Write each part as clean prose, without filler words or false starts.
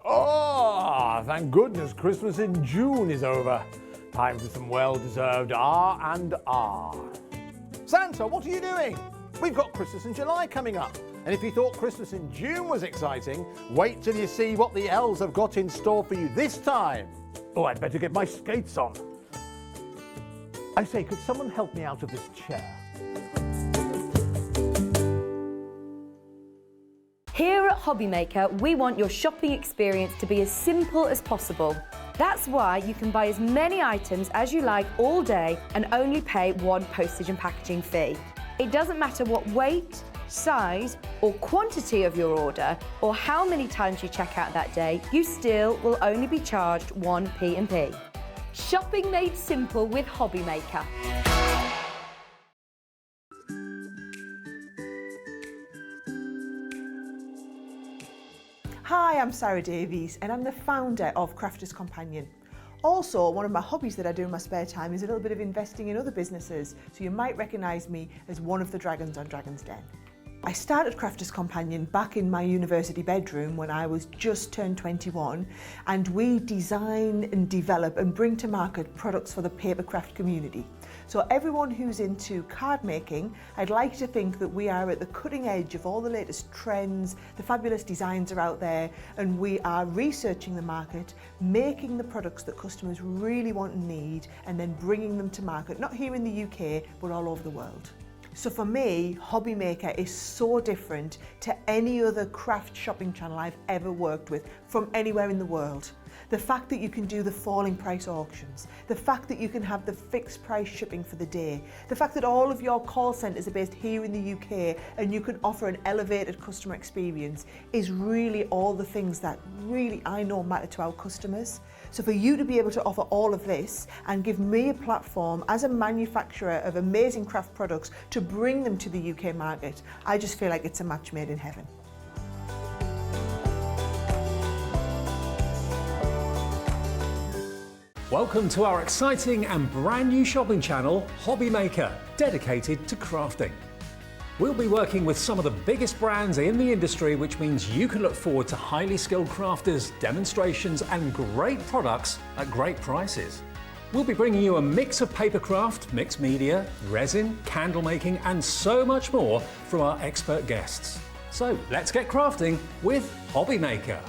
Oh, thank goodness Christmas in June is over. Time for some well-deserved R&R. Santa, what are you doing? We've got Christmas in July coming up. And if you thought Christmas in June was exciting, wait till you see what the elves have got in store for you this time. Oh, I'd better get my skates on. I say, could someone help me out of this chair? Here at Hobbymaker, we want your shopping experience to be as simple as possible. That's why you can buy as many items as you like all day and only pay one postage and packaging fee. It doesn't matter what weight, size or quantity of your order or how many times you check out that day, you still will only be charged one P&P. Shopping made simple with Hobbymaker. Hi, I'm Sarah Davies and I'm the founder of Crafters Companion. Also, one of my hobbies that I do in my spare time is a little bit of investing in other businesses, so you might recognise me as one of the dragons on Dragon's Den. I started Crafters Companion back in my university bedroom when I was just turned 21, and we design and develop and bring to market products for the papercraft community. So everyone who's into card making, I'd like to think that we are at the cutting edge of all the latest trends, the fabulous designs are out there, and we are researching the market, making the products that customers really want and need, and then bringing them to market, not here in the UK, but all over the world. So for me, Hobbymaker is so different to any other craft shopping channel I've ever worked with from anywhere in the world. The fact that you can do the falling price auctions, the fact that you can have the fixed price shipping for the day, the fact that all of your call centres are based here in the UK and you can offer an elevated customer experience is really all the things that really I know matter to our customers. So for you to be able to offer all of this and give me a platform as a manufacturer of amazing craft products to bring them to the UK market, I just feel like it's a match made in heaven. Welcome to our exciting and brand new shopping channel, Hobbymaker, dedicated to crafting. We'll be working with some of the biggest brands in the industry, which means you can look forward to highly skilled crafters, demonstrations and great products at great prices. We'll be bringing you a mix of papercraft, mixed media, resin, candle making and so much more from our expert guests. So let's get crafting with Hobbymaker.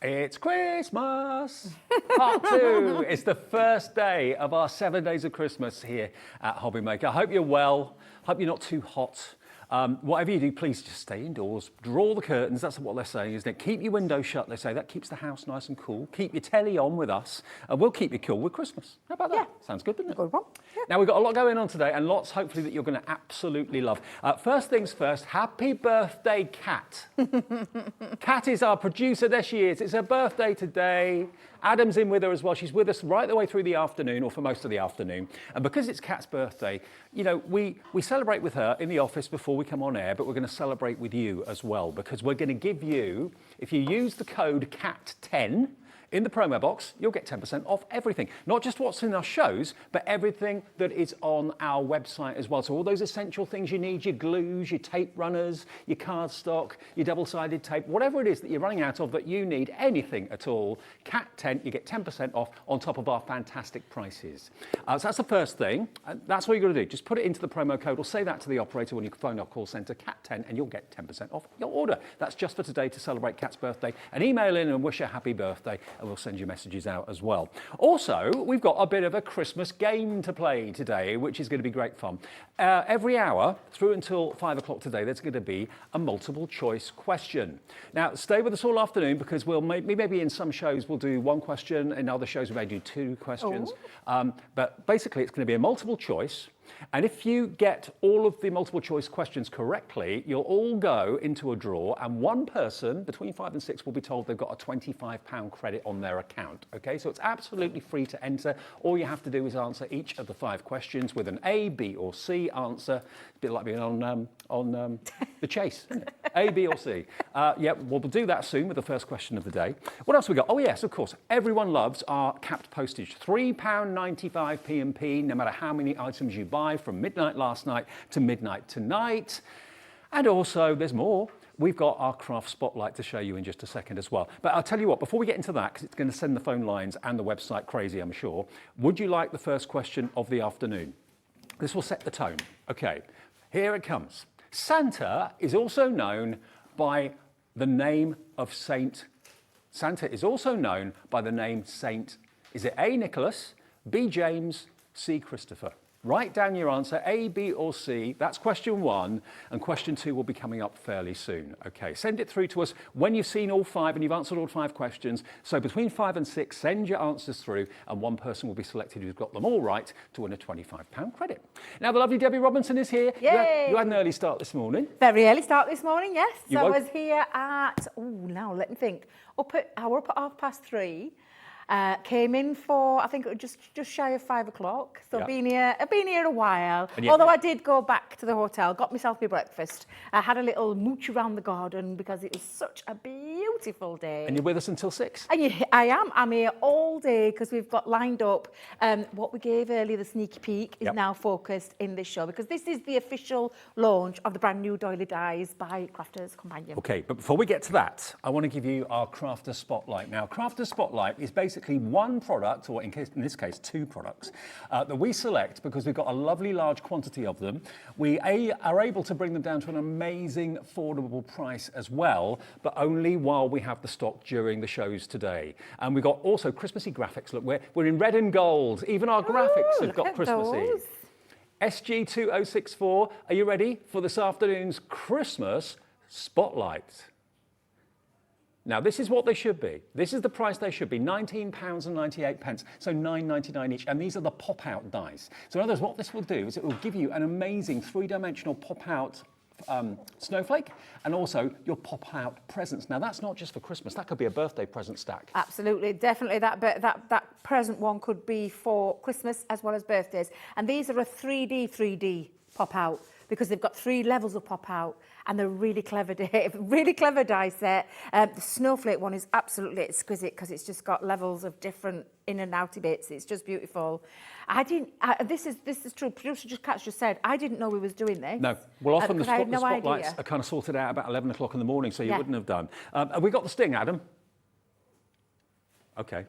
It's Christmas, part 2. It's the first day of our 7 days of Christmas here at Hobbymaker. I hope you're well, hope you're not too hot. Whatever you do, please just stay indoors. Draw the curtains, that's what they're saying, isn't it? Keep your windows shut, they say. That keeps the house nice and cool. Keep your telly on with us, and we'll keep you cool with Christmas. How about that? Yeah. Sounds good, doesn't it? Good one. Yeah. Now, we've got a lot going on today, and lots, hopefully, that you're going to absolutely love. First things first, happy birthday, Kat. Kat is our producer. There she is. It's her birthday today. Adam's in with her as well. She's with us right the way through the afternoon, or for most of the afternoon. And because it's Kat's birthday, you know, we celebrate with her in the office before we come on air, but we're going to celebrate with you as well, because we're going to give you, if you use the code CAT10 in the promo box, you'll get 10% off everything. Not just what's in our shows, but everything that is on our website as well. So all those essential things you need, your glues, your tape runners, your cardstock, your double-sided tape, whatever it is that you're running out of that you need, anything at all, CAT10, you get 10% off on top of our fantastic prices. So that's the first thing. That's all you've got to do. Just put it into the promo code or say that to the operator when you phone our call centre, CAT10, and you'll get 10% off your order. That's just for today to celebrate Kat's birthday. And email in and wish her happy birthday, and we'll send you messages out as well. Also, we've got a bit of a Christmas game to play today, which is going to be great fun. Every hour through until 5 o'clock today, there's going to be a multiple choice question. Now, stay with us all afternoon, because we'll maybe in some shows we'll do one question, in other shows we may do 2 questions. But basically, it's going to be a multiple choice. And if you get all of the multiple choice questions correctly, you'll all go into a draw, and one person between 5 and 6 will be told they've got a £25 credit on their account. Okay, so it's absolutely free to enter. All you have to do is answer each of the 5 questions with an A, B, or C answer. It's a bit like being on the chase, isn't it? A, B, or C. Yeah, we'll do that soon with the first question of the day. What else we got? Oh yes, of course. Everyone loves our capped postage. £3.95 P&P, no matter how many items you buy from midnight last night to midnight tonight. And also, there's more. We've got our craft spotlight to show you in just a second as well. But I'll tell you what, before we get into that, because it's going to send the phone lines and the website crazy, I'm sure, would you like the first question of the afternoon? This will set the tone. Okay, here it comes. Santa is also known by the name of Saint. Santa is also known by the name Saint. Is it A, Nicholas, B, James, C, Christopher? Write down your answer, A, B, or C. That's question 1, and question 2 will be coming up fairly soon. Okay, send it through to us when you've seen all 5 and you've answered all 5 questions. So between 5 and 6, send your answers through, and one person will be selected who's got them all right to win a £25 credit. Now, the lovely Debbie Robinson is here. Yay! You had an early start this morning. Very early start this morning, yes. You So I woke- was here at, now let me think, I were up at 3:30. Came in for, I think it was just shy of 5 o'clock. So Yeah. I've been here a while. And yet- Although I did go back to the hotel, got myself my breakfast. I had a little mooch around the garden because it was such a beautiful day. And you're with us until 6. And I'm here all day because we've got lined up what we gave earlier, the sneaky peek, is Yep. now focused in this show because this is the official launch of the brand new Doily dies by Crafters Companion. Okay, but before we get to that, I want to give you our Crafter Spotlight. Now, Crafter Spotlight is basically one product, or in this case, 2 products, that we select because we've got a lovely large quantity of them. We are able to bring them down to an amazing, affordable price as well, but only while we have the stock during the shows today. And we've got also Christmassy graphics. Look, we're in red and gold. Even our graphics have look got at Christmassy. those. SG2064, are you ready for this afternoon's Christmas Spotlight? Now, this is what they should be. This is the price they should be, £19.98, so £9.99 each. And these are the pop-out dies. So in other words, what this will do is it will give you an amazing 3-dimensional pop-out snowflake and also your pop-out presents. Now, that's not just for Christmas. That could be a birthday present stack. Absolutely, definitely. That present one could be for Christmas as well as birthdays. And these are a 3D pop-out because they've got 3 levels of pop-out and they're really clever die set. The snowflake one is absolutely exquisite because it's just got levels of different in and outy bits. It's just beautiful. This is true. Producer Kat's just said, I didn't know we was doing this. No. Well, often the 'cause I had no spotlights idea. are kind of sorted out about 11 o'clock in the morning, so you Yeah. wouldn't have done. Have we got the sting, Adam? Okay.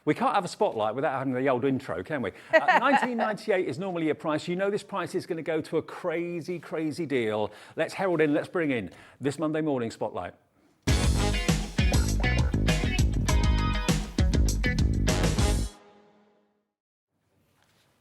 We can't have a spotlight without having the old intro, can we? $19.98 is normally your price. You know this price is going to go to a crazy, crazy deal. Let's herald in, let's bring in this Monday morning spotlight.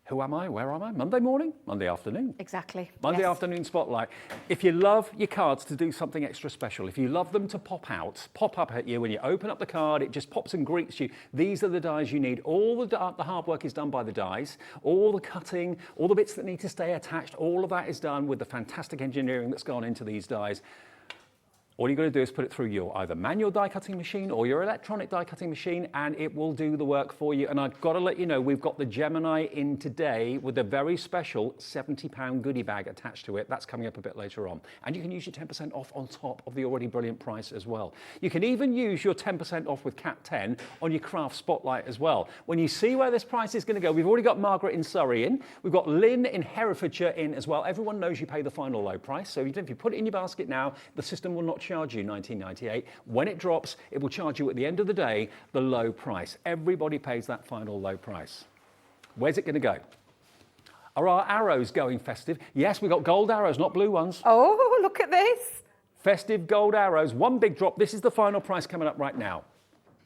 Who am I? Where am I? Monday morning? Monday afternoon. Exactly. Monday yes. afternoon spotlight. If you love your cards to do something extra special, if you love them to pop up at you, when you open up the card, it just pops and greets you. These are the dies you need. All the hard work is done by the dies. All the cutting, all the bits that need to stay attached, all of that is done with the fantastic engineering that's gone into these dies. All you've got to do is put it through your either manual die cutting machine or your electronic die cutting machine and it will do the work for you. And I've got to let you know, we've got the Gemini in today with a very special £70 goodie bag attached to it. That's coming up a bit later on. And you can use your 10% off on top of the already brilliant price as well. You can even use your 10% off with Cat 10 on your craft spotlight as well. When you see where this price is going to go, we've already got Margaret in Surrey in. We've got Lynn in Herefordshire in as well. Everyone knows you pay the final low price. So if you put it in your basket now, the system will not charge you $19.98. When it drops, it will charge you at the end of the day the low price. Everybody pays that final low price. Where's it going to go? Are our arrows going festive? Yes, we've got gold arrows, not blue ones. Oh, look at this. Festive gold arrows, one big drop. This is the final price coming up right now.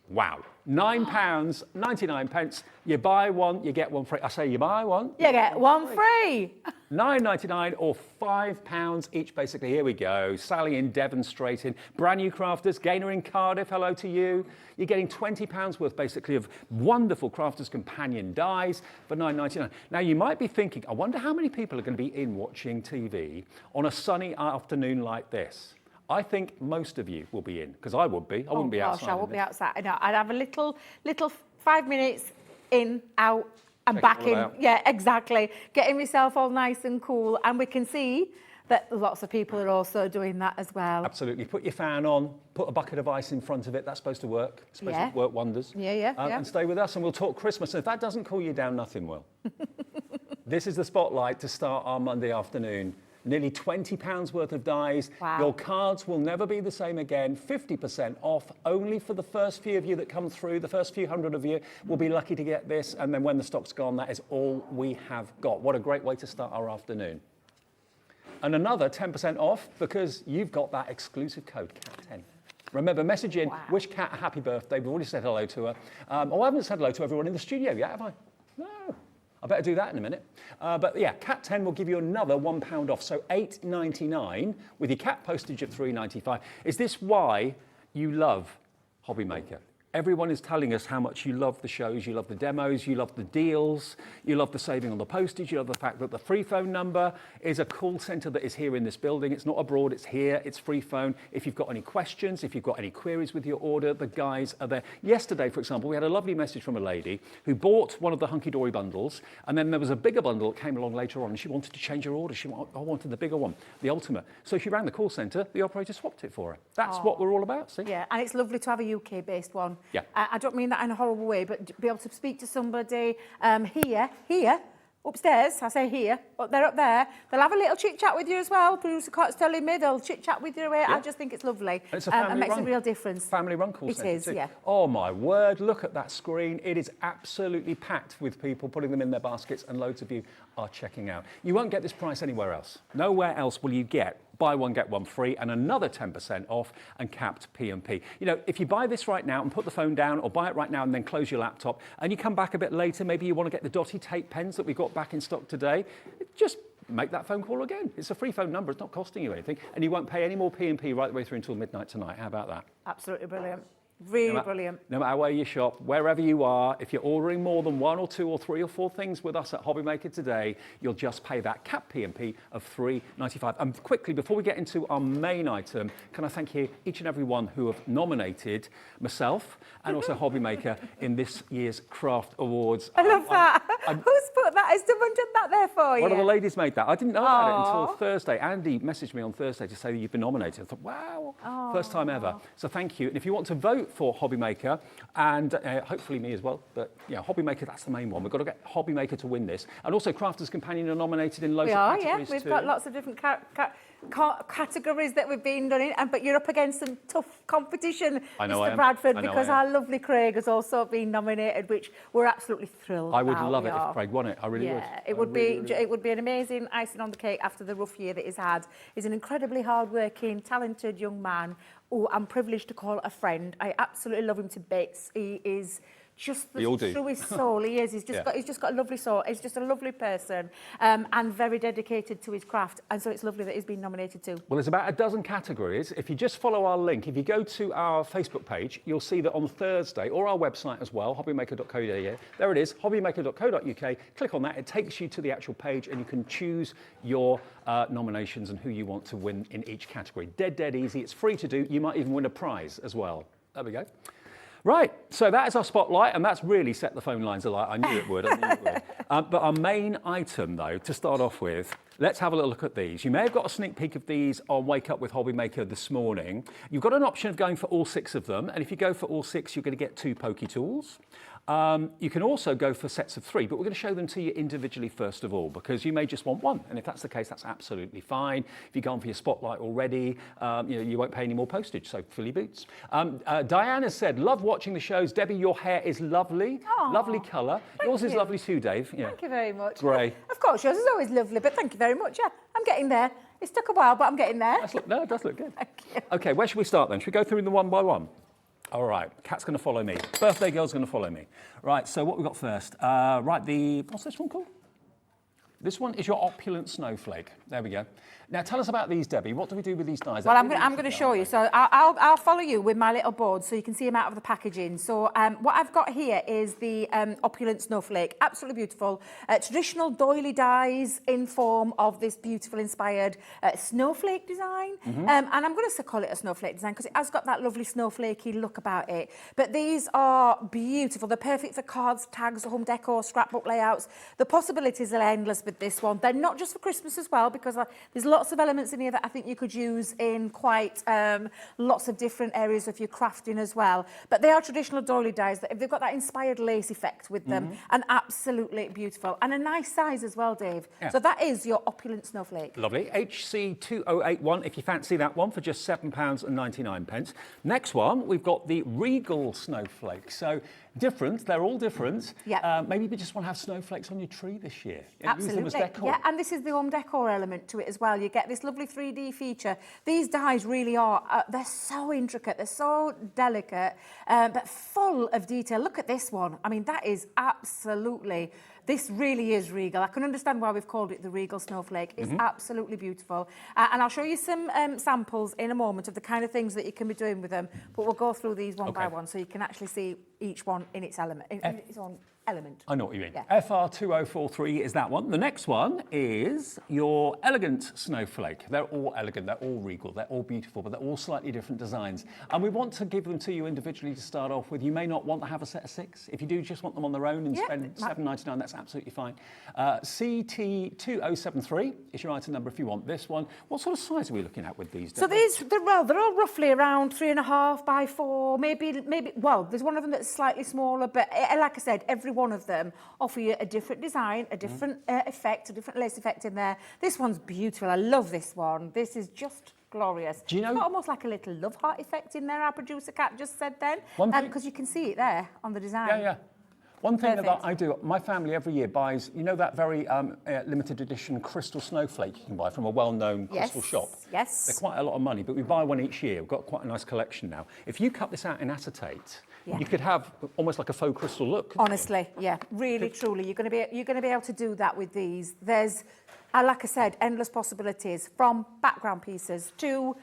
Wow. £9.99. You buy one, you get one free. I say you buy one. You get one free. £9.99 or £5 each, basically. Here we go. Sally in Devon straight in. Brand new crafters. Gaynor in Cardiff, hello to you. You're getting £20 worth, basically, of wonderful Crafters Companion dies for £9.99. Now, you might be thinking, I wonder how many people are going to be in watching TV on a sunny afternoon like this. I think most of you will be in, because I would be. I wouldn't be outside. I won't be outside. No, I'd have a little 5 minutes in, out, and Check back it all in. out. Yeah, exactly. Getting myself all nice and cool, and we can see that lots of people are also doing that as well. Absolutely. Put your fan on, put a bucket of ice in front of it. That's supposed to work. It's supposed Yeah. to work wonders. Yeah. And stay with us and we'll talk Christmas. And if that doesn't cool you down, nothing will. This is the spotlight to start our Monday afternoon. Nearly £20 worth of dies. Wow. Your cards will never be the same again. 50% off only for the first few of you that come through. The first few hundred of you will be lucky to get this. And then when the stock's gone, that is all we have got. What a great way to start our afternoon. And another 10% off because you've got that exclusive code, CAT10. Remember, message in, wish Kat a happy birthday. We've already said hello to her. I haven't said hello to everyone in the studio yet, have I? No. I better do that in a minute. But yeah, CAT10 will give you another £1 off, so £8.99 with your CAT postage of £3.95. Is this why you love Hobbymaker? Everyone is telling us how much you love the shows, you love the demos, you love the deals, you love the saving on the postage, you love the fact that the free phone number is a call centre that is here in this building. It's not abroad, it's here, it's free phone. If you've got any questions, if you've got any queries with your order, the guys are there. Yesterday, for example, we had a lovely message from a lady who bought one of the Hunky Dory bundles, and then there was a bigger bundle that came along later on, and she wanted to change her order. I wanted the bigger one, the Ultimate. So she rang the call centre, the operator swapped it for her. That's what we're all about, see? Yeah, and it's lovely to have a UK-based one. Yeah. I don't mean that in a horrible way, but be able to speak to somebody here, upstairs, I say here, but they're up there. They'll have a little chit-chat with you as well. Producer Cott's telling me they'll chit-chat with you. I just think it's lovely. And it's a family it makes run. a real difference. Family-run call centre. It is, too. yeah. Oh, my word, look at that screen. It is absolutely packed with people putting them in their baskets, and loads of you are checking out. You won't get this price anywhere else. Nowhere else will you get buy one, get one free, and another 10% off and capped P&P. You know, if you buy this right now and put the phone down, or buy it right now and then close your laptop, and you come back a bit later, maybe you want to get the dotty tape pens that we've got back in stock today, just make that phone call again. It's a free phone number, it's not costing you anything, and you won't pay any more P&P right the way through until midnight tonight. How about that? Absolutely brilliant. Really brilliant. No matter where you shop, wherever you are, if you're ordering more than 1 or 2 or 3 or 4 things with us at Hobbymaker today, you'll just pay that cap P&P of £3.95. And quickly, before we get into our main item, can I thank you, each and every one who have nominated myself and also Hobbymaker in this year's Craft Awards. I love that. Who's put that? Has someone done that there for you? One of the ladies made that. I didn't know about it until Thursday. Andy messaged me on Thursday to say that you've been nominated. I thought, wow, first time ever. So thank you. And if you want to vote for Hobbymaker, and hopefully me as well, but yeah, Hobbymaker, that's the main one. We've got to get Hobbymaker to win this. And also Crafter's Companion are nominated in loads of categories We've too. got lots of different categories that we've been done in, but you're up against some tough competition, I know Mr. I am. Bradford, I know because I am. our lovely Craig has also been nominated, which we're absolutely thrilled I would about. love it We are. if Craig won it. I really would. Yeah, it would be an amazing icing on the cake after the rough year that he's had. He's an incredibly hard-working, talented young man who I'm privileged to call a friend. I absolutely love him to bits. He is just through his soul. He is. He's just got a lovely soul. He's just a lovely person, and very dedicated to his craft. And so it's lovely that he's been nominated too. Well, there's about a dozen categories. If you just follow our link, if you go to our Facebook page, you'll see that on Thursday, or our website as well, hobbymaker.co.uk, there it is, hobbymaker.co.uk. Click on that. It takes you to the actual page, and you can choose your nominations and who you want to win in each category. Dead easy. It's free to do. You might even win a prize as well. There we go. Right, so that is our spotlight, and that's really set the phone lines alight. I knew it would. But our main item, though, to start off with, let's have a little look at these. You may have got a sneak peek of these on Wake Up with Hobbymaker this morning. You've got an option of going for all 6 of them, and if you go for all 6, you're going to get 2 pokey tools. You can also go for sets of 3, but we're going to show them to you individually first of all, because you may just want 1, and if that's the case, that's absolutely fine. If you've gone for your spotlight already, you won't pay any more postage, so fill your boots. Diana said, love watching the shows. Debbie, your hair is lovely. Aww, lovely colour. Yours is lovely too, Dave. Yeah. Thank you very much. Grey. Of course, yours is always lovely, but thank you very much. Yeah, I'm getting there. It's took a while, but I'm getting there. No, it does look good. Thank you. Okay, where should we start then? Should we go through them one by one? All right, Kat's going to follow me. Birthday girl's going to follow me. Right, so what we got first? What's this one called? This one is your opulent snowflake. There we go. Now tell us about these, Debbie. What do we do with these dies? Well, I'm going to show you. So I'll follow you with my little board so you can see them out of the packaging. So what I've got here is the opulent snowflake. Absolutely beautiful. Traditional doily dies in form of this beautiful inspired snowflake design. And I'm going to call it a snowflake design because it has got that lovely snowflakey look about it. But these are beautiful. They're perfect for cards, tags, home decor, scrapbook layouts. The possibilities are endless with this one. They're not just for Christmas as well, because there's lots of elements in here that I think you could use in quite lots of different areas of your crafting as well. But they are traditional doily dies. They've got that inspired lace effect with them, and absolutely beautiful. And a nice size as well, Dave. Yeah. So that is your opulent snowflake. Lovely. HC2081, if you fancy that one, for just £7.99. Next one, we've got the Regal snowflake. So different, they're all different. Yeah. Maybe you just want to have snowflakes on your tree this year. Absolutely. Use them as decor. Yeah, and this is the home decor element to it as well. You get this lovely 3D feature. These dies really are, they're so intricate, they're so delicate, but full of detail. Look at this one. I mean, that is absolutely, this really is Regal. I can understand why we've called it the Regal snowflake. It's absolutely beautiful. And I'll show you some samples in a moment of the kind of things that you can be doing with them, but we'll go through these one by one so you can actually see each one in its element, in its own element. I know what you mean. Yeah. FR2043 is that one. The next one is your elegant snowflake. They're all elegant, they're all Regal, they're all beautiful, but they're all slightly different designs. And we want to give them to you individually to start off with. You may not want to have a set of 6. If you do just want them on their own and spend £7.99, that's absolutely fine. CT2073 is your item number if you want this one. What sort of size are we looking at with these? So these, they're all roughly around 3.5 by 4, maybe, well, there's one of them that's slightly smaller, but like I said, every one of them offer you a different design, a different effect, a different lace effect in there. This one's beautiful. I love this one. This is just glorious. Do you know? It's got almost like a little love heart effect in there, our producer Kat just said then. Because you can see it there on the design. Yeah, yeah. One thing Perfect. that I do, my family every year buys, you know that very limited edition crystal snowflake you can buy from a well-known crystal shop? Yes. They're quite a lot of money, but we buy one each year. We've got quite a nice collection now. If you cut this out in acetate, you could have almost like a faux crystal look. Honestly, yeah, really, truly, you're going to be able to do that with these. There's, like I said, endless possibilities, from background pieces to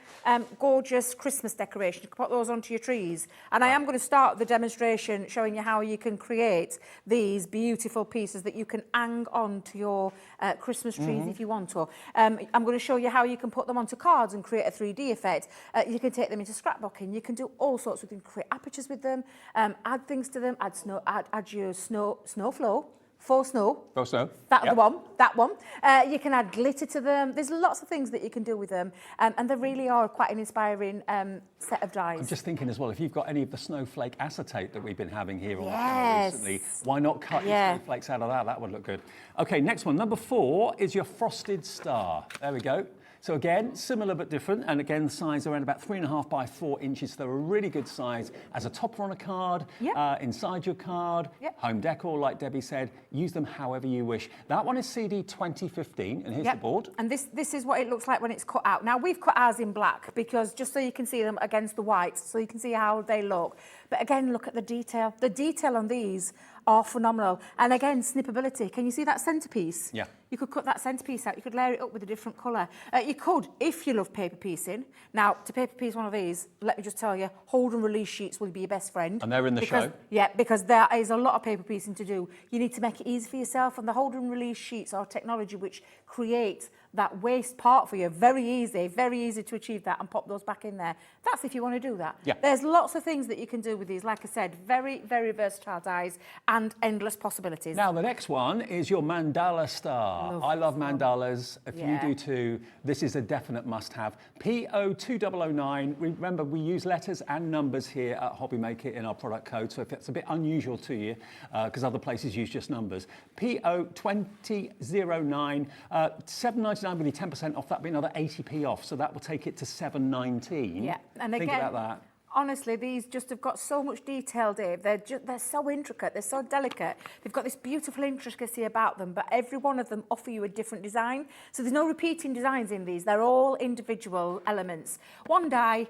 gorgeous Christmas decorations. You can put those onto your trees. And I am going to start the demonstration showing you how you can create these beautiful pieces that you can hang on to your Christmas trees if you want to. I'm going to show you how you can put them onto cards and create a 3D effect. You can take them into scrapbooking. You can do all sorts of things, create apertures with them, add things to them, add your snow flow. Faux snow. Faux snow. That's the one. That one. You can add glitter to them. There's lots of things that you can do with them, and they really are quite an inspiring set of dies. I'm just thinking as well, if you've got any of the snowflake acetate that we've been having here recently, why not cut your snowflakes out of that? That would look good. Okay, next one. Number 4 is your frosted star. There we go. So again, similar but different, and again, size around about 3.5 by 4 inches. So they're a really good size as a topper on a card, inside your card, home decor, like Debbie said. Use them however you wish. That one is CD 2015, and here's the board. And this is what it looks like when it's cut out. Now, we've cut ours in black because just so you can see them against the white, so you can see how they look. But again, look at the detail. The detail on these are phenomenal. And again, snippability. Can you see that centerpiece? Yeah. You could cut that centerpiece out. You could layer it up with a different colour. You could, if you love paper piecing. Now, to paper piece one of these, let me just tell you, hold and release sheets will be your best friend. And they're in the show. Yeah, because there is a lot of paper piecing to do. You need to make it easy for yourself, and the hold and release sheets are technology which creates that waste part for you. Very easy to achieve that and pop those back in there. That's if you want to do that. Yeah. There's lots of things that you can do with these. Like I said, very, very versatile dies and endless possibilities. Now, the next one is your mandala star. I love mandalas. If you do too, this is a definite must-have. PO2009. Remember, we use letters and numbers here at Hobbymaker in our product code, so if it's a bit unusual to you, because other places use just numbers, PO2009, $7.99 with your 10% off. That'd be another 80p off, so that will take it to $7.19. Yeah, and Think again, about that. Honestly, these just have got so much detail, Dave. They're so intricate, they're so delicate. They've got this beautiful intricacy about them, but every one of them offer you a different design. So there's no repeating designs in these. They're all individual elements. One die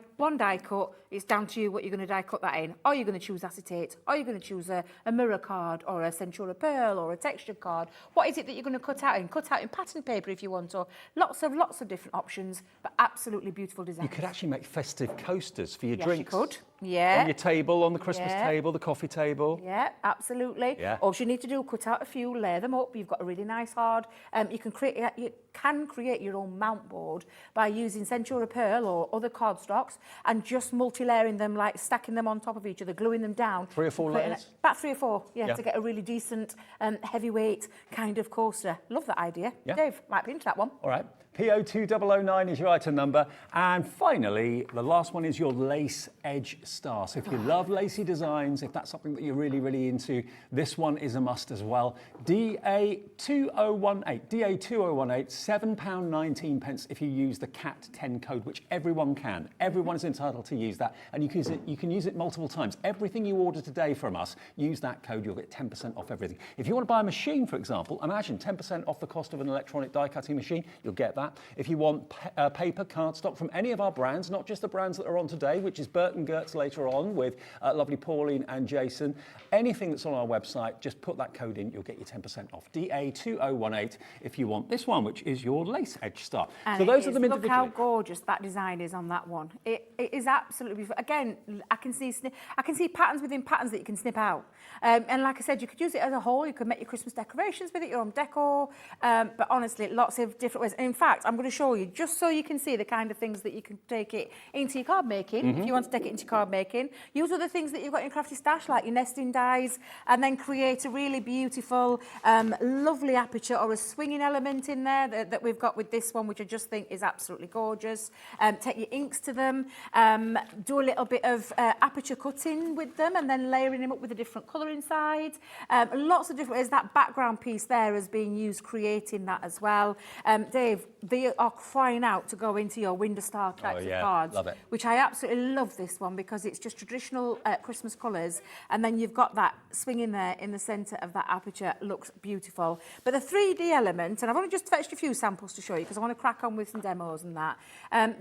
cut. It's down to you what you're going to die cut that in. Are you going to choose acetate? Are you going to choose a mirror card or a Centura pearl or a textured card? What is it that you're going to cut out in? Cut out in pattern paper if you want, or lots of different options, but absolutely beautiful designs. You could actually make festive coasters for your Yes, drinks. you could. Yeah. On your table, on the Christmas table, the coffee table. Yeah, absolutely. Yeah. All you need to do, cut out a few, layer them up. You've got a really nice hard. You can create your own mount board by using Centura pearl or other cardstocks and just multi-layering them, like stacking them on top of each other, gluing them down. 3 or 4 layers? About 3 or 4, Yeah. to get a really decent heavyweight kind of coaster. Love that idea. Yeah. Dave, might be into that one. All right. PO2009 is your item number. And finally, the last one is your lace edge star. So if you love lacy designs, if that's something that you're really, really into, this one is a must as well. DA2018, £7.19 if you use the CAT10 code, which everyone can. Everyone is entitled to use that. And you can use it multiple times. Everything you order today from us, use that code, you'll get 10% off everything. If you want to buy a machine, for example, imagine 10% off the cost of an electronic die cutting machine, you'll get that. If you want paper, cardstock from any of our brands, not just the brands that are on today, which is Bert and Gerts later on with lovely Pauline and Jason, anything that's on our website, just put that code in, you'll get your 10% off. DA2018 if you want this one, which is your lace edge star. And so those are them Look individually. how gorgeous that design is on that one. It is absolutely beautiful. Again, I can see patterns within patterns that you can snip out. And like I said, you could use it as a whole. You could make your Christmas decorations with it, your own decor. But honestly, lots of different ways. And in fact, I'm going to show you, just so you can see the kind of things that you can take it into your card making, if you want to take it into card making. Use other things that you've got in your crafty stash, like your nesting dies, and then create a really beautiful, lovely aperture or a swinging element in there that we've got with this one, which I just think is absolutely gorgeous. Take your inks to them, do a little bit of aperture cutting with them, and then layering them up with a different colour inside. Lots of different ways. That background piece there is being used, creating that as well. Dave, they are crying out to go into your window star types of cards. Love it. Which I absolutely love this one because it's just traditional Christmas colours, and then you've got that swinging there in the centre of that aperture. Looks beautiful. But the 3D element, and I've only just fetched a few samples to show you because I want to crack on with some demos and that,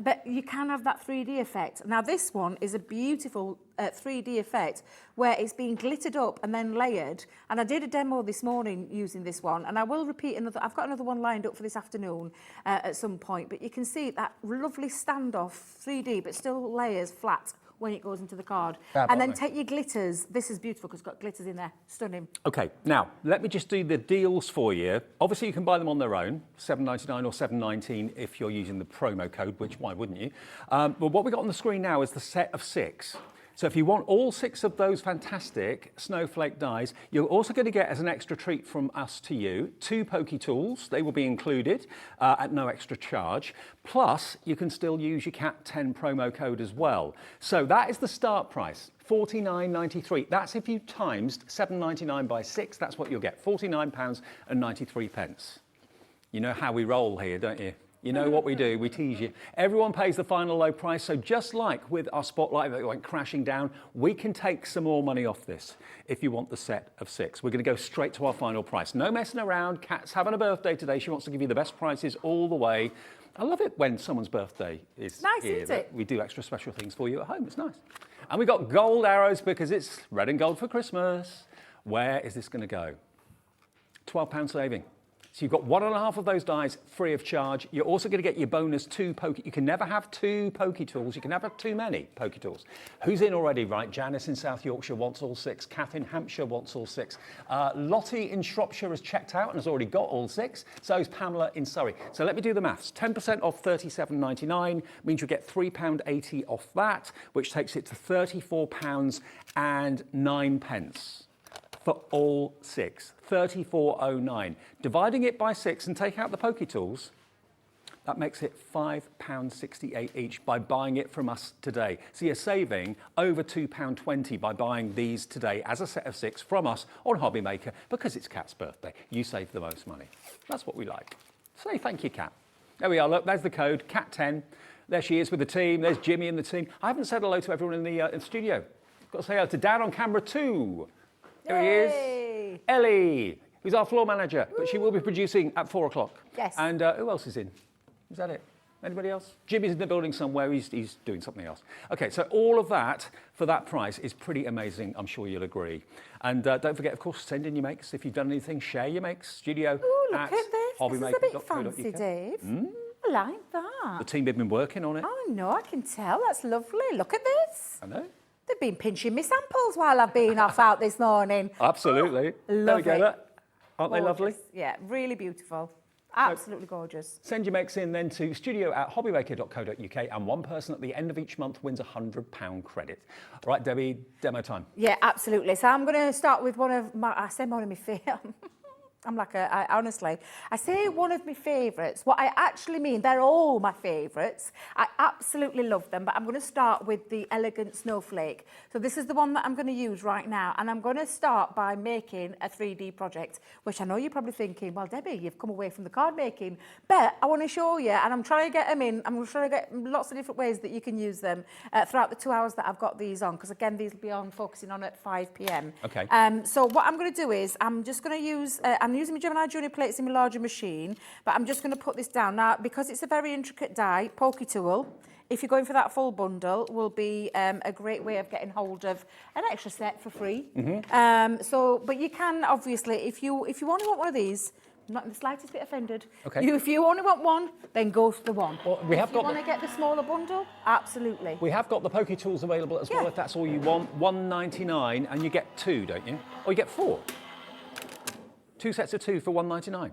but you can have that 3D effect. Now this one is a beautiful 3D effect where it's being glittered up and then layered, and I did a demo this morning using this one, and I will repeat another. I've got another one lined up for this afternoon at some point, but you can see that lovely standoff 3D but still layers flat when it goes into the card. And then take your glitters. This is beautiful because it's got glitters in there. Stunning. Okay, now let me just do the deals for you. Obviously you can buy them on their own, $7.99 or $7.19 if you're using the promo code, which why wouldn't you? But what we got on the screen now is the set of 6. So if you want all 6 of those fantastic snowflake dies, you're also going to get, as an extra treat from us to you, 2 pokey tools. They will be included at no extra charge. Plus, you can still use your CAT10 promo code as well. So that is the start price, £49.93. That's if you times £7.99 by 6. That's what you'll get, £49.93. You know how we roll here, don't you? You know what we do, we tease you. Everyone pays the final low price, so just like with our spotlight that went crashing down, we can take some more money off this if you want the set of 6. We're going to go straight to our final price. No messing around. Kat's having a birthday today. She wants to give you the best prices all the way. I love it when someone's birthday is nice, here. isn't it? We do extra special things for you at home. It's nice. And we got gold arrows because it's red and gold for Christmas. Where is this going to go? £12 saving. So you've got 1.5 of those dies free of charge. You're also going to get your bonus 2 pokey. You can never have 2 pokey tools. You can never have too many pokey tools. Who's in already? Right, Janice in South Yorkshire wants all 6. Kath in Hampshire wants all 6. Lottie in Shropshire has checked out and has already got all 6. So is Pamela in Surrey. So let me do the maths. 10% off £37.99 means you get £3.80 off that, which takes it to £34.09. For all 6, £34.09. Dividing it by 6 and take out the pokey tools, that makes it £5.68 each by buying it from us today. So you're saving over £2.20 by buying these today as a set of 6 from us on Hobby Maker because it's Kat's birthday. You save the most money. That's what we like. Say thank you, Kat. There we are, look, there's the code, CAT10. There she is with the team. There's Jimmy and the team. I haven't said hello to everyone in the studio. Got to say hello to Dan on camera too. There he is. Ellie, who's our floor manager, but she will be producing at 4 o'clock. Yes. And who else is in? Is that it? Anybody else? Jimmy's in the building somewhere. He's doing something else. Okay, so all of that for that price is pretty amazing. I'm sure you'll agree. And don't forget, of course, send in your makes. If you've done anything, share your makes. Studio Ooh, look at at this. This is a bit fancy, Dave. I like that. The team have been working on it. Oh, no, I can tell. That's lovely. Look at this. I know. They've been pinching me samples while I've been off out this morning. Absolutely. Love there we go. it. Aren't they lovely? Yeah, really beautiful. Absolutely gorgeous. Send your makes in then to studio@hobbymaker.co.uk, and one person at the end of each month wins £100 credit. All right, Debbie, demo time. Yeah, absolutely. So I'm going to start with one of my favourites. I'm like honestly, I say one of my favourites. What I actually mean, they're all my favourites. I absolutely love them, but I'm going to start with the Elegant Snowflake. So this is the one that I'm going to use right now, and I'm going to start by making a 3D project, which I know you're probably thinking, well, Debbie, you've come away from the card making, but I want to show you, and I'm trying to get them in. I'm trying to get lots of different ways that you can use them throughout the 2 hours that I've got these on, because again, these will be on focusing on at 5 p.m. Okay. So what I'm going to do is I'm just going to use, I'm using my Gemini Junior plates in my larger machine, but I'm just going to put this down. Now, because it's a very intricate die, pokey tool, if you're going for that full bundle, will be a great way of getting hold of an extra set for free. But you can, obviously, if you only want one of these, I'm not in the slightest bit offended. Okay. If you only want one, then go for the one. Well, we have if you got want to get the smaller bundle, absolutely. We have got the pokey tools available as well, if that's all you want. $1.99, and you get 2, don't you? Or you get 4. 2 sets of 2 for $1.99.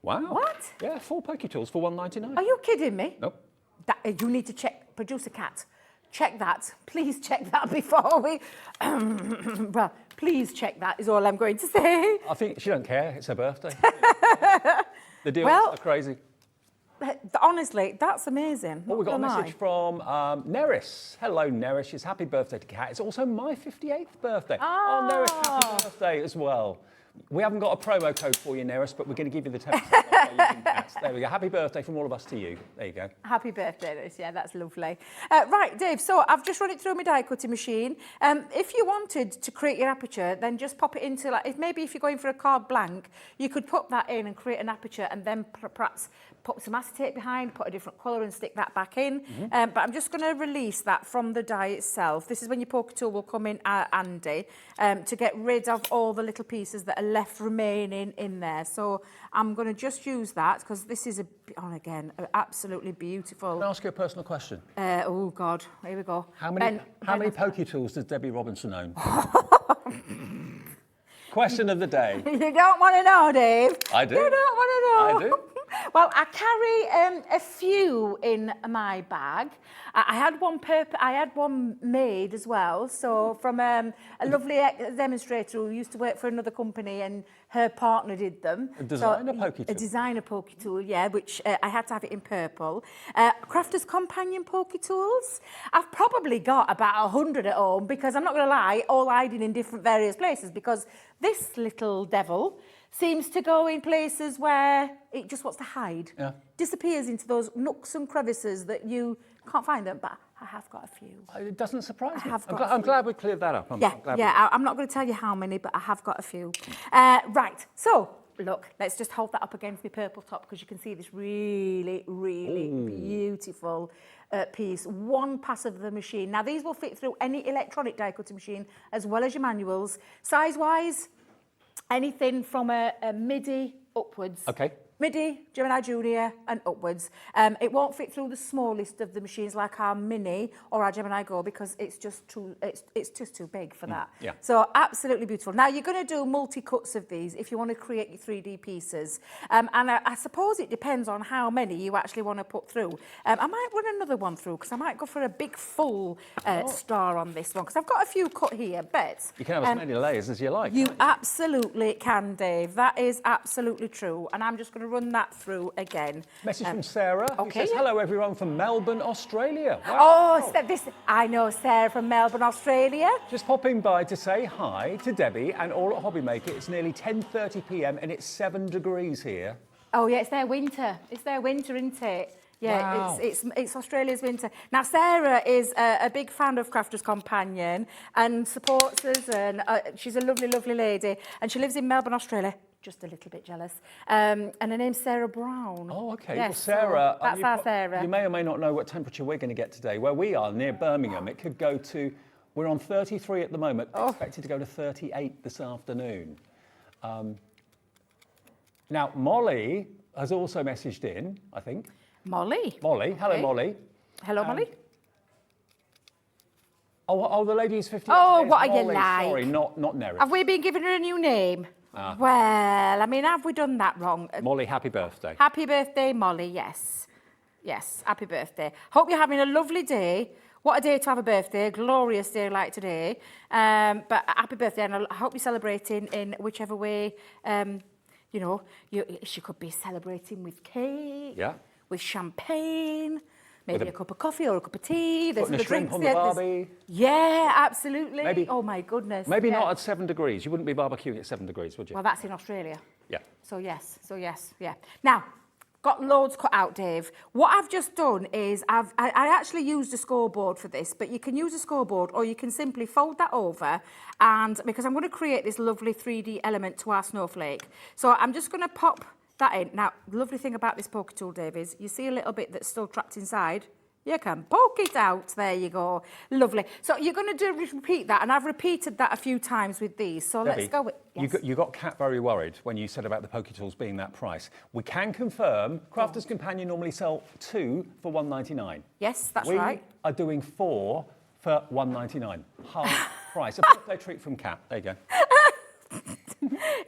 Wow. What? Yeah, 4 pokey tools for $1.99. Are you kidding me? Nope. You need to check, producer Cat. Check that. Please check that before we... well, please check that is all I'm going to say. I think she don't care. It's her birthday. The deals are crazy. Honestly, that's amazing. Well, we've got a message from Neris. Hello, Neris. It's happy birthday to Kat. It's also my 58th birthday. Oh, Neris, happy birthday as well. We haven't got a promo code for you, Neris, but we're going to give you the 10% off by using Cats. There we go. Happy birthday from all of us to you. There you go. Happy birthday, Neris. Yeah, that's lovely. Right, Dave, so I've just run it through my die cutting machine. If you wanted to create your aperture, then just pop it into, like, if you're going for a card blank, you could put that in and create an aperture, and then perhaps put some acetate behind, put a different colour and stick that back in. But I'm just going to release that from the die itself. This is when your poker tool will come in handy to get rid of all the little pieces that are left remaining in there. So I'm going to just use that because this is absolutely beautiful. Can I ask you a personal question? Oh God, here we go. How many pokey tools does Debbie Robinson own? Question of the day. You don't want to know, Dave. I do. You don't want to know. I do. Well, I carry a few in my bag. I had one made as well. So from a lovely demonstrator who used to work for another company, and her partner did them. A designer pokey tool? A designer pokey tool, yeah, which I had to have it in purple. Crafter's Companion pokey tools. I've probably got about 100 at home because I'm not going to lie, all hiding in different various places, because this little devil seems to go in places where it just wants to hide. Yeah. Disappears into those nooks and crevices that you can't find them, but I have got a few. It doesn't surprise me. I'm glad we cleared that up. I'm not going to tell you how many, but I have got a few. Right, so look, let's just hold that up against my purple top because you can see this really, really beautiful piece. One pass of the machine. Now, these will fit through any electronic die cutting machine as well as your manuals. Size-wise, anything from a MIDI upwards. Okay. MIDI, Gemini Junior and upwards. It won't fit through the smallest of the machines like our Mini or our Gemini Go because it's just too big for that. Yeah. So absolutely beautiful. Now you're going to do multi-cuts of these if you want to create your 3D pieces. And I suppose it depends on how many you actually want to put through. I might run another one through because I might go for a big full star on this one because I've got a few cut here, but... You can have as many layers as you like. You absolutely can, Dave. That is absolutely true. And I'm just going to run that through again. Message from Sarah, who says, hello everyone from Melbourne, Australia. Wow. Oh, I know Sarah from Melbourne, Australia. Just popping by to say hi to Debbie and all at Hobbymaker. It's nearly 10:30 p.m. and it's 7 degrees here. Oh yeah, it's their winter. It's their winter, isn't it? Yeah, Wow. it's Australia's winter. Now, Sarah is a big fan of Crafters Companion and supports us, and she's a lovely, lovely lady, and she lives in Melbourne, Australia. Just a little bit jealous. And her name's Sarah Brown. Oh, okay. Yes, Well, Sarah, so that's our Sarah. You may or may not know what temperature we're going to get today. Where we are, near Birmingham, it could go to, we're on 33 at the moment, expected to go to 38 this afternoon. Now, Molly has also messaged in, I think. Molly. Molly. Hello, Okay. Molly. Hello, Molly. Oh, the lady who's 58 Oh, today is what are you Molly. like? Sorry, not Nerith. Have we been giving her a new name? Well, I mean, have we done that wrong? Molly, happy birthday. Happy birthday, Molly, yes. Yes, happy birthday. Hope you're having a lovely day. What a day to have a birthday, a glorious day like today. But happy birthday, and I hope you're celebrating in whichever way, you know, she could be celebrating with cake, Yeah. with champagne, maybe With a cup of coffee or a cup of tea. There's Putting a the shrimp drinks on the there, there's- barbie. Yeah, absolutely. Maybe- Oh, my goodness. Maybe yeah. not at 7 degrees. You wouldn't be barbecuing at 7 degrees, would you? Well, that's in Australia. Yeah. So yes, yeah. Now, got loads cut out, Dave. What I've just done is I actually used a scoreboard for this, but you can use a scoreboard or you can simply fold that over, and because I'm going to create this lovely 3D element to our snowflake. So I'm just going to pop that in. Now, the lovely thing about this poker tool, Dave, is you see a little bit that's still trapped inside. You can poke it out. There you go. Lovely. So you're going to repeat that, and I've repeated that a few times with these. So Debbie, let's go with... Yes. You got Kat very worried when you said about the poker tools being that price. We can confirm Crafters Companion normally sell 2 for $1.99. Yes, that's we right. are doing 4 for $1.99. Half price. A birthday treat from Kat. There you go.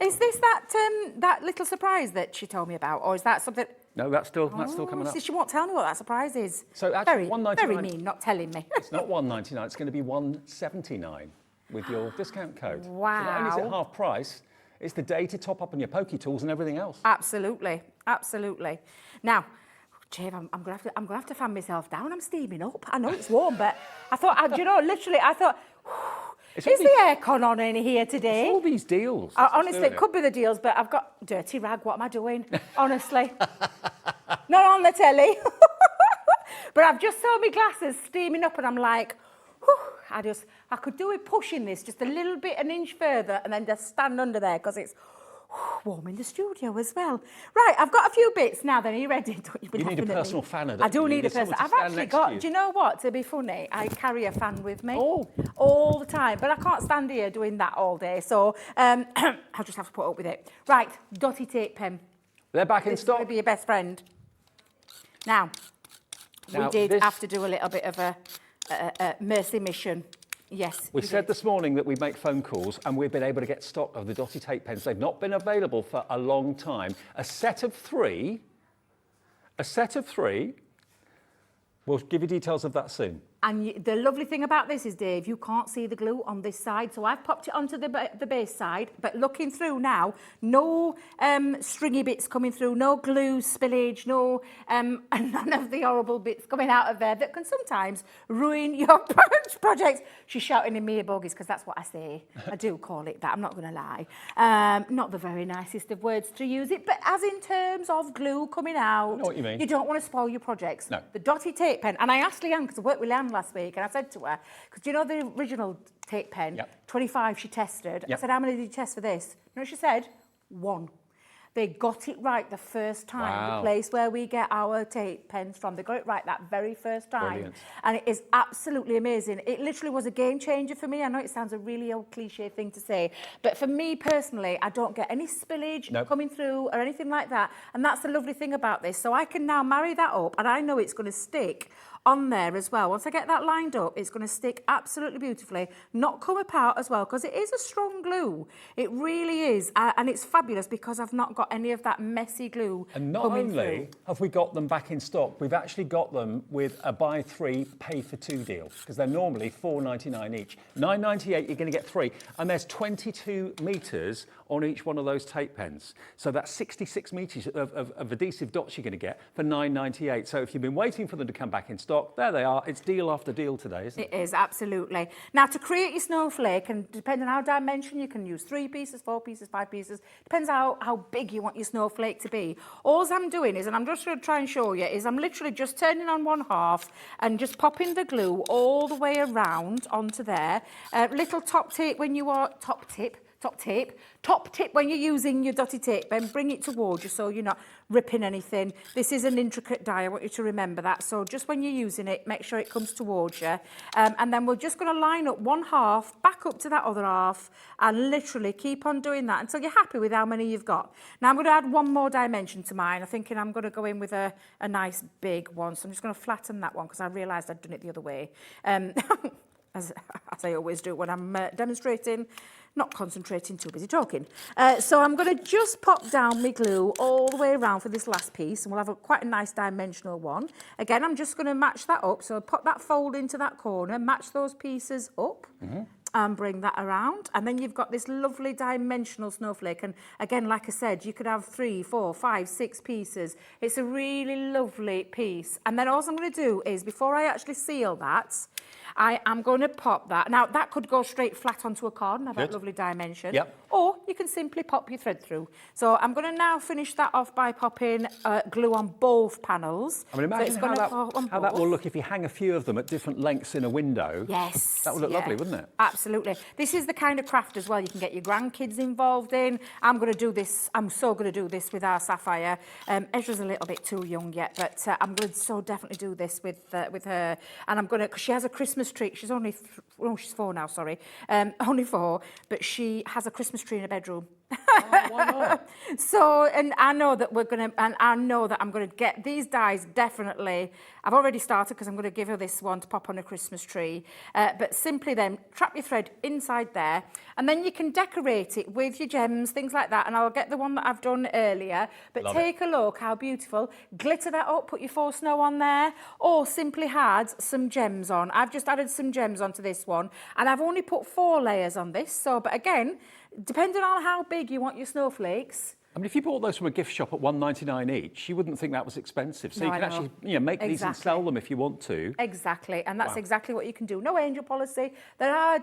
Is this that little surprise that she told me about, or is that something? No, that's still coming up. See, she won't tell me what that surprise is. So actually, very $1.99 mean, not telling me. It's not $1.99. It's going to be $1.79 with your discount code. So not only is it Wow. half price, it's the day to top up on your pokey tools and everything else. Absolutely. Now, Jave, I'm gonna have to fan myself down. I'm steaming up. I know it's warm, but I thought, literally, I thought. It's Is all the aircon on in here today? all these deals. That's what's Honestly, doing it could be the deals, but I've got dirty rag. What am I doing? Honestly. Not on the telly. But I've just saw my glasses steaming up and I'm like, whew, I could do with pushing this just a little bit, an inch further, and then just stand under there because it's warm in the studio as well. Right, I've got a few bits now then. Are you ready? Don't You need a personal fanner, don't I do you? You need a need someone person. to I've stand actually next to got, you. do you know what? To be funny, I carry a fan with me. Oh. All the time. But I can't stand here doing that all day. So I'll just have to put up with it. Right, dotty tape pen. They're back in This is stock. going to be your best friend. Now, we Now, did this- have to do a little bit of a mercy mission. Yes, We said did. this morning that we'd make phone calls and we've been able to get stock of the dotty tape pens. They've not been available for a long time. A set of three. We'll give you details of that soon. And the lovely thing about this is, Dave, you can't see the glue on this side. So I've popped it onto the base side, but looking through now, no stringy bits coming through, no glue spillage, no and none of the horrible bits coming out of there that can sometimes ruin your projects. She's shouting in me bogies because that's what I say. I do call it that, I'm not going to lie. Not the very nicest of words to use it, but as in terms of glue coming out. I know what you mean. You don't want to spoil your projects. No. The dotty tape pen, and I asked Leanne, because I worked with Leanne last week, and I said to her, because you know the original tape pen, Yep. 25 she tested. I Yep. said, how many did you test for this? You know what she said? 1. They got it right the first time. Wow. The place where we get our tape pens from, they got it right that very first time. Brilliant. And it is absolutely amazing. It literally was a game changer for me. I know it sounds a really old cliche thing to say, but for me personally, I don't get any spillage Nope. coming through or anything like that. And that's the lovely thing about this. So I can now marry that up, and I know it's going to stick on there as well. Once I get that lined up, it's going to stick absolutely beautifully, not come apart as well, because it is a strong glue. It really is. And it's fabulous because I've not got any of that messy glue And not coming only through. have we got them back in stock, we've actually got them with a buy 3, pay for 2 deal, because they're normally $4.99 each. $9.98, you're going to get 3. And there's 22 metres on each one of those tape pens. So that's 66 metres of adhesive dots you're going to get for $9.98. So if you've been waiting for them to come back in stock, stock. There they are. It's deal after deal today, isn't it? It is, absolutely. Now, to create your snowflake, and depending on how dimension, you can use 3 pieces, 4 pieces, 5 pieces. Depends how big you want your snowflake to be. All I'm doing is, and I'm just going to try and show you, is I'm literally just turning on one half and just popping the glue all the way around onto there. Little top tip when you are, top tip when you're using your dotty tape, then bring it towards you so you're not ripping anything. This is an intricate die, I want you to remember that. So just when you're using it, make sure it comes towards you. And then we're just going to line up one half, back up to that other half, and literally keep on doing that until you're happy with how many you've got. Now I'm going to add one more dimension to mine. I'm thinking I'm going to go in with a nice big one. So I'm just going to flatten that one because I realised I'd done it the other way. As I always do when I'm demonstrating, not concentrating, too busy talking. So I'm going to just pop down my glue all the way around for this last piece, and we'll have quite a nice dimensional one. Again, I'm just going to match that up. So pop that fold into that corner, match those pieces up. And bring that around, and then you've got this lovely dimensional snowflake. And again, like I said, you could have 3, 4, 5, 6 pieces. It's a really lovely piece. And then all I'm going to do is, before I actually seal that, I am going to pop that. Now, that could go straight flat onto a card and have that lovely dimension. Yep. Or you can simply pop your thread through. So I'm going to now finish that off by popping glue on both panels. I mean, imagine so how that will look if you hang a few of them at different lengths in a window. Yes. That would look lovely, wouldn't it? Absolutely. This is the kind of craft as well you can get your grandkids involved in. I'm going to do this. I'm so going to do this with our Sapphire. Ezra's a little bit too young yet, but I'm going to so definitely do this with her. And I'm going to, because she has a Christmas tree. She's only, she's 4 now, sorry. Only 4, but she has a Christmas tree in her bedroom. Oh, why not? So, and I know that I'm going to get these dies definitely. I've already started because I'm going to give her this one to pop on a Christmas tree. But simply then trap your thread inside there, and then you can decorate it with your gems, things like that. And I'll get the one that I've done earlier. But take a look how beautiful. Glitter that up, put your faux snow on there, or simply add some gems on. I've just added some gems onto this one, and I've only put 4 layers on this. So, but again, depending on how big you want your snowflakes. I mean, if you bought those from a gift shop at $1.99 each, you wouldn't think that was expensive. So No, you can actually, make these and sell them if you want to. Exactly, and that's exactly what you can do. No angel policy. There are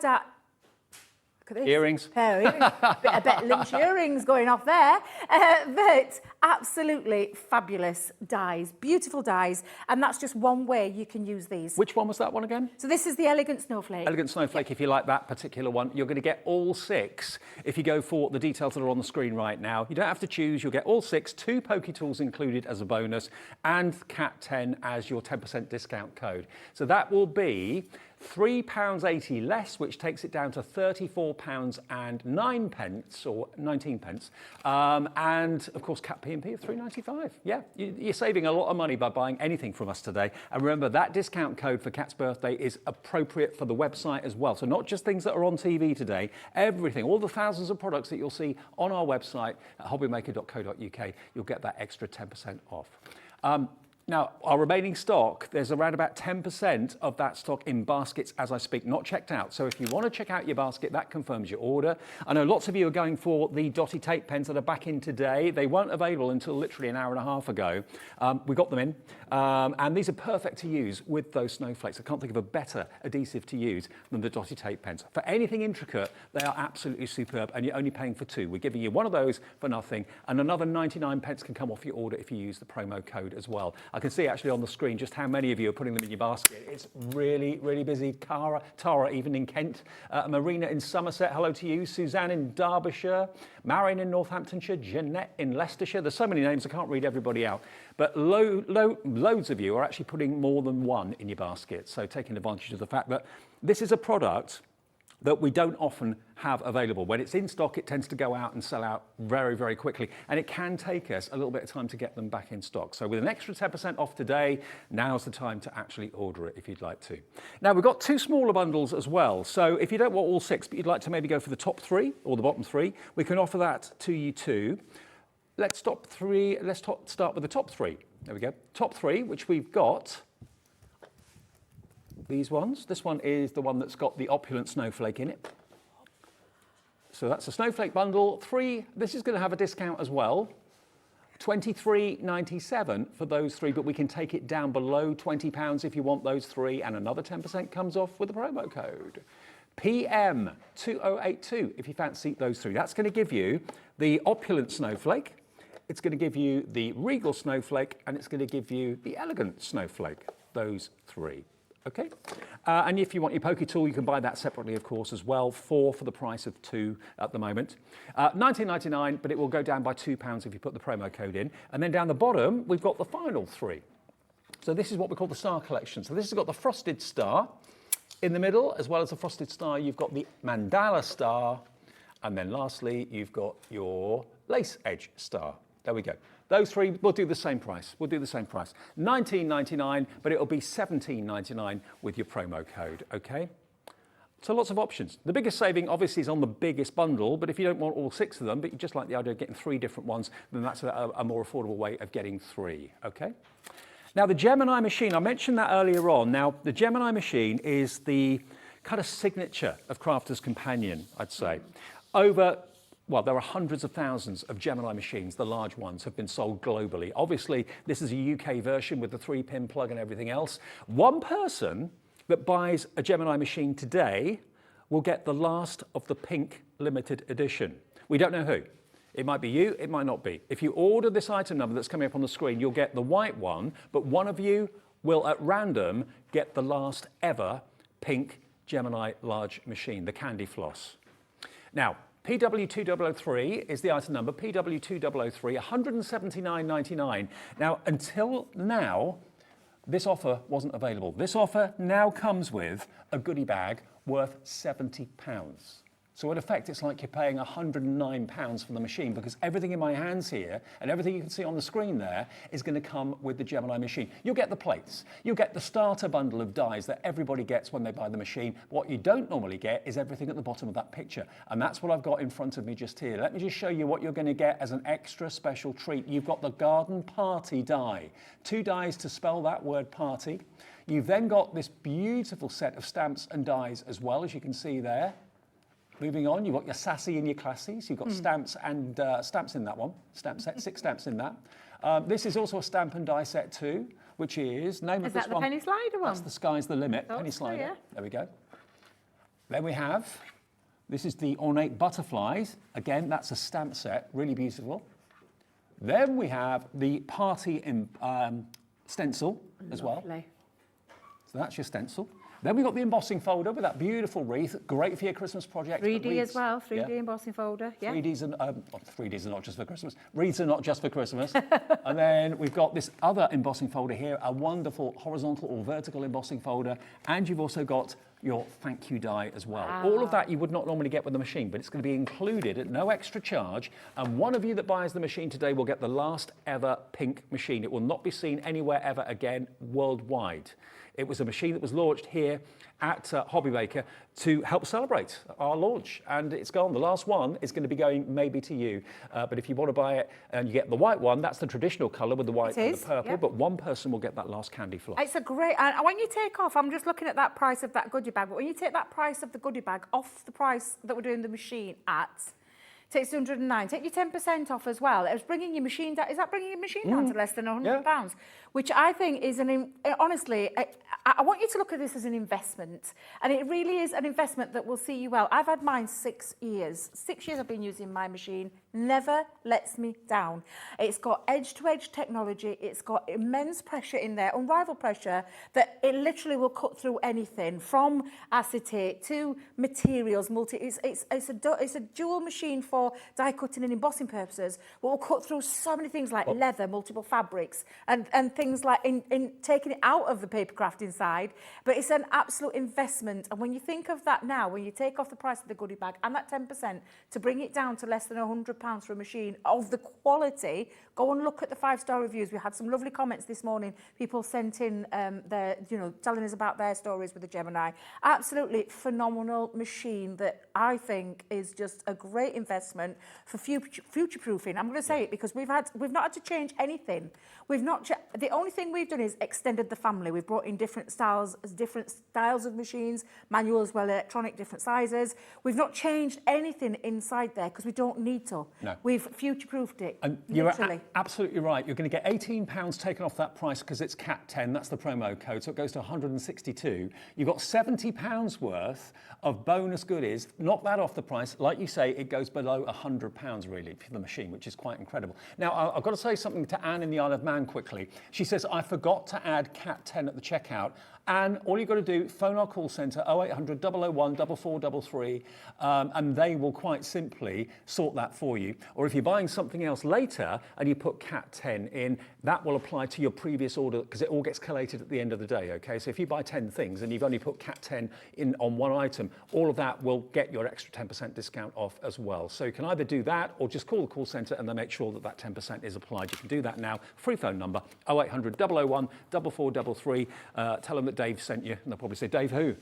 look at this. Earrings. Pair of earrings. I bet Lynch earrings going off there. But absolutely fabulous dies, beautiful dies, and that's just one way you can use these. Which one was that one again? So this is the Elegant Snowflake. Elegant Snowflake, if you like that particular one. You're going to get all 6 if you go for the details that are on the screen right now. You don't have to choose. You'll get all 6, 2 pokey tools included as a bonus, and CAT10 as your 10% discount code. So that will be £3.80 less, which takes it down to £34.09 or 19 pence. And of course, Cat P&P of £3.95. Yeah, you're saving a lot of money by buying anything from us today. And remember, that discount code for Cat's birthday is appropriate for the website as well. So not just things that are on TV today, everything, all the thousands of products that you'll see on our website at hobbymaker.co.uk, you'll get that extra 10% off. Now, our remaining stock, there's around about 10% of that stock in baskets as I speak, not checked out. So if you want to check out your basket, that confirms your order. I know lots of you are going for the dotty tape pens that are back in today. They weren't available until literally an hour and a half ago. We got them in, and these are perfect to use with those snowflakes. I can't think of a better adhesive to use than the dotty tape pens. For anything intricate, they are absolutely superb, and you're only paying for 2. We're giving you one of those for nothing, and another 99 pence can come off your order if you use the promo code as well. I can see actually on the screen just how many of you are putting them in your basket. It's really, really busy. Tara even in Kent, Marina in Somerset, hello to you. Suzanne in Derbyshire, Marion in Northamptonshire, Jeanette in Leicestershire. There's so many names, I can't read everybody out. But loads of you are actually putting more than one in your basket. So taking advantage of the fact that this is a product that we don't often have available. When it's in stock, it tends to go out and sell out very, very quickly. And it can take us a little bit of time to get them back in stock. So with an extra 10% off today, now's the time to actually order it if you'd like to. Now, we've got 2 smaller bundles as well. So if you don't want all 6, but you'd like to maybe go for the top 3 or the bottom 3, we can offer that to you too. Let's start with the top 3. There we go. Top 3, which we've got these ones. This one is the one that's got the opulent snowflake in it. So that's a snowflake bundle. 3, this is going to have a discount as well. £23.97 for those three, but we can take it down below £20 if you want those three, and another 10% comes off with the promo code. PM2082 if you fancy those three. That's going to give you the opulent snowflake, it's going to give you the regal snowflake, and it's going to give you the elegant snowflake, those three. Okay, and if you want your poke tool, you can buy that separately, of course, as well. 4 for the price of 2 at the moment. £19.99, but it will go down by £2 if you put the promo code in. And then down the bottom, we've got the final 3. So this is what we call the star collection. So this has got the frosted star in the middle, as well as the frosted star. You've got the mandala star, and then lastly, you've got your lace edge star. There we go. Those 3, we'll do the same price. We'll do the same price. £19.99, but it'll be £17.99 with your promo code, okay? So lots of options. The biggest saving obviously is on the biggest bundle, but if you don't want all 6 of them, but you just like the idea of getting 3 different ones, then that's a more affordable way of getting 3, okay? Now the Gemini machine, I mentioned that earlier on. Now the Gemini machine is the kind of signature of Crafter's Companion, I'd say. Well, there are hundreds of thousands of Gemini machines, the large ones, have been sold globally. Obviously, this is a UK version with the 3-pin plug and everything else. One person that buys a Gemini machine today will get the last of the pink limited edition. We don't know who. It might be you, it might not be. If you order this item number that's coming up on the screen, you'll get the white one, but one of you will, at random, get the last ever pink Gemini large machine, the Candy Floss. Now, PW2003 is the item number, PW2003, £179.99. Now, until now, this offer wasn't available. This offer now comes with a goodie bag worth £70. So in effect, it's like you're paying £109 for the machine, because everything in my hands here and everything you can see on the screen there is going to come with the Gemini machine. You'll get the plates. You'll get the starter bundle of dies that everybody gets when they buy the machine. What you don't normally get is everything at the bottom of that picture. And that's what I've got in front of me just here. Let me just show you what you're going to get as an extra special treat. You've got the garden party die. 2 dies to spell that word party. You've then got this beautiful set of stamps and dies as well, as you can see there. Moving on, you've got your sassy and your classy, so you've got stamps and stamps in that one, stamp set, 6 stamps in that. This is also a stamp and die set too, which is, name of this one. Is that the penny slider one? That's the Sky's the Limit, penny So, slider. yeah. There we go. Then we have, this is the ornate butterflies. Again, that's a stamp set, really beautiful. Then we have the party stencil as well. Lovely. So that's your stencil. Then we've got the embossing folder with that beautiful wreath, great for your Christmas project. 3D as well, 3D embossing folder, yeah. 3Ds are not just for Christmas. Wreaths are not just for Christmas. And then we've got this other embossing folder here, a wonderful horizontal or vertical embossing folder. And you've also got your thank you die as well. All of that you would not normally get with the machine, but it's going to be included at no extra charge. And one of you that buys the machine today will get the last ever pink machine. It will not be seen anywhere ever again worldwide. It was a machine that was launched here at Hobby Maker to help celebrate our launch, and it's gone. The last one is going to be going maybe to you, but if you want to buy it and you get the white one, that's the traditional colour with the white and the purple, but one person will get that last candy floss. It's a great, and when you take off, I'm just looking at that price of that goodie bag, but when you take that price of the goodie bag off the price that we're doing the machine at, takes 109. Take your 10% off as well. It was bringing your machine down. Is that bringing your machine down to less than £100? Which I think is honestly, I want you to look at this as an investment, and it really is an investment that will see you well. I've had mine 6 years. 6 years I've been using my machine. Never lets me down. It's got edge-to-edge technology. It's got immense pressure in there, unrivaled pressure, that it literally will cut through anything from acetate to materials. It's a dual machine for die cutting and embossing purposes. Will cut through so many things like leather, multiple fabrics, and things like in taking it out of the paper crafting side. But it's an absolute investment. And when you think of that now, when you take off the price of the goodie bag and that 10% to bring it down to less than £100 for a machine of the quality, go and look at the 5-star reviews. We had some lovely comments this morning. People sent in their, telling us about their stories with the Gemini. Absolutely phenomenal machine that I think is just a great investment for future-proofing. I'm going to say it because we've not had to change anything. The only thing we've done is extended the family. We've brought in different styles of machines, manual as well, electronic, different sizes. We've not changed anything inside there because we don't need to. No. We've future-proofed it, And you're literally. absolutely right. You're going to get £18 taken off that price because it's CAT 10. That's the promo code, so it goes to 162. You've got £70 worth of bonus goodies. Knock that off the price. Like you say, it goes below £100 really for the machine, which is quite incredible. Now, I've got to say something to Anne in the Isle of Man quickly. She says, I forgot to add CAT 10 at the checkout. And all you've got to do, phone our call centre, 0800 001 4433, and they will quite simply sort that for you. Or if you're buying something else later and you put CAT 10 in, that will apply to your previous order because it all gets collated at the end of the day, okay? So if you buy 10 things and you've only put CAT 10 in on one item, all of that will get your extra 10% discount off as well. So you can either do that or just call the call centre and they'll make sure that that 10% is applied. You can do that now. Free phone number, 0800 001 4433. Tell them that Dave sent you, and they'll probably say, Dave who?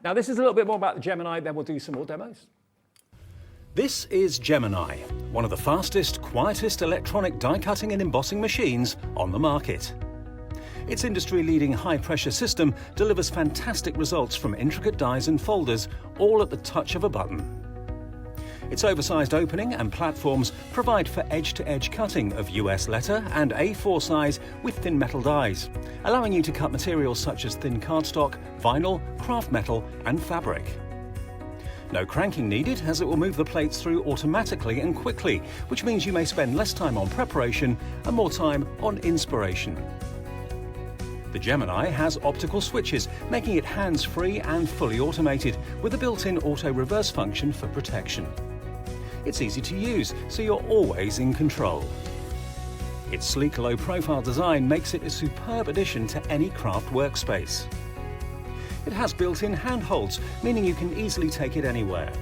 Now this is a little bit more about the Gemini, then we'll do some more demos. This is Gemini, one of the fastest, quietest electronic die-cutting and embossing machines on the market. Its industry-leading high-pressure system delivers fantastic results from intricate dies and folders, all at the touch of a button. Its oversized opening and platforms provide for edge-to-edge cutting of US letter and A4 size with thin metal dies, allowing you to cut materials such as thin cardstock, vinyl, craft metal and fabric. No cranking needed, as it will move the plates through automatically and quickly, which means you may spend less time on preparation and more time on inspiration. The Gemini has optical switches, making it hands-free and fully automated, with a built-in auto-reverse function for protection. It's easy to use, so you're always in control. Its sleek, low-profile design makes it a superb addition to any craft workspace. It has built-in handholds, meaning you can easily take it anywhere.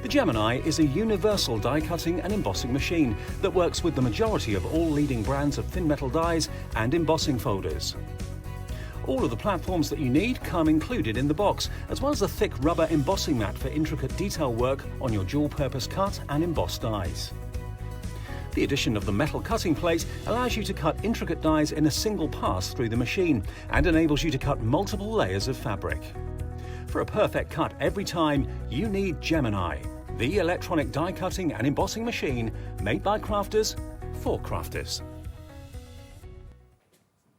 The Gemini is a universal die-cutting and embossing machine that works with the majority of all leading brands of thin metal dies and embossing folders. All of the platforms that you need come included in the box, as well as a thick rubber embossing mat for intricate detail work on your dual-purpose cut and embossed dies. The addition of the metal cutting plate allows you to cut intricate dies in a single pass through the machine and enables you to cut multiple layers of fabric. For a perfect cut every time, you need Gemini, the electronic die cutting and embossing machine made by crafters for crafters.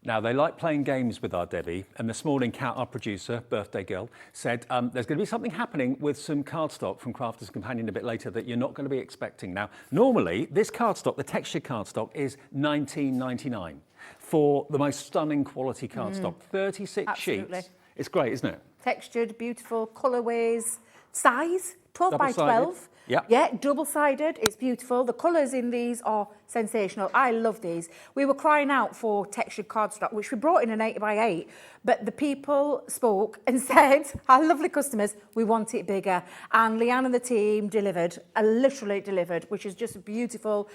Now, they like playing games with our Debbie, and this morning, Kat, our producer, birthday girl, said there's going to be something happening with some cardstock from Crafters Companion a bit later that you're not going to be expecting. Now, normally, this cardstock, the textured cardstock, is $19.99 for the most stunning quality cardstock. 36 Absolutely. sheets. It's great, isn't it? Textured, beautiful, colourways, size, 12 by 12. Yeah. Yeah, double-sided, it's beautiful. The colours in these are sensational. I love these. We were crying out for textured cardstock, which we brought in an 8 by 8, but the people spoke and said, our lovely customers, we want it bigger. And Leanne and the team delivered, literally delivered, which is just a beautiful,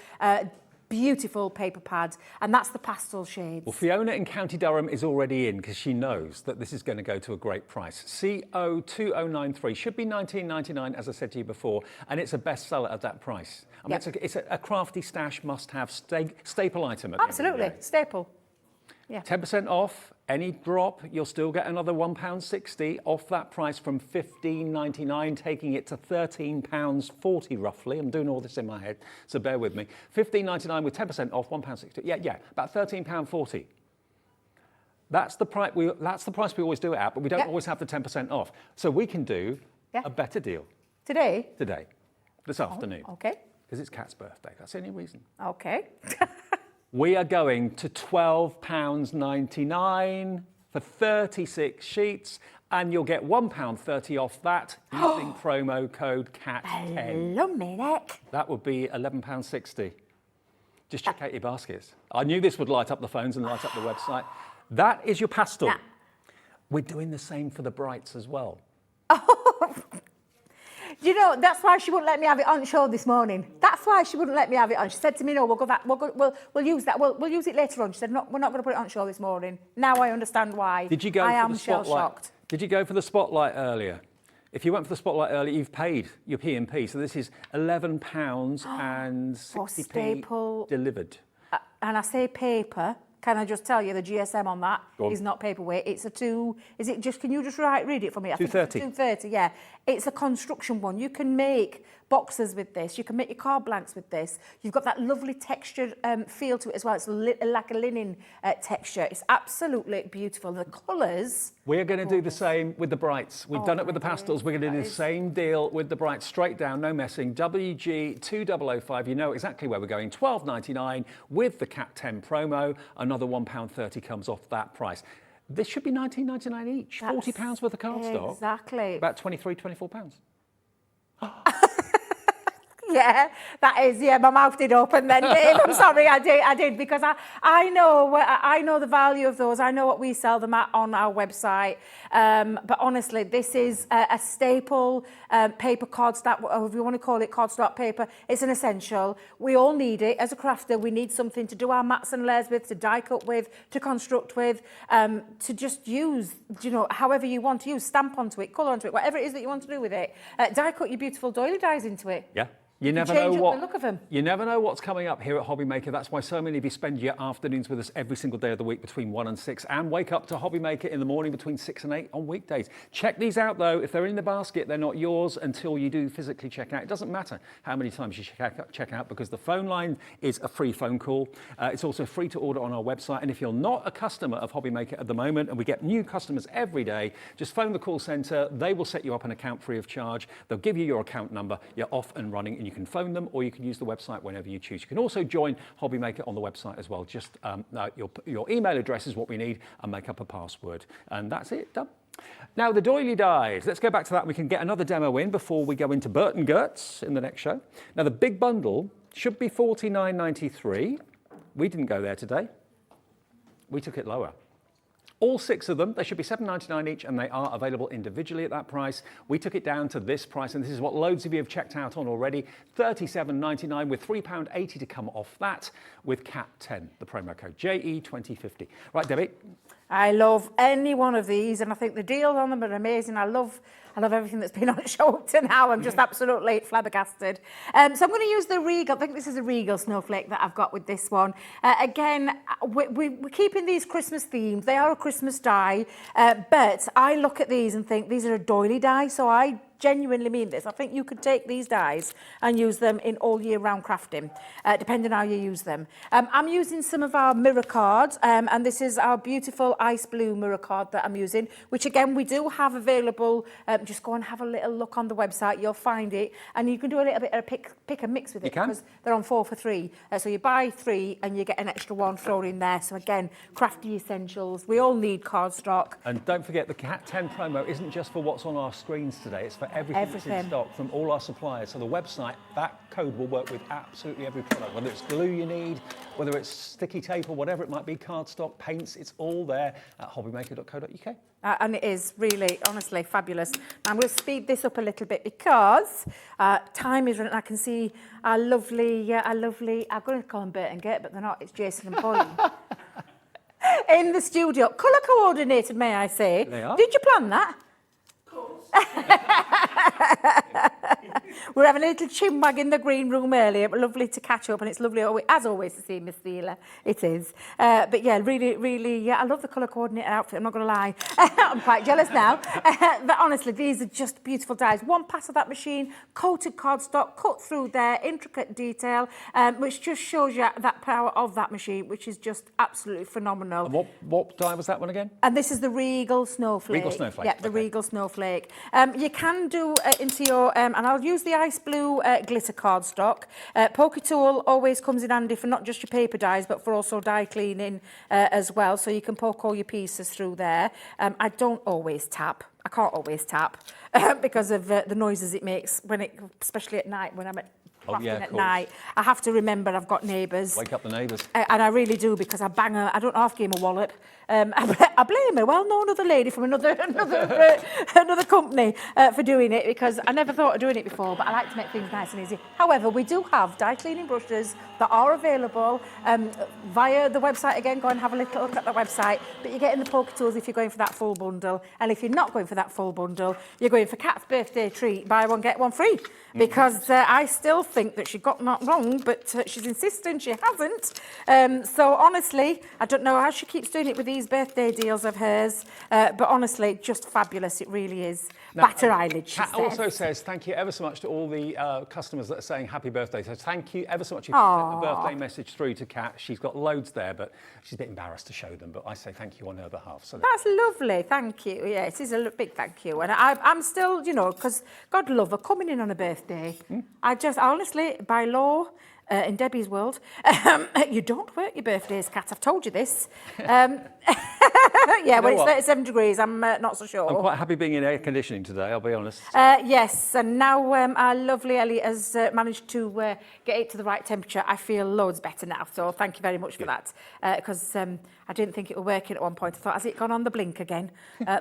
beautiful paper pad, and that's the pastel shades. Well, Fiona in County Durham is already in because she knows that this is going to go to a great price. CO2093 should be $19.99, as I said to you before, and it's a bestseller at that price. I mean, it's a crafty stash must-have staple item. At the end of the Absolutely, day. staple. Yeah. 10% off, any drop, you'll still get another £1.60 off that price from $15.99, taking it to £13.40 roughly. I'm doing all this in my head, so bear with me. $15.99 with 10% off, £1.60. Yeah, about £13.40. That's the price we always do it at, but we don't always have the 10% off. So we can do a better deal. Today? Today, this afternoon. Okay. Because it's Kat's birthday. That's the only reason. Okay. We are going to £12.99 for 36 sheets, and you'll get £1.30 off that using promo code CAT10. Lummy neck. That would be £11.60. Just check out your baskets. I knew this would light up the phones and light up the website. That is your pastel. Yeah. We're doing the same for the brights as well. You know, that's why she wouldn't let me have it on show this morning. That's why she wouldn't let me have it on. She said to me, no, we'll use that. We'll use it later on. She said, no, we're not going to put it on show this morning. Now I understand why. Did you go I for am the spotlight? shell-shocked. Did you go for the spotlight earlier? If you went for the spotlight earlier, you've paid your P&P. So this is £11 and 60p staple. delivered. And I say paper, can I just tell you, the GSM on that is not paperweight. It's a can you just read it for me? I think it's 230, yeah. It's a construction one. You can make boxes with this. You can make your card blanks with this. You've got that lovely textured feel to it as well. It's like a linen texture. It's absolutely beautiful. The colours... We're going to do the same with the brights. We've done it with the pastels. We're going to do the same deal with the brights. Straight down, no messing. WG2005. You know exactly where we're going. $12.99 with the Cat 10 promo. Another £1.30 comes off that price. This should be $19.99 each. £40 worth of cardstock. Exactly. About £23, £24. Yeah, that is, yeah, my mouth did open then, Dave. I'm sorry, I did, because I know the value of those. I know what we sell them at on our website. But honestly, this is a staple paper cardstock, or if you want to call it cardstock paper. It's an essential. We all need it. As a crafter, we need something to do our mats and layers with, to die cut with, to construct with, to just use, you know, however you want to use, stamp onto it, colour onto it, whatever it is that you want to do with it. Die cut your beautiful doily dies into it. Yeah. You never know the look of them. You never know what's coming up here at Hobby Maker. That's why so many of you spend your afternoons with us every single day of the week between 1 and 6, and wake up to Hobby Maker in the morning between 6 and 8 on weekdays. Check these out though. If they're in the basket, they're not yours until you do physically check out. It doesn't matter how many times you check out, because the phone line is a free phone call. It's also free to order on our website. And if you're not a customer of Hobby Maker at the moment, and we get new customers every day, just phone the call centre. They will set you up an account free of charge. They'll give you your account number. You're off and running, and you can phone them, or you can use the website whenever you choose. You can also join Hobby Maker on the website as well. Just your email address is what we need, and make up a password. And that's it, done. Now the doily dies. Let's go back to that. We can get another demo in before we go into Bert and Gerts in the next show. Now the big bundle should be $49.93. We didn't go there today. We took it lower. All 6 of them, they should be $7.99 each, and they are available individually at that price. We took it down to this price, and this is what loads of you have checked out on already. $37.99 with £3.80 to come off that with Cat 10, the promo code JE2050. Right, Debbie? I love any one of these, and I think the deals on them are amazing. I love everything that's been on show up to now. I'm just absolutely flabbergasted. So I'm going to use the Regal. I think this is a Regal snowflake that I've got with this one. Again, we're keeping these Christmas themed. They are a Christmas die, but I look at these and think these are a doily die, so I genuinely mean this. I think you could take these dies and use them in all year round crafting, depending on how you use them. I'm using some of our mirror cards, and this is our beautiful ice blue mirror card that I'm using, which again we do have available. Just go and have a little look on the website, you'll find it, and you can do a little bit of pick and mix with it, because they're on 4 for 3. So you buy 3 and you get an extra 1 thrown in there. So again, crafty essentials. We all need cardstock. And don't forget, the Cat 10 promo isn't just for what's on our screens today, it's for everything that's in stock from all our suppliers. So the website, that code will work with absolutely every product, whether it's glue you need, whether it's sticky tape or whatever it might be, cardstock, paints, it's all there at hobbymaker.co.uk. And it is really, honestly, fabulous. I'm going to speed this up a little bit because time is running. I can see our lovely, I'm going to call them Bert and Gert, but they're not. It's Jason and Pauline. In the studio. Colour coordinated, may I say. They are. Did you plan that? We're having a little chinwag in the green room earlier. Lovely to catch up, and it's lovely, as always, to see Miss Wheeler. It is. But yeah, really, yeah, I love the colour coordinated outfit, I'm not going to lie. I'm quite jealous now. But honestly, these are just beautiful dies. One pass of that machine, coated cardstock, cut through there, intricate detail, which just shows you that power of that machine, which is just absolutely phenomenal. And what die was that one again? And this is the Regal Snowflake. Regal Snowflake. Yeah, the Regal Snowflake. You can do into your, and I'll use the ice blue glitter cardstock. Poker tool always comes in handy for not just your paper dies, but for also die cleaning as well. So you can poke all your pieces through there. I don't always tap. I can't always tap because of the noises it makes especially at night when I'm at night. I have to remember I've got neighbours. Wake up the neighbours. And I really do, because I bang I don't half game a wallop I blame a well-known other lady from another company for doing it, because I never thought of doing it before, but I like to make things nice and easy. However, we do have dye cleaning brushes that are available via the website. Again, go and have a little look at the website, but you're getting the poker tools if you're going for that full bundle, and if you're not going for that full bundle, you're going for Kat's birthday treat, buy one get one free, because I still think that she got that wrong, but she's insisting she hasn't. So honestly, I don't know how she keeps doing it with these birthday deals of hers, but honestly, just fabulous. It really is. Now, Batter eyelids. Kat also says thank you ever so much to all the customers that are saying happy birthday. So thank you ever so much. You can send the birthday message through to Kat. She's got loads there, but she's a bit embarrassed to show them. But I say thank you on her behalf. So that's lovely. Thank you. Yeah, it is a big thank you. And I'm still, you know, because God love her coming in on a birthday. I honestly, by law, in Debbie's world, you don't work your birthdays, Kat. I've told you this. Yeah, when it's 37 degrees, I'm not so sure. I'm quite happy being in air conditioning today, I'll be honest. Yes, and now our lovely Ellie has managed to get it to the right temperature. I feel loads better now, so thank you very much for that. Because I didn't think it was working at one point. I thought, has it gone on the blink again?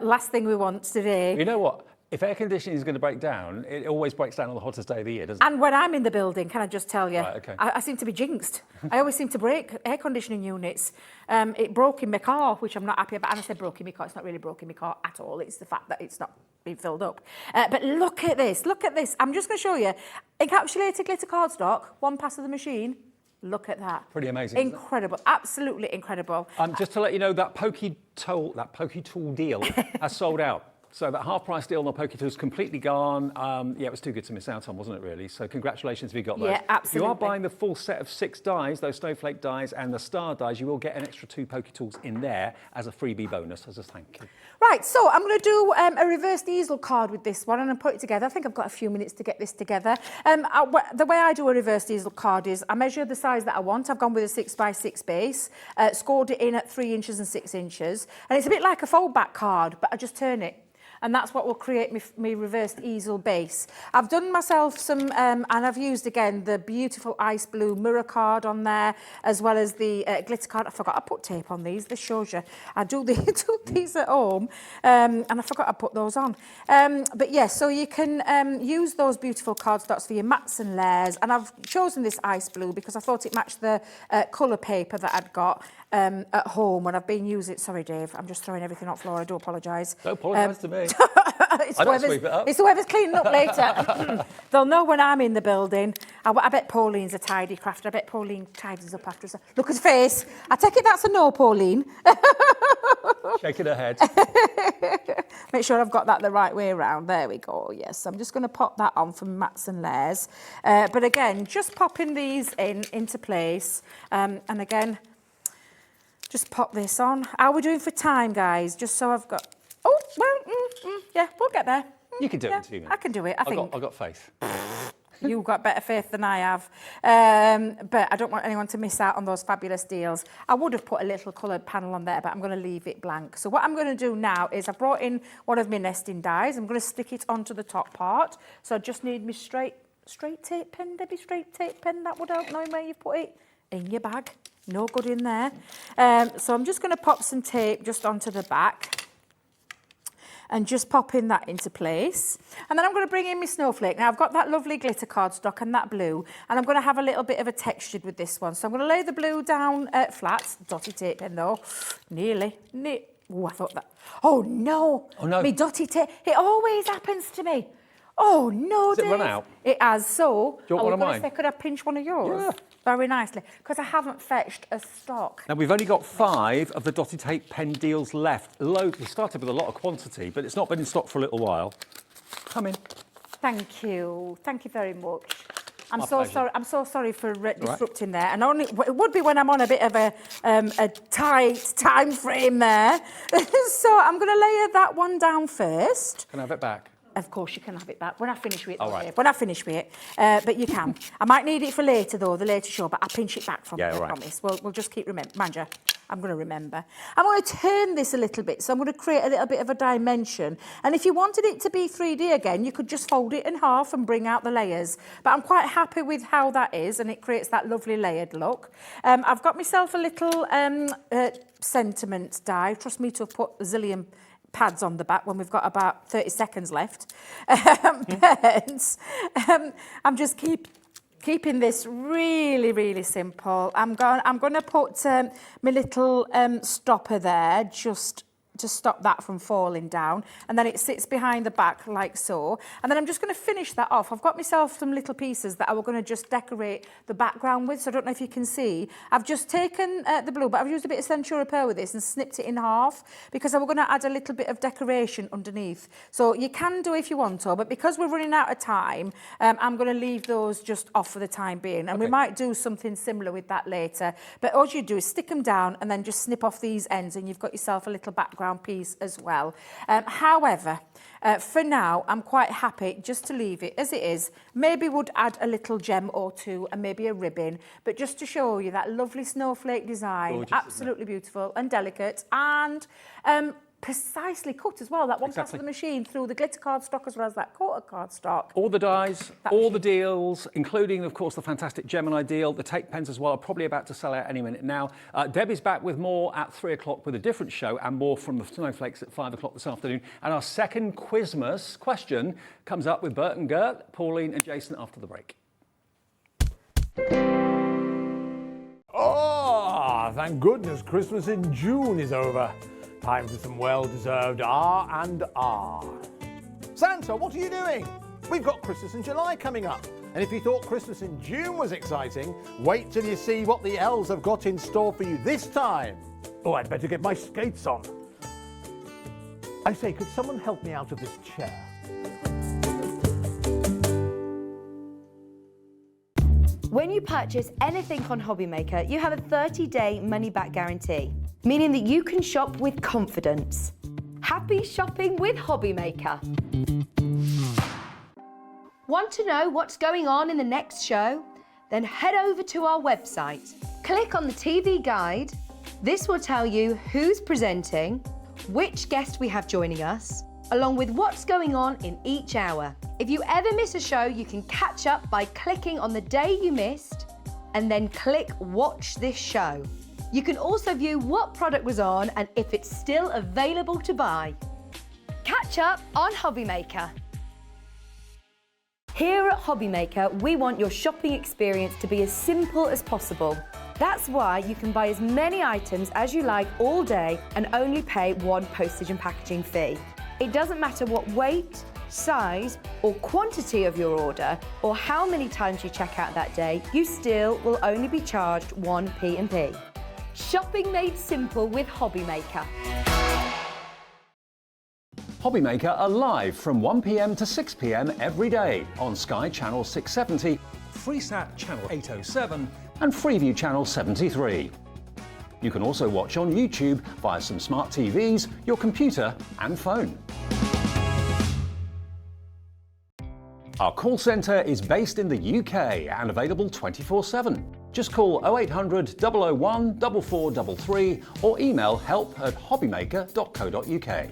Last thing we want today. You know what? If air conditioning is going to break down, it always breaks down on the hottest day of the year, doesn't it? And when I'm in the building, can I just tell you, Right, okay. I seem to be jinxed. I always seem to break air conditioning units. It broke in my car, which I'm not happy about. And I said broke in my car. It's not really broke in my car at all. It's the fact that it's not been filled up. But look at this. Look at this. I'm just going to show you. Encapsulated glitter cardstock, one pass of the machine. Look at that. Pretty amazing. Incredible. Absolutely incredible. Just to let you know, that pokey tool deal has sold out. So that half-price deal on the Poké Tool is completely gone. Yeah, it was too good to miss out on, wasn't it, really? So congratulations if you got those. Yeah, absolutely. If you are buying the full set of 6 dies, those snowflake dies and the star dies, you will get an extra 2 Poké Tools in there as a freebie bonus, as a thank you. Right, so I'm going to do a reversed easel card with this one and I'll put it together. I think I've got a few minutes to get this together. The way I do a reversed easel card is I measure the size that I want. I've gone with a 6x6 base, scored it in at 3 inches and 6 inches. And it's a bit like a fold-back card, but I just turn it. And that's what will create me reversed easel base. I've done myself some, and I've used, again, the beautiful ice blue mirror card on there, as well as the glitter card. I forgot I put tape on these. This shows you. I do these at home, and I forgot I put those on. But, yes, so you can use those beautiful cardstocks for your mats and layers. And I've chosen this ice blue because I thought it matched the colour paper that I'd got at home when I've been using it. Sorry, Dave, I'm just throwing everything on the floor. I do apologise. Don't apologise to me. I don't sweep it up. It's whoever's cleaning up later. They'll know when I'm in the building. I bet Pauline's a tidy crafter. I bet Pauline tidies up after us. Look at his face. I take it that's a no, Pauline. Shaking her head. Make sure I've got that the right way around. There we go. Yes, I'm just going to pop that on for mats and layers. But again, just popping these into place. And again, just pop this on. How are we doing for time, guys? Just so I've got... Oh, well, yeah, we'll get there. You can do it in 2 minutes. I can do it, I think. I've got faith. You've got better faith than I have. But I don't want anyone to miss out on those fabulous deals. I would have put a little coloured panel on there, but I'm going to leave it blank. So what I'm going to do now is I brought in one of my nesting dies. I'm going to stick it onto the top part. So I just need my straight tape pen, Debbie, straight tape pen. That would help, knowing where you put it. In your bag. No good in there. So I'm just going to pop some tape just onto the back. And just popping that into place. And then I'm going to bring in my snowflake. Now, I've got that lovely glitter cardstock and that blue, and I'm going to have a little bit of a textured with this one. So I'm going to lay the blue down flat, dotty tape pen though, nearly. Oh, I thought that. Oh, no. Oh, no. Me dotty tape. It always happens to me. Oh, no, Dave. Has it run out? It has, so... Do you want one of mine? Could I pinch one of yours? Yeah. Very nicely, because I haven't fetched a stock. Now, we've only got 5 of the dotty tape pen deals left. We started with a lot of quantity, but it's not been in stock for a little while. Come in. Thank you. Thank you very much. I'm My so pleasure. sorry. I'm so sorry for disrupting there. And it would be when I'm on a bit of a tight time frame there. So I'm going to layer that one down first. Can I have it back? Of course, you can have it back when I finish with it. All right. Dave. When I finish with it, but you can. I might need it for later, though, the later show, but I'll pinch it back from you, I promise. We'll just keep remembering. Mind you, I'm going to remember. I'm going to turn this a little bit, so I'm going to create a little bit of a dimension. And if you wanted it to be 3D again, you could just fold it in half and bring out the layers. But I'm quite happy with how that is, and it creates that lovely layered look. I've got myself a little sentiment die. Trust me to have put a zillion pads on the back when we've got about 30 seconds left. But I'm just keeping this really, really simple. I'm going to put my little stopper there just to stop that from falling down, and then it sits behind the back like so, and then I'm just going to finish that off. I've got myself some little pieces that I was going to just decorate the background with, so I don't know if you can see. I've just taken the blue, but I've used a bit of Centura Pearl with this and snipped it in half because I was going to add a little bit of decoration underneath. So you can do if you want to, but because we're running out of time, I'm going to leave those just off for the time being, and we might do something similar with that later. But all you do is stick them down and then just snip off these ends, and you've got yourself a little background piece as well. However, for now, I'm quite happy just to leave it as it is. Maybe would add a little gem or two and maybe a ribbon, but just to show you that lovely snowflake design. Gorgeous, absolutely beautiful and delicate, and precisely cut as well. That one passed the machine through the glitter cardstock as well as that coated cardstock. All the dies, all the deals, including, of course, the fantastic Gemini deal. The tape pens as well are probably about to sell out any minute now. Debbie's back with more at 3 o'clock with a different show, and more from the snowflakes at 5 o'clock this afternoon. And our second Quizmas question comes up with Bert and Gert, Pauline and Jason after the break. Oh, thank goodness Christmas in June is over. Time for some well-deserved R&R. Santa, what are you doing? We've got Christmas in July coming up. And if you thought Christmas in June was exciting, wait till you see what the elves have got in store for you this time. Oh, I'd better get my skates on. I say, could someone help me out of this chair? When you purchase anything on Hobbymaker, you have a 30-day money-back guarantee, meaning that you can shop with confidence. Happy shopping with Hobbymaker. Want to know what's going on in the next show? Then head over to our website. Click on the TV guide. This will tell you who's presenting, which guest we have joining us, along with what's going on in each hour. If you ever miss a show, you can catch up by clicking on the day you missed and then click Watch This Show. You can also view what product was on and if it's still available to buy. Catch up on Hobbymaker. Here at Hobbymaker, we want your shopping experience to be as simple as possible. That's why you can buy as many items as you like all day and only pay one postage and packaging fee. It doesn't matter what weight, size or quantity of your order or how many times you check out that day, you still will only be charged one P&P. Shopping made simple with Hobbymaker. Hobbymaker are live from 1 p.m. to 6 p.m. every day on Sky Channel 670, Freesat Channel 807 and Freeview Channel 73. You can also watch on YouTube via some smart TVs, your computer and phone. Our call centre is based in the UK and available 24/7. Just call 0800 001 4433 or email help@hobbymaker.co.uk.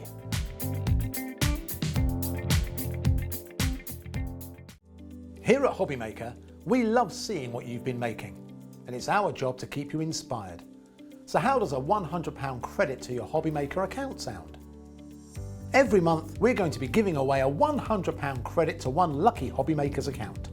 Here at Hobbymaker, we love seeing what you've been making, and it's our job to keep you inspired. So how does a £100 credit to your Hobbymaker account sound? Every month, we're going to be giving away a £100 credit to one lucky Hobbymaker's account.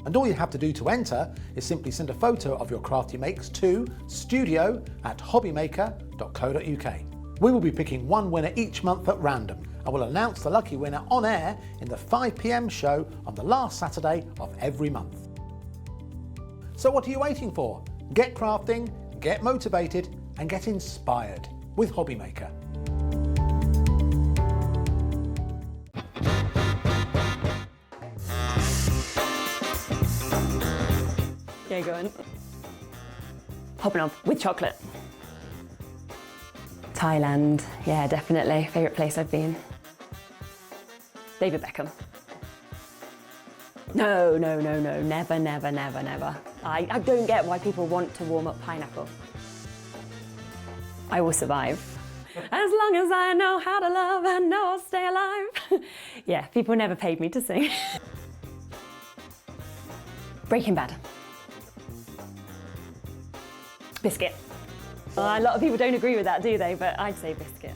And all you have to do to enter is simply send a photo of your craft you makes to studio@hobbymaker.co.uk. We will be picking one winner each month at random, and we'll announce the lucky winner on air in the 5 p.m. show on the last Saturday of every month. So what are you waiting for? Get crafting, get motivated, and get inspired with Hobbymaker. Yeah, go on. Hopping on with chocolate. Thailand, yeah, definitely. Favourite place I've been. David Beckham. No, never. I don't get why people want to warm up pineapple. I will survive. As long as I know how to love, I know I'll stay alive. Yeah, people never paid me to sing. Breaking Bad. Biscuit. A lot of people don't agree with that, do they? But I'd say biscuit.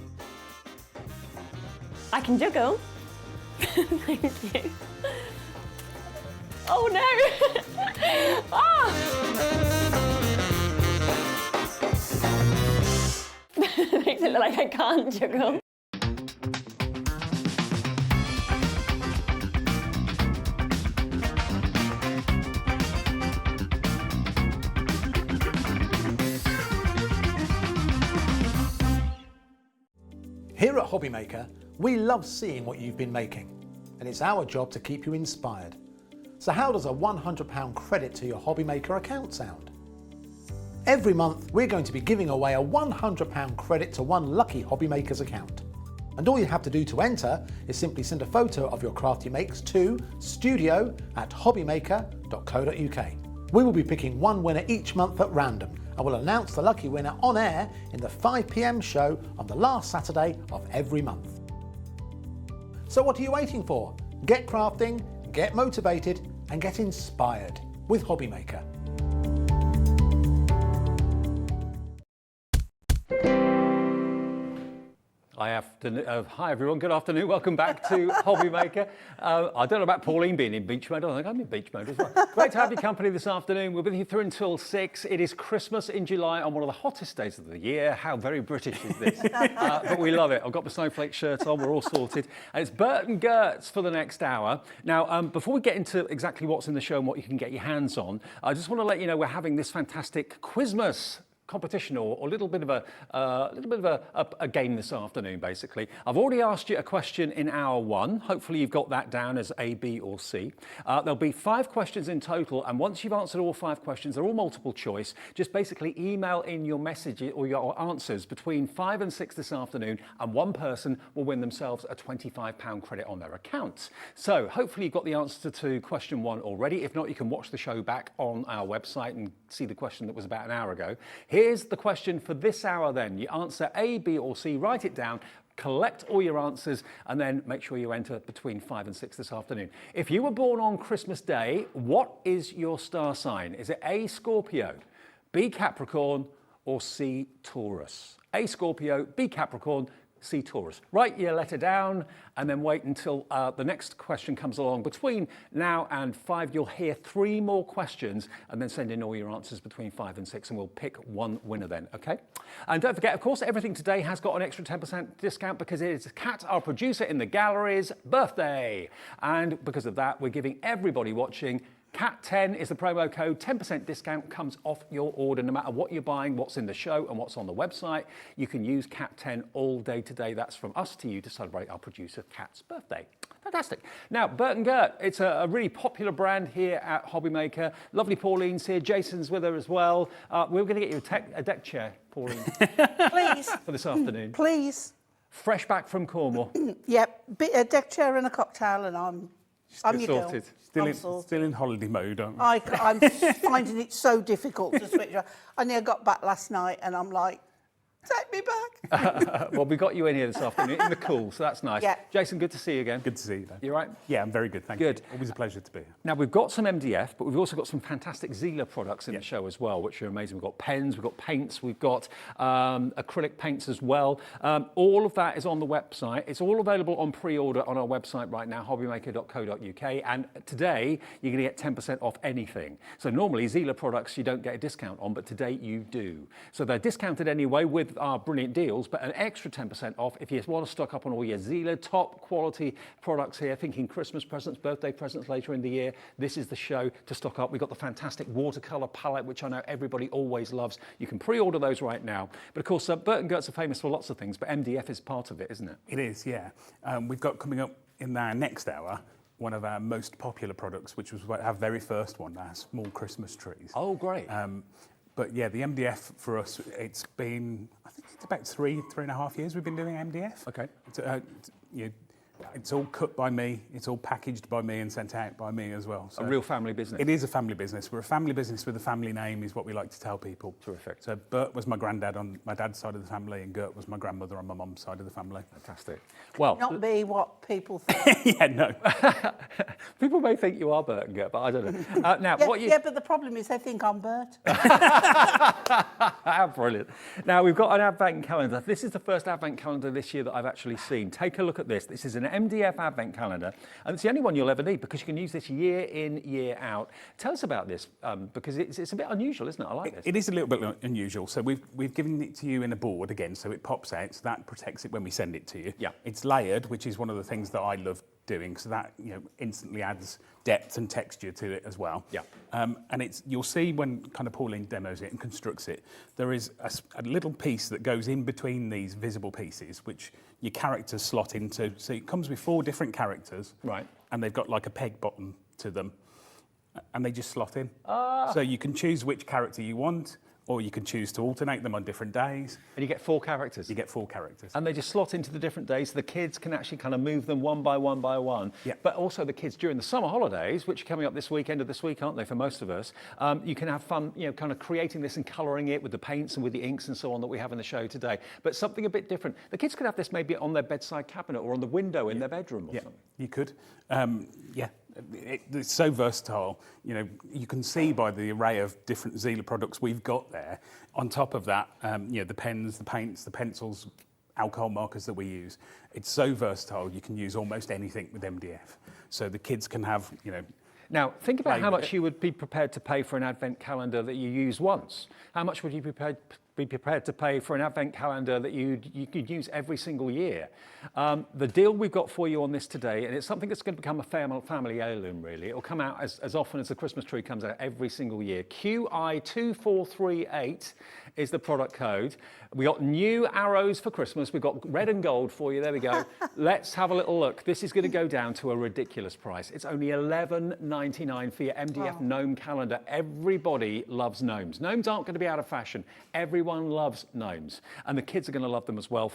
I can juggle. Thank you. Oh no! Ah! Makes it look like I can't juggle. Here at Hobbymaker, we love seeing what you've been making, and it's our job to keep you inspired. So how does a £100 credit to your Hobbymaker account sound? Every month, we're going to be giving away a £100 credit to one lucky Hobbymaker's account. And all you have to do to enter is simply send a photo of your craft you makes to studio@hobbymaker.co.uk. We will be picking one winner each month at random, and we'll announce the lucky winner on air in the 5 PM show on the last Saturday of every month. So what are you waiting for? Get crafting, get motivated, and get inspired with Hobbymaker. Hi everyone, good afternoon, welcome back to Hobbymaker. I don't know about Pauline being in beach mode, I think I'm in beach mode as well. Great to have your company this afternoon. We're with you through until 6. It is Christmas in July on one of the hottest days of the year. How very British is this? But we love it. I've got my snowflake shirt on, we're all sorted. And it's Bert and Gerts for the next hour. Now, before we get into exactly what's in the show and what you can get your hands on, I just want to let you know we're having this fantastic Quizmas competition or a little bit of a game this afternoon, basically. I've already asked you a question in hour 1. Hopefully you've got that down as A, B or C. There'll be 5 questions in total, and once you've answered all 5 questions, they're all multiple choice. Just basically email in your messages or your answers between 5 and 6 this afternoon, and one person will win themselves a £25 credit on their account. So hopefully you've got the answer to question 1 already. If not, you can watch the show back on our website and see the question that was about an hour ago. Here's the question for this hour then. You answer A, B or C, write it down, collect all your answers, and then make sure you enter between 5 and 6 this afternoon. If you were born on Christmas Day, what is your star sign? Is it A, Scorpio, B, Capricorn, or C, Taurus? A, Scorpio, B, Capricorn, C, Taurus. Write your letter down and then wait until the next question comes along. Between now and 5, you'll hear 3 more questions, and then send in all your answers between 5 and 6, and we'll pick one winner then, okay? And don't forget, of course, everything today has got an extra 10% discount because it is Kat, our producer in the gallery's birthday. And because of that, we're giving everybody watching CAT10 is the promo code. 10% discount comes off your order no matter what you're buying, what's in the show and what's on the website. You can use CAT10 all day today. That's from us to you to celebrate our producer Kat's birthday. Fantastic. Now, Bert and Gert, it's a really popular brand here at Hobbymaker. Lovely Pauline's here. Jason's with her as well. We're going to get you a deck chair, Pauline. Please. For this afternoon. Please. Fresh back from Cornwall. Yep, a deck chair and a cocktail, and I'm your girl. sorted. Still in holiday mode, aren't we? I'm finding it so difficult to switch on. I nearly got back last night, and I'm like, take me back. Well, we got you in here this afternoon in the cool, so that's nice. Yeah. Jason, good to see you again. Good to see you, Dan. You all right? Yeah, I'm very good, thank Good. you. Always a pleasure to be here. Now, we've got some MDF, but we've also got some fantastic Zila products in the show as well, which are amazing. We've got pens, we've got paints, we've got acrylic paints as well. All of that is on the website. It's all available on pre-order on our website right now, hobbymaker.co.uk. And today, you're going to get 10% off anything. So normally, Zila products you don't get a discount on, but today you do. So they're discounted anyway with our brilliant deals, but an extra 10% off if you want to stock up on all your Zila top quality products here, thinking Christmas presents, birthday presents later in the year. This is the show to stock up. We've got the fantastic watercolor palette, which I know everybody always loves. You can pre-order those right now. But of course, Bert and Gerts are famous for lots of things, but MDF is part of it, isn't it? It is, yeah. We've got coming up in our next hour one of our most popular products, which was our very first one, our small Christmas trees. Oh, great. But yeah, the MDF for us, it's been, I think it's about three and a half years we've been doing MDF. Okay. It's, It's all cut by me, it's all packaged by me and sent out by me as well. So A real family business. it is a family business. We're a family business with a family name is what we like to tell people. Terrific. So Bert was my granddad on my dad's side of the family and Gert was my grandmother on my mum's side of the family. Fantastic. Well, Not be what people think. Yeah, no. people may think you are Bert and Gert, but I don't know. Now, Yeah, what you... yeah, but the problem is they think I'm Bert. Brilliant. Now, we've got an advent calendar. This is the first advent calendar this year that I've actually seen. Take a look at this. This is an MDF advent calendar, and it's the only one you'll ever need because you can use this year in, year out. Tell us about this, because it's a bit unusual, isn't it? I like this. It is a little bit unusual. So we've given it to you in a board again, so it pops out. So that protects it when we send it to you. Yeah. It's layered, which is one of the things that I love doing. So that instantly adds depth and texture to it as well. Yeah. And you'll see when kind of Pauline demos it and constructs it, there is a little piece that goes in between these visible pieces, which your characters slot into. So it comes with 4 different characters. Right. And they've got like a peg bottom to them. And they just slot in. So you can choose which character you want, or you can choose to alternate them on different days. And you get 4 characters. You get 4 characters. And they just slot into the different days, so the kids can actually kind of move them one by one by one. Yeah. But also the kids during the summer holidays, which are coming up this weekend of this week, aren't they, for most of us, you can have fun, kind of creating this and colouring it with the paints and with the inks and so on that we have in the show today. But something a bit different. The kids could have this maybe on their bedside cabinet or on the window in their bedroom or something. You could. It's so versatile. You can see by the array of different Zila products we've got there. On top of that, the pens, the paints, the pencils, alcohol markers that we use. It's so versatile. You can use almost anything with MDF. So the kids can have, Now, think about play how with much it. you would be prepared to pay for an advent calendar that you use once. How much would you be prepared to pay for an advent calendar that you could use every single year? The deal we've got for you on this today, and it's something that's going to become a family heirloom, really. It'll come out as often as the Christmas tree comes out every single year. QI2438 is the product code. We got new arrows for Christmas. We've got red and gold for you. There we go. Let's have a little look. This is going to go down to a ridiculous price. It's only $11.99 for your MDF gnome calendar. Everybody loves gnomes. Gnomes aren't going to be out of fashion. Everyone loves gnomes, and the kids are going to love them as well.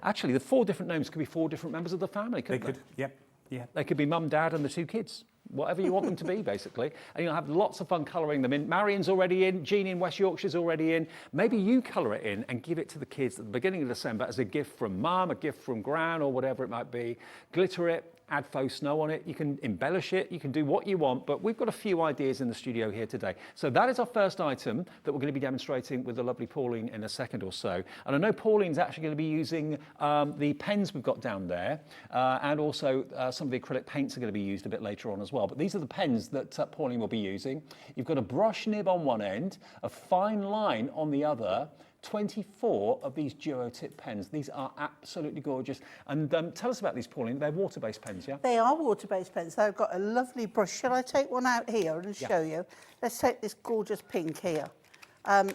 Actually, the 4 different gnomes could be 4 different members of the family, couldn't they? they could. Yep. Yeah. They could be mum, dad, and the 2 kids. Whatever you want them to be, basically. And you'll have lots of fun colouring them in. Marion's already in. Jean in West Yorkshire's already in. Maybe you colour it in and give it to the kids at the beginning of December as a gift from mum, a gift from gran, or whatever it might be. Glitter it, add faux snow on it. You can embellish it. You can do what you want. But we've got a few ideas in the studio here today. So that is our first item that we're going to be demonstrating with the lovely Pauline in a second or so. And I know Pauline's actually going to be using the pens we've got down there. And also some of the acrylic paints are going to be used a bit later on as well. But these are the pens that Pauline will be using. You've got a brush nib on one end, a fine line on the other, 24 of these duo tip pens. These are absolutely gorgeous. And tell us about these, Pauline. They're water-based pens, yeah? They are water-based pens. They've got a lovely brush. Shall I take one out here and show you? Let's take this gorgeous pink here. And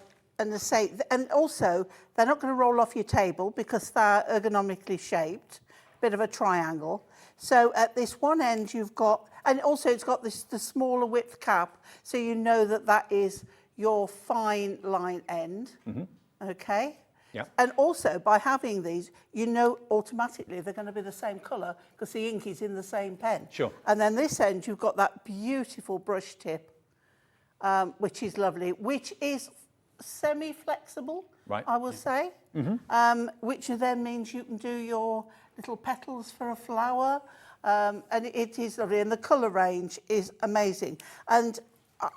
also, they're not going to roll off your table because they're ergonomically shaped, bit of a triangle. So at this one end, you've got, and also it's got the smaller width cap, so you know that is your fine line end. Okay? Yeah. And also, by having these, you know automatically they're going to be the same colour because the ink is in the same pen. Sure. And then this end, you've got that beautiful brush tip, which is lovely, which is semi-flexible, right, I will say, which then means you can do your little petals for a flower, and it is lovely, and the colour range is amazing. And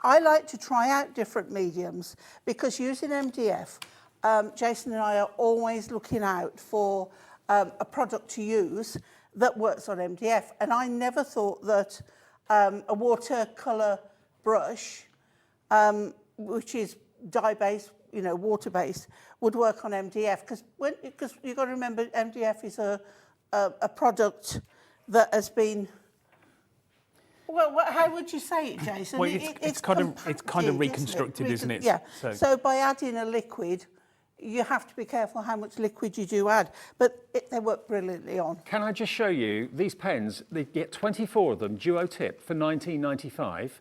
I like to try out different mediums because using MDF, Jason and I are always looking out for a product to use that works on MDF. And I never thought that a watercolour brush, which is dye-based, water-based, would work on MDF. Because you've got to remember, MDF is a product that has been... Well, how would you say it, Jason? Well, it's kind of reconstructed, isn't it? Yeah. So by adding a liquid, you have to be careful how much liquid you do add, but they work brilliantly on. Can I just show you these pens? They get 24 of them, duo tip, for $19.95.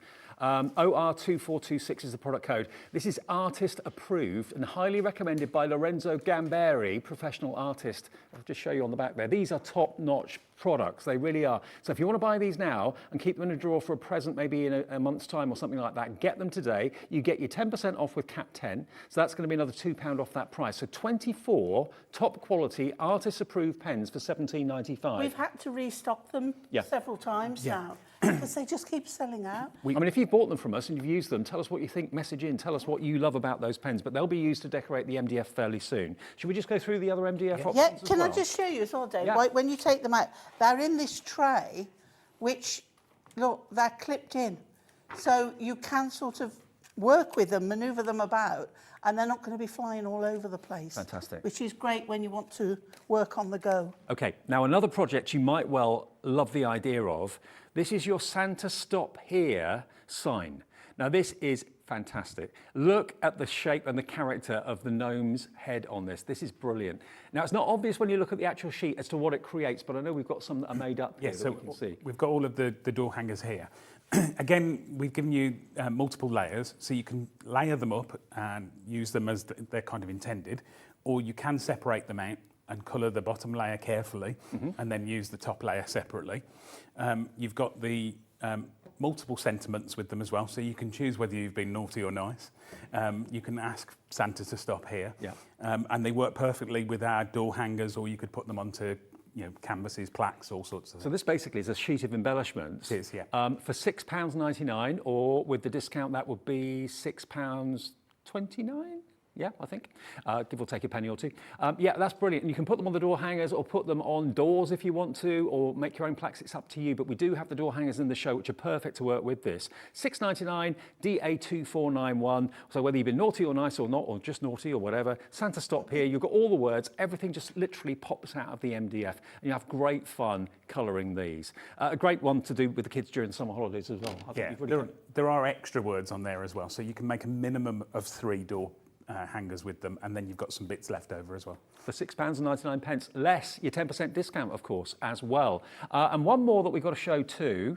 OR2426 is the product code. This is artist approved and highly recommended by Lorenzo Gamberi, professional artist. I'll just show you on the back there. These are top-notch products, they really are. So if you want to buy these now and keep them in a drawer for a present maybe in a month's time or something like that, get them today. You get your 10% off with Cap 10, so that's going to be another £2 off that price. So 24 top quality artist approved pens for £17.95. We've had to restock them several times now because they just keep selling out. I mean, if you've bought them from us and you've used them, tell us what you think, message in, tell us what you love about those pens, but they'll be used to decorate the MDF fairly soon. Should we just go through the other MDF options Yeah, as can well? I just show you as well, Dave? Yeah. Like when you take them out, they're in this tray, which, look, they're clipped in. So you can sort of work with them, manoeuvre them about, and they're not going to be flying all over the place. Fantastic. Which is great when you want to work on the go. Okay, now another project you might well love the idea of. This is your Santa Stop Here sign. Now this is fantastic. Look at the shape and the character of the gnome's head on this. This is brilliant. Now it's not obvious when you look at the actual sheet as to what it creates, but I know we've got some that are made up here that we can see. We've got all of the door hangers here. Again, we've given you multiple layers, so you can layer them up and use them as they're kind of intended, or you can separate them out and colour the bottom layer carefully and then use the top layer separately. You've got the multiple sentiments with them as well, so you can choose whether you've been naughty or nice. You can ask Santa to stop here, and they work perfectly with our door hangers, or you could put them onto canvases, plaques, all sorts of So this basically is a sheet of embellishments. It is, yeah. For £6.99, or with the discount that would be £6.29. Yeah, I think. Give or take a penny or two. Yeah, that's brilliant. And you can put them on the door hangers or put them on doors if you want to, or make your own plaques. It's up to you. But we do have the door hangers in the show, which are perfect to work with this. £6.99, DA2491. So whether you've been naughty or nice or not, or just naughty or whatever, Santa Stop Here. You've got all the words. Everything just literally pops out of the MDF. And you have great fun colouring these. A great one to do with the kids during the summer holidays as well. I think there are extra words on there as well. So you can make a minimum of 3 door hangers with them, and then you've got some bits left over as well. For £6.99, less your 10% discount, of course, as well. And one more that we've got to show too.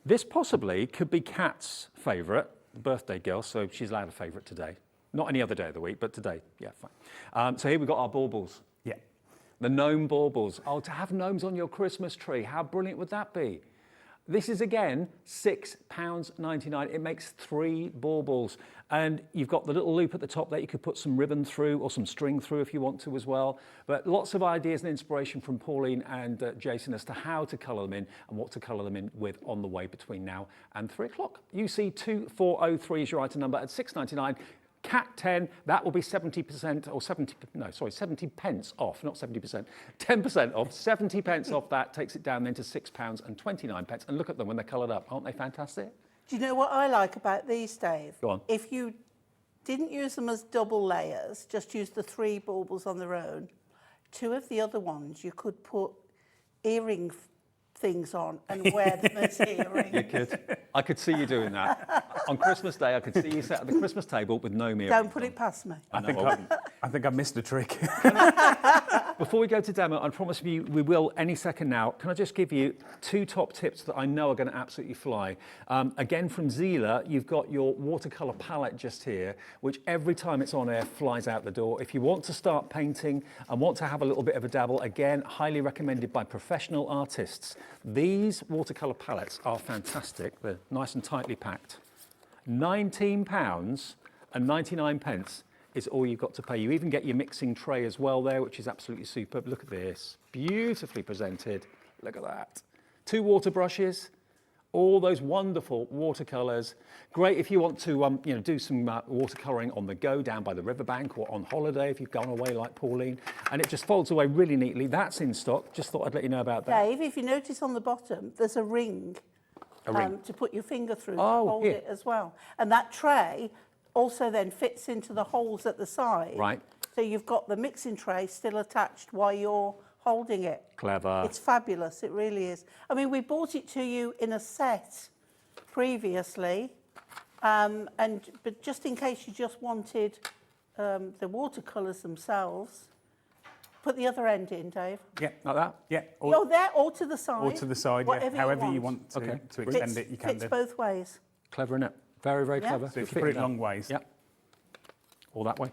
This possibly could be Kat's favourite, the birthday girl, so she's allowed a favourite today. Not any other day of the week, but today. Yeah, fine. So here we've got our baubles. Yeah. The gnome baubles. Oh, to have gnomes on your Christmas tree, how brilliant would that be? This is, again, £6.99. It makes 3 baubles. And you've got the little loop at the top there. You could put some ribbon through or some string through if you want to as well. But lots of ideas and inspiration from Pauline and Jason as to how to colour them in and what to colour them in with on the way between now and 3 o'clock. UC2403 is your item number at £6.99. Cat 10, that will be 70% or 70 pence off, not 70%, 10% off, 70 pence off that takes it down then to £6.29. And look at them when they're coloured up, aren't they fantastic? Do you know what I like about these, Dave? Go on. If you didn't use them as double layers, just use the 3 baubles on their own, 2 of the other ones you could put earring things on and wear them as earrings. You could. I could see you doing that. On Christmas Day, I could see you sat at the Christmas table with no earrings. Don't put it past me. I think I missed a trick. Before we go to demo, I promise you we will any second now. Can I just give you 2 top tips that I know are going to absolutely fly? Again, from Zila, you've got your watercolour palette just here, which every time it's on air flies out the door. If you want to start painting and want to have a little bit of a dabble, again, highly recommended by professional artists. These watercolour palettes are fantastic. They're nice and tightly packed. £19.99 is all you've got to pay. You even get your mixing tray as well there, which is absolutely superb. Look at this, beautifully presented. Look at that. 2 water brushes, all those wonderful watercolours. Great if you want to do some watercolouring on the go down by the riverbank or on holiday if you've gone away like Pauline. And it just folds away really neatly. That's in stock. Just thought I'd let you know about that. Dave, if you notice on the bottom, there's a ring. To put your finger through to hold it as well. And that tray also then fits into the holes at the side. Right. So you've got the mixing tray still attached while you're holding it. Clever. It's fabulous, it really is. I mean, we bought it to you in a set previously, but just in case you just wanted the watercolours themselves, put the other end in, Dave. Yeah, like that? Yeah. Or there, or to the side. Or to the side, yeah. However you want to extend it, you can do. Fits both ways. Clever, innit? Very, very Yeah. clever. So if you put it long ways. Yep. Or that way.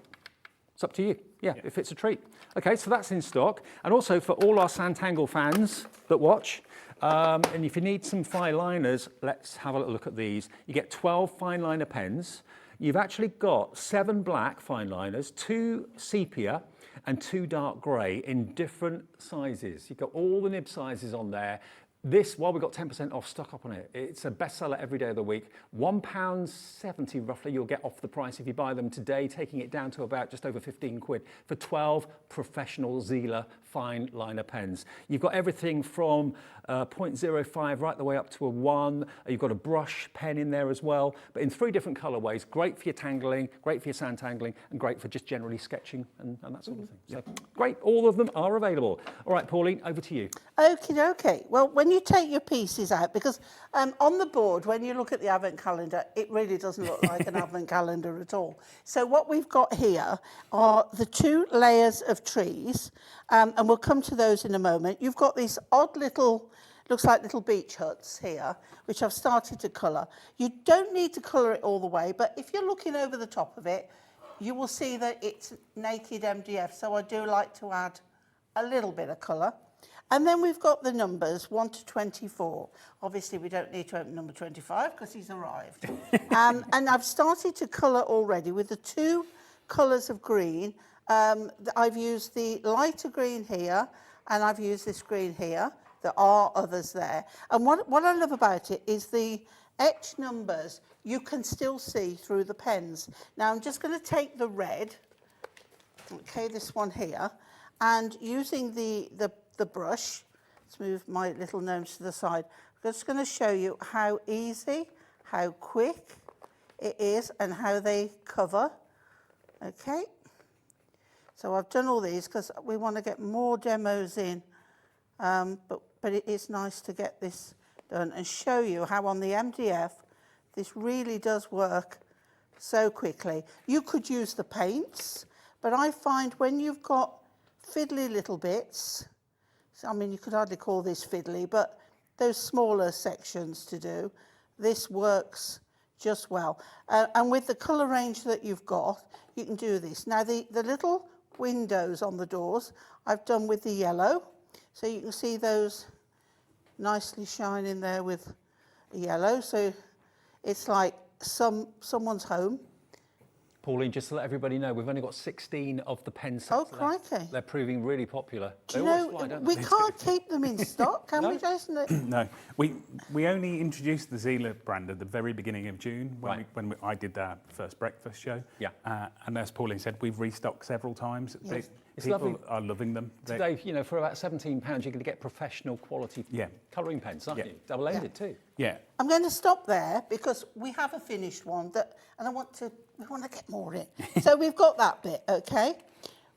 It's up to you. Yeah, if it's a treat. Okay, so that's in stock. And also for all our Sanntangle fans that watch, and if you need some fine liners, let's have a little look at these. You get 12 fine liner pens. You've actually got 7 black fine liners, 2 sepia, and 2 dark grey in different sizes. You've got all the nib sizes on there. This, while we've got 10% off, stock up on it. It's a bestseller every day of the week. £1.70 roughly you'll get off the price if you buy them today, taking it down to about just over 15 quid for 12 professional Zila fine liner pens. You've got everything from 0.05 right the way up to a 1. You've got a brush pen in there as well, but in 3 different colourways. Great for your tangling, great for your sand tangling, and great for just generally sketching and that sort of thing. So great, all of them are available. All right, Pauline, over to you. Okay. Well, when you take your pieces out, because on the board, when you look at the advent calendar, it really doesn't look like an advent calendar at all. So what we've got here are the 2 layers of trees, and we'll come to those in a moment. You've got these odd little, looks like little beach huts here, which I've started to colour. You don't need to colour it all the way, but if you're looking over the top of it, you will see that it's naked MDF, so I do like to add a little bit of colour. And then we've got the numbers 1 to 24. Obviously, we don't need to open number 25 because he's arrived. And I've started to colour already with the 2 colours of green. I've used the lighter green here, and I've used this green here. There are others there. And what I love about it is the etched numbers you can still see through the pens. Now, I'm just going to take the red, okay, this one here, and using the brush, let's move my little gnomes to the side. I'm just going to show you how easy, how quick it is, and how they cover. Okay. So I've done all these because we want to get more demos in, but it is nice to get this done and show you how on the MDF this really does work so quickly. You could use the paints, but I find when you've got fiddly little bits, I mean, you could hardly call this fiddly, but those smaller sections to do, this works just well. And with the colour range that you've got, you can do this. Now, the little windows on the doors, I've done with the yellow. So you can see those nicely shining there with yellow. So it's like someone's home. Pauline, just to let everybody know, we've only got 16 of the pen sets left. Crikey. They're proving really popular. Do you know, we can't keep them in stock, can we, Jason? No, we only introduced the Zila brand at the very beginning of June when I did our first breakfast show. Yeah. And as Pauline said, we've restocked several times. Yes. People are loving them. Today, you know, for about £17, you're going to get professional quality colouring pens, aren't you? Double-ended too. Yeah. I'm going to stop there because we have a finished one and we want to get more in. So we've got that bit, okay?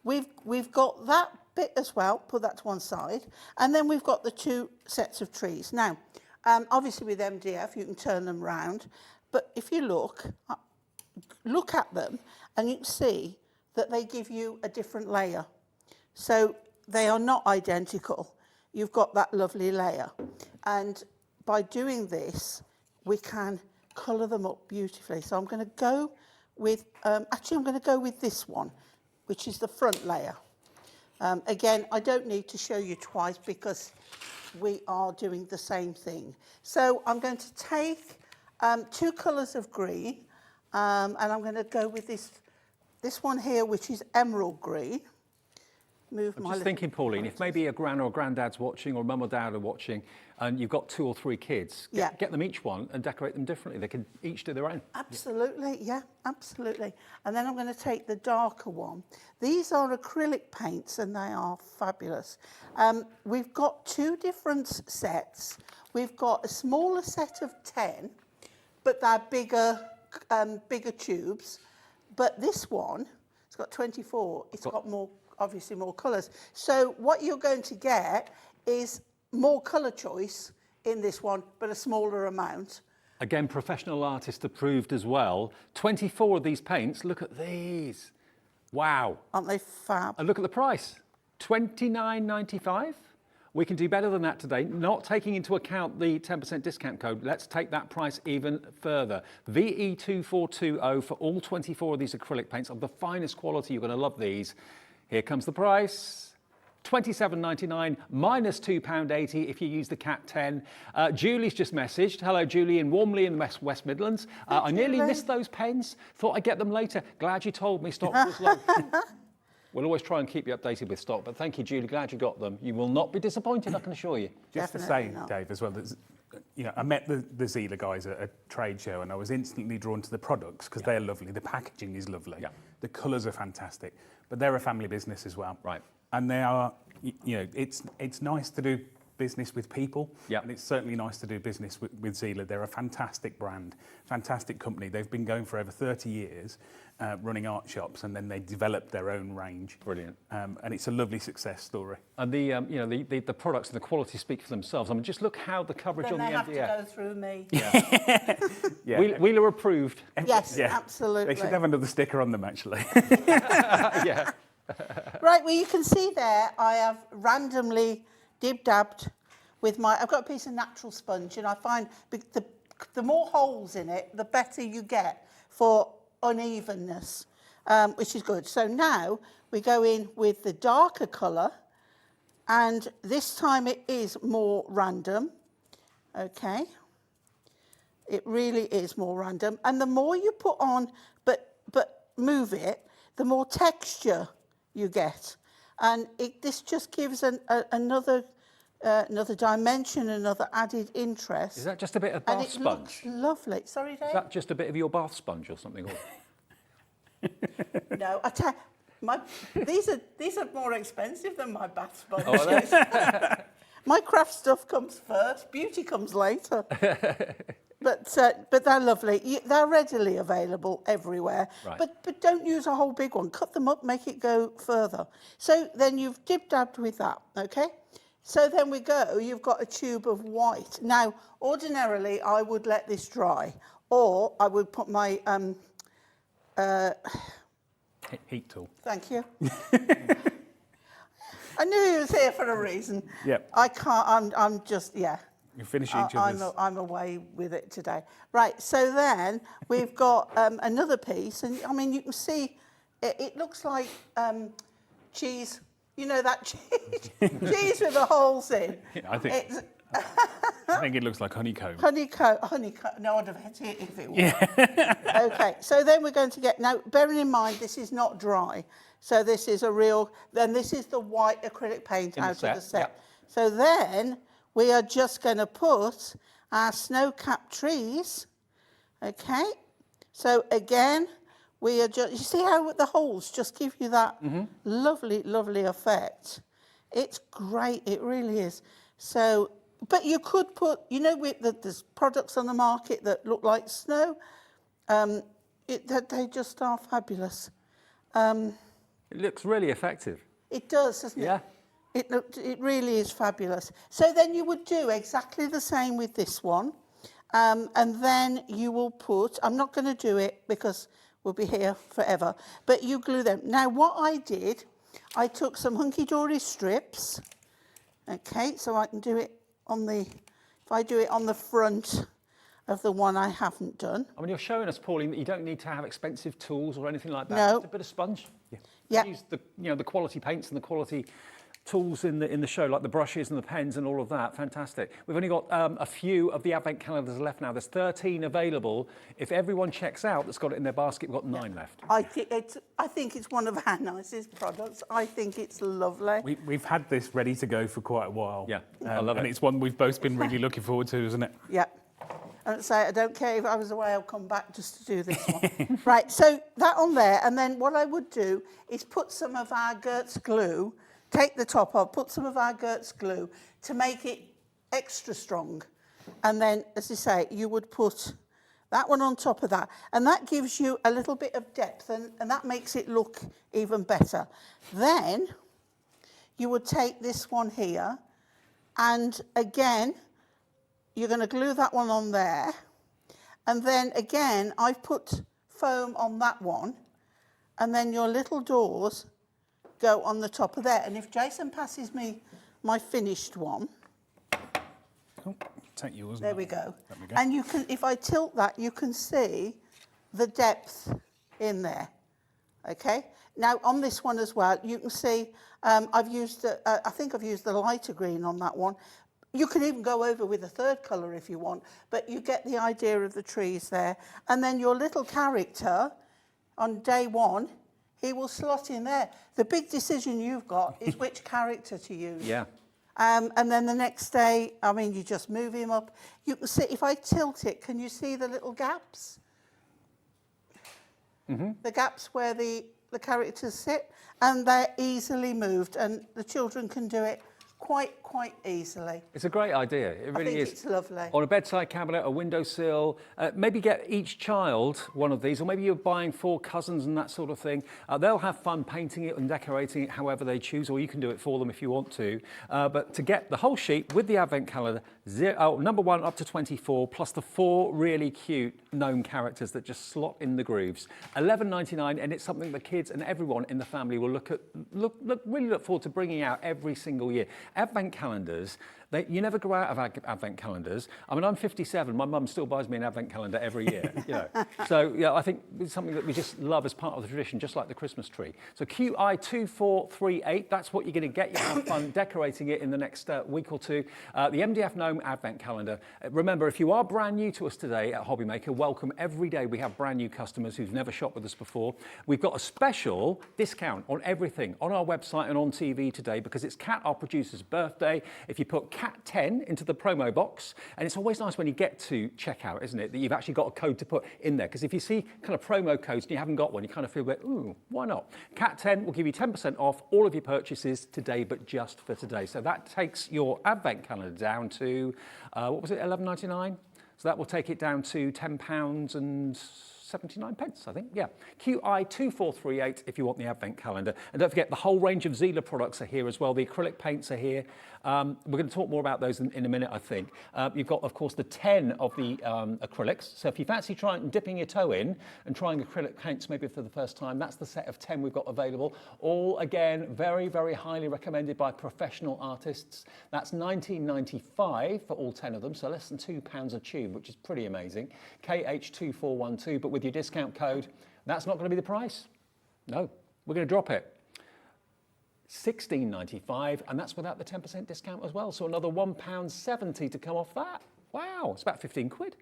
We've got that bit as well. Put that to one side, and then we've got the 2 sets of trees. Now, obviously with MDF, you can turn them round, but if you look at them, and you can see that they give you a different layer. So they are not identical. You've got that lovely layer. And by doing this, we can colour them up beautifully. So I'm going to go with, actually I'm going to go with this one, which is the front layer. Again, I don't need to show you twice because we are doing the same thing. So I'm going to take 2 colours of green, and I'm going to go with this one here, which is emerald green. I'm just thinking, Pauline, if maybe a gran or granddad's watching or mum or dad are watching and you've got 2 or 3 kids, get them each one and decorate them differently. They can each do their own. Absolutely, yeah, absolutely. And then I'm going to take the darker one. These are acrylic paints and they are fabulous. We've got 2 different sets. We've got a smaller set of 10, but they're bigger tubes. But this one, it's got 24. It's got more, obviously more colours. So what you're going to get is more colour choice in this one, but a smaller amount. Again, professional artist approved as well. 24 of these paints. Look at these. Wow. Aren't they fab? And look at the price. £29.95. We can do better than that today, not taking into account the 10% discount code. Let's take that price even further. VE2420 for all 24 of these acrylic paints of the finest quality. You're going to love these. Here comes the price. £27.99 minus £2.80 if you use the Cat 10. Julie's just messaged. Hello, Julie, in Warmley in the West Midlands. I nearly missed those pens. Thought I'd get them later. Glad you told me stock was low. We'll always try and keep you updated with stock, but thank you, Julie. Glad you got them. You will not be disappointed, I can assure you. Just to say, Dave, as well, that, I met the Zila guys at a trade show, and I was instantly drawn to the products because they're lovely. The packaging is lovely. Yeah. The colours are fantastic, but they're a family business as well. Right. And they are, it's nice to do business with people. Yeah. And it's certainly nice to do business with Zila. They're a fantastic brand, fantastic company. They've been going for over 30 years, running art shops, and then they developed their own range. Brilliant. And it's a lovely success story. And the products and the quality speak for themselves. I mean, just look how the coverage on the MDF. They have to go through me. Yeah. Yeah. Wheeler approved. Yes, absolutely. They should have another sticker on them, actually. Yeah. Right, well, you can see there, I have randomly dib-dabbed with I've got a piece of natural sponge, and I find the more holes in it, the better you get for unevenness, which is good. So now we go in with the darker colour, and this time it is more random, okay? It really is more random, and the more you put on, but move it, the more texture you get, and this just gives another dimension, another added interest. Is that just a bit of bath sponge? Looks lovely. Sorry, Dave? Is that just a bit of your bath sponge or something? No, I tell these are more expensive than my bath sponge. Oh, are they? My craft stuff comes first. Beauty comes later. But they're lovely. They're readily available everywhere. Right. But don't use a whole big one. Cut them up, make it go further. So then you've dib-dabbed with that, okay? So then you've got a tube of white. Now, ordinarily, I would let this dry, or I would put my... heat tool. Thank you. I knew he was here for a reason. Yep. I can't, I'm just, yeah. You finish each other's. I'm away with it today. Right, so then we've got another piece, and I mean, you can see it looks like cheese. You know that cheese with the holes in. Yeah, I think it looks like honeycomb. Honeycomb. No, I'd have hit it if it was. Yeah. Okay, so then we're going to get, now bearing in mind this is not dry, so this is this is the white acrylic paint out of the set. Yep. So then we are just going to put our snow-capped trees, okay? So again, we are just, you see how the holes just give you that lovely, lovely effect. It's great, it really is. So, but you could put, there's products on the market that look like snow. They just are fabulous. It looks really effective. It does, doesn't it? Yeah. It really is fabulous. So then you would do exactly the same with this one. And then you will put, I'm not going to do it because we'll be here forever, but you glue them. Now what I did, I took some hunky-dory strips, okay, so I can do it if I do it on the front of the one I haven't done. I mean, you're showing us, Pauline, that you don't need to have expensive tools or anything like that. No. Just a bit of sponge. Yeah. Use the quality paints and the quality tools in the show, like the brushes and the pens and all of that. Fantastic. We've only got a few of the advent calendars left now. There's 13 available. If everyone checks out that's got it in their basket, we've got 9 left. I think it's one of our nicest products. I think it's lovely. We've had this ready to go for quite a while. Yeah, I love it. And it's one we've both been really looking forward to, isn't it? Yeah. And say, I don't care if I was away, I'll come back just to do this one. Right, so that on there, and then what I would do is put some of our Gerts glue, take the top off, put some of our Gerts glue to make it extra strong. And then, as I say, you would put that one on top of that. And that gives you a little bit of depth, and that makes it look even better. Then you would take this one here, and again, you're going to glue that one on there. And then again, I've put foam on that one. And then your little doors go on the top of there. And if Jason passes me my finished one. Oh, take yours. There we go. And you can, if I tilt that, you can see the depth in there. Okay. Now on this one as well, you can see I've used, I think I've used the lighter green on that one. You can even go over with a third colour if you want, but you get the idea of the trees there. And then your little character on day one, he will slot in there. The big decision you've got is which character to use. Yeah. And then the next day, I mean, you just move him up. You can see, if I tilt it, can you see the little gaps? Mm-hmm. The gaps where the characters sit, and they're easily moved, and the children can do it quite easily. It's a great idea. It really I think is. It's lovely. On a bedside cabinet, a windowsill. Maybe get each child one of these, or maybe you're buying 4 cousins and that sort of thing. They'll have fun painting it and decorating it however they choose, or you can do it for them if you want to. But to get the whole sheet with the advent calendar, number 1 up to 24, plus the 4 really cute gnome characters that just slot in the grooves. $11.99, and it's something that kids and everyone in the family will really look forward to bringing out every single year. Advent calendars, you never grow out of advent calendars. I mean, I'm 57. My mum still buys me an advent calendar every year. You know. So yeah, I think it's something that we just love as part of the tradition, just like the Christmas tree. So QI2438, that's what you're going to get. You have fun decorating it in the next week or two. The MDF Gnome Advent Calendar. Remember, if you are brand new to us today at Hobbymaker, welcome. Every day we have brand new customers who've never shopped with us before. We've got a special discount on everything on our website and on TV today because it's Kat, our producer's birthday. If you put Cat10 into the promo box, and it's always nice when you get to checkout, isn't it, that you've actually got a code to put in there, because if you see kind of promo codes and you haven't got one, you kind of feel like, ooh, why not? Cat10 will give you 10% off all of your purchases today, but just for today. So that takes your advent calendar down to, what was it, $11.99? So that will take it down to £10 and 79 pence, I think. Yeah. QI2438 if you want the advent calendar. And don't forget, the whole range of Zila products are here as well. The acrylic paints are here. We're going to talk more about those in a minute, I think. You've got, of course, the 10 of the acrylics. So if you fancy trying dipping your toe in and trying acrylic paints maybe for the first time, that's the set of 10 we've got available. All, again, very, very highly recommended by professional artists. That's $19.95 for all 10 of them, so less than £2 a tube, which is pretty amazing. KH2412, but with your discount code, that's not going to be the price. No, we're going to drop it. $16.95, and that's without the 10% discount as well. So another £1.70 to come off that. Wow, it's about 15 quid.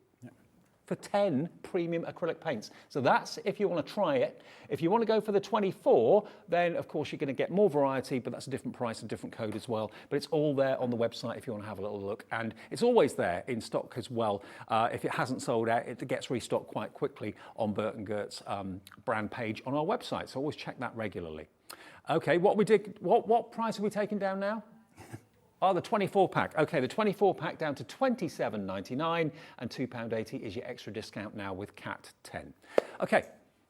For 10 premium acrylic paints. So that's if you want to try it. If you want to go for the 24, then of course you're going to get more variety, but that's a different price and different code as well. But it's all there on the website if you want to have a little look. And it's always there in stock as well. If it hasn't sold out, it gets restocked quite quickly on Bert and Gerts' brand page on our website. So always check that regularly. Okay, what price are we taking down now? Oh, the 24 pack. Okay, the 24 pack down to £27.99, and £2.80 is your extra discount now with Cat 10. Okay.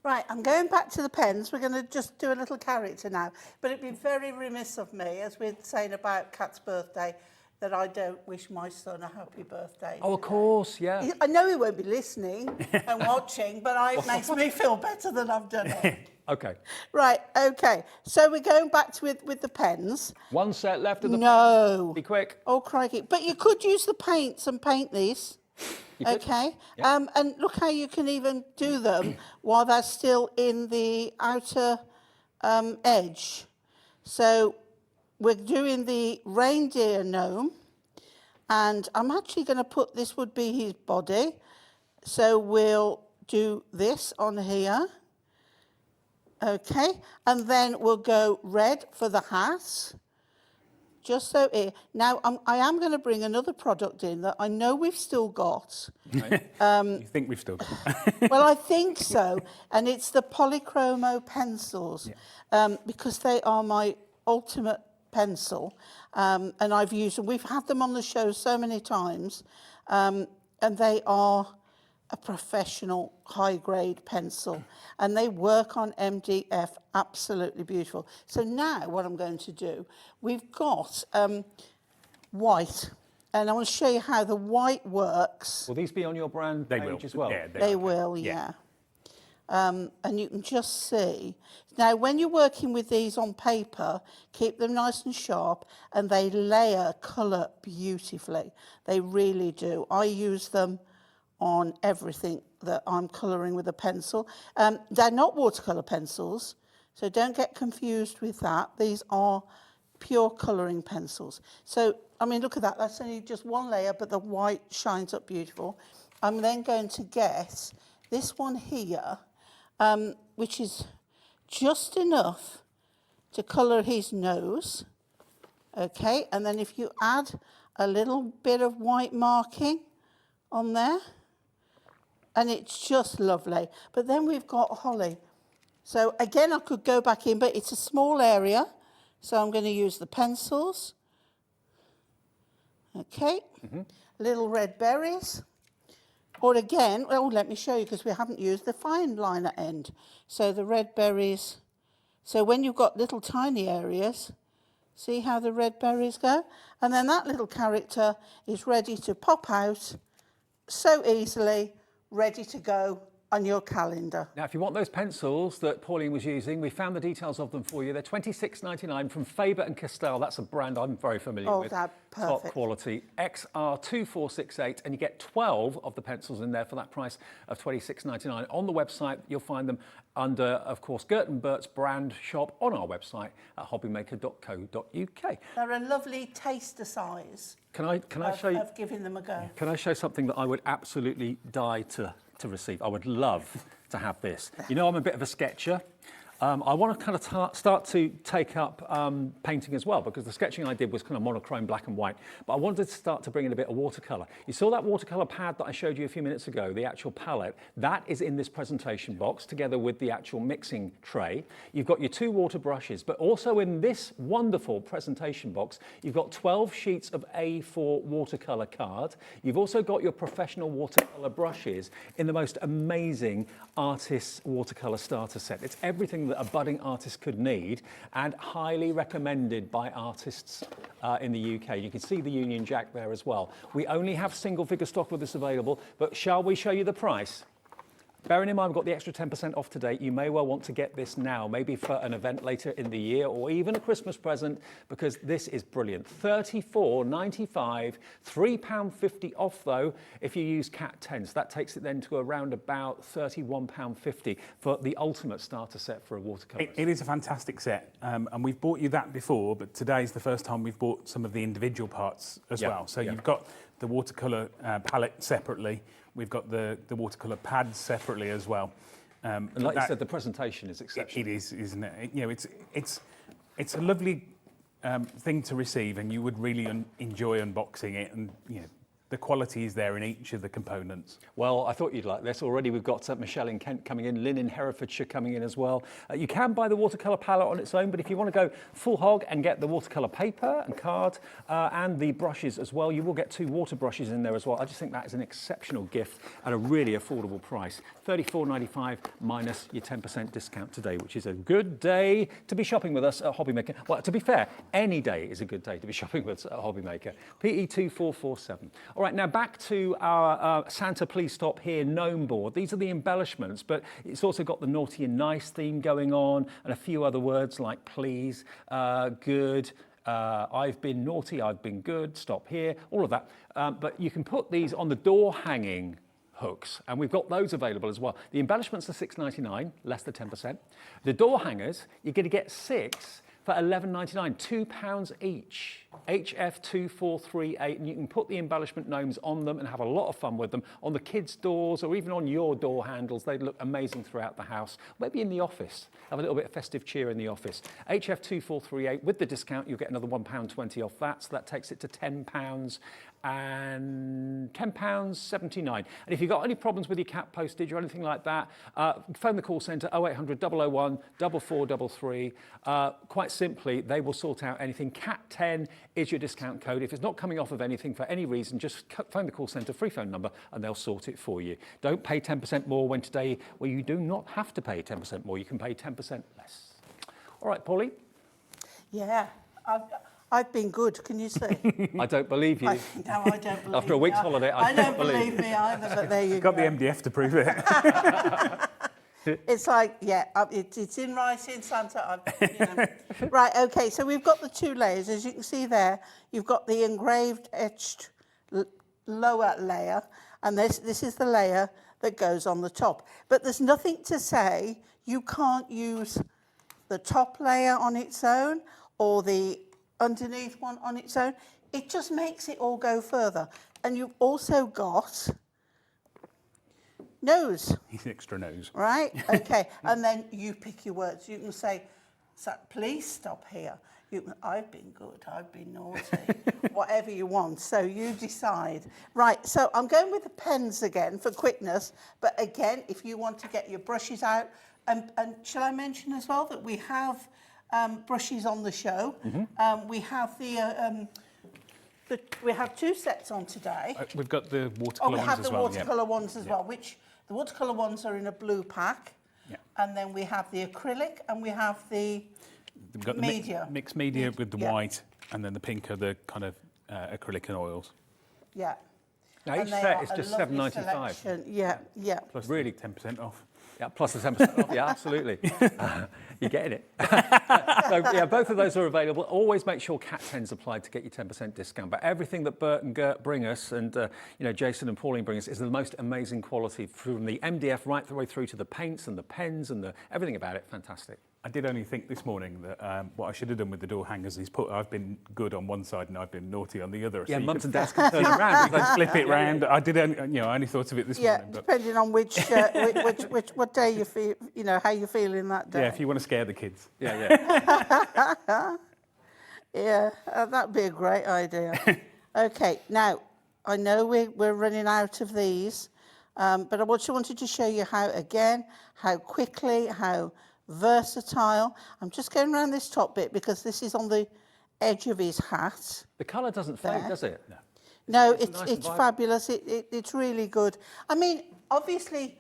Right, I'm going back to the pens. We're going to just do a little character now. But it'd be very remiss of me, as we're saying about Kat's birthday, that I don't wish my son a happy birthday. Oh, of course, yeah. I know he won't be listening and watching, but it makes me feel better that I've done it. Okay. Right, okay. So we're going back to with the pens. One set left of the No. Be quick. Oh, crikey. But you could use the paints and paint these. Okay. Yep. And look how you can even do them while they're still in the outer edge. So we're doing the reindeer gnome, and I'm actually going to put, this would be his body. So we'll do this on here. Okay, and then we'll go red for the hat, just so here. Now, I am going to bring another product in that I know we've still got. Right. You think we've still got? Well, I think so, and it's the Polychromo pencils, because they are my ultimate pencil, and I've used them. We've had them on the show so many times, and they are a professional high-grade pencil, and they work on MDF absolutely beautiful. So now what I'm going to do, we've got white, and I want to show you how the white works. Will these be on your brand page as well? Yeah, they will, yeah. and you can just see. Now, when you're working with these on paper, keep them nice and sharp, and they layer colour beautifully. They really do. I use them on everything that I'm colouring with a pencil. They're not watercolour pencils, so don't get confused with that. These are pure colouring pencils. So, I mean, look at that. That's only just one layer, but the white shines up beautiful. I'm then going to get this one here, which is just enough to colour his nose. Okay, and then if you add a little bit of white marking on there, and it's just lovely. But then we've got Holly. So again, I could go back in, but it's a small area. So I'm going to use the pencils. Okay, little red berries. Or again, well, let me show you, because we haven't used the fine liner end. So the red berries. So when you've got little tiny areas, see how the red berries go? And then that little character is ready to pop out so easily, ready to go on your calendar. Now, if you want those pencils that Pauline was using, we found the details of them for you. They're $26.99 from Faber and Castell. That's a brand I'm very familiar with. Oh, that's perfect. Top quality. XR2468, and you get 12 of the pencils in there for that price of $26.99. On the website, you'll find them under, of course, Gert and Bert's brand shop on our website at hobbymaker.co.uk. They're a lovely taster size. Can I show you? Of giving them a go. Can I show something that I would absolutely die to receive? I would love to have this. You know, I'm a bit of a sketcher. I want to kind of start to take up painting as well, because the sketching I did was kind of monochrome, black and white. But I wanted to start to bring in a bit of watercolour. You saw that watercolour pad that I showed you a few minutes ago, the actual palette. That is in this presentation box, together with the actual mixing tray. You've got your 2 water brushes, but also in this wonderful presentation box, you've got 12 sheets of A4 watercolour card. You've also got your professional watercolour brushes in the most amazing artist's watercolour starter set. It's everything that a budding artist could need, and highly recommended by artists in the UK. You can see the Union Jack there as well. We only have single figure stock with this available, but shall we show you the price? Bearing in mind we've got the extra 10% off today, you may well want to get this now, maybe for an event later in the year or even a Christmas present, because this is brilliant. $34.95, £3.50 off though if you use Cat 10. So that takes it then to around about £31.50 for the ultimate starter set for a watercolour. It is a fantastic set, and we've bought you that before, but today's the first time we've bought some of the individual parts as well. So you've got the watercolour palette separately. We've got the watercolour pads separately as well. And like you said, the presentation is exceptional. It is, isn't it? You know, it's a lovely thing to receive, and you would really enjoy unboxing it. And you know, the quality is there in each of the components. Well, I thought you'd like this. Already we've got Michelle in Kent coming in, Lynn in Herefordshire coming in as well. You can buy the watercolour palette on its own, but if you want to go full hog and get the watercolour paper and card and the brushes as well, you will get 2 water brushes in there as well. I just think that is an exceptional gift at a really affordable price. $34.95 minus your 10% discount today, which is a good day to be shopping with us at Hobbymaker. Well, to be fair, any day is a good day to be shopping with us at Hobbymaker. PE2447. All right, now back to our Santa Please Stop Here gnome board. These are the embellishments, but it's also got the naughty and nice theme going on, and a few other words like please, good, I've been naughty, I've been good, stop here, all of that. But you can put these on the door hanging hooks, and we've got those available as well. The embellishments are $6.99, less than 10%. The door hangers, you're going to get 6 for $11.99, £2 each. HF2438, and you can put the embellishment gnomes on them and have a lot of fun with them on the kids' doors or even on your door handles. They'd look amazing throughout the house, maybe in the office. Have a little bit of festive cheer in the office. HF2438, with the discount, you'll get another £1.20 off that, so that takes it to £10 and £10.79. And if you've got any problems with your cat postage or anything like that, phone the call centre 0800 001 4433. Quite simply, they will sort out anything. Cat 10 is your discount code. If it's not coming off of anything for any reason, just phone the call centre, free phone number, and they'll sort it for you. Don't pay 10% more when today, well, you do not have to pay 10% more. You can pay 10% less. All right, Pauline? Yeah, I've been good, can you see? I don't believe you. No, I don't believe After a week's holiday, I don't believe me either, but there you Got go. the MDF to prove it. It's like, yeah, it's in writing, Santa. Right, okay, so we've got the 2 layers. As you can see there, you've got the engraved, etched lower layer, and this is the layer that goes on the top. But there's nothing to say you can't use the top layer on its own or the underneath one on its own. It just makes it all go further. And you've also got nose. Extra nose. Right, okay. And then you pick your words. You can say, please stop here. I've been good, I've been naughty, whatever you want. So you decide. Right, so I'm going with the pens again for quickness. But again, if you want to get your brushes out, and shall I mention as well that we have brushes on the show. We have we have 2 sets on today. We've got the watercolor ones as well. We have the watercolor ones as well, which the watercolor ones are in a blue pack. Yeah. And then we have the acrylic and we have the We've got media. the mixed media with the white, and then the pink are the kind of acrylic and oils. Yeah. Now And each they set are is a just lovely $7.95. selection. Yeah, yeah. Plus Really? 10% off. Yeah, plus the 10% off. Yeah, absolutely. You're getting it. So yeah, both of those are available. Always make sure Cat 10's applied to get your 10% discount. But everything that Bert and Gert bring us, and Jason and Pauline bring us, is the most amazing quality, from the MDF right the way through to the paints and the pens and everything about it. Fantastic. I did only think this morning that what I should have done with the door hangers is I've been good on one side and I've been naughty on the other. Yeah, so mums and dads can turn around. They flip it round. I did, I only thought of it this morning. But Depending on which what day you feel, how you're feeling that day. yeah, if you want to scare the kids. Yeah. Yeah, that'd be a great idea. Okay, now I know we're running out of these, but I just wanted to show you how quickly, how versatile. I'm just going around this top bit because this is on the edge of his hat. The colour doesn't fade, does it? No, It's nice and it's vibrant. fabulous. It's really good. I mean, obviously,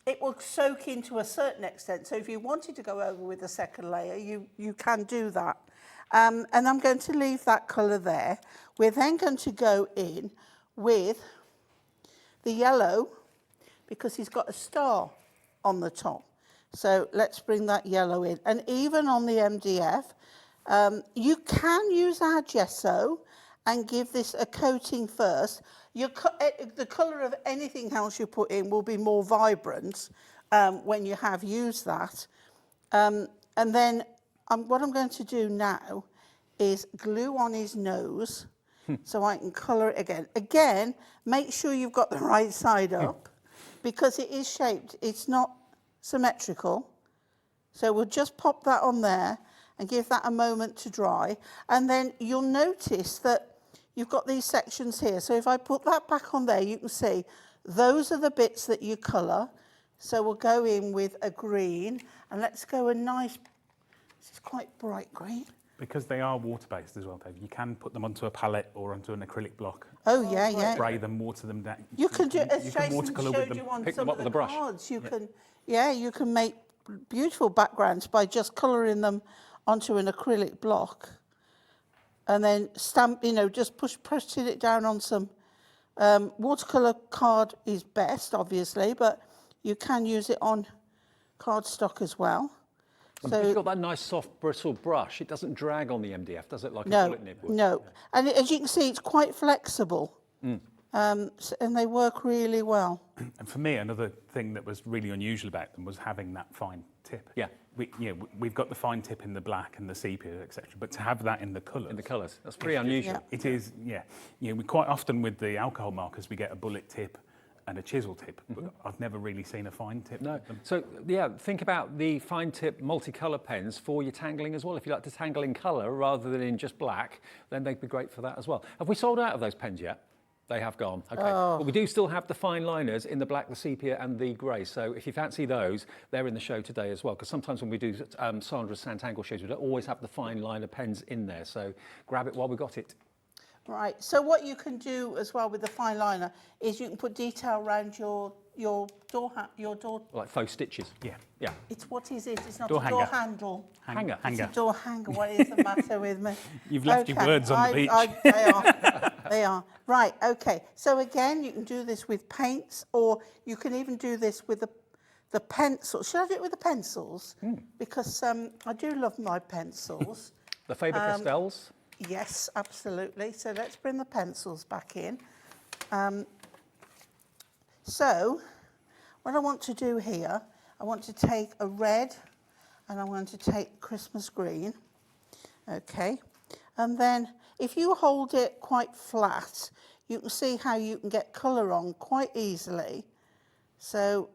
it will soak in to a certain extent. So if you wanted to go over with a second layer, you can do that. And I'm going to leave that colour there. We're then going to go in with the yellow because he's got a star on the top. So let's bring that yellow in. And even on the MDF, you can use our gesso and give this a coating first. The colour of anything else you put in will be more vibrant when you have used that. And then what I'm going to do now is glue on his nose so I can colour it again. Again, make sure you've got the right side up because it is shaped. It's not symmetrical. So we'll just pop that on there and give that a moment to dry. And then you'll notice that you've got these sections here. So if I put that back on there, you can see those are the bits that you colour. So we'll go in with a green, and let's go a nice, this is quite bright green. Because they are water-based as well, Dave, you can put them onto a palette or onto an acrylic block. Oh, yeah. Spray them, water them down. You can do, as you can Jason watercolour with showed them. you on Pick some them up of with the a brush. cards. You can make beautiful backgrounds by just colouring them onto an acrylic block. And then stamp, just pressing it down on some watercolour card is best, obviously, but you can use it on cardstock as well. So you've got that nice soft bristle brush. It doesn't drag on the MDF, does it, like a bullet nib would? No. And as you can see, it's quite flexible. And they work really well. And for me, another thing that was really unusual about them was having that fine tip. Yeah. We've got the fine tip in the black and the sepia, etc. But to have that in the colours. In the colours. That's pretty unusual. Yeah. It is, yeah. We quite often with the alcohol markers, we get a bullet tip and a chisel tip, but I've never really seen a fine tip. No. So, yeah, think about the fine tip multicolour pens for your tangling as well. If you like to tangle in colour rather than in just black, then they'd be great for that as well. Have we sold out of those pens yet? They have gone. Okay. But we do still have the fine liners in the black, the sepia and the grey. So if you fancy those, they're in the show today as well. Because sometimes when we do Sandra's Santangle shows, we don't always have the fine liner pens in there. So grab it while we got it. Right. So what you can do as well with the fine liner is you can put detail around your door. Like faux stitches. Yeah. Yeah. What is it? It's not Door a door hanger. handle. Hanger. It's a door hanger. What is the matter with me? You've left your words on the beach. They are. They are. Right. Okay. So again, you can do this with paints, or you can even do this with the pencil. Should I do it with the pencils? Because I do love my pencils. The Faber-Castells. Yes, absolutely. So let's bring the pencils back in. So what I want to do here, I want to take a red and I want to take Christmas green. Okay. And then if you hold it quite flat, you can see how you can get colour on quite easily. So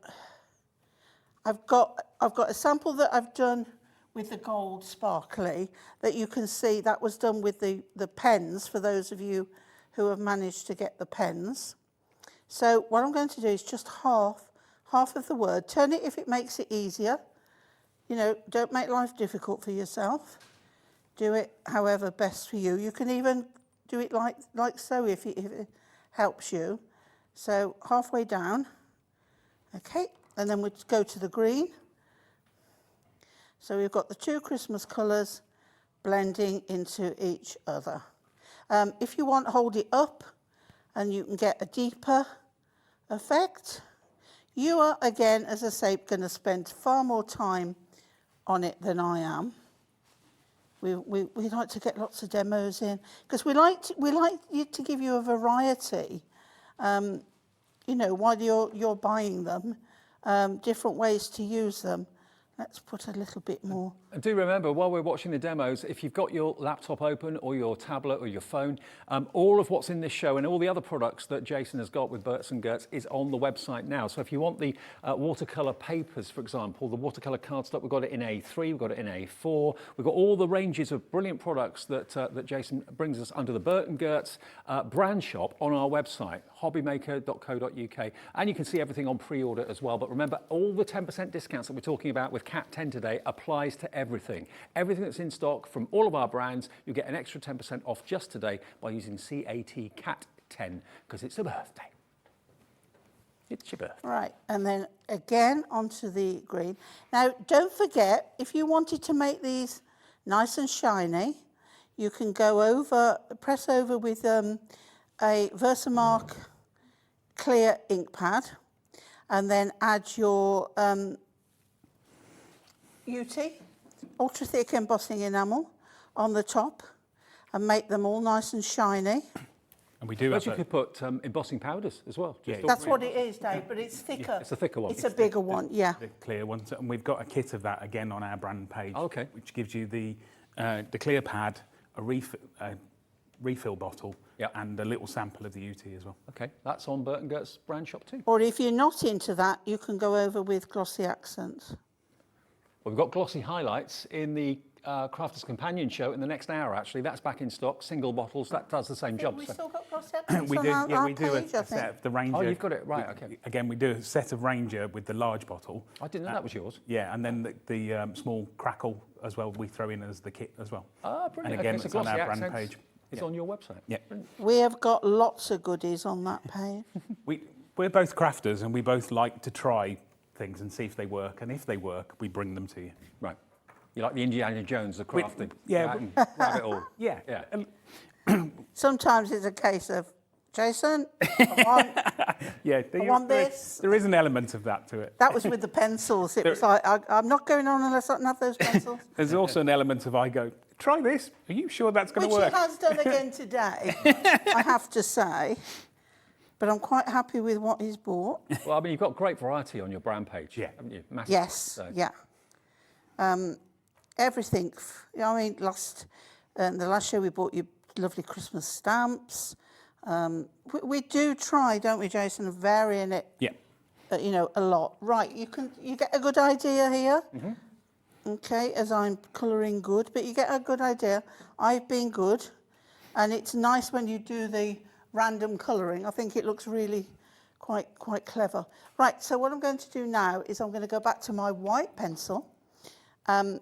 I've got a sample that I've done with the gold sparkly that you can see that was done with the pens, for those of you who have managed to get the pens. So what I'm going to do is just half of the word. Turn it if it makes it easier. You know, don't make life difficult for yourself. Do it however best for you. You can even do it like so if it helps you. So halfway down, okay, and then we go to the green. So we've got the two Christmas colours blending into each other. If you want, hold it up and you can get a deeper effect. You are, again, as I say, going to spend far more time on it than I am. We like to get lots of demos in because we like to give you a variety, you know, while you're buying them, different ways to use them. Let's put a little bit more. And do remember, while we're watching the demos, if you've got your laptop open or your tablet or your phone, all of what's in this show and all the other products that Jason has got with Berts and Gerts is on the website now. So if you want the watercolour papers, for example, the watercolour cardstock, we've got it in A3, we've got it in A4. We've got all the ranges of brilliant products that, that Jason brings us under the Bert and Gerts brand shop on our website, hobbymaker.co.uk. And you can see everything on pre-order as well. But remember, all the 10% discounts that we're talking about with Cat 10 today applies to everything. Everything that's in stock from all of our brands, you get an extra 10% off just today by using CAT Cat 10 because it's a birthday. It's your birthday. Right, and then again onto the green. Now, don't forget, if you wanted to make these nice and shiny, you can go over, press over with a Versamark clear ink pad and then add your UT, ultra thick embossing enamel, on the top and make them all nice and shiny. And we do But you could put embossing powders as well. Yeah. That's what it is, Dave, but it's thicker. Yeah, it's a thicker one. It's a bigger one, yeah. The clear ones, and we've got a kit of that again on our brand page. Okay. Which gives you the clear pad, a refill bottle, Yep. and a little sample of the UT as well. Okay, that's on Bert and Gerts brand shop too. Or if you're not into that, you can go over with glossy accents. Well, we've got glossy highlights in the Crafters Companion show in the next hour, actually. That's back in stock, single bottles, that does the same job. We So. still got glossy accents We on do, our, yeah, our we do page, I a think. set of the Ranger. Oh, you've got it, right, okay. Again, we do a set of Ranger with the large bottle. I didn't know that was yours. Yeah, and then the small crackle as well, we throw in as the kit as well. Ah, brilliant. And again, okay, so it's on glossy our brand accents page. is Yeah. on your website. Yeah. We have got lots of goodies on that page. We're both crafters and we both like to try things and see if they work. And if they work, we bring them to you. Right. You like the Indiana Jones, the crafting. yeah, Right, and grab it all. Yeah. Yeah. Sometimes it's a case of, Jason, I want this. There is an element of that to it. That was with the pencils. It was like, I'm not going on unless I can have those pencils. There's also an element of I go, try this. Are you sure that's going Which to work? he has done again today, I have to say. But I'm quite happy with what he's bought. Well, I mean, you've got great variety on your brand page, Yeah. haven't you? Massive. Yes, So- yeah. Everything. I mean, the last show we bought you lovely Christmas stamps. We do try, don't we, Jason, of varying it. Yeah. You know, a lot. Right, you get a good idea here. Okay, as I'm colouring good, but you get a good idea. I've been good, and it's nice when you do the random colouring. I think it looks really quite clever. Right, so what I'm going to do now is I'm going to go back to my white pencil, and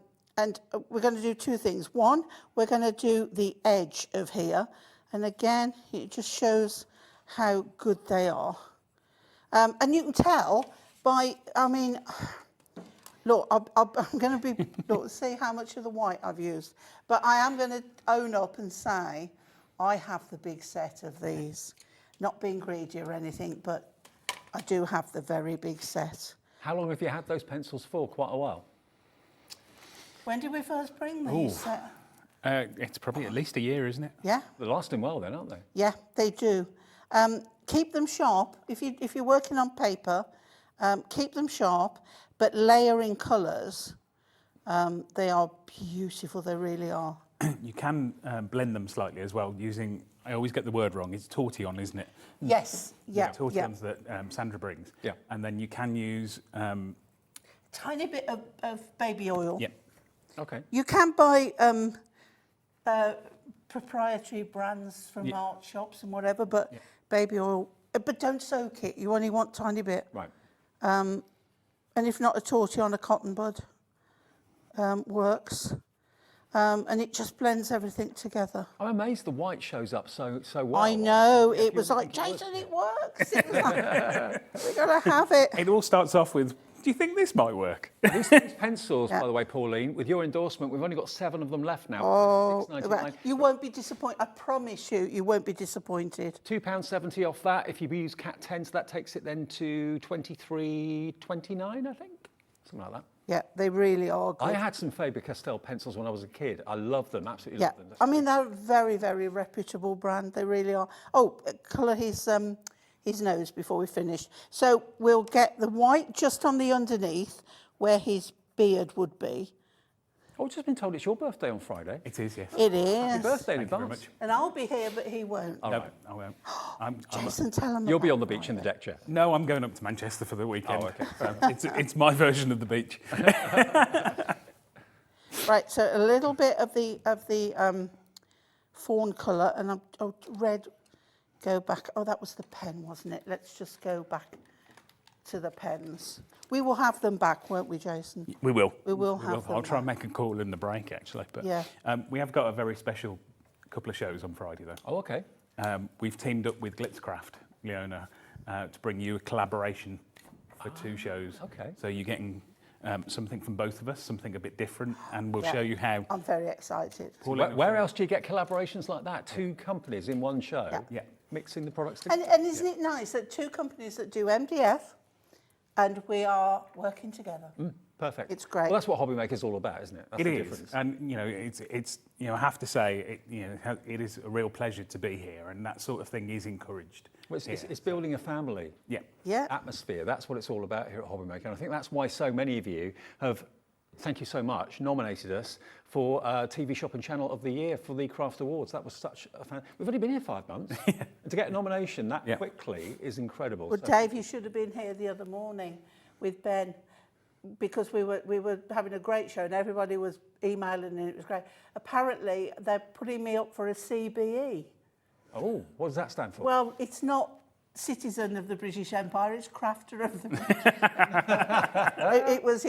we're going to do two things. One, we're going to do the edge of here, and again, it just shows how good they are. And you can tell by, I mean, look, I'm going to be, look, see how much of the white I've used. But I am going to own up and say I have the big set of these. Not being greedy or anything, but I do have the very big set. How long have you had those pencils for? Quite a while. When did we first bring these? It's probably at least a year, isn't it? Yeah, They're lasting well then, aren't they? yeah, they do. Keep them sharp. If you're working on paper, keep them sharp, but layering colours. They are beautiful. They really are. You can blend them slightly as well using, I always get the word wrong, it's tortillon, isn't it? Yes, yeah. Tortillons that Sandra brings. Yeah. And then you can use... Tiny bit of baby oil. yeah. Okay. You can buy proprietary brands from art shops and whatever, but baby oil, but don't soak it. You only want tiny bit. Right. And if not, a tortillon, a cotton bud works. And it just blends everything together. I'm amazed the white shows up so well. I know, it was like, Jason, it works. It was like, we got to have it. It all starts off with, do you think this might work? These pencils, by the way, Pauline, with your endorsement, we've only got 7 of them left now. Oh, £6.99. you won't be disappointed. I promise you, you won't be disappointed. £2.70 off that. If you use Cat 10, so that takes it then to £23.29, I think, something like that. Yeah, they really are good. I had some Faber-Castell pencils when I was a kid. I love them, absolutely Yeah, love them. I mean, they're a very, very reputable brand. They really are. Oh, colour his nose before we finish. So we'll get the white just on the underneath where his beard would be. I've just been told it's your birthday on Friday. It is, yes. It is. Happy birthday in Thank you very advance. much. And I'll be here, but he won't. All No, right. I won't. Jason, tell him You'll be about on the beach in the deck chair. No, I'm going up to Manchester for the weekend. Oh, okay. It's my version of the beach. Right, so a little bit of the fawn colour and red. Go back. Oh, that was the pen, wasn't it? Let's just go back to the pens. We will have them back, won't we, Jason? We will. We will have them I'll try and back. make a call in the break, actually. But Yeah. we have got a very special couple of shows on Friday, though. Oh, okay. We've teamed up with Glitzcraft, Leona, to bring you a collaboration for 2 shows. Okay. So you're getting something from both of us, something a bit different, and we'll show you how. I'm very excited. Where else do you get collaborations like that? 2 companies in one show, Yeah. mixing the products together? And isn't it nice that 2 companies that do MDF and we are working together? Perfect. It's great. Well, that's what Hobby Maker's all about, isn't it? That's It the is, difference. and it's I have to say, it is a real pleasure to be here, and that sort of thing is encouraged. Well, it's building a family Yeah. atmosphere. That's what it's all about here at Hobby Maker. And I think that's why so many of you have, thank you so much, nominated us for TV Shop and Channel of the Year for the Craft Awards. That was such a fan. We've only been here 5 months. And to get a nomination that quickly is incredible. Well, So- Dave, you should have been here the other morning with Ben, because we were having a great show and everybody was emailing and it was great. Apparently, they're putting me up for a CBE. Oh, what does that stand for? Well, it's not citizen of the British Empire, it's crafter of the British. it was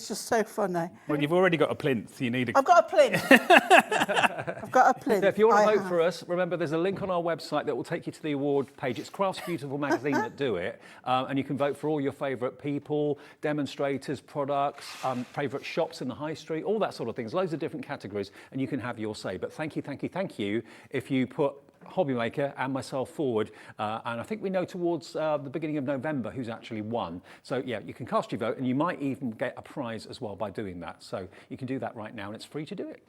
just so funny. Well, you've already got a plinth. You need a. I've got a plinth. I've got a plinth. So if you want to I vote have. for us, remember there's a link on our website that will take you to the award page. It's Crafts Beautiful magazine that do it, and you can vote for all your favourite people, demonstrators, products, favourite shops in the high street, all that sort of things. Loads of different categories, and you can have your say. But thank you if you put Hobby Maker and myself forward, and I think we know towards the beginning of November who's actually won. So yeah, you can cast your vote and you might even get a prize as well by doing that. So you can do that right now and it's free to do it.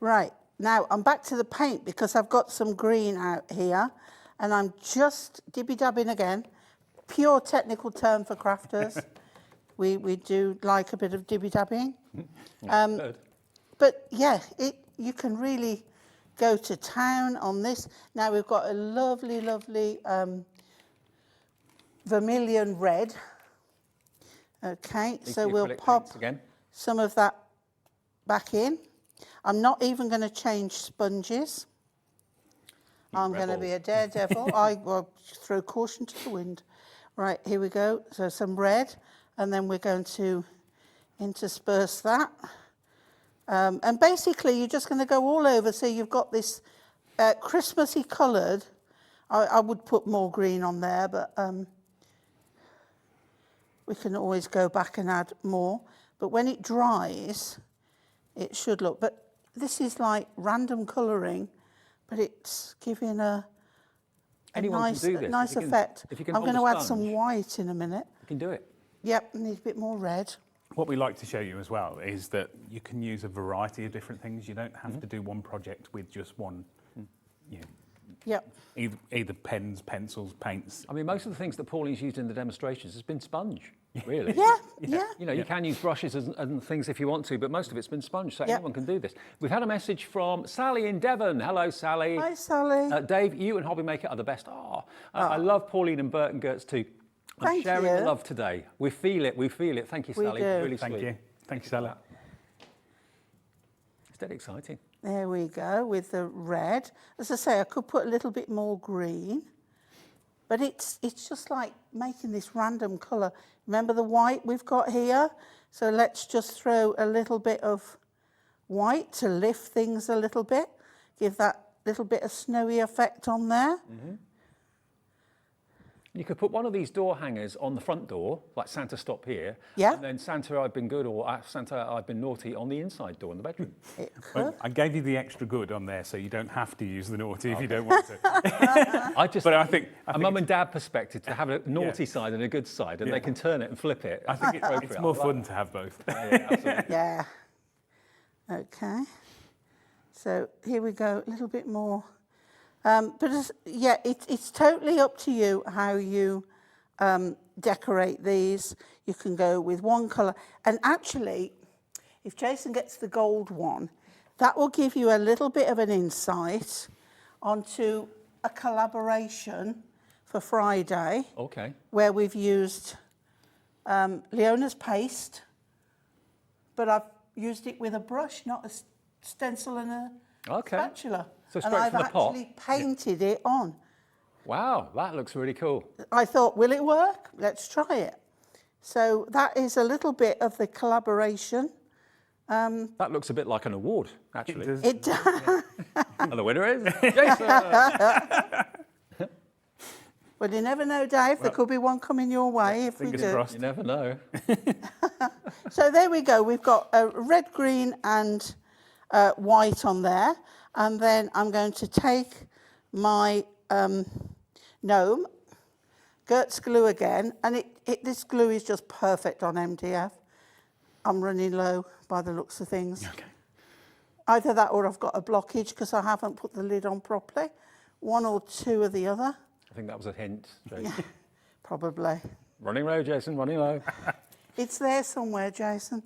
Right, now I'm back to the paint because I've got some green out here and I'm just dibby-dabbing again. Pure technical term for crafters. we do like a bit of dibby-dabbing. But yeah, you can really go to town on this. Now we've got a lovely, lovely vermilion red. Okay, so we'll pop some of that back in. I'm not even going to change sponges. I'm going to be a daredevil. I will throw caution to the wind. Right, here we go. So some red, and then we're going to intersperse that. And basically, you're just going to go all over. So you've got this Christmassy coloured. I would put more green on there, but we can always go back and add more. But when it dries, it should look. But this is like random colouring, but it's giving a nice effect. If you can I'm hold going a to add some sponge, white in a minute. You can do it. Yep, need a bit more red. What we like to show you as well is that you can use a variety of different things. You don't have to do one project with just one, you know, Yep. either pens, pencils, paints. I mean, most of the things that Pauline's used in the demonstrations has been sponge, really. Yeah. You know, you can use brushes and things if you want to, but most of it's been sponge, so Yep. anyone can do this. We've had a message from Sally in Devon. Hello, Sally. Hi, Sally. Dave, you and Hobbymaker are the best. I love Pauline and Bert and Gerts too. I'm Thank sharing you. the love today. We feel it. Thank you, We Sally. do. Really Thank sweet. you. Thank you, Sally. It's dead exciting. There we go, with the red. As I say, I could put a little bit more green, but it's just like making this random colour. Remember the white we've got here? So let's just throw a little bit of white to lift things a little bit, give that little bit of snowy effect on there. You could put one of these door hangers on the front door, like Santa stop here, Yeah. and then Santa I've been good or Santa I've been naughty on the inside door in the bedroom. It could. I gave you the extra good on there, so you don't have to use the naughty if you don't want to. I just But I think a mum and dad perspective to have a naughty side and a good side, and Yeah. they can turn it and flip it. I think it's more fun to have both. Yeah. Okay. So here we go, a little bit more. It's totally up to you how you decorate these. You can go with one colour. And actually, if Jason gets the gold one, that will give you a little bit of an insight onto a collaboration for Friday. Okay. Where we've used Leona's paste, but I've used it with a brush, not a stencil and a spatula. So and straight I've from the pot? actually painted it on. Wow, that looks really cool. I thought, will it work? Let's try it. So that is a little bit of the collaboration. That looks a bit like an award, actually. It does. And the winner is Jason. Well, you never know, Dave. There could be one coming your way if we do. Fingers crossed. You never know. So there we go. We've got red, green and white on there. And then I'm going to take my gnome, Gerts glue again. And this glue is just perfect on MDF. I'm running low by the looks of things. Okay. Either that or I've got a blockage because I haven't put the lid on properly. One or two of the other. I think that was a hint, Jason. Yeah, probably. Running low, Jason, running low. It's there somewhere, Jason.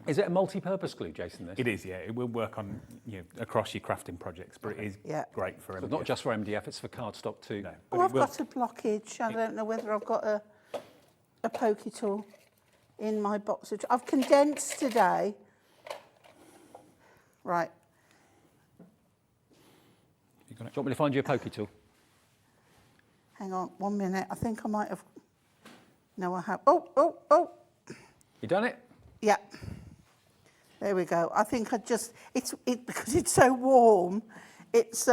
Is it a multi-purpose glue, Jason, this? It is, yeah. It will work on across your crafting projects, but it is great for So MDF. not just for MDF, it's for cardstock too. No, Oh, I've got a blockage. I don't know whether I've got a pokey tool in my box. I've condensed today. Right. Do you want me to find you a pokey tool? Hang on 1 minute. I think I might have. No, I have. Oh. You done it? Yeah. There we go. I think I just because it's so warm, it's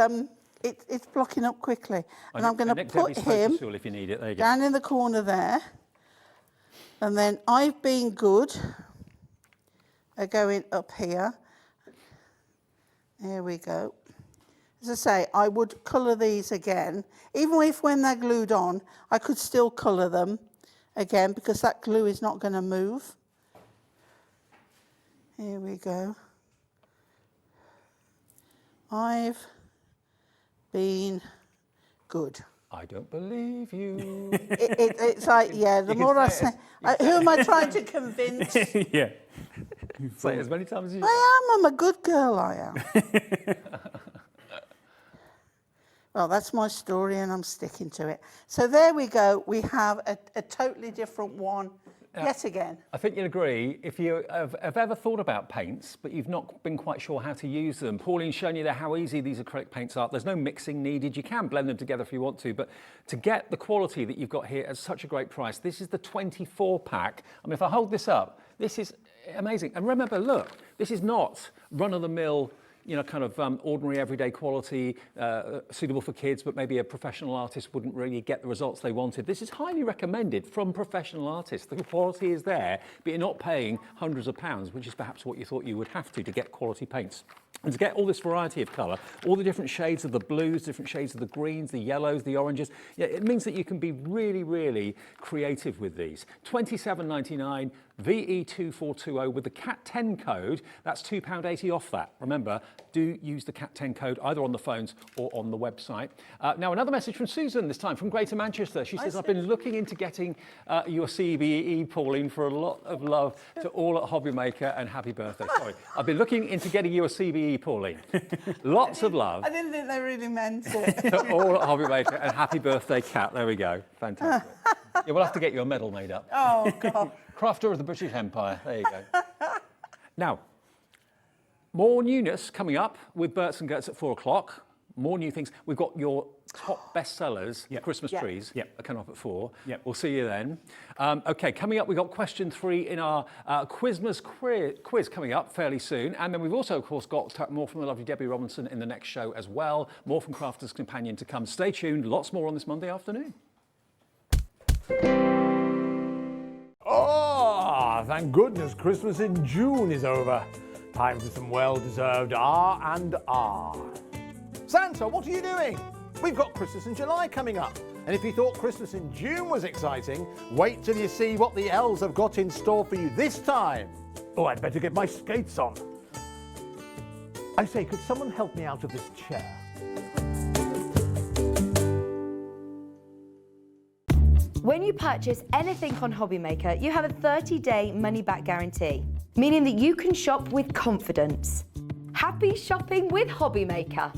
blocking up quickly. And I'm going to put Davies him pokey tool if you need it. There you go. down in the corner there. And then I've been good at going up here. There we go. As I say, I would colour these again. Even if when they're glued on, I could still colour them again because that glue is not going to move. Here we go. I've been good. I don't believe you. It's like, yeah, the more I say, who am I trying to convince? Yeah. Say it as many times as you I'm a good girl, I am. Well, that's my story and I'm sticking to it. So there we go. We have a totally different one yet again. I think you'll agree, if you have ever thought about paints, but you've not been quite sure how to use them, Pauline's shown you there how easy these acrylic paints are. There's no mixing needed. You can blend them together if you want to, but to get the quality that you've got here at such a great price, this is the 24 pack. I mean, if I hold this up, this is amazing. And remember, look, this is not run-of-the-mill, kind of ordinary everyday quality, suitable for kids, but maybe a professional artist wouldn't really get the results they wanted. This is highly recommended from professional artists. The quality is there, but you're not paying hundreds of pounds, which is perhaps what you thought you would have to get quality paints. And to get all this variety of colour, all the different shades of the blues, different shades of the greens, the yellows, the oranges, it means that you can be really, really creative with these. £27.99, VE2420 with the CAT10 code. That's £2.80 off that. Remember, do use the CAT10 code either on the phones or on the website. Now, another message from Susan, this time from Greater Manchester. She says, I've been looking into getting your CBE, Pauline, for a lot of love to all at Hobbymaker, and happy birthday. Sorry, I've been looking into getting you a CBE, Pauline. Lots of love. I didn't think they really meant it. To all at Hobbymaker, and happy birthday, Cat. There we go. Fantastic. Yeah, we'll have to get you a medal made up. Oh, God. Crafter of the British Empire. There you go. Now, more newness coming up with Berts and Gerts at 4 o'clock. More new things. We've got your top bestsellers, Christmas trees, are coming up at 4. We'll see you then. OK, coming up, we've got question 3 in our Quizmas quiz coming up fairly soon. And then we've also, of course, got more from the lovely Debbie Robinson in the next show as well. More from Crafter's Companion to come. Stay tuned. Lots more on this Monday afternoon. Oh, thank goodness Christmas in June is over. Time for some well-deserved R&R. Santa, what are you doing? We've got Christmas in July coming up. And if you thought Christmas in June was exciting, wait till you see what the elves have got in store for you this time. Oh, I'd better get my skates on. I say, could someone help me out of this chair? When you purchase anything on Hobbymaker, you have a 30-day money-back guarantee, meaning that you can shop with confidence. Happy shopping with Hobbymaker.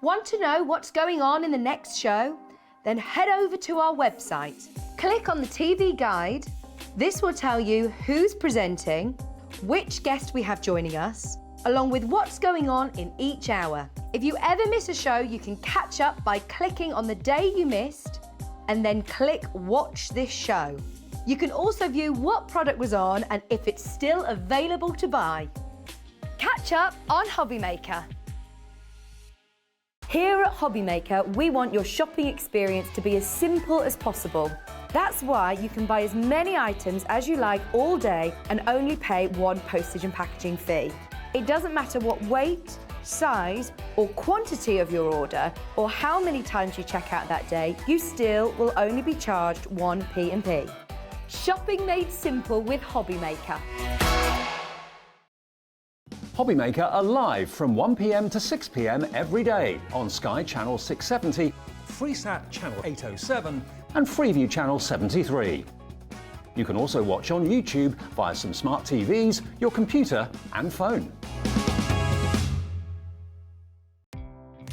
Want to know what's going on in the next show? Then head over to our website. Click on the TV guide. This will tell you who's presenting, which guest we have joining us, along with what's going on in each hour. If you ever miss a show, you can catch up by clicking on the day you missed and then click Watch This Show. You can also view what product was on and if it's still available to buy. Catch up on Hobbymaker. Here at Hobbymaker, we want your shopping experience to be as simple as possible. That's why you can buy as many items as you like all day and only pay one postage and packaging fee. It doesn't matter what weight, size or quantity of your order or how many times you check out that day, you still will only be charged one P&P. Shopping made simple with Hobbymaker. Hobbymaker are live from 1 p.m. to 6 p.m. every day on Sky Channel 670, Freesat Channel 807 and Freeview Channel 73. You can also watch on YouTube via some smart TVs, your computer and phone.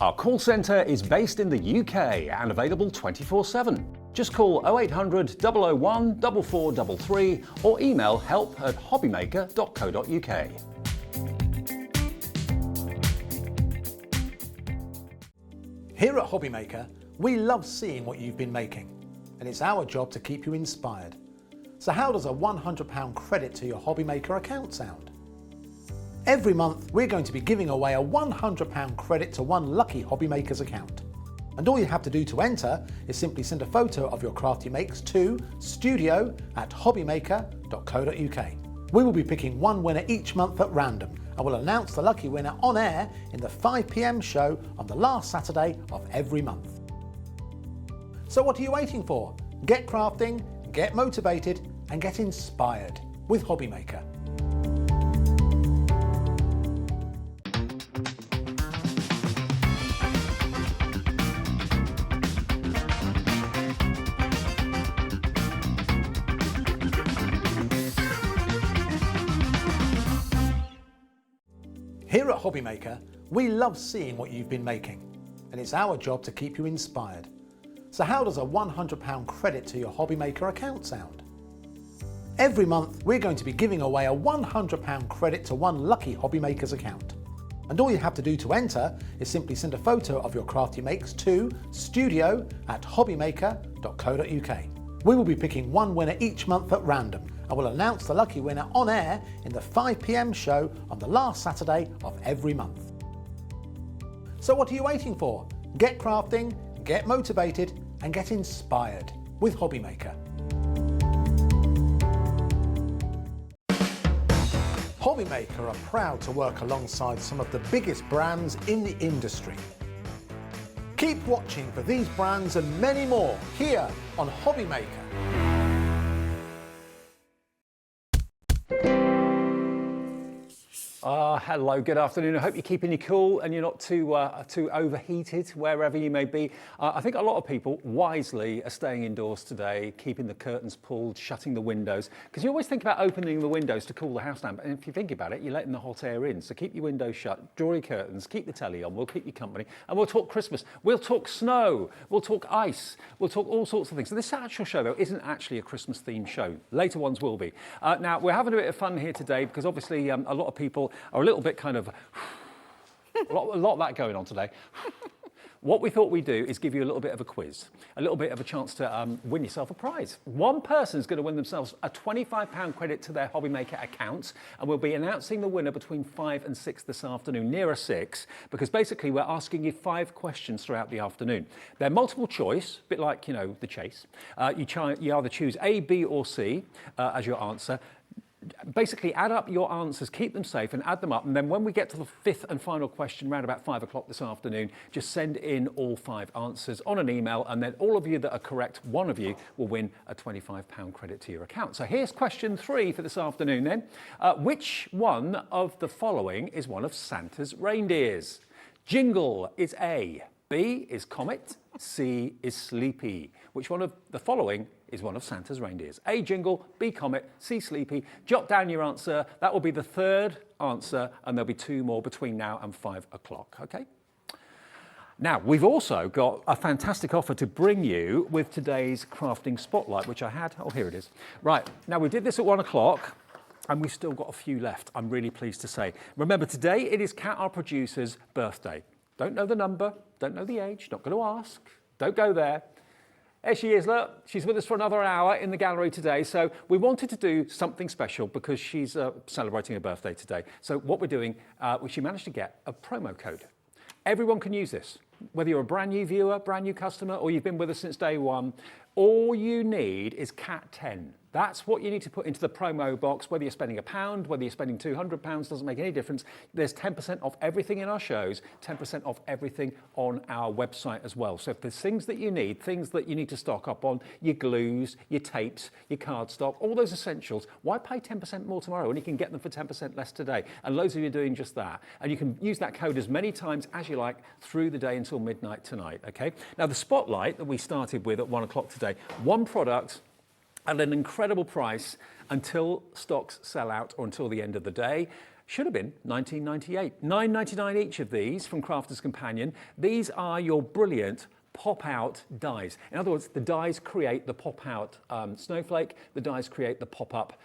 Our call centre is based in the UK and available 24/7. Just call 0800 001 4433 or email help@hobbymaker.co.uk. Here at Hobbymaker, we love seeing what you've been making, and it's our job to keep you inspired. So how does a £100 credit to your Hobbymaker account sound? Every month, we're going to be giving away a £100 credit to one lucky Hobbymaker's account. And all you have to do to enter is simply send a photo of your craft you makes to studio@hobbymaker.co.uk. We will be picking one winner each month at random, and we'll announce the lucky winner on air in the 5 p.m. show on the last Saturday of every month. So what are you waiting for? Get crafting, get motivated, and get inspired with Hobbymaker. Here at Hobbymaker, we love seeing what you've been making, and it's our job to keep you inspired. So how does a £100 credit to your Hobbymaker account sound? Every month, we're going to be giving away a £100 credit to one lucky Hobbymaker's account. And all you have to do to enter is simply send a photo of your craft you makes to studio@hobbymaker.co.uk. We will be picking one winner each month at random, and we'll announce the lucky winner on air in the 5 p.m. show on the last Saturday of every month. So what are you waiting for? Get crafting, get motivated and get inspired with Hobbymaker. Hobbymaker are proud to work alongside some of the biggest brands in the industry. Keep watching for these brands and many more here on Hobbymaker. Hello, good afternoon. I hope you're keeping you cool and you're not too overheated wherever you may be. I think a lot of people wisely are staying indoors today, keeping the curtains pulled, shutting the windows, because you always think about opening the windows to cool the house down. And if you think about it, you're letting the hot air in. So keep your windows shut, draw your curtains, keep the telly on. We'll keep you company and we'll talk Christmas. We'll talk snow. We'll talk ice. We'll talk all sorts of things. So this actual show, though, isn't actually a Christmas themed show. Later ones will be. Now, we're having a bit of fun here today because obviously a lot of people are a little bit kind of a lot of that going on today. What we thought we'd do is give you a little bit of a quiz, a little bit of a chance to win yourself a prize. One person's going to win themselves a £25 credit to their Hobbymaker account, and we'll be announcing the winner between 5 and 6 this afternoon, nearer 6, because basically we're asking you 5 questions throughout the afternoon. They're multiple choice, a bit like, you know, the chase. You either choose A, B or C as your answer. Basically add up your answers, keep them safe and add them up, and then when we get to the 5th and final question around about 5 o'clock this afternoon, just send in all 5 answers on an email, and then all of you that are correct, one of you will win a £25 credit to your account. So here's question 3 for this afternoon then. Which one of the following is one of Santa's reindeers? Jingle is A, B is Comet, C is Sleepy. Which one of the following is one of Santa's reindeers? A, Jingle, B, Comet, C, Sleepy. Jot down your answer. That will be the 3rd answer, and there'll be 2 more between now and 5 o'clock, okay? Now, we've also got a fantastic offer to bring you with today's crafting spotlight, which I had. Oh, here it is. Right, now we did this at 1 o'clock. And we've still got a few left, I'm really pleased to say. Remember, today it is Kat, our producer's, birthday. Don't know the number, don't know the age, not going to ask. Don't go there. There she is, look. She's with us for another hour in the gallery today. So we wanted to do something special because she's celebrating her birthday today. So what we're doing, she managed to get a promo code. Everyone can use this. Whether you're a brand new viewer, brand new customer, or you've been with us since day one, all you need is CAT10. That's what you need to put into the promo box, whether you're spending £1, whether you're spending £200, doesn't make any difference. There's 10% off everything in our shows, 10% off everything on our website as well. So if there's things that you need to stock up on, your glues, your tapes, your cardstock, all those essentials, why pay 10% more tomorrow when you can get them for 10% less today? And loads of you are doing just that. And you can use that code as many times as you like through the day until midnight tonight, okay? Now the spotlight that we started with at 1 o'clock today, one product at an incredible price until stocks sell out or until the end of the day. Should have been $19.98. $9.99 each of these from Crafter's Companion. These are your brilliant pop-out dies. In other words, the dies create the pop-out snowflake, the dies create the pop-up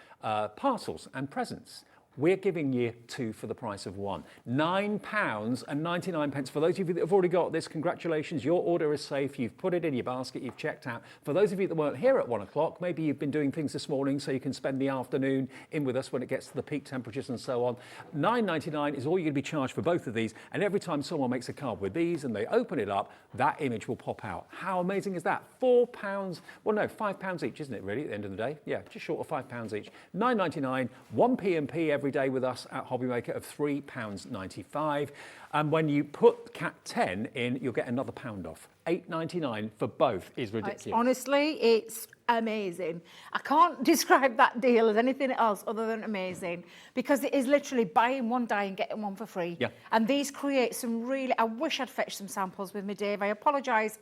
parcels and presents. We're giving you 2 for the price of 1. £9.99. For those of you that have already got this, congratulations, your order is safe. You've put it in your basket, you've checked out. For those of you that weren't here at 1 o'clock, maybe you've been doing things this morning so you can spend the afternoon in with us when it gets to the peak temperatures and so on. £9.99 is all you're going to be charged for both of these. And every time someone makes a card with these and they open it up, that image will pop out. How amazing is that? £4, well no, £5 each, isn't it really, at the end of the day? Yeah, just short of £5 each. £9.99, 1 P&P every day with us at Hobbymaker of £3.95. And when you put CAT10 in, you'll get another £1 off. £8.99 for both is ridiculous. Honestly, it's amazing. I can't describe that deal as anything else other than amazing, because it is literally buying one die and getting one for free. Yeah. And these create some really, I wish I'd fetched some samples with me, Dave. I apologise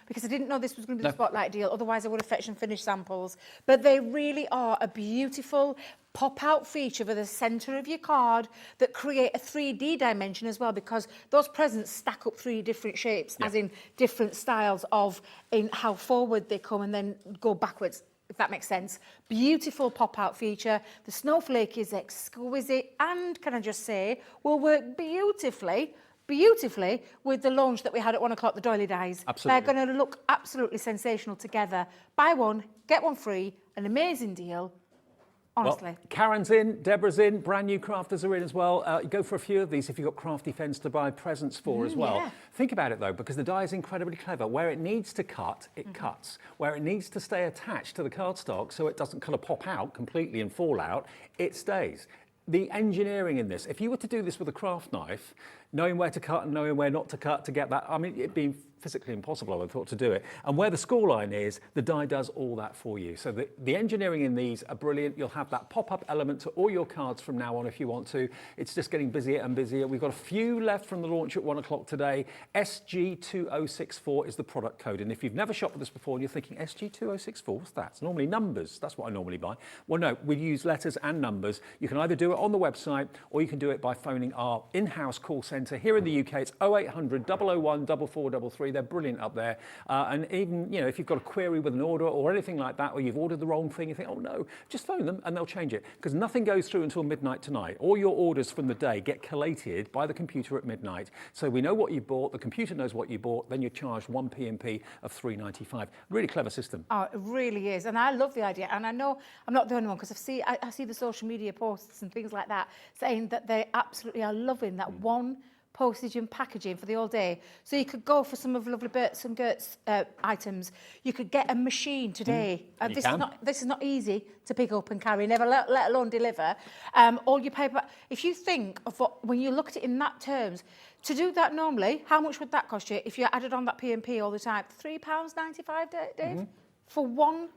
because I didn't know this was going to be the spotlight deal. Otherwise, I would have fetched some finished samples. But they really are a beautiful pop-out feature for the centre of your card that create a 3D dimension as well, because those presents stack up 3 different shapes, as in different styles of in how forward they come and then go backwards, if that makes sense. Beautiful pop-out feature. The snowflake is exquisite and, can I just say, will work beautifully with the launch that we had at 1 o'clock, the Doily dies. Absolutely. They're going to look absolutely sensational together. Buy one, get one free, an amazing deal. Honestly. Well, Karen's in, Deborah's in, brand new crafters are in as well. Go for a few of these if you've got crafty fens to buy presents for as well. Yeah. Think about it though, because the die is incredibly clever. Where it needs to cut, it cuts. Where it needs to stay attached to the cardstock so it doesn't kind of pop out completely and fall out, it stays. The engineering in this, if you were to do this with a craft knife, knowing where to cut and knowing where not to cut to get that, I mean, it'd be physically impossible, I would have thought, to do it. And where the score line is, the die does all that for you. So the engineering in these are brilliant. You'll have that pop-up element to all your cards from now on if you want to. It's just getting busier and busier. We've got a few left from the launch at 1 o'clock today. SG2064 is the product code. And if you've never shopped with us before and you're thinking, SG2064, what's that? It's normally numbers. That's what I normally buy. Well, no, we use letters and numbers. You can either do it on the website or you can do it by phoning our in-house call centre. Here in the UK, it's 0800 001 4433. They're brilliant up there. And even, you know, if you've got a query with an order or anything like that, or you've ordered the wrong thing, you think, oh no, just phone them and they'll change it. Because nothing goes through until midnight tonight. All your orders from the day get collated by the computer at midnight. So we know what you bought, the computer knows what you bought, then you're charged 1 P&P of £3.95. Really clever system. Oh, it really is. And I love the idea. And I know I'm not the only one, because I see the social media posts and things like that saying that they absolutely are loving that one postage and packaging for the all day. So you could go for some of lovely Berts and Gerts items. You could get a machine today. This is not easy to pick up and carry, never let alone deliver. All your paper. If you think of when you look at it in that terms, to do that normally, how much would that cost you if you added on that P&P all the time? £3.95, Dave? For one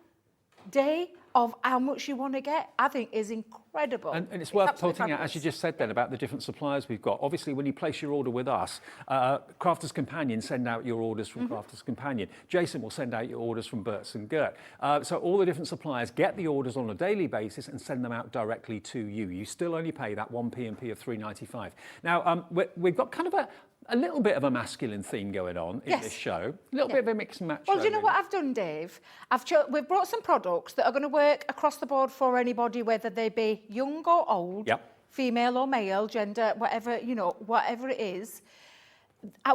day of how much you want to get, I think is incredible. And it's worth pointing out, as you just said then, about the different suppliers we've got. Obviously, when you place your order with us, Crafters Companion send out your orders from Crafters Companion. Jason will send out your orders from Berts and Gert. So all the different suppliers get the orders on a daily basis and send them out directly to you. You still only pay that 1 P&P of £3.95. Now, we've got kind of a little bit of a masculine theme going on in this show. A little bit of a mix and match. Well, do you know what I've done, Dave? We've brought some products that are going to work across the board for anybody, whether they be young or old, female or male, gender, whatever, you know, whatever it is.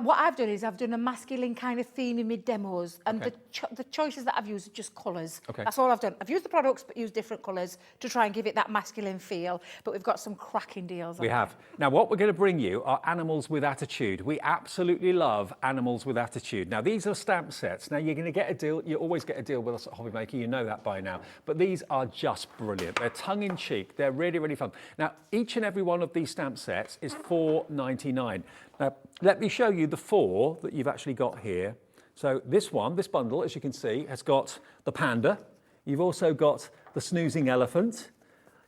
What I've done is I've done a masculine kind of theme in my demos, and the choices that I've used are just colours. That's all I've done. I've used the products but used different colours to try and give it that masculine feel, but we've got some cracking deals on We have. Now, what we're going to bring you are animals with attitude. We absolutely love animals with attitude. Now, these are stamp sets. Now, you're going to get a deal. You always get a deal with us at Hobby Maker. You know that by now. But these are just brilliant. They're tongue-in-cheek. They're really, really fun. Now, each and every one of these stamp sets is £4.99. Now, let me show you the 4 that you've actually got here. So this bundle, as you can see, has got the panda. You've also got the snoozing elephant.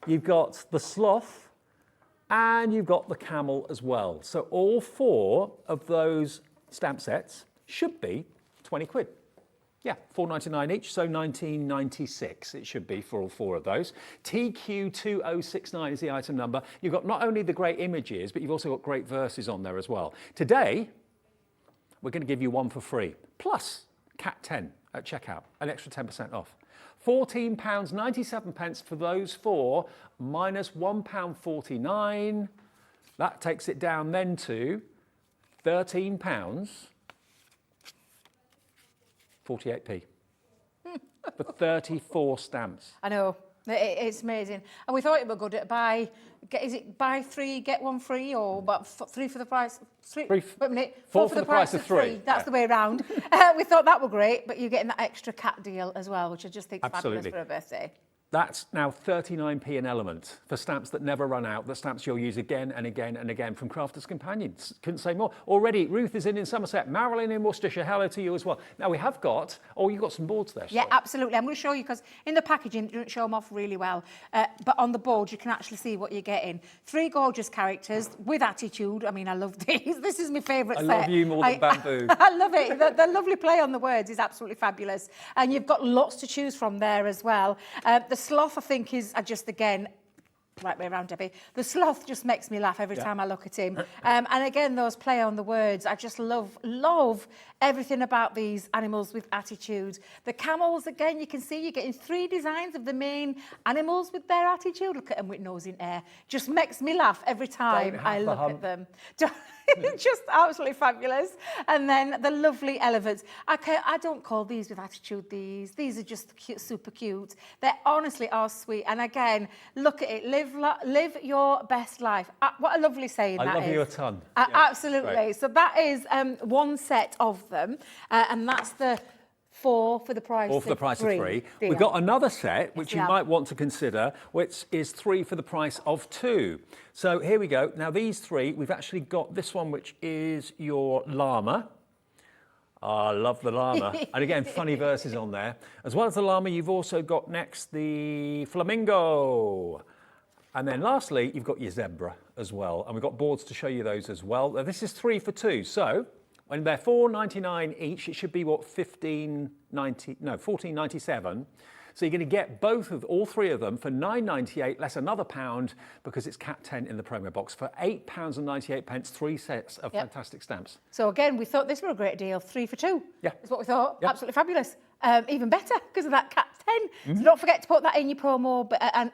You've got the sloth. And you've got the camel as well. So all 4 of those stamp sets should be 20 quid. Yeah, £4.99 each, so £19.96 it should be for all 4 of those. TQ2069 is the item number. You've got not only the great images, but you've also got great verses on there as well. Today, we're going to give you one for free, plus Cat 10 at checkout, an extra 10% off. £14.97 for those 4, minus £1.49. That takes it down then to £13. 48p for 34 stamps. I know, it's amazing. And we thought it were good at buy 3, get 1 free, or but 3 for the price. 4 for the price of 3. That's the way around. We thought that were great, but you're getting that extra cat deal as well, which I just think is fabulous for a birthday. That's now 39p an element for stamps that never run out, the stamps you'll use again and again and again from Crafters Companion. Couldn't say more. Already, Ruth is in Somerset, Marilyn in Worcestershire, hello to you as well. Now we have got, you've got some boards there. Yeah, absolutely. I'm going to show you, because in the packaging, it doesn't show them off really well. But on the board, you can actually see what you're getting. 3 gorgeous characters with attitude. I mean, I love these. This is my favourite set. I love you more than bamboo. I love it. The lovely play on the words is absolutely fabulous. And you've got lots to choose from there as well. The sloth, I think, is just, again, right way around, Debbie. The sloth just makes me laugh every time I look at him. And again, those play on the words. I just love everything about these animals with attitude. The camels, again, you can see you're getting 3 designs of the main animals with their attitude. Look at them with nose in air. Just makes me laugh every time I look at them. Just absolutely fabulous. And then the lovely elephants. I don't call these with attitude these are just cute, super cute. They honestly are sweet. And again, look at it. Live your best life. What a lovely saying that is. I love you a ton. Absolutely. Great. So that is one set of them. And that's the 4 for the price Or for the price of 3. Deal. We've got another set, which you have. might want to consider, which is 3 for the price of 2. So here we go. Now these 3, we've actually got this one, which is your llama. I love the llama. And again, funny verses on there. As well as the llama, you've also got next the flamingo. And then lastly, you've got your zebra as well. And we've got boards to show you those as well. Now, this is 3 for 2. So when they're $4.99 each, it should be what, $14.97. So you're going to get all 3 of them for $9.98 less another £1 because it's Cat 10 in the promo box for £8.98, 3 sets of fantastic stamps. So again, we thought this were a great deal. 3 for 2. Yeah. Is what we thought. Yeah. Absolutely fabulous. Even better because of that Cat 10. So don't forget to put that in your promo. But and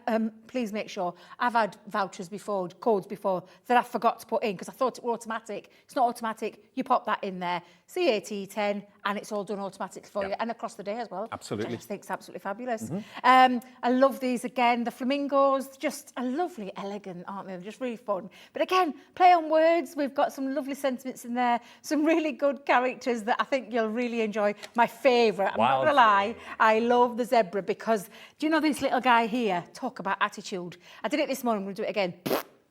please make sure. I've had vouchers before, codes before that I forgot to put in because I thought it were automatic. It's not automatic. You pop that in there. CAT 10, and it's all done automatically for you, and across the day as well. Absolutely. Which I just think it's absolutely fabulous. I love these again. The flamingos, just a lovely, elegant, aren't they? They're just really fun. But again, play on words. We've got some lovely sentiments in there. Some really good characters that I think you'll really enjoy. My favourite, I'm not going to lie, I love the zebra because, do you know this little guy here? Talk about attitude. I did it this morning, I'm going to do it again.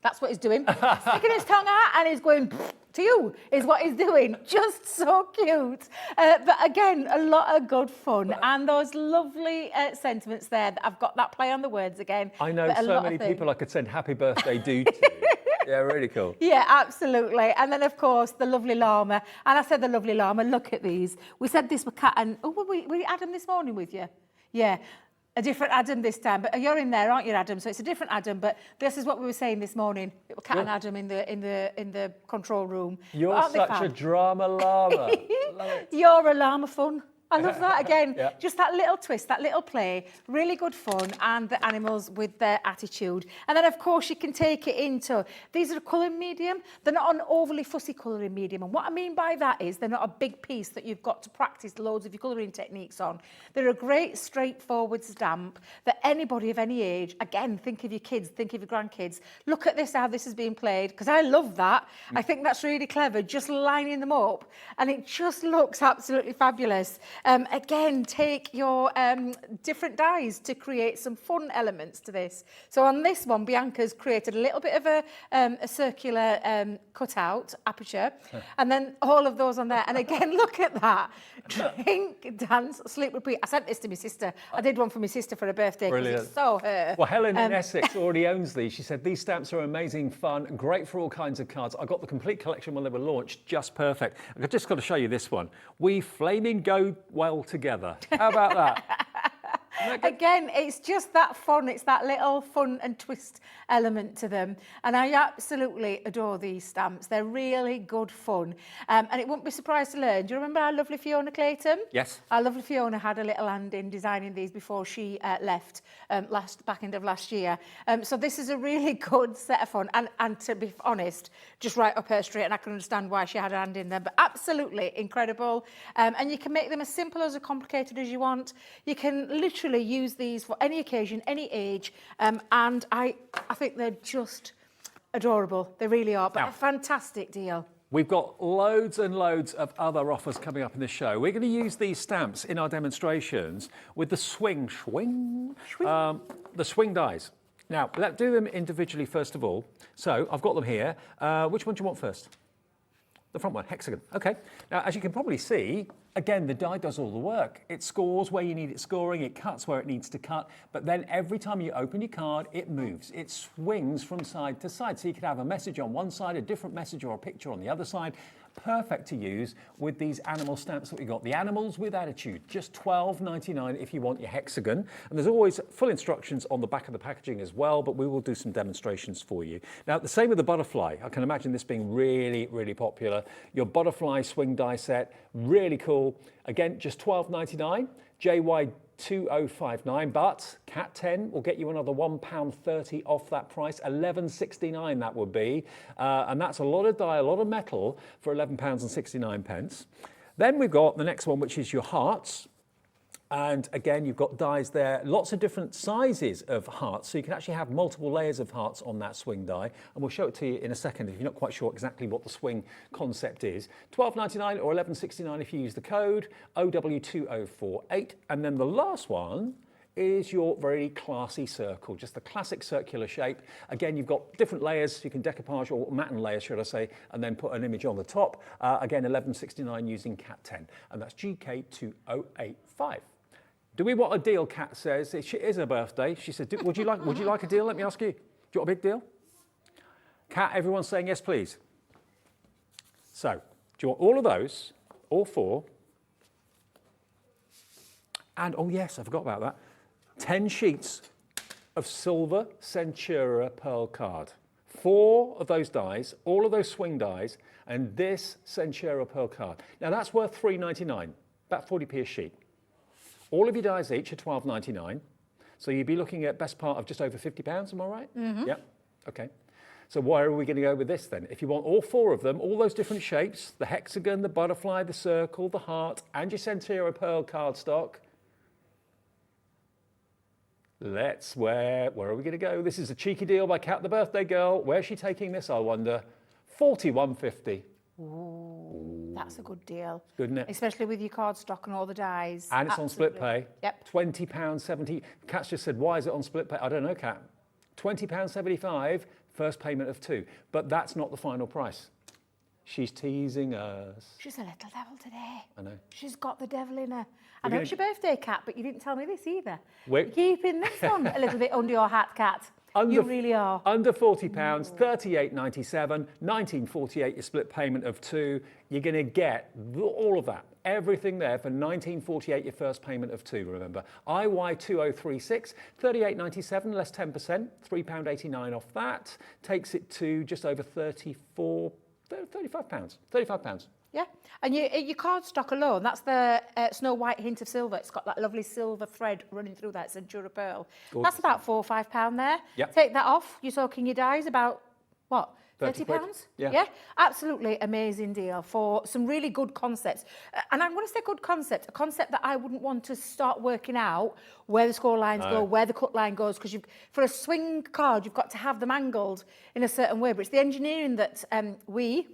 That's what he's doing. Sticking his tongue out and he's going to you, is what he's doing. Just so cute. But again, a lot of good fun. And those lovely sentiments there. That I've got that play on the words again. I know so many people I could send happy birthday to. Yeah, really cool. Yeah, absolutely. And then, of course, the lovely llama. And I said the lovely llama, look at these. We said this were Cat and... Oh, were we Adam this morning with you? Yeah. A different Adam this time, but you're in there, aren't you, Adam? So it's a different Adam, but this is what we were saying this morning. It was Cat and Adam in the control room. You're such a drama llama. Love it. You're a llama fun. I love that again. Just that little twist, that little play, really good fun, and the animals with their attitude. And then, of course, you can take it into, these are a colouring medium. They're not an overly fussy colouring medium. And what I mean by that is they're not a big piece that you've got to practice loads of your colouring techniques on. They're a great, straightforward stamp that anybody of any age, again, think of your kids, think of your grandkids, look at this, how this is being played, because I love that. I think that's really clever, just lining them up. And it just looks absolutely fabulous. Again, take your different dies to create some fun elements to this. So on this one, Bianca's created a little bit of a circular cutout, aperture, and then all of those on there. And again, look at that. Drink, dance, sleep, repeat. I sent this to my sister. I did one for my sister for her birthday because it's so her. Well, Helen in Essex already owns these. She said, these stamps are amazing fun, great for all kinds of cards. I got the complete collection when they were launched, just perfect. I've just got to show you this one. We flaming go well together. How about that? Again, it's just that fun. It's that little fun and twist element to them. And I absolutely adore these stamps. They're really good fun. And it wouldn't be surprised to learn. Do you remember our lovely Fiona Clayton? Yes. Our lovely Fiona had a little hand in designing these before she left back end of last year. So this is a really good set of fun. And to be honest, just right up her street, and I can understand why she had her hand in them. But absolutely incredible. And you can make them as simple as complicated as you want. You can literally use these for any occasion, any age, and I think they're just adorable. They really are, but now, a fantastic deal. We've got loads and loads of other offers coming up in the show. We're going to use these stamps in our demonstrations with the swing dies. Now, let's do them individually first of all. So I've got them here. Which one do you want first? The front one, hexagon. Okay. Now, as you can probably see, again, the die does all the work. It scores where you need it scoring, it cuts where it needs to cut, but then every time you open your card, it moves. It swings from side to side. So you could have a message on one side, a different message or a picture on the other side. perfect to use with these animal stamps that we got. The Animals with Attitude, just $12.99 if you want your hexagon. And there's always full instructions on the back of the packaging as well, but we will do some demonstrations for you. Now, the same with the butterfly. I can imagine this being really, really popular. Your butterfly swing die set, really cool. Again, just $12.99, JY2059, but Cat 10 will get you another £1.30 off that price, £11.69 that would be. And that's a lot of die, a lot of metal for £11.69. Then we've got the next one, which is your hearts. And again, you've got dies there, lots of different sizes of hearts, so you can actually have multiple layers of hearts on that swing die, and we'll show it to you in a second if you're not quite sure exactly what the swing concept is. $12.99 or $11.69 if you use the code OW2048, and then the last one is your very classy circle, just the classic circular shape. Again, you've got different layers, you can decoupage, or matten layers, should I say, and then put an image on the top. Again, $11.69 using Cat 10, and that's GK2085. Do we want a deal? Kat says. It is her birthday. She said, would you like a deal? Let me ask you. Do you want a big deal? Kat, everyone's saying yes, please. So, do you want all of those, all 4? And, oh yes, I forgot about that. 10 sheets of silver Centura pearl card. 4 of those dies, all of those swing dies, and this Centura pearl card. Now that's worth $3.99, about 40p a sheet. All of your dies each are $12.99, so you'd be looking at best part of just over £50, am I right? Mm-hmm. Yep, okay. So where are we going to go with this then? If you want all 4 of them, all those different shapes, the hexagon, the butterfly, the circle, the heart, and your Centura pearl cardstock, where are we going to go? This is a cheeky deal by Kat the birthday girl. Where's she taking this, I wonder? $41.50. Ooh, that's a good deal. Good, isn't it? Especially with your cardstock and all the dies. And it's on split pay. Yep. £20.70. Kat's just said, why is it on split pay? I don't know, Kat. £20.75, first payment of 2. But that's not the final price. She's teasing us. She's a little devil today. I know. She's got the devil in her. I know it's your birthday, Kat, but you didn't tell me this either. You're keeping this one a little bit under your hat, Kat. You really are. Under £40, $38.97, $19.48, your split payment of 2. You're going to get all of that, everything there for $19.48, your first payment of 2, remember. IY2036, $38.97, less 10%, £3.89 off that. Takes it to just over £35. Yeah, and your cardstock alone, that's the Snow White hint of silver. It's got that lovely silver thread running through that. It's Centura pearl. Gorgeous. That's about £4 or £5 there. Yep. Take that off. You're talking your dies about, what, £30? Yeah, absolutely amazing deal for some really good concepts. And I'm going to say good concept, a concept that I wouldn't want to start working out where the score lines go, where the cut line goes, because for a swing card, you've got to have them angled in a certain way. But it's the engineering that we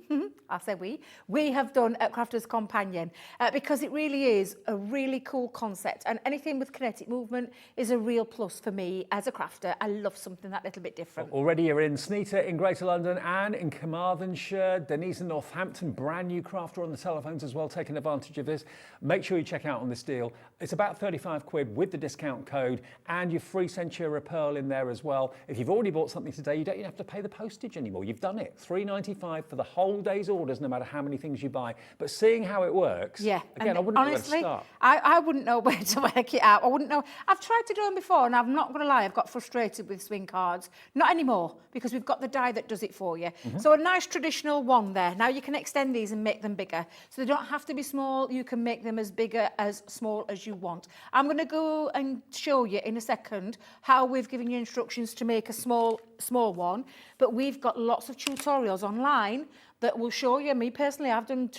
have done at Crafters Companion, because it really is a really cool concept. And anything with kinetic movement is a real plus for me as a crafter. I love something that little bit different. Already you're in Sneater in Greater London, Anne in Carmarthenshire, Denise in Northampton, brand new crafter on the telephones as well, taking advantage of this. Make sure you check out on this deal. It's about 35 quid with the discount code and your free Centura pearl in there as well. If you've already bought something today, you don't even have to pay the postage anymore. You've done it. $3.95 for the whole day's orders, no matter how many things you buy. But seeing how it works, again, I wouldn't know where to start. I wouldn't know where to work it out. I wouldn't know. I've tried to do them before, and I'm not going to lie, I've got frustrated with swing cards. Not anymore, because we've got the die that does it for you. Mm-hmm. So a nice traditional one there. Now you can extend these and make them bigger. So they don't have to be small. You can make them as bigger, as small as you want. I'm going to go and show you in a second how we've given you instructions to make a small one. But we've got lots of tutorials online that will show you. Me personally, I've done,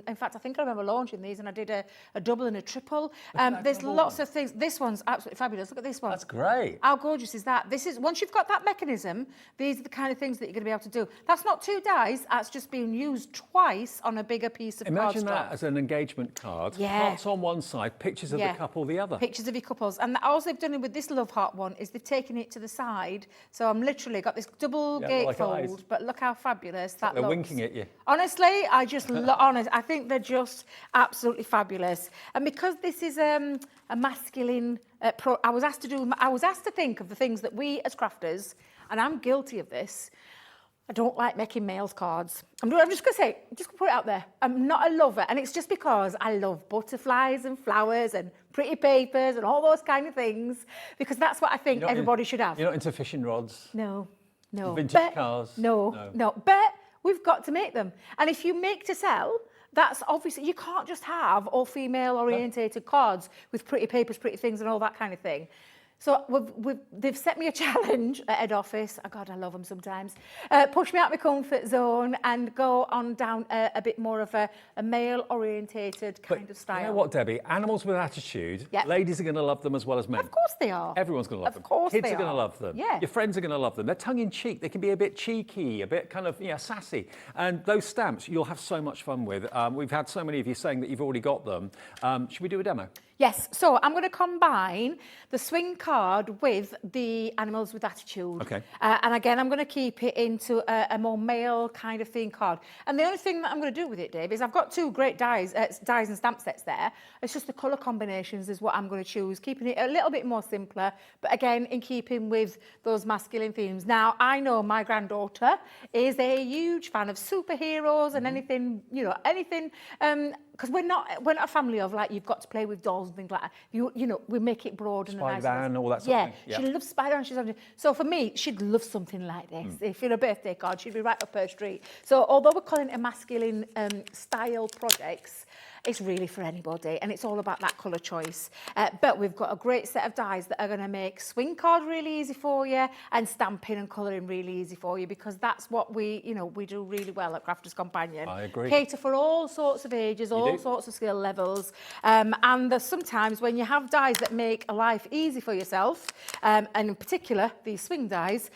in fact, I think I remember launching these and I did a double and a triple. There's lots of things. This one's absolutely fabulous. Look at this one. That's great. How gorgeous is that? This is, once you've got that mechanism, these are the kind of things that you're going to be able to do. That's not 2 dies, that's just being used twice on a bigger piece of cardstock. Imagine that as an engagement card. Yeah. Hearts on one side, pictures of the couple the other. Pictures of your couples. And all they've done with this Love Heart one is they've taken it to the side. So I'm literally got this double gatefold, like but look how fabulous that looks. They're winking at you. Honestly, I just I think they're just absolutely fabulous. And because this is a masculine I was asked to think of the things that we as crafters, and I'm guilty of this, I don't like making mails cards. I'm just going to say, just gonna put it out there. I'm not a lover, and it's just because I love butterflies and flowers and pretty papers and all those kind of things, because that's what I think everybody should have. You're not into fishing rods? No. Vintage cars? No. But we've got to make them. And if you make to sell, that's obviously, you can't just have all female orientated cards with pretty papers, pretty things and all that kind of thing. So they've set me a challenge at head office. Oh God, I love them sometimes. Push me out my comfort zone and go on down a bit more of a male-orientated kind of style. You know what, Debbie? Animals with attitude, ladies are going to love them as well as men. Of course they are. Everyone's going to love them. Of course Kids they are going to love them. Yeah. Your friends are going to love them. They're tongue-in-cheek. They can be a bit cheeky, a bit kind of sassy. And those stamps, you'll have so much fun with. We've had so many of you saying that you've already got them. Should we do a demo? Yes, so I'm going to combine the swing card with the animals with attitude. Okay. And again, I'm going to keep it into a more male kind of theme card. And the only thing that I'm going to do with it, Dave, is I've got two great dies and stamp sets there. It's just the colour combinations is what I'm going to choose, keeping it a little bit more simpler, but again, in keeping with those masculine themes. Now, I know my granddaughter is a huge fan of superheroes and anything, because we're not a family of like you've got to play with dolls and things like that. We make it broad and nice. Spider-Man, all that sort of thing. Yeah, she loves Spider-Man. So for me, she'd love something like this. If you're a birthday card, she'd be right up her street. So although we're calling it a masculine style projects, it's really for anybody, and it's all about that colour choice. But we've got a great set of dies that are going to make swing card really easy for you and stamping and colouring really easy for you, because that's what we do really well at Crafters Companion. I agree. Cater for all sorts of ages, all sorts of skill levels. And there's sometimes when you have dies that make life easy for yourself, and in particular these swing dies,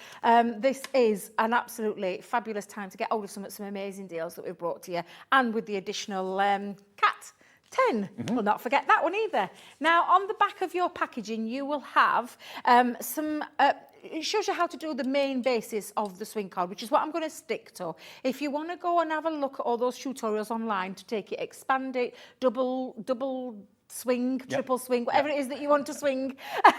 this is an absolutely fabulous time to get hold of some amazing deals that we've brought to you, and with the additional cat 10. We'll not forget that one either. Now, on the back of your packaging, you will have it shows you how to do the main basis of the swing card, which is what I'm going to stick to. If you want to go and have a look at all those tutorials online to take it, expand it, double swing, triple swing, whatever it is that you want to swing,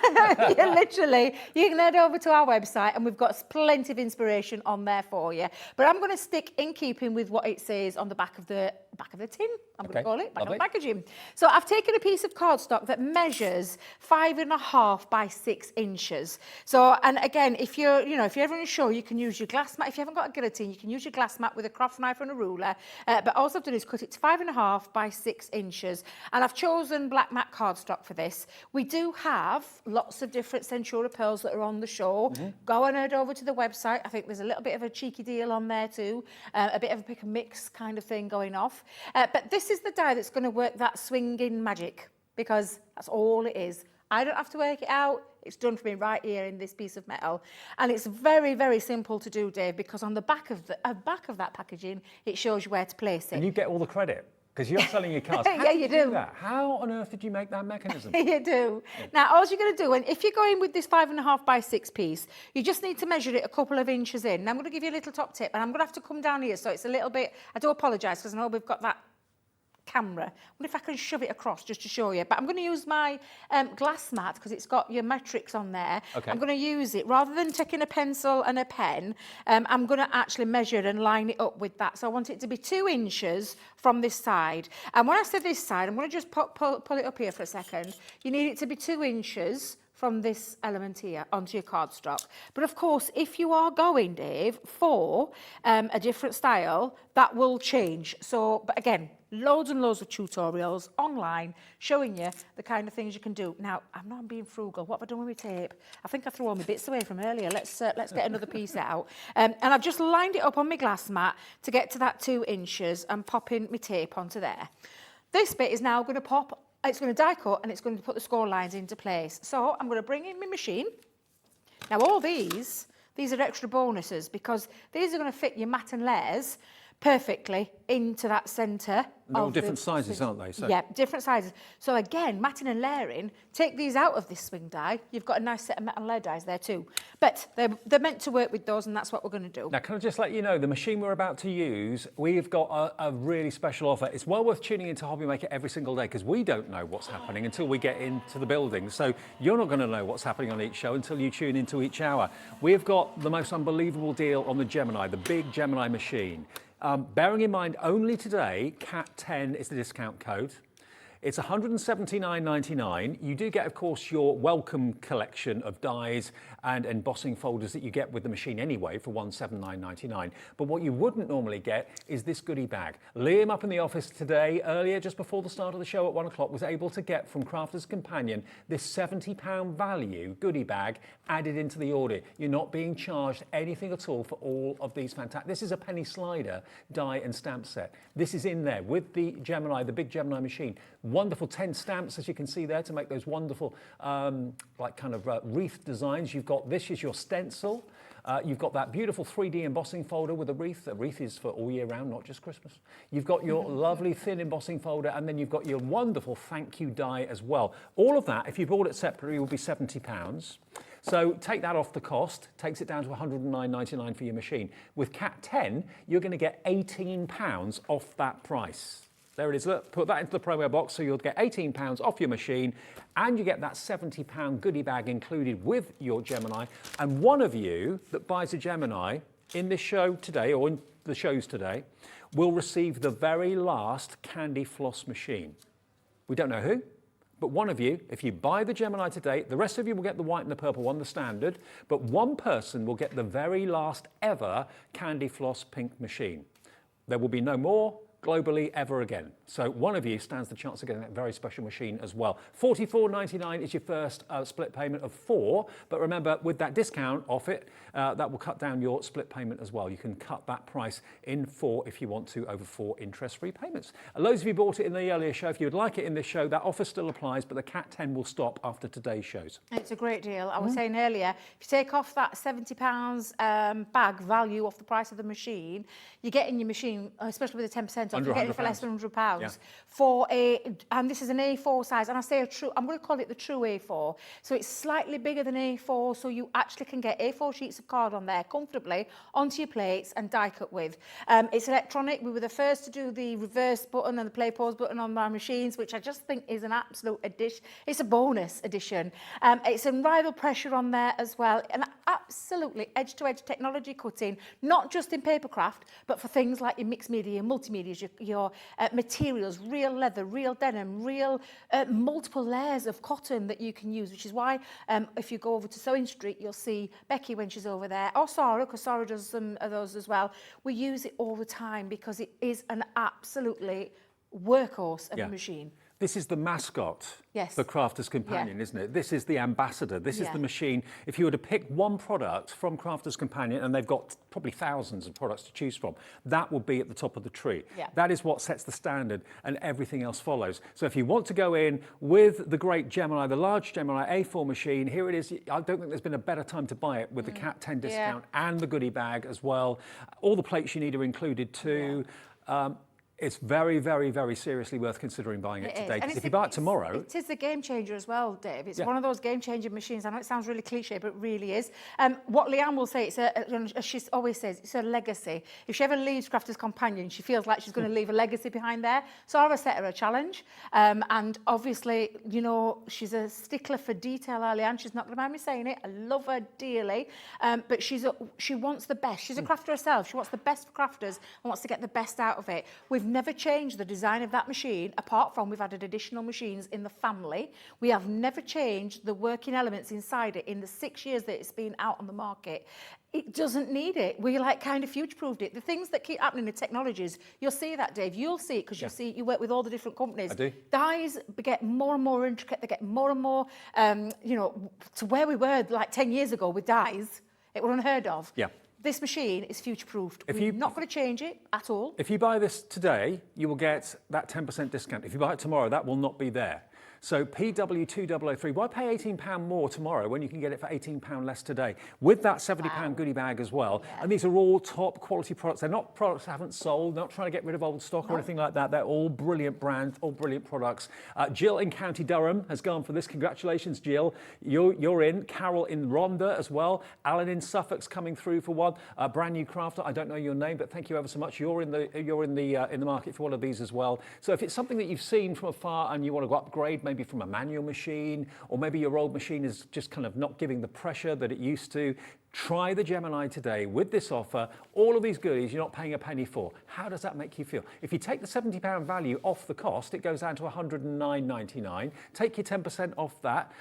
you can head over to our website and we've got plenty of inspiration on there for you. But I'm going to stick in keeping with what it says on the back of the tin. I'm going to call it back of the packaging. So I've taken a piece of cardstock that measures 5.5 by 6 inches. So, and again, if you're ever unsure, you can use your glass mat. If you haven't got a guillotine, you can use your glass mat with a craft knife and a ruler. But all I've done is cut it to 5.5 by 6 inches. And I've chosen black matte cardstock for this. We do have lots of different Centura pearls that are on the show. Go and head over to the website. I think there's a little bit of a cheeky deal on there too. A bit of a pick and mix kind of thing going off. But this is the die that's going to work that swinging magic, because that's all it is. I don't have to work it out. It's done for me right here in this piece of metal. And it's very, very simple to do, Dave, because on the back of that packaging, it shows you where to place it. And you get all the credit, because you're selling your cards. Yeah, you do. That? How on earth did you make that mechanism? You do. Now, all you're going to do, and if you're going with this 5.5 by 6 piece, you just need to measure it a couple of inches in. Now, I'm going to give you a little top tip, and I'm going to have to come down here, so it's a little bit, I do apologise, because I know we've got that camera. I wonder if I can shove it across just to show you. But I'm going to use my glass mat, because it's got your metrics on there. Okay. I'm going to use it. Rather than taking a pencil and a pen, I'm going to actually measure and line it up with that. So I want it to be 2 inches from this side. And when I say this side, I'm going to just pull it up here for a second. You need it to be 2 inches from this element here onto your cardstock. But of course, if you are going, Dave, for a different style, that will change. So, but again, loads and loads of tutorials online showing you the kind of things you can do. Now, I'm not being frugal. What have I done with my tape? I think I threw all my bits away from earlier. Let's get another piece out. And I've just lined it up on my glass mat to get to that 2 inches and popping my tape onto there. This bit is now going to pop. It's going to die cut and it's going to put the score lines into place. So I'm going to bring in my machine. Now all these are extra bonuses, because these are going to fit your mat and layers, perfectly into that centre. They're all different sizes, aren't they? So Yeah, different sizes. So again, matting and layering, take these out of this swing die. You've got a nice set of matte and layer dies there too. But they're meant to work with those, and that's what we're going to do. Now, can I just let you know, the machine we're about to use, we've got a really special offer. It's well worth tuning into Hobby Maker every single day because we don't know what's happening until we get into the building. So you're not going to know what's happening on each show until you tune into each hour. We've got the most unbelievable deal on the Gemini, the big Gemini machine. Bearing in mind, only today, CAT10 is the discount code. It's $179.99. You do get, of course, your welcome collection of dies and embossing folders that you get with the machine anyway for $179.99. But what you wouldn't normally get is this goodie bag. Liam up in the office today, earlier, just before the start of the show at 1 o'clock, was able to get from Crafter's Companion this £70 value goodie bag added into the order. You're not being charged anything at all for all of these fantastic. This is a penny slider die and stamp set. This is in there with the Gemini, the big Gemini machine. Wonderful 10 stamps, as you can see there, to make those wonderful wreath designs. You've got, this is your stencil. You've got that beautiful 3D embossing folder with a wreath. The wreath is for all year round, not just Christmas. You've got your lovely thin embossing folder, and then you've got your wonderful thank you die as well. All of that, if you bought it separately, will be £70. So take that off the cost, takes it down to $109.99 for your machine. With CAT10, you're going to get £18 off that price. There it is, look, put that into the promo box so you'll get £18 off your machine and you get that £70 goodie bag included with your Gemini. And one of you that buys a Gemini in this show today, or in the shows today, will receive the very last candy floss machine. We don't know who, but one of you, if you buy the Gemini today, the rest of you will get the white and the purple one, the standard, but one person will get the very last ever candy floss pink machine. There will be no more globally ever again. So one of you stands the chance of getting that very special machine as well. $44.99 is your first split payment of 4, but remember, with that discount off it, that will cut down your split payment as well. You can cut that price in 4 if you want to, over 4 interest-free payments. Loads of you bought it in the earlier show. If you would like it in this show, that offer still applies, but the CAT10 will stop after today's shows. It's a great deal. I was saying earlier, if you take off that £70 bag value off the price of the machine, you get in your machine, especially with the 10% off, Under you get it for £100. less than £100 Yeah. for and this is an A4 size, and I say I'm going to call it the true A4. So it's slightly bigger than A4, so you actually can get A4 sheets of card on there comfortably onto your plates and die cut with. It's electronic. We were the first to do the reverse button and the play pause button on my machines, which I just think is an absolute addition. It's a bonus addition. It's unrivaled pressure on there as well, and absolutely edge-to-edge technology cutting, not just in papercraft, but for things like your mixed media, your multimedia, your materials, real leather, real denim, real multiple layers of cotton that you can use, which is why if you go over to Sewing Street, you'll see Becky when she's over there, or Sarah, because Sarah does some of those as well. We use it all the time because it is an absolutely workhorse of a machine. This is the mascot Yes. for Crafter's Companion, isn't it? This is the ambassador. This is the machine. If you were to pick one product from Crafter's Companion, and they've got probably thousands of products to choose from, that will be at the top of the tree. Yeah. That is what sets the standard, and everything else follows. So if you want to go in with the great Gemini, the large Gemini A4 machine, here it is. I don't think there's been a better time to buy it with the CAT10 discount and the goodie bag as well. All the plates you need are included too. It's very, very, very seriously worth considering buying it today. Because if you buy it tomorrow... It is a game changer as well, Dave. It's one of those game changer machines. I know it sounds really cliche, but it really is. What Leanne will say, as she always says, it's a legacy. If she ever leaves Crafter's Companion, she feels like she's going to leave a legacy behind there. So I've set her a challenge. And obviously, you know, she's a stickler for detail, Leanne. She's not going to mind me saying it. I love her dearly. But she wants the best. She's a crafter herself. She wants the best for crafters and wants to get the best out of it. We've never changed the design of that machine, apart from we've added additional machines in the family. We have never changed the working elements inside it in the 6 years that it's been out on the market. It doesn't need it. We kind of future-proofed it. The things that keep happening in technologies, you'll see that, Dave. You'll see it because you work with all the different companies. I do. Dies get more and more intricate. They get more and more, to where we were like 10 years ago with dies. It was unheard of. Yeah. This machine is future-proofed. We're not going to change it at all. If you buy this today, you will get that 10% discount. If you buy it tomorrow, that will not be there. So PW2003, why pay £18 more tomorrow when you can get it for £18 less today? With that £70 goodie bag as well. Yeah. And these are all top quality products. They're not products that haven't sold, not trying to get rid of old stock or anything like that. They're all brilliant brands, all brilliant products. Jill in County Durham has gone for this. Congratulations, Jill. You're in. Carol in Rhondda as well. Alan in Suffolk's coming through for one. Brand new crafter. I don't know your name, but thank you ever so much. You're in the market for one of these as well. So if it's something that you've seen from afar and you want to upgrade, maybe from a manual machine, or maybe your old machine is just kind of not giving the pressure that it used to, try the Gemini today with this offer. All of these goodies you're not paying a penny for. How does that make you feel? If you take the £70 value off the cost, it goes down to £109.99. Take your 10% off that.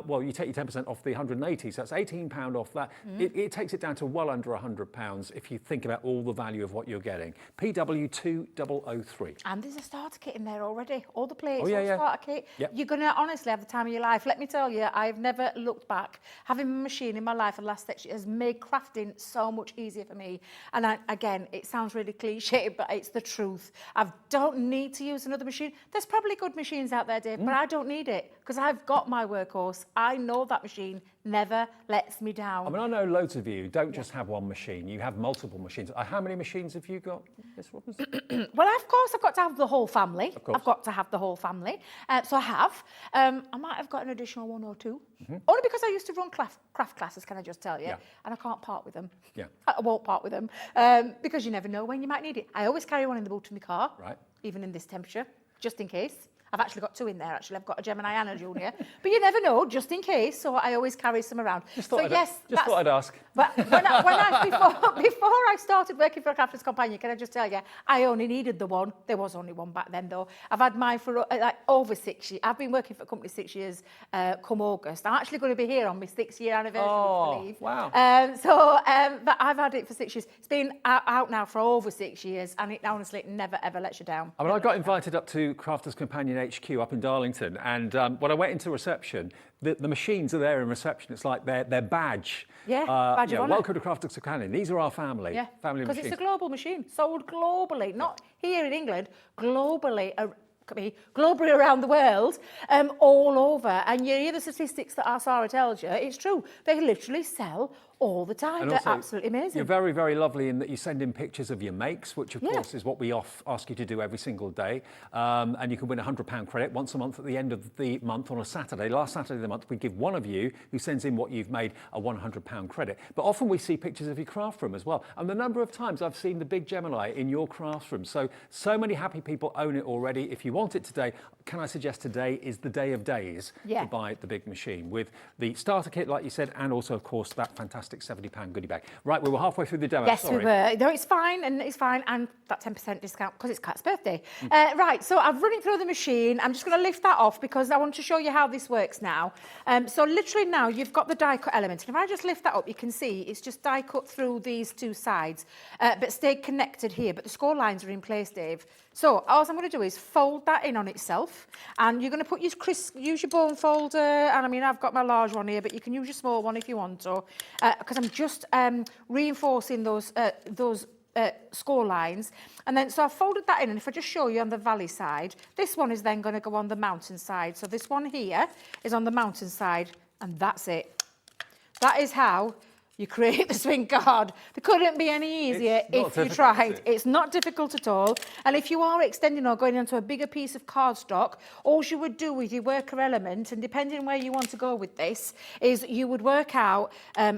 Well, you take your 10% off the 180, so that's £18 off that. It takes it down to well under £100 if you think about all the value of what you're getting. PW2003. And there's a starter kit in there already. All the plates, starter kit. Yep. You're going to honestly have the time of your life. Let me tell you, I've never looked back. Having a machine in my life for the last 6 years has made crafting so much easier for me. And again, it sounds really cliche, but it's the truth. I don't need to use another machine. There's probably good machines out there, Dave, but I don't need it because I've got my workhorse. I know that machine never lets me down. I mean, I know loads of you don't just have one machine, you have multiple machines. How many machines have you got, Miss Robbins? Well, of course, I've got to have the whole family. I've got to have the whole family. So I have. I might have got an additional one or two. Only because I used to run craft classes, can I just tell you? Yeah. And I can't part with them. Yeah. I won't part with them because you never know when you might need it. I always carry one in the boot of my car, right, even in this temperature, just in case. I've actually got two in there, actually. I've got a Gemini and a Junior. But you never know, just in case. So I always carry some around. Thought I'd ask. But before I started working for a Crafter's Companion, can I just tell you, I only needed the one. There was only one back then, though. I've had mine for like over 6 years. I've been working for a company 6 years come August. I'm actually going to be here on my 6-year anniversary, I believe. Wow. But I've had it for 6 years. It's been out now for over 6 years, and it honestly never, ever lets you down. I mean, I got invited up to Crafter's Companion HQ up in Darlington, and when I went into reception, the machines are there in reception. It's like their badge. Yeah, badge of honour. Welcome to Crafter's Companion. These are our family. Yeah, family machines. because it's a global machine, sold globally, not here in England, globally. Globally around the world, all over. And you hear the statistics that our Sarah tells you, it's true. They literally sell all the time. And They're also, absolutely amazing. You're very, very lovely in that you send in pictures of your makes, which of course is what we ask you to do every single day. And you can win a £100 credit once a month at the end of the month on a Saturday. Last Saturday of the month, we give one of you who sends in what you've made a £100 credit. But often we see pictures of your craft room as well. And the number of times I've seen the big Gemini in your craft room. So many happy people own it already. If you want it today, can I suggest today is the day of days to buy the big machine with the starter kit, like you said, and also, of course, that fantastic £70 goodie bag. Right, we were halfway through the demo. Yes, sorry. we were. No, it's fine, and that 10% discount because it's Kat's birthday. Right, so I've run it through the machine. I'm just going to lift that off because I want to show you how this works now. So literally now you've got the die cut element. And if I just lift that up, you can see it's just die cut through these two sides, but stay connected here. But the score lines are in place, Dave. So all I'm going to do is fold that in on itself, and you're going to use your bone folder. And I mean, I've got my large one here, but you can use your small one if you want to, because I'm just reinforcing those score lines. And then, so I've folded that in, and if I just show you on the valley side, this one is then going to go on the mountain side. So this one here is on the mountain side, and that's it. That is how you create the swing card. It couldn't be any easier if you tried. It's not difficult at all. And if you are extending or going into a bigger piece of cardstock, all you would do with your worker element, and depending on where you want to go with this, is you would work out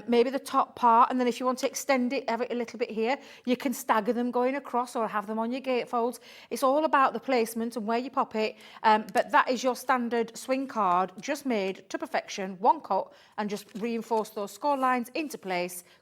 maybe the top part, and then if you want to extend it, have it a little bit here, you can stagger them going across or have them on your gatefolds. It's all about the placement and where you pop it. But that is your standard swing card, just made to perfection, one cut, and just reinforce those score lines into place.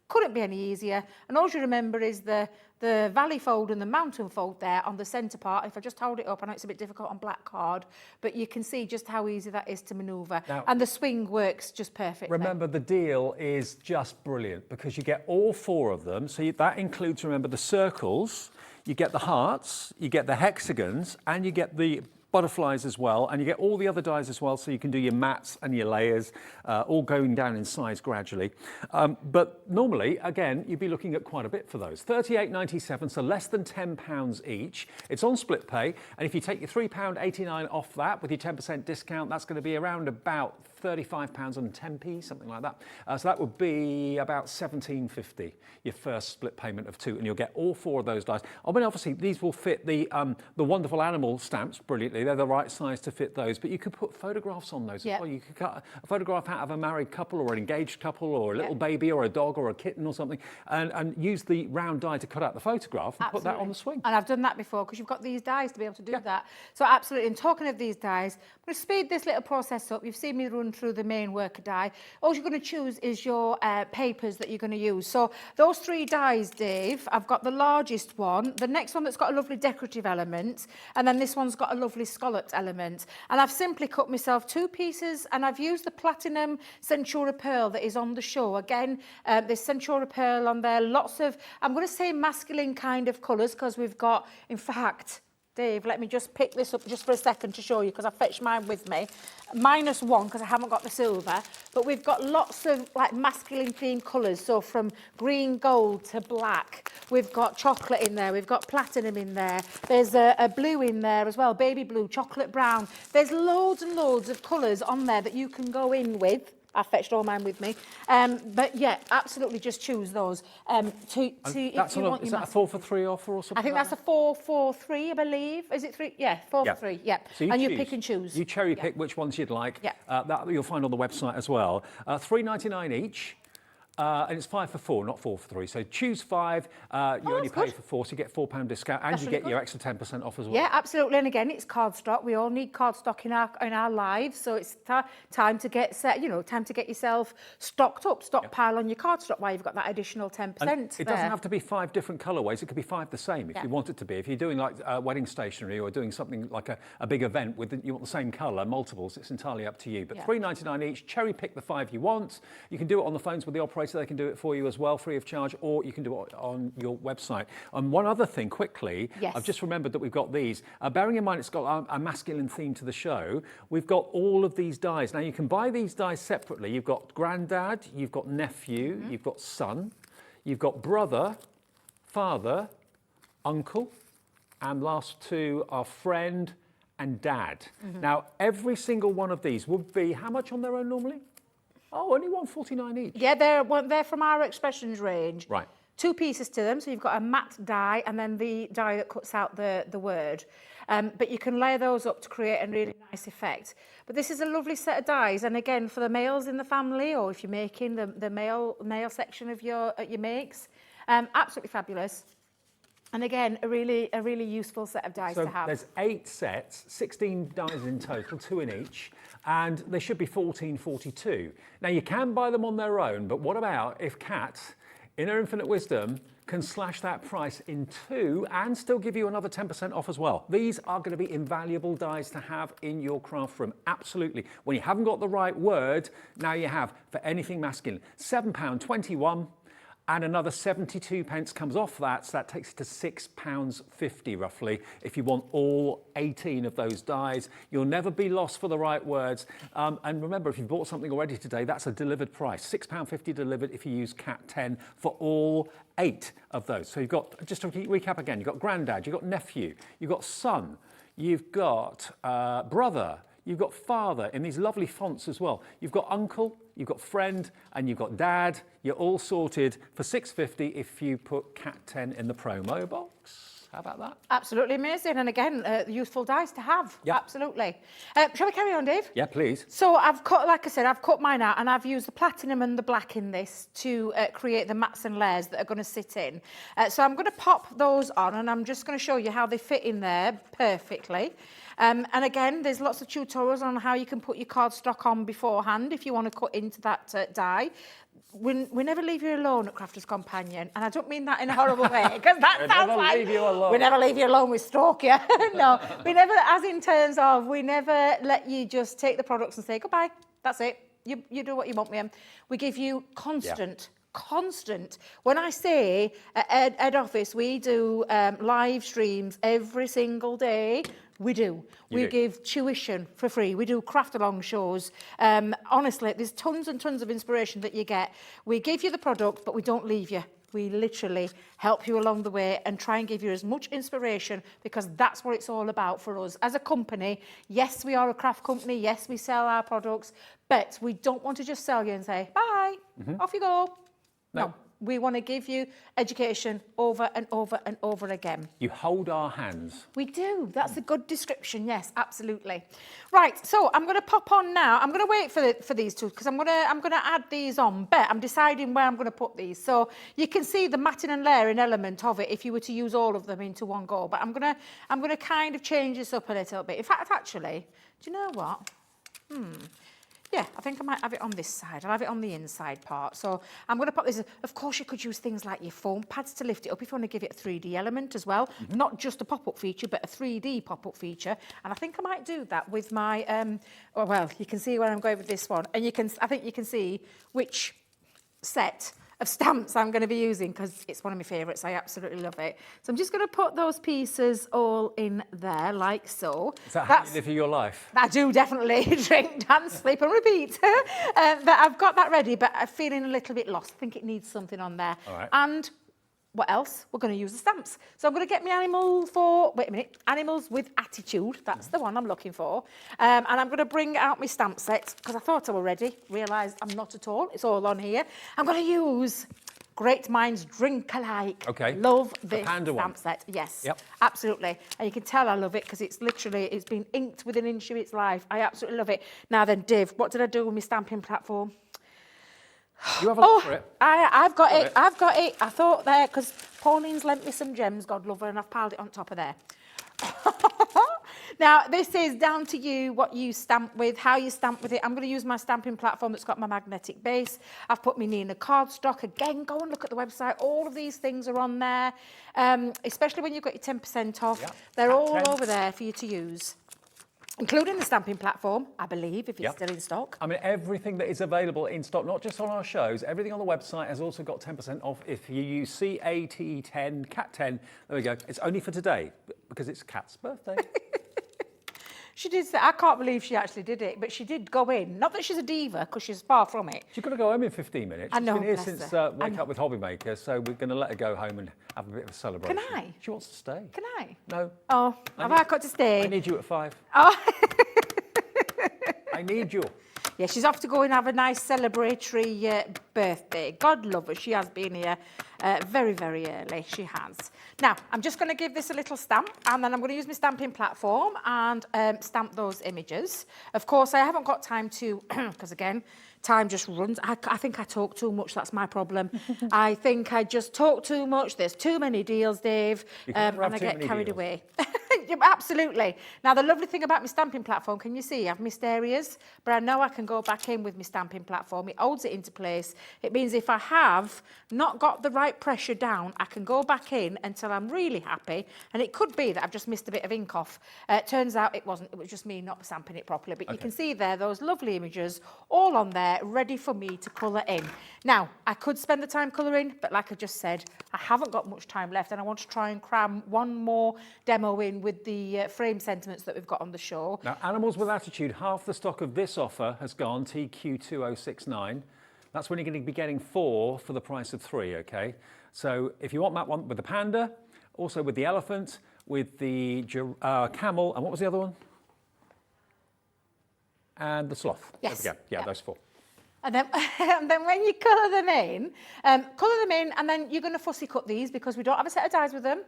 Couldn't be any easier. And all you remember is the valley fold and the mountain fold there on the centre part. If I just hold it up, I know it's a bit difficult on black card, but you can see just how easy that is to manoeuvre. And the swing works just perfectly. Remember, the deal is just brilliant because you get all four of them. So that includes, remember, the circles, you get the hearts, you get the hexagons, and you get the butterflies as well, and you get all the other dies as well, so you can do your mats and your layers, all going down in size gradually. But normally, again, you'd be looking at quite a bit for those. £38.97, so less than £10 each. It's on split pay, and if you take your £3.89 off that with your 10% discount, that's going to be around about £35.10, something like that. So that would be about £17.50, your first split payment of 2, and you'll get all 4 of those dies. I mean, obviously, these will fit the wonderful animal stamps brilliantly. They're the right size to fit those, but you could put photographs on those as well. You could cut a photograph out of a married couple or an engaged couple or a little baby or a dog or a kitten or something, and use the round die to cut out the photograph and put that on the swing. And I've done that before because you've got these dies to be able to do that. So absolutely, and talking of these dies, I'm going to speed this little process up. You've seen me run through the main worker die. All you're going to choose is your papers that you're going to use. So those 3 dies, Dave, I've got the largest one, the next one that's got a lovely decorative element, and then this one's got a lovely scalloped element. And I've simply cut myself 2 pieces, and I've used the platinum Centura pearl that is on the show. Again, there's Centura pearl on there, lots of, I'm going to say masculine kind of colours, because we've got, in fact, Dave, let me just pick this up just for a second to show you, because I fetched mine with me. -1 because I haven't got the silver, but we've got lots of like masculine themed colours, so from green, gold to black. We've got chocolate in there, we've got platinum in there, there's a blue in there as well, baby blue, chocolate brown. There's loads and loads of colours on there that you can go in with. I fetched all mine with me. But yeah, absolutely just choose those. If you want is that a 4 for 3 offer or something? I think that's a 4 for 3, I believe. Is it 3? Yeah, 4 for 3, yeah. So you pick and choose. You cherry pick which ones you'd like. Yeah. That you'll find on the website as well. £3.99 each. And it's 5 for 4, not 4 for 3. So choose 5, you only pay for 4, so you get £4 discount, and you get your extra 10% off as well. Yeah, absolutely. And again, it's cardstock. We all need cardstock in our lives, so it's time to get set. Time to get yourself stocked up, stockpile on your cardstock while you've got that additional 10%. And it doesn't have to be 5 different colourways. It could be 5 the same if you want it to be. If you're doing like wedding stationery or doing something like a big event with you want the same colour, multiples, it's entirely up to you. But £3.99 each. Cherry pick the 5 you want. You can do it on the phones with the operator. They can do it for you as well, free of charge, or you can do it on your website. And one other thing, quickly, I've just remembered that we've got these. Bearing in mind it's got a masculine theme to the show, we've got all of these dies. Now, you can buy these dies separately. You've got granddad, you've got nephew, you've got son, you've got brother, father, uncle, and last 2 are friend and dad. Now, every single one of these would be how much on their own normally? Oh, only £1.49 each. Yeah, they're from our expressions range. Right. 2 pieces to them, so you've got a matte die and then the die that cuts out the word. But you can layer those up to create a really nice effect. But this is a lovely set of dies, and again, for the males in the family, or if you're making the male section of your makes, absolutely fabulous. And again, a really useful set of dies to have. There's 8 sets, 16 dies in total, 2 in each, and they should be £14.42. Now, you can buy them on their own, but what about if Kat, in her infinite wisdom, can slash that price in 2 and still give you another 10% off as well? These are going to be invaluable dies to have in your craft room, absolutely. When you haven't got the right word, now you have for anything masculine. £7.21. And another 72 pence comes off that, so that takes it to £6.50 roughly. If you want all 18 of those dies, you'll never be lost for the right words. And remember, if you've bought something already today, that's a delivered price. £6.50 delivered if you use Cat 10 for all 8 of those. So you've got, just to recap again, you've got granddad, you've got nephew, you've got son, you've got brother, you've got father in these lovely fonts as well. You've got uncle, you've got friend, and you've got dad. You're all sorted for £6.50 if you put Cat 10 in the promo box. How about that? Absolutely amazing. And again, useful dies to have. Yep. Absolutely. Shall we carry on, Dave? Yeah, please. So I've cut, like I said, I've cut mine out and I've used the platinum and the black in this to create the mats and layers that are going to sit in. So I'm going to pop those on and I'm just going to show you how they fit in there perfectly. And again, there's lots of tutorials on how you can put your cardstock on beforehand if you want to cut into that die. We never leave you alone at Crafters Companion, and I don't mean that in a horrible way, because that sounds like we never leave you alone, we stalk you. No, we never, as in terms of, we never let you just take the products and say, goodbye, that's it, you do what you want with them. We give you constant. When I say at head office, we do live streams every single day, We do. You We do. give tuition for free. We do craft along shows. Honestly, there's tons and tons of inspiration that you get. We give you the product, but we don't leave you. We literally help you along the way and try and give you as much inspiration, because that's what it's all about for us. As a company, yes, we are a craft company. Yes, we sell our products, but we don't want to just sell you and say, bye, off you go. No. We want to give you education over and over and over again. You hold our hands. We do. That's a good description. Yes, absolutely. Right. So I'm going to pop on now. I'm going to wait for these two, because I'm going to add these on. But I'm deciding where I'm going to put these. So you can see the matting and layering element of it if you were to use all of them into one go. But I'm going to kind of change this up a little bit. In fact, actually, do you know what? Yeah, I think I might have it on this side. I'll have it on the inside part. So I'm going to pop this. Of course, you could use things like your foam pads to lift it up if you want to give it a 3D element as well. Not just a pop-up feature, but a 3D pop-up feature. And I think I might do that with my, well, you can see where I'm going with this one. And I think you can see which set of stamps I'm going to be using, because it's one of my favourites. I absolutely love it. So I'm just going to put those pieces all in there, like so. Is that how you live your life? I do, definitely. Drink, dance, sleep and repeat. But I've got that ready, but I'm feeling a little bit lost. I think it needs something on there. All right. And what else? We're going to use the stamps. So I'm going to get my animal for, wait a minute, Animals with Attitude. That's the one I'm looking for. And I'm going to bring out my stamp set, because I thought I were ready, realised I'm not at all. It's all on here. I'm going to use Great Minds Drink Alike. Okay. Love this panda stamp one. set. Yes, Yep. absolutely. And you can tell I love it, because it's been inked within an inch of its life. I absolutely love it. Now then, Div, what did I do with my stamping platform? You have a look for it. I've got it. I've got it. I thought there, because Pauline's lent me some gems, God love her, and I've piled it on top of there. Now, this is down to you, what you stamp with, how you stamp with it. I'm going to use my stamping platform that's got my magnetic base. I've put my Nina cardstock. Again, go and look at the website. All of these things are on there, especially when you've got your 10% off. Yep. They're At all 10. over there for you to use, including the stamping platform, I believe, if it's Yep. still in stock. I mean, everything that is available in stock, not just on our shows, everything on the website has also got 10% off if you use CAT10, CAT10. There we go. It's only for today, because it's Kat's birthday. She did say, I can't believe she actually did it, but she did go in. Not that she's a diva, because she's far from it. She's got to go home in 15 minutes. I know, She's been here bless since her. Wake Up with Hobbymaker, so we're going to let her go home and have a bit of a celebration. Can I? She wants to stay. Can I? No. Oh, have I got to stay? I need you at 5. Oh. I need you. Yeah, she's off to go and have a nice celebratory birthday. God love her. She has been here very, very early. She has. Now, I'm just going to give this a little stamp, and then I'm going to use my stamping platform and stamp those images. Of course, I haven't got time to, because again, time just runs. I think I talk too much. That's my problem. I think I just talk too much. There's too many deals, Dave, and I get carried away. Yeah, absolutely. Now, the lovely thing about my stamping platform, can you see I've missed areas, but I know I can go back in with my stamping platform. It holds it into place. It means if I have not got the right pressure down, I can go back in until I'm really happy. And it could be that I've just missed a bit of ink off. Turns out it wasn't. It was just me not stamping it properly. But you can see there those lovely images all on there, ready for me to colour in. Now, I could spend the time colouring, but like I just said, I haven't got much time left, and I want to try and cram one more demo in with the frame sentiments that we've got on the show. Now, Animals with Attitude, half the stock of this offer has gone, TQ2069. That's when you're going to be getting 4 for the price of 3, okay? So if you want that one with the panda, also with the elephant, with the camel, and what was the other one? And the sloth. Yes. There we go. Yeah, those 4. And then when you colour them in, and then you're going to fussy cut these, because we don't have a set of dies with them.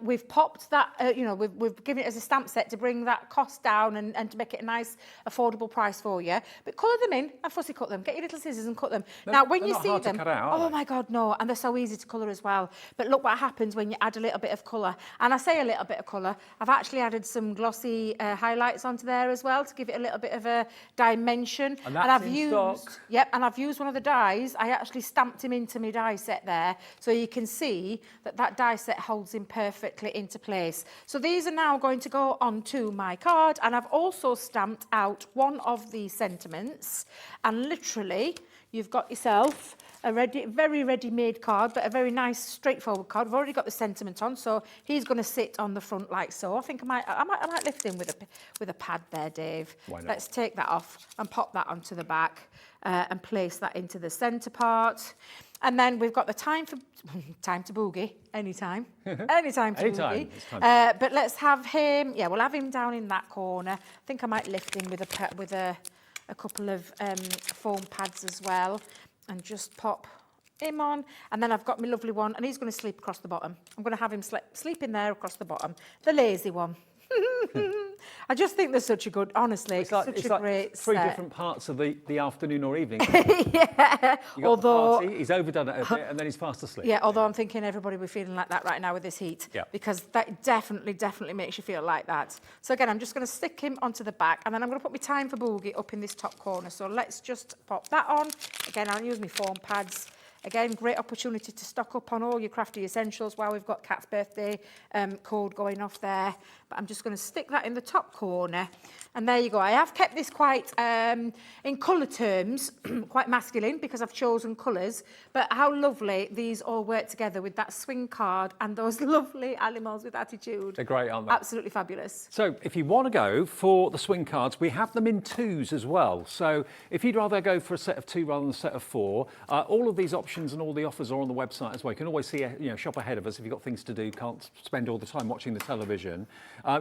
We've popped that, we've given it as a stamp set to bring that cost down and to make it a nice, affordable price for you. But colour them in and fussy cut them. Get your little scissors and cut them. Now, when you see them, oh my God, no, and they're so easy to colour as well. But look what happens when you add a little bit of colour. And I say a little bit of colour. I've actually added some glossy highlights onto there as well to give it a little bit of a dimension. And that's in stock. Yep, and I've used one of the dies. I actually stamped him into my die set there, so you can see that die set holds him perfectly into place. So these are now going to go onto my card, and I've also stamped out one of the sentiments, and literally you've got yourself a very ready-made card, but a very nice, straightforward card. We've already got the sentiment on, so he's going to sit on the front like so. I think I might lift him with a pad there, Dave. Why not? Let's take that off and pop that onto the back and place that into the centre part. And then we've got the time to boogie, anytime to boogie. But let's have him, we'll have him down in that corner. I think I might lift him with a couple of foam pads as well, and just pop him on. And then I've got my lovely one, and he's going to sleep across the bottom. I'm going to have him sleep in there across the bottom, the lazy one. I just think they're such a good, honestly, It's like great three set. different parts of the afternoon or evening. Yeah, You got the party, he's overdone it a bit, and then he's fast asleep. Yeah, although I'm thinking everybody will be feeling like that right now with this heat. Yeah. Because that definitely makes you feel like that. So again, I'm just going to stick him onto the back, and then I'm going to put my time for boogie up in this top corner. So let's just pop that on. Again, I'll use my foam pads. Again, great opportunity to stock up on all your crafty essentials while we've got Kat's birthday code going off there. But I'm just going to stick that in the top corner. And there you go. I have kept this quite, in colour terms, quite masculine because I've chosen colours. But how lovely these all work together with that swing card and those lovely animals with attitude. They're great, aren't they? Absolutely fabulous. So if you want to go for the swing cards, we have them in 2s as well. So if you'd rather go for a set of 2 rather than a set of 4, all of these options and all the offers are on the website as well. You can always see, shop ahead of us if you've got things to do, can't spend all the time watching the television.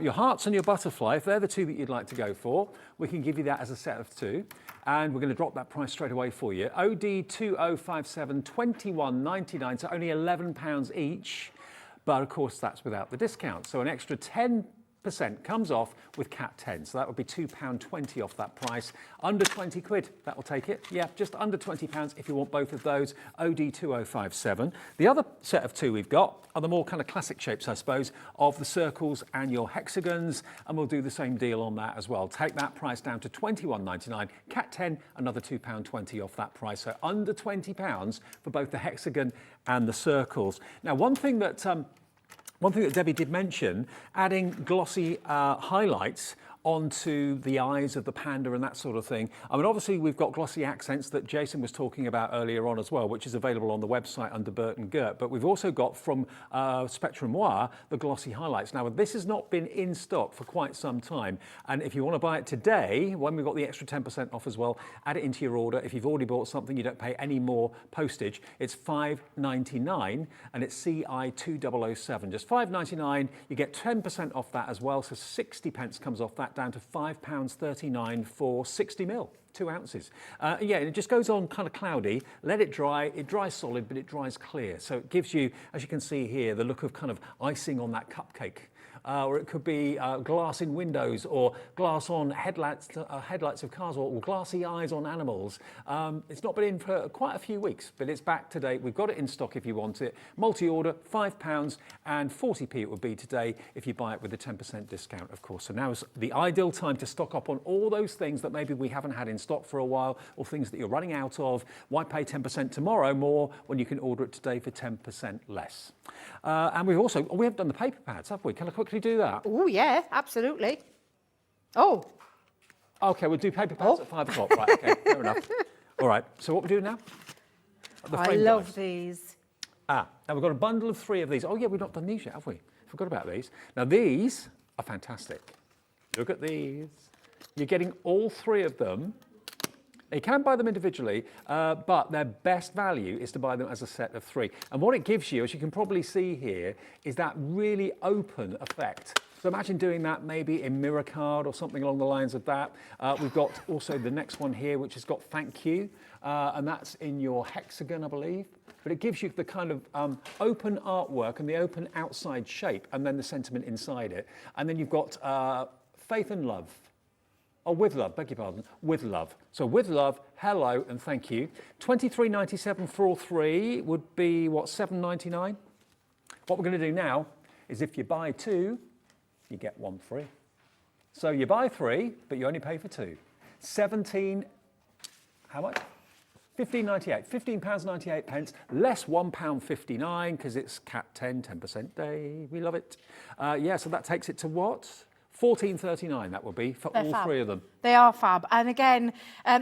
Your hearts and your butterfly, if they're the 2 that you'd like to go for, we can give you that as a set of 2. And we're going to drop that price straight away for you. OD2057, £21.99, so only £11 each. But of course, that's without the discount. So an extra 10% comes off with Cat 10. So that would be £2.20 off that price. Under 20 quid, that will take it. Yeah, just under £20 if you want both of those. OD2057. The other set of 2 we've got are the more kind of classic shapes, I suppose, of the circles and your hexagons. And we'll do the same deal on that as well. Take that price down to £21.99. Cat 10, another £2.20 off that price. So under £20 for both the hexagon and the circles. Now, one thing that Debbie did mention, adding glossy highlights onto the eyes of the panda and that sort of thing. I mean, obviously, we've got glossy accents that Jason was talking about earlier on as well, which is available on the website under Bert and Gert. But we've also got from Spectrum Noir, the glossy highlights. Now, this has not been in stock for quite some time. And if you want to buy it today, when we've got the extra 10% off as well, add it into your order. If you've already bought something, you don't pay any more postage. It's $5.99 and it's CI2007. Just $5.99. You get 10% off that as well. So 60 pence comes off that, down to £5.39 for 60 mil, 2 ounces. Yeah, it just goes on kind of cloudy. Let it dry. It dries solid, but it dries clear. So it gives you, as you can see here, the look of kind of icing on that cupcake. Or it could be glass in windows, or glass on headlights of cars, or glassy eyes on animals. It's not been in for quite a few weeks, but it's back today. We've got it in stock if you want it. Multi-order, £5 and 40p it would be today if you buy it with a 10% discount, of course. So now is the ideal time to stock up on all those things that maybe we haven't had in stock for a while, or things that you're running out of. Why pay 10% tomorrow more when you can order it today for 10% less? And we haven't done the paper pads, have we? Can I quickly do that? Oh, yeah, absolutely. Oh. Okay, we'll do paper pads at 5 o'clock. Right, okay, fair enough. All right, so what we do now? I love these. Now we've got a bundle of 3 of these. Oh, yeah, we've not done these yet, have we? Forgot about these. Now, these are fantastic. Look at these. You're getting all 3 of them. You can buy them individually, but their best value is to buy them as a set of 3. And what it gives you, as you can probably see here, is that really open effect. So imagine doing that maybe in mirror card or something along the lines of that. We've got also the next one here, which has got thank you, and that's in your hexagon, I believe. But it gives you the kind of open artwork and the open outside shape, and then the sentiment inside it. And then you've got faith and love. Oh, with love, beg your pardon, with love. So with love, hello and thank you. £23.97 for all 3 would be, what, £7.99? What we're going to do now is if you buy 2, you get 1 free. So you buy 3, but you only pay for 2. How much? £15.98, £15.98, less £1.59 because it's Cat 10, 10% day. We love it. Yeah, so that takes it to what? $14.39 that would be for They're all fab. 3 of them. They are fab. And again,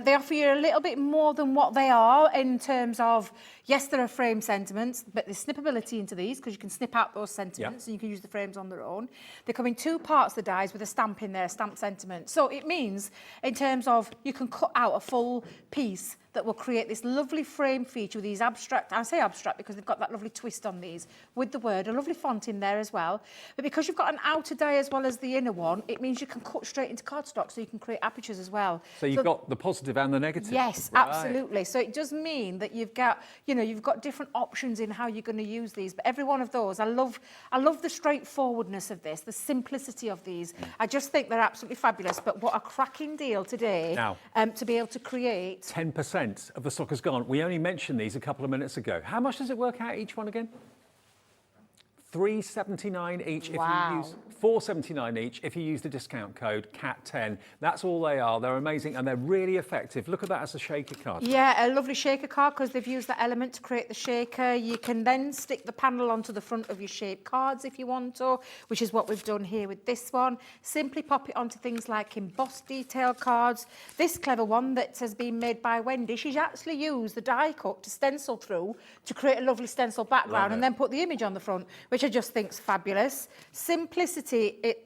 they offer you a little bit more than what they are in terms of, yes, there are frame sentiments, but there's snippability into these because you can snip out those sentiments and you can use the frames on their own. They come in 2 parts, the dies, with a stamp in there, stamped sentiment. So it means in terms of you can cut out a full piece that will create this lovely frame feature with these abstract, I say abstract because they've got that lovely twist on these with the word, a lovely font in there as well. But because you've got an outer die as well as the inner one, it means you can cut straight into cardstock so you can create apertures as well. So you've got the positive and the negative. Yes, Right. absolutely. So it does mean that you've got, you know, you've got different options in how you're going to use these. But every one of those, I love the straightforwardness of this, the simplicity of these. I just think they're absolutely fabulous. But what a cracking deal today Now, to be able to create 10% of the stock has gone. We only mentioned these a couple of minutes ago. How much does it work out each one again? $3.79 each if you use $4.79 each if you use the discount code CAT10. That's all they are. They're amazing and they're really effective. Look at that as a shaker card. Yeah, a lovely shaker card because they've used that element to create the shaker. You can then stick the panel onto the front of your shaped cards if you want to, which is what we've done here with this one. Simply pop it onto things like embossed detail cards. This clever one that has been made by Wendy, she's actually used the die cut to stencil through to create a lovely stencil background and then put the image on the front, which I just think is fabulous. Simplicity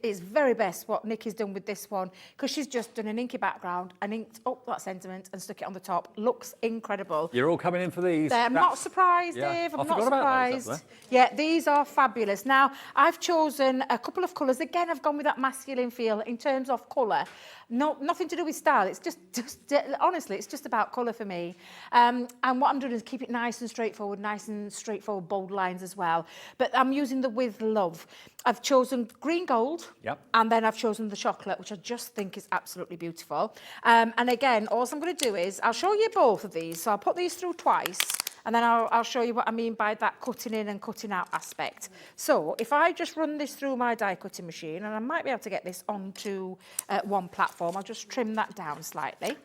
is very best what Nick has done with this one because she's just done an inky background and inked up that sentiment and stuck it on the top. Looks incredible. You're all coming in for these. I'm not surprised, Dave. I'm not surprised. Yeah, these are fabulous. Now, I've chosen a couple of colours. Again, I've gone with that masculine feel in terms of colour. No, nothing to do with style. It's just honestly, it's just about colour for me. And what I'm doing is keep it nice and straightforward, bold lines as well. But I'm using the With Love. I've chosen green gold, and then I've chosen the chocolate, which I just think is absolutely beautiful. And again, all I'm going to do is I'll show you both of these. So I'll put these through twice. And then I'll show you what I mean by that cutting in and cutting out aspect. So if I just run this through my die cutting machine, and I might be able to get this onto one platform, I'll just trim that down slightly.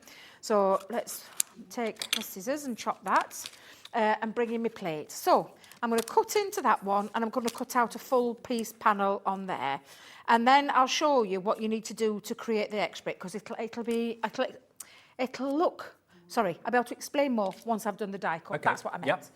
So let's take my scissors and chop that and bring in my plate. So I'm going to cut into that one and I'm going to cut out a full piece panel on there. And then I'll show you what you need to do to create the extra bit because it'll look... Sorry, I'll be able to explain more once I've done the die cut. Okay. That's what I meant.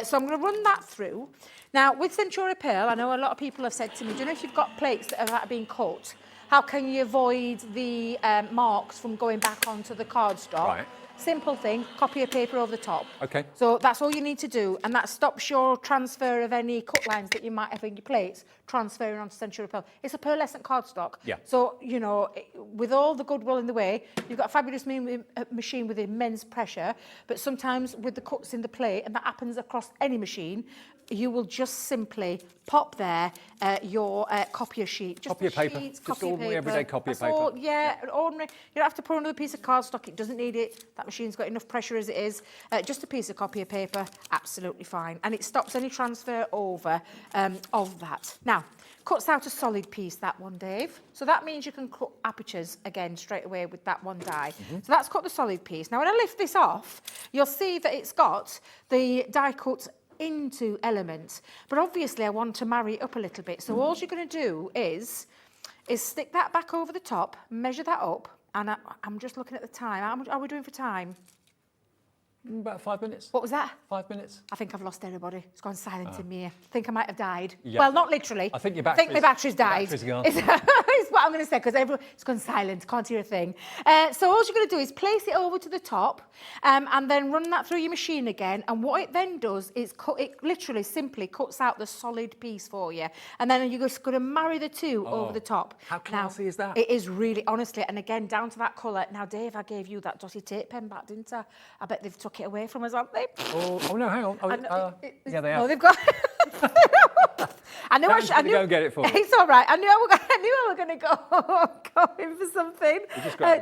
So I'm going to run that through. Now, with Century Pearl, I know a lot of people have said to me, do you know if you've got plates that have been cut, how can you avoid the marks from going back onto the cardstock? Right. Simple thing, copy of paper over the top. Okay. So that's all you need to do, and that stops your transfer of any cut lines that you might have in your plates transferring onto Century Pearl. It's a pearlescent cardstock. Yeah. So, you know, with all the goodwill in the way, you've got a fabulous machine with immense pressure, but sometimes with the cuts in the plate, and that happens across any machine, you will just simply pop there your copier sheet. Just copy of paper. Just ordinary everyday copy of paper. All, yeah, ordinary. You don't have to put another piece of cardstock. It doesn't need it. That machine's got enough pressure as it is. Just a piece of copy of paper, absolutely fine. And it stops any transfer over of that. Now, cuts out a solid piece, that one, Dave. So that means you can cut apertures again straight away with that one die. So that's cut the solid piece. Now, when I lift this off, you'll see that it's got the die cut into elements, but obviously I want to marry it up a little bit. So all you're going to do is stick that back over the top, measure that up, and I'm just looking at the time. How much are we doing for time? About 5 minutes. What was that? 5 minutes. I think I've lost everybody. It's gone silent in me. I think I might have died. Yeah. Well, not literally. I think my battery's died. Battery's gone. It's what I'm going to say, because it's gone silent. Can't hear a thing. So all you're going to do is place it over to the top and then run that through your machine again. And what it then does is it literally simply cuts out the solid piece for you. And then you're just going to marry the two over the top. How classy is that? It is really, honestly, and again, down to that colour. Now, Dave, I gave you that dotty tape pen back, didn't I? I bet they've took it away from us, haven't they? Oh no, hang on. Yeah, they are. No, they've got... I knew go and get it for me. It's all right. I knew I were going to go in for something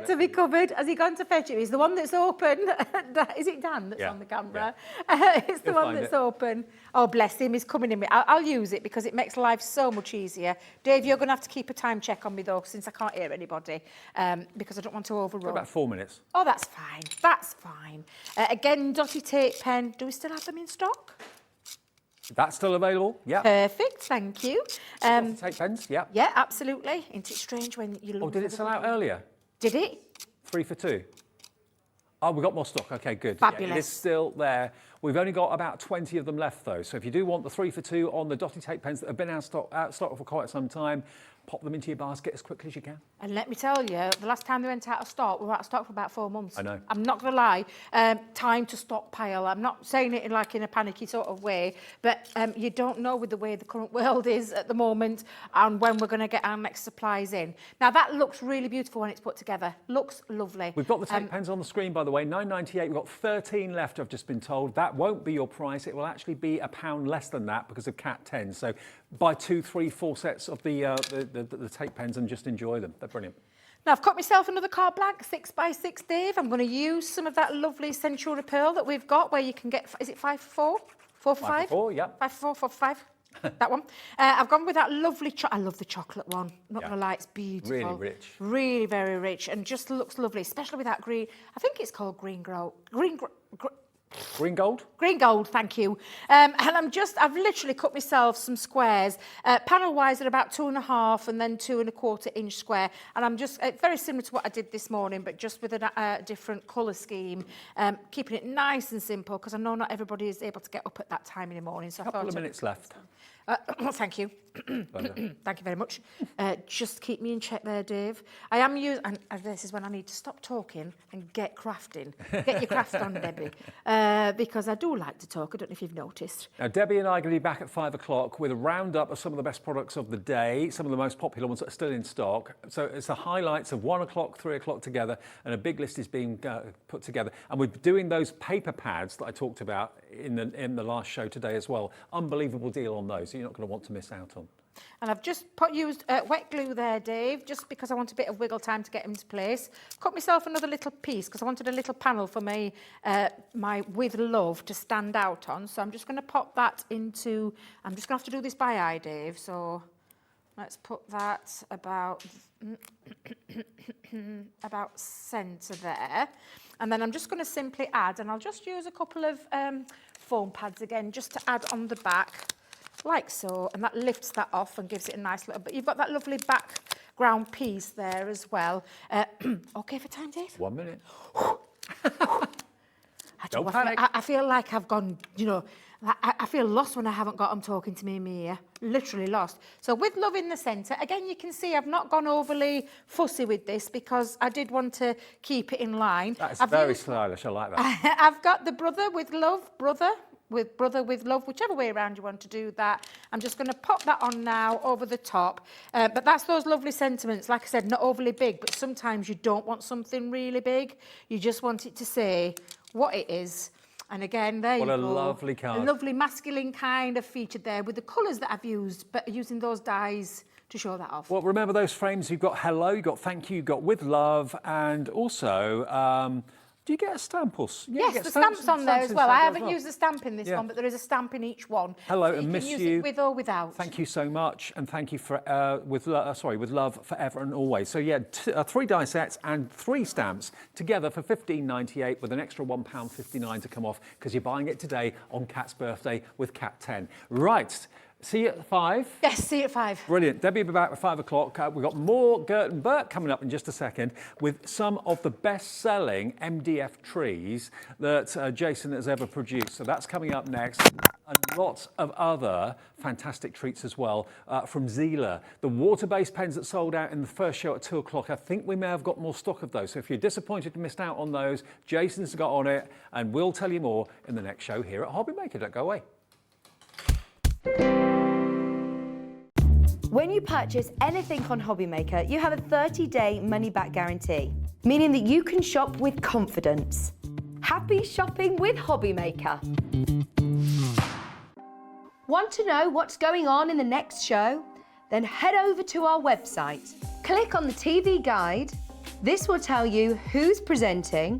to be covered. Has he gone to fetch it? He's the one that's open. Is it Dan that's on the camera? Yeah. It's the one that's open. Oh, bless him. He's coming in. I'll use it because it makes life so much easier. Dave, you're going to have to keep a time check on me, though, since I can't hear anybody, because I don't want to overrun. About 4 minutes. Oh, that's fine. That's fine. Again, dotty tape pen. Do we still have them in stock? That's still available? Yeah. Perfect, thank you. Take pens? Yeah. Yeah, absolutely. Isn't it strange when you look? Oh, did it sell out earlier? Did it? 3 for 2. Oh, we've got more stock. Okay, good. Fabulous. Yeah, it is still there. We've only got about 20 of them left, though. So if you do want the 3 for 2 on the dotty tape pens that have been out of stock for quite some time, pop them into your basket as quickly as you can. And let me tell you, the last time they went out of stock, we were out of stock for about 4 months. I know. I'm not going to lie. Time to stockpile. I'm not saying it in a panicky sort of way, but you don't know with the way the current world is at the moment and when we're going to get our next supplies in. Now, that looks really beautiful when it's put together. Looks lovely. We've got the tape pens on the screen, by the way, $9.98. We've got 13 left, I've just been told. That won't be your price. It will actually be £1 less than that because of Cat 10. So buy 2, 3, 4 sets of the tape pens and just enjoy them. They're brilliant. Now, I've cut myself another card blank, 6x6, Dave. I'm going to use some of that lovely Century Pearl that we've got, where you can get, is it 5 for 4? 4 for 5? 5 for 4, yeah. 5 for 4, 4 for 5. That one. I've gone with that lovely, I love the chocolate one. Not going to lie, it's beautiful. Really rich. Really very rich and just looks lovely, especially with that green, I think it's called green gold. Green gold? Green gold, thank you. And I've literally cut myself some squares. Panel-wise, they're about 2.5 and then 2.25 inch square. And I'm just, very similar to what I did this morning, but just with a different colour scheme. Keeping it nice and simple, because I know not everybody is able to get up at that time in the morning. So A couple of minutes left. Thank you. Thank you very much. Just keep me in check there, Dave. I am using, and this is when I need to stop talking and get crafting. Get your craft on, Debbie. Because I do like to talk. I don't know if you've noticed. Now, Debbie and I are going to be back at 5 o'clock with a roundup of some of the best products of the day, some of the most popular ones that are still in stock. So it's the highlights of 1 o'clock, 3 o'clock together, and a big list is being put together. And we're doing those paper pads that I talked about in the last show today as well. Unbelievable deal on those. You're not going to want to miss out on. And I've just used wet glue there, Dave, just because I want a bit of wiggle time to get them into place. Cut myself another little piece because I wanted a little panel for my With Love to stand out on. So I'm just going to pop that into, I'm just going to have to do this by eye, Dave. So let's put that about centre there. And then I'm just going to simply add, and I'll just use a couple of foam pads again, just to add on the back. Like so, and that lifts that off and gives it a nice little, but you've got that lovely background piece there as well. Okay for time, Dave? 1 minute. Don't panic. I feel like I've gone, you know, I feel lost when I haven't got them talking to me in my ear. Literally lost. So with Love in the centre, again, you can see I've not gone overly fussy with this because I did want to keep it in line. That's very stylish. I like that. I've got the Brother with Love, Brother with Love, whichever way around you want to do that. I'm just going to pop that on now over the top. But that's those lovely sentiments. Like I said, not overly big, but sometimes you don't want something really big. You just want it to say what it is. And again, there you go. What a lovely card. A lovely masculine kind of featured there with the colours that I've used, but using those dyes to show that off. Well, remember those frames. You've got hello, you've got thank you, you've got with love, and also... do you get a stamp or... Yeah, yes, the stamp's on there as well. I haven't used the stamp in this one, but there is a stamp in each one. Hello, so and miss you. Can use it with or without. Thank you so much, and thank you for with love forever and always. So yeah, 3 die sets and 3 stamps together for $15.98 with an extra £1.59 to come off because you're buying it today on Kat's birthday with Cat 10. Right. See you at 5? Yes, see you at 5. Brilliant. Debbie will be back at 5 o'clock. We've got more Gert and Bert coming up in just a second with some of the best-selling MDF trees that Jason has ever produced. So that's coming up next. And lots of other fantastic treats as well from Zila. The water-based pens that sold out in the first show at 2 o'clock, I think we may have got more stock of those. So if you're disappointed you missed out on those, Jason's got on it, and we'll tell you more in the next show here at Hobbymaker. Don't go away. When you purchase anything on Hobbymaker, you have a 30-day money-back guarantee, meaning that you can shop with confidence. Happy shopping with Hobbymaker. Want to know what's going on in the next show? Then head over to our website. Click on the TV guide. This will tell you who's presenting,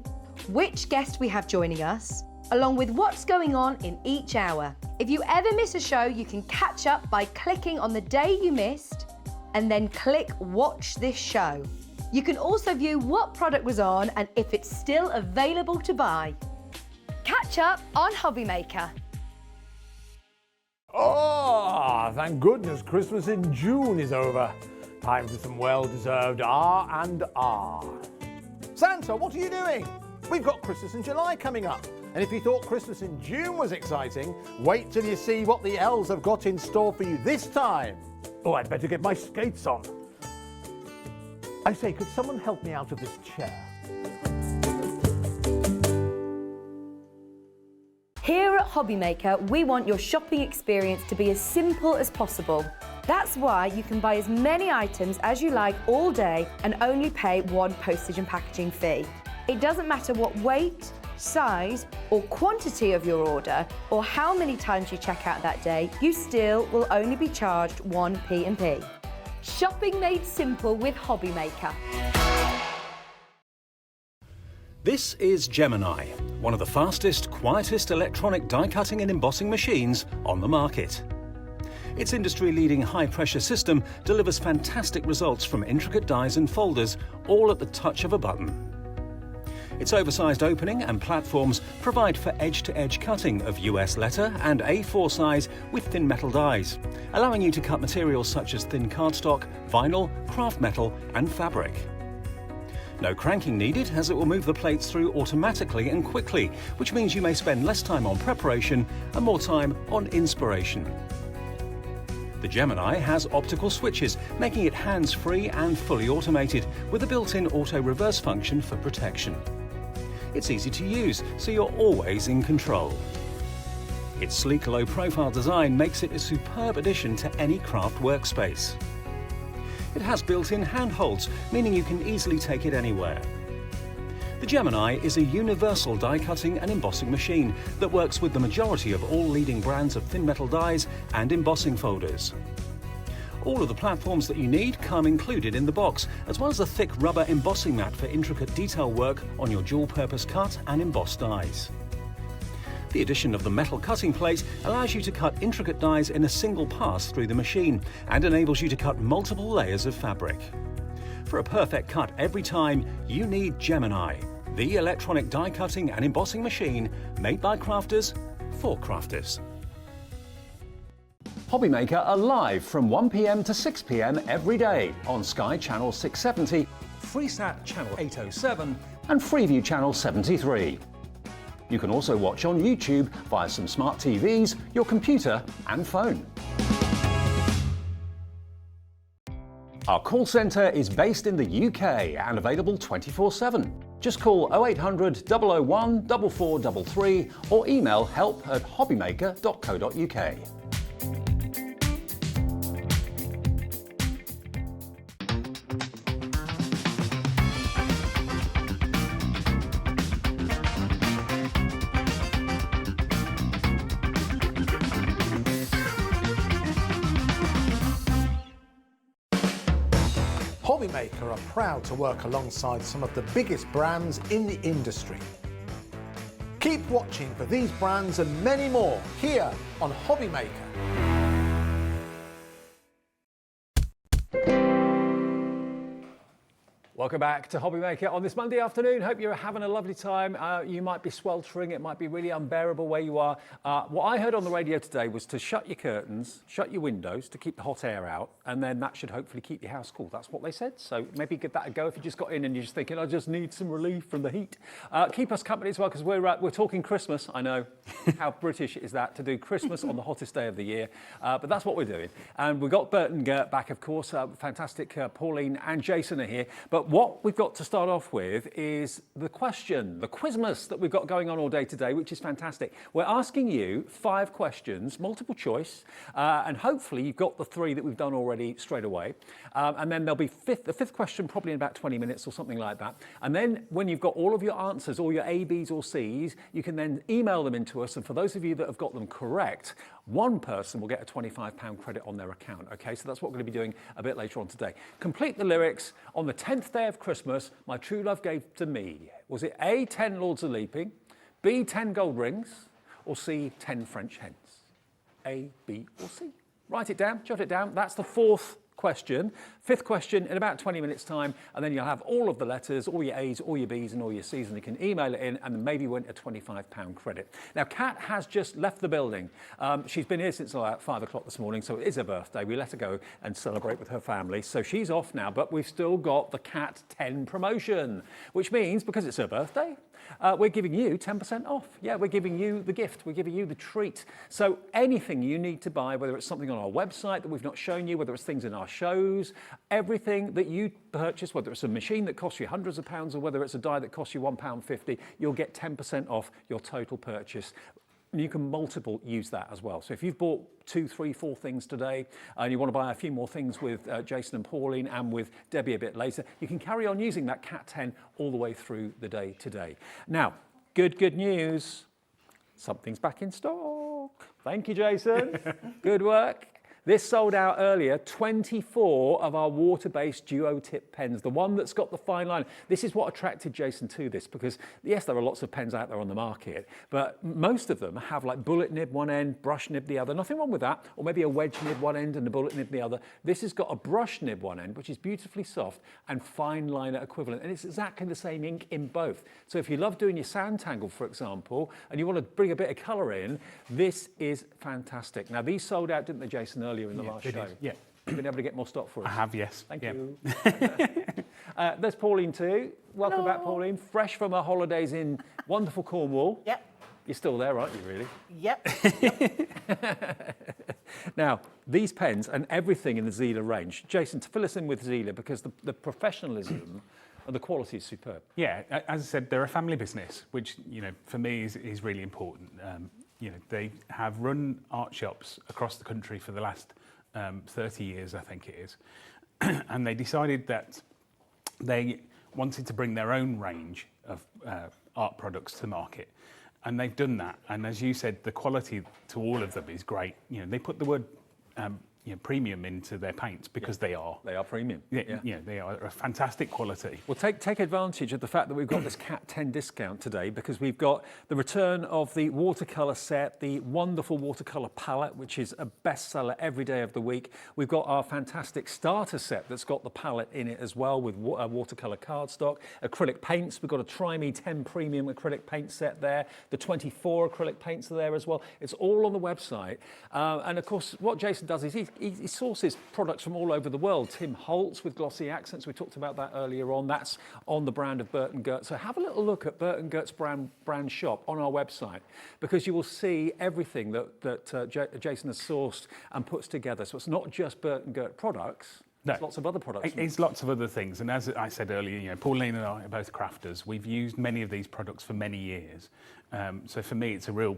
which guest we have joining us, along with what's going on in each hour. If you ever miss a show, you can catch up by clicking on the day you missed and then click Watch This Show. You can also view what product was on and if it's still available to buy. Catch up on Hobbymaker. Oh, thank goodness Christmas in June is over. Time for some well-deserved R&R. Santa, what are you doing? We've got Christmas in July coming up. And if you thought Christmas in June was exciting, wait till you see what the elves have got in store for you this time. Oh, I'd better get my skates on. I say, could someone help me out of this chair? Here at Hobbymaker, we want your shopping experience to be as simple as possible. That's why you can buy as many items as you like all day and only pay one postage and packaging fee. It doesn't matter what weight, size or quantity of your order or how many times you check out that day, you still will only be charged one P&P. Shopping made simple with Hobbymaker. This is Gemini, one of the fastest, quietest electronic die-cutting and embossing machines on the market. Its industry-leading high-pressure system delivers fantastic results from intricate dies and folders, all at the touch of a button. Its oversized opening and platforms provide for edge-to-edge cutting of US letter and A4 size with thin metal dies, allowing you to cut materials such as thin cardstock, vinyl, craft metal and fabric. No cranking needed, as it will move the plates through automatically and quickly, which means you may spend less time on preparation and more time on inspiration. The Gemini has optical switches, making it hands-free and fully automated, with a built-in auto-reverse function for protection. It's easy to use, so you're always in control. Its sleek, low-profile design makes it a superb addition to any craft workspace. It has built-in handholds, meaning you can easily take it anywhere. The Gemini is a universal die-cutting and embossing machine that works with the majority of all leading brands of thin metal dies and embossing folders. All of the platforms that you need come included in the box, as well as a thick rubber embossing mat for intricate detail work on your dual-purpose cut and embossed dies. The addition of the metal cutting plate allows you to cut intricate dies in a single pass through the machine and enables you to cut multiple layers of fabric. For a perfect cut every time, you need Gemini, the electronic die cutting and embossing machine made by crafters for crafters. Hobbymaker are live from 1 p.m. to 6 p.m. every day on Sky Channel 670, FreeSat Channel 807 and Freeview Channel 73. You can also watch on YouTube via some smart TVs, your computer and phone. Our call centre is based in the UK and available 24/7. Just call 0800 001 4433 or email help@hobbymaker.co.uk. Hobbymaker are proud to work alongside some of the biggest brands in the industry. Keep watching for these brands and many more here on Hobbymaker. Welcome back to Hobbymaker on this Monday afternoon. Hope you're having a lovely time. You might be sweltering, it might be really unbearable where you are. What I heard on the radio today was to shut your curtains, shut your windows to keep the hot air out, and then that should hopefully keep your house cool. That's what they said, so maybe give that a go if you just got in and you're just thinking, I just need some relief from the heat. Keep us company as well, because we're talking Christmas. I know, how British is that, to do Christmas on the hottest day of the year, but that's what we're doing. And we've got Bert and Gert back, of course. Fantastic, Pauline and Jason are here. But what we've got to start off with is the question, the Quizmas that we've got going on all day today, which is fantastic. We're asking you 5 questions, multiple choice, and hopefully you've got the 3 that we've done already straight away. And then there'll be the fifth question probably in about 20 minutes or something like that. And then when you've got all of your answers, all your A, Bs or Cs, you can then email them into us. And for those of you that have got them correct, one person will get a £25 credit on their account. Okay, so that's what we're going to be doing a bit later on today. Complete the lyrics. On the 10th day of Christmas, my true love gave to me. Was it A, 10 lords a leaping, B, 10 gold rings, or C, 10 French hens? A, B, or C? Write it down, jot it down. That's the 4th question, fifth question in about 20 minutes time, and then you'll have all of the letters, all your A's, all your B's and all your C's, and you can email it in and then maybe win a £25 credit. Now, Kat has just left the building. She's been here since about 5 o'clock this morning, so it is her birthday. We let her go and celebrate with her family. So she's off now, but we've still got the Kat 10 promotion, which means because it's her birthday, we're giving you 10% off. Yeah, we're giving you the gift. We're giving you the treat. So anything you need to buy, whether it's something on our website that we've not shown you, whether it's things in our shows, everything that you purchase, whether it's a machine that costs you hundreds of pounds or whether it's a die that costs you £1.50, you'll get 10% off your total purchase. And you can multiple use that as well. So if you've bought 2, 3, 4 things today and you want to buy a few more things with Jason and Pauline and with Debbie a bit later, you can carry on using that Cat 10 all the way through the day today. Now, good news. Something's back in stock. Thank you, Jason. Good work. This sold out earlier, 24 of our water-based duo tip pens, the one that's got the fine line. This is what attracted Jason to this because, yes, there are lots of pens out there on the market, but most of them have like bullet nib one end, brush nib the other. Nothing wrong with that, or maybe a wedge nib one end and a bullet nib the other. This has got a brush nib one end, which is beautifully soft and fine liner equivalent, and it's exactly the same ink in both. So if you love doing your sand tangle, for example, and you want to bring a bit of colour in, this is fantastic. Now, these sold out, didn't they, Jason, earlier in the last show? Yeah. You've been able to get more stock for us? I have, yes. Thank you. There's Pauline too. Welcome back, Pauline. Fresh from our holidays in wonderful Cornwall. Yep. You're still there, aren't you, really? Yep. Now, these pens and everything in the Zila range. Jason, to fill us in with Zila, because the professionalism and the quality is superb. Yeah, as I said, they're a family business, which, you know, for me is really important. You know, they have run art shops across the country for the last 30 years, I think it is. And they decided that they wanted to bring their own range of art products to market. And they've done that. And as you said, the quality to all of them is great. You know, they put the word premium into their paints because they are. They are premium. Yeah. You know, they are a fantastic quality. Well, take advantage of the fact that we've got this Cat 10 discount today because we've got the return of the watercolour set, the wonderful watercolour palette, which is a bestseller every day of the week. We've got our fantastic starter set that's got the palette in it as well with watercolour cardstock, acrylic paints. We've got a Try Me 10 premium acrylic paint set there. The 24 acrylic paints are there as well. It's all on the website. And of course, what Jason does is he sources products from all over the world. Tim Holtz with glossy accents, we talked about that earlier on. That's on the brand of Bert and Gerts. So have a little look at Bert and Gerts brand shop on our website because you will see everything that Jason has sourced and puts together. So it's not just Bert and Gert products. There's lots of other products. It's lots of other things. And as I said earlier, you know, Pauline and I are both crafters. We've used many of these products for many years. So for me, it's a real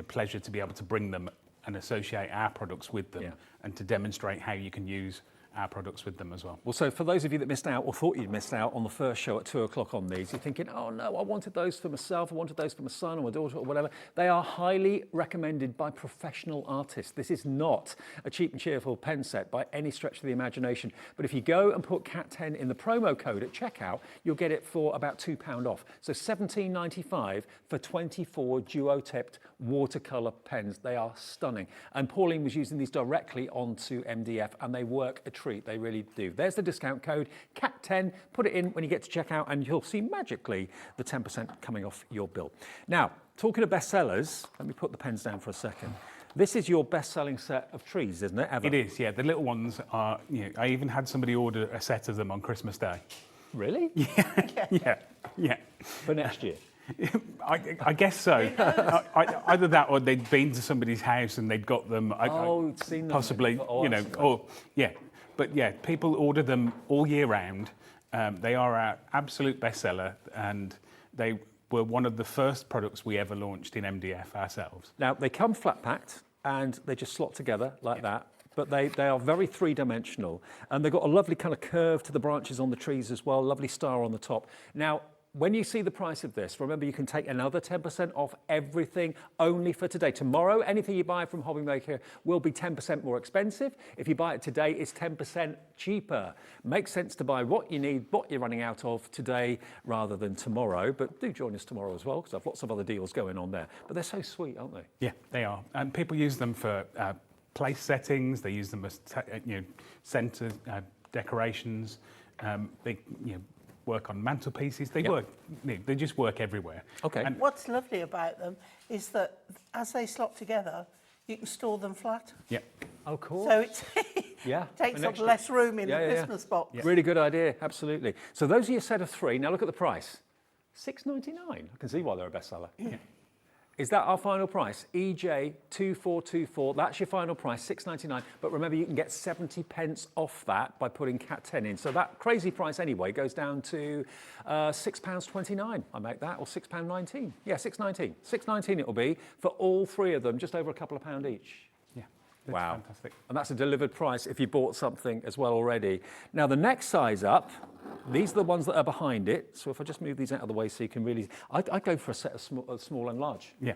pleasure to be able to bring them and associate our products with them and to demonstrate how you can use our products with them as well. Well, so for those of you that missed out or thought you'd missed out on the first show at 2 o'clock on these, you're thinking, oh no, I wanted those for myself, I wanted those for my son or my daughter or whatever. They are highly recommended by professional artists. This is not a cheap and cheerful pen set by any stretch of the imagination. But if you go and put Cat 10 in the promo code at checkout, you'll get it for about £2 off. So £17.95 for 24 duo-tipped watercolour pens. They are stunning. And Pauline was using these directly onto MDF and they work a treat. They really do. There's the discount code, CAT10. Put it in when you get to checkout and you'll see magically the 10% coming off your bill. Now, talking of bestsellers, let me put the pens down for a second. This is your best-selling set of trees, isn't it, ever? It is, yeah. The little ones are, I even had somebody order a set of them on Christmas Day. Really? Yeah. For next year? I guess so. Either that or they'd been to somebody's house and they'd got them. Seen them. Possibly, But yeah, people order them all year round. They are our absolute bestseller and they were one of the first products we ever launched in MDF ourselves. Now, they come flat-packed and they just slot together like that. But they are very three-dimensional and they've got a lovely kind of curve to the branches on the trees as well, lovely star on the top. Now, when you see the price of this, remember you can take another 10% off everything only for today. Tomorrow, anything you buy from Hobbymaker will be 10% more expensive. If you buy it today, it's 10% cheaper. Makes sense to buy what you need, what you're running out of today rather than tomorrow. But do join us tomorrow as well because I've lots of other deals going on there. But they're so sweet, aren't they? Yeah, they are. And people use them for place settings. They use them as centre decorations. They work on mantelpieces. They work. They just work everywhere. Okay. And What's lovely about them is that as they slot together, you can store them flat. yeah. Oh, cool. So it Yeah, takes an up extra- less room in the Christmas box. Really good idea, absolutely. So those are your set of 3. Now look at the price. $6.99. I can see why they're a bestseller. Yeah. Is that our final price? EJ2424, that's your final price, $6.99. But remember, you can get 70 pence off that by putting Cat 10 in. So that crazy price anyway goes down to £6.29. I make that, or £6.19. Yeah, £6.19. £6.19 it will be for all 3 of them, just over a couple of pound each. Yeah. That's Wow. fantastic. And that's a delivered price if you bought something as well already. Now the next size up, these are the ones that are behind it. So if I just move these out of the way so you can really, I go for a set of small and large. Yeah.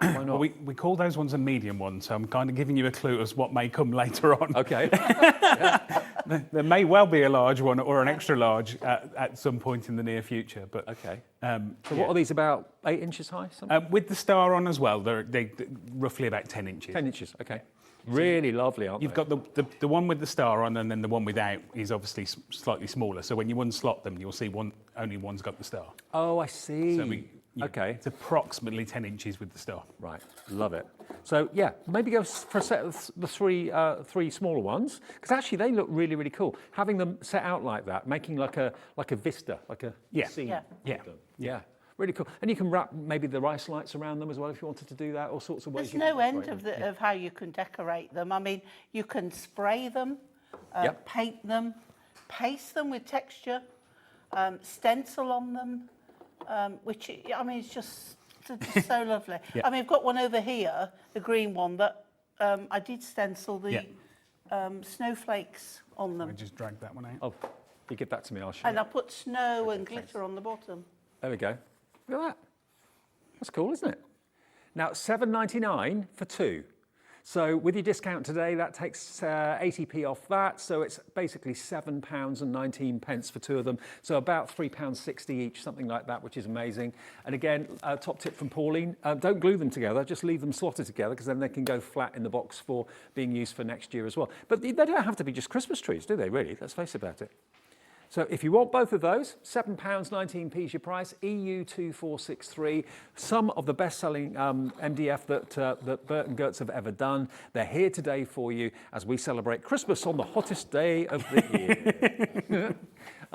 Why not? Well, we call those ones a medium one, so I'm kind of giving you a clue as what may come later on. Okay. There may well be a large one or an extra large at some point in the near future. But Okay. So what are these, about 8 inches high? Something? with the star on as well, they're roughly about 10 inches. 10 inches, okay. Really lovely, aren't You've they? got the one with the star on, and then the one without is obviously slightly smaller. So when you unslot them, you'll see only one's got the star. Oh, I see. So okay. It's approximately 10 inches with the star. Right, love it. So yeah, maybe go for a set of the 3 smaller ones, because actually they look really, really cool. Having them set out like that, making like a vista, like a scene. Yeah. Yeah. Yeah, really cool. And you can wrap maybe the rice lights around them as well if you wanted to do that. All sorts of ways. There's you can no end decorate of, them. of how you can decorate them. I mean, you can spray them, Yep. paint them, paste them with texture, stencil on them, which, I mean, it's just so lovely. Yeah. I mean, I've got one over here, the green one, that I did stencil the snowflakes on I them. just dragged that one out. Oh, you give that to me, I'll show And you. I put snow and glitter on the bottom. There we go. Look at that. That's cool, isn't it? Now, $7.99 for 2. So with your discount today, that takes 80p off that. So it's basically £7.19 for 2 of them. So about £3.60 each, something like that, which is amazing. And again, top tip from Pauline, don't glue them together, just leave them slotted together, because then they can go flat in the box for being used for next year as well. But they don't have to be just Christmas trees, do they, really? Let's face about it. So if you want both of those, £7.19 is your price, EU2463. Some of the best-selling MDF that Bert and Gerts have ever done. They're here today for you as we celebrate Christmas on the hottest day of the year.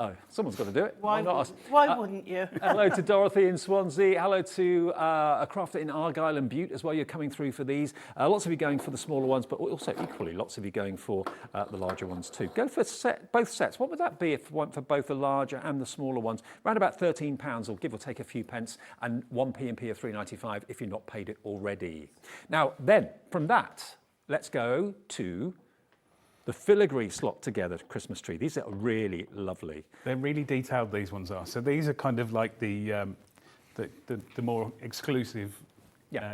Oh, someone's got to do it. Why not us? Why wouldn't you? Hello to Dorothy in Swansea. Hello to a crafter in Argyll and Butte as well. You're coming through for these. Lots of you going for the smaller ones, but also equally lots of you going for the larger ones too. Go for both sets. What would that be if you went for both the larger and the smaller ones? Around about £13, or give or take a few pence, and 1 P&P of £3.95 if you've not paid it already. Now then, from that, let's go to the filigree slot together Christmas tree. These are really lovely. They're really detailed, these ones are. So these are kind of like the more exclusive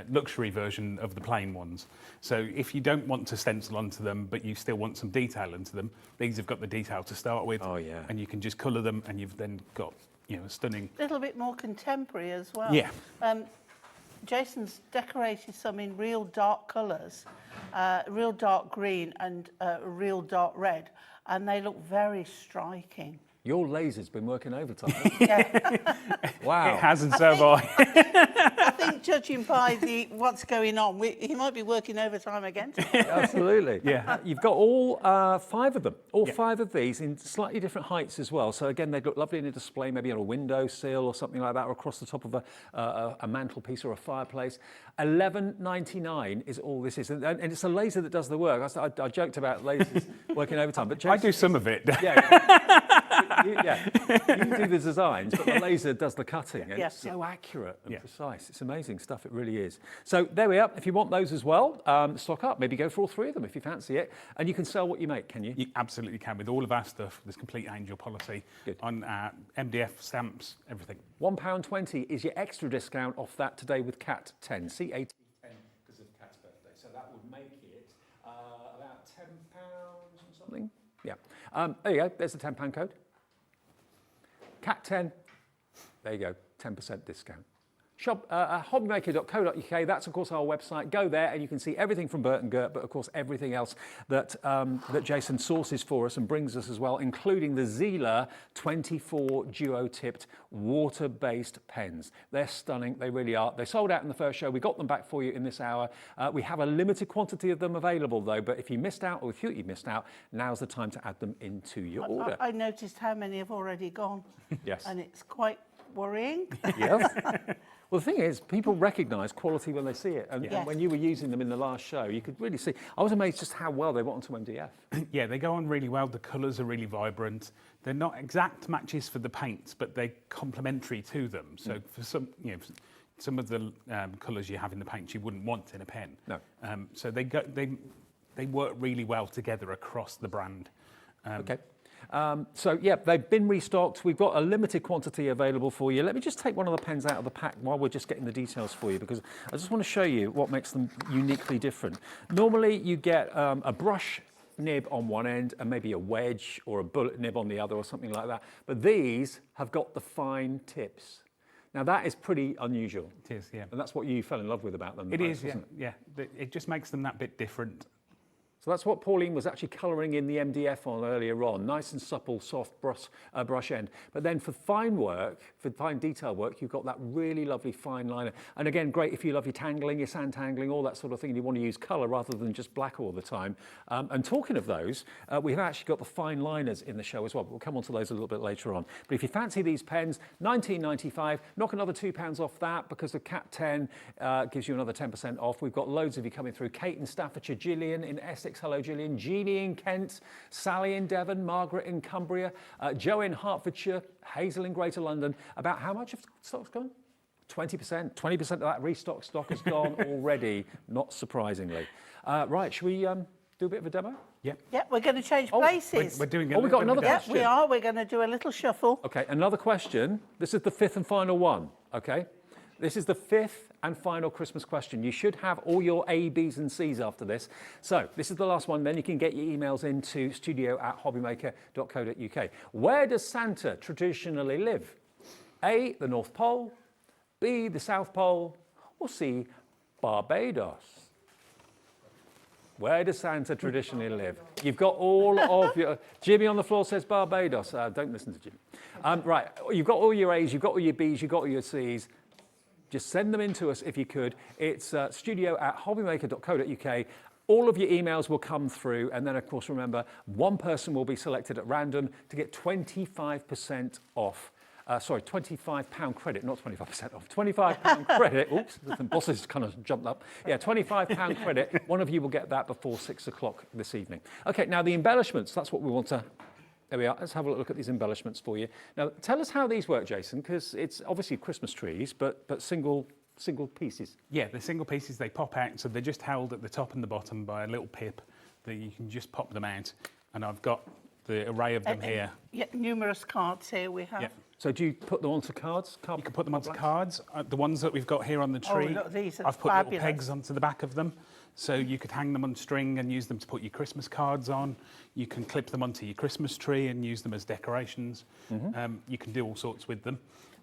luxury version of the plain ones. So if you don't want to stencil onto them, but you still want some detail into them, these have got the detail to start with. Oh, yeah. And you can just colour them, and you've then got, a stunning... A little bit more contemporary as well. Yeah. Jason's decorated some in real dark colours, real dark green and real dark red, and they look very striking. Your laser's been working overtime. Yeah. Wow. It has, and so have I. I think judging by what's going on, he might be working overtime again today. Absolutely. Yeah. You've got all 5 of them, all 5 of these in slightly different heights as well. So again, they look lovely in a display, maybe on a windowsill or something like that, or across the top of a mantelpiece or a fireplace. $11.99 is all this is, and it's a laser that does the work. I joked about lasers working overtime, but I do some of it. you do the designs, but the laser does the cutting, and it's so accurate and precise. It's amazing stuff, it really is. So there we are. If you want those as well, stock up. Maybe go for all 3 of them if you fancy it. And you can sell what you make, can you? You absolutely can. With all of our stuff, there's complete angel policy on MDF, stamps, everything. £1.20 is your extra discount off that today with Cat 10. C-A-T 10 because of Cat's birthday. So that would make it about £10 or something. Yeah. There you go. There's the £10 code. Cat 10. There you go. 10% discount. Shop hobbymaker.co.uk. That's of course our website. Go there and you can see everything from Bert and Gert, but of course everything else that that Jason sources for us and brings us as well, including the Zila 24 duo-tipped water-based pens. They're stunning. They really are. They sold out in the first show. We got them back for you in this hour. We have a limited quantity of them available though. But if you missed out or if you missed out, now's the time to add them into your order. I noticed how many have already gone. Yes. And it's quite worrying. Yes. Well, the thing is, people recognise quality when they see it. And, Yes. and when you were using them in the last show, you could really see. I was amazed just how well they went onto MDF. Yeah, they go on really well. The colours are really vibrant. They're not exact matches for the paints, but they're complementary to them. So for some, some of the colours you have in the paints you wouldn't want in a pen. No. So they work really well together across the brand. Okay. So, yeah, they've been restocked. We've got a limited quantity available for you. Let me just take one of the pens out of the pack while we're just getting the details for you, because I just want to show you what makes them uniquely different. Normally, you get a brush nib on one end and maybe a wedge or a bullet nib on the other or something like that. But these have got the fine tips. Now, that is pretty unusual. It is, yeah. And that's what you fell in love with about them. It is, yeah. Wasn't it? Yeah. It just makes them that bit different. So that's what Pauline was actually colouring in the MDF on earlier on. Nice and supple, soft brush end. But then for fine work, for fine detail work, you've got that really lovely fine liner. And again, great if you love your tangling, your sand tangling, all that sort of thing, and you want to use colour rather than just black all the time. And talking of those, we've actually got the fine liners in the show as well. We'll come on to those a little bit later on. But if you fancy these pens, £19.95, knock another £2 off that because the Cat 10 gives you another 10% off. We've got loads of you coming through. Kate in Staffordshire, Gillian in Essex. Hello, Gillian. Jeannie in Kent, Sally in Devon, Margaret in Cumbria, Joe in Hertfordshire, Hazel in Greater London. About how much of stock's gone? 20%. 20% of that restock stock has gone already, not surprisingly. Right, should we do a bit of a demo? Yeah. Yeah, we're going to change places. We're doing a we've got little another bit of question. We are. We're going to do a little shuffle. Okay, another question. This is the fifth and final one, okay? This is the fifth and final Christmas question. You should have all your A, B's and C's after this. So this is the last one. Then you can get your emails into studio@hobbymaker.co.uk. Where does Santa traditionally live? A, the North Pole, B, the South Pole, or C, Barbados? Where does Santa traditionally live? You've got all of your... Jimmy on the floor says Barbados. Don't listen to Jimmy. Right, you've got all your A's, you've got all your B's, you've got all your C's. Just send them in to us if you could. It's studio@hobbymaker.co.uk. All of your emails will come through. And then, of course, remember, one person will be selected at random to get 25% off. Sorry, £25 credit, not 25% off. £25 credit. Oops, the bosses kind of jumped up. Yeah, £25 credit. One of you will get that before 6 o'clock this evening. OK, now the embellishments, that's what we want to... There we are. Let's have a look at these embellishments for you. Now, tell us how these work, Jason, because it's obviously Christmas trees, but single pieces. Yeah, the single pieces, they pop out, so they're just held at the top and the bottom by a little pip that you can just pop them out. And I've got the array of them here. Yeah, numerous cards here we have. Yeah. So do you put them onto cards? You can put them onto cards. The ones that we've got here on the tree, look, these are I've put fabulous. little pegs onto the back of them. So you could hang them on string and use them to put your Christmas cards on. You can clip them onto your Christmas tree and use them as decorations. You can do all sorts with them.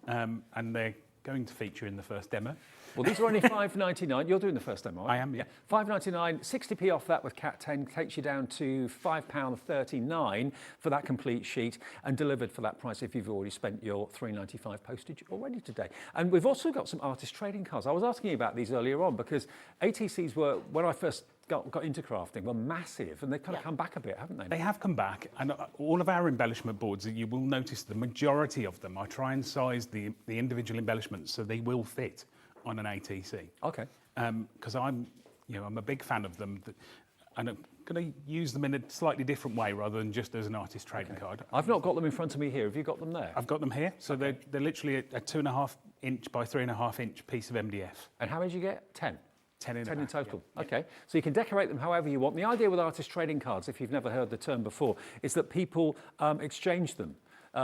And they're going to feature in the first demo. Well, these are only £5.99. You're doing the first demo, I am, yeah. £5.99, 60p off that with Cat 10, takes you down to £5.39 for that complete sheet and delivered for that price if you've already spent your £3.95 postage already today. And we've also got some artist trading cards. I was asking you about these earlier on because ATCs were, when I first got into crafting, were massive and they've kind of come back a bit, haven't they? They have come back, and all of our embellishment boards, you will notice the majority of them, I try and size the individual embellishments so they will fit on an ATC. Okay. Because I'm a big fan of them, and I'm going to use them in a slightly different way rather than just as an artist trading card. I've not got them in front of me here. Have you got them there? I've got them here. So they're literally a 2.5 inch by 3.5 inch piece of MDF. And how many did you get? 10? 10 in 10 in total. Yeah. Okay, so you can decorate them however you want. The idea with artist trading cards, if you've never heard the term before, is that people exchange them,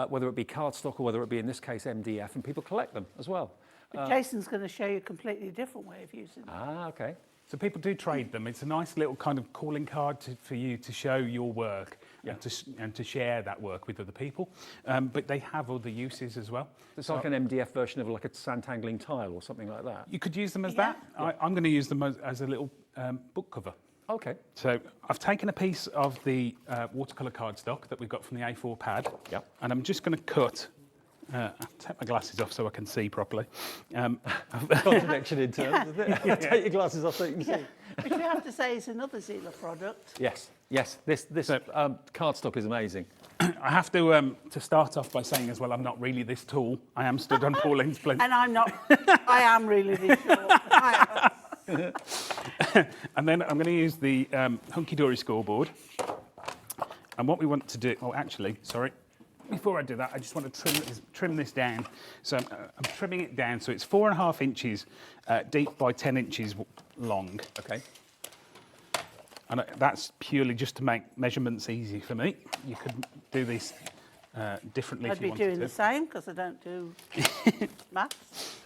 whether it be cardstock or whether it be, in this case, MDF, and people collect them as well. But Jason's going to show you a completely different way of using them. Ah, okay. So people do trade them. It's a nice little kind of calling card for you to show your work and to share that work with other people. But they have other uses as well. It's like an MDF version of like a sand-tangling tile or something like that. You could use them as that. I'm going to use them as a little book cover. Okay. So I've taken a piece of the watercolor cardstock that we've got from the A4 pad, and I'm just going to cut. I'll take my glasses off so I can see properly. Contradiction in terms, isn't it? Take your glasses off so you can see. Which we have to say is another Zila product. Yes, yes. This cardstock is amazing. I have to start off by saying as well, I'm not really this tall. I am stood on Pauline's plinth. And I'm not. I am really this short. And then I'm going to use the Hunky Dory scoreboard. And what we want to do, oh, actually, sorry. Before I do that, I just want to trim this down. So I'm trimming it down so it's 4.5 inches deep by 10 inches long. Okay. And that's purely just to make measurements easy for me. You could do this differently if you wanted to. I'd be doing the same because I don't do maths.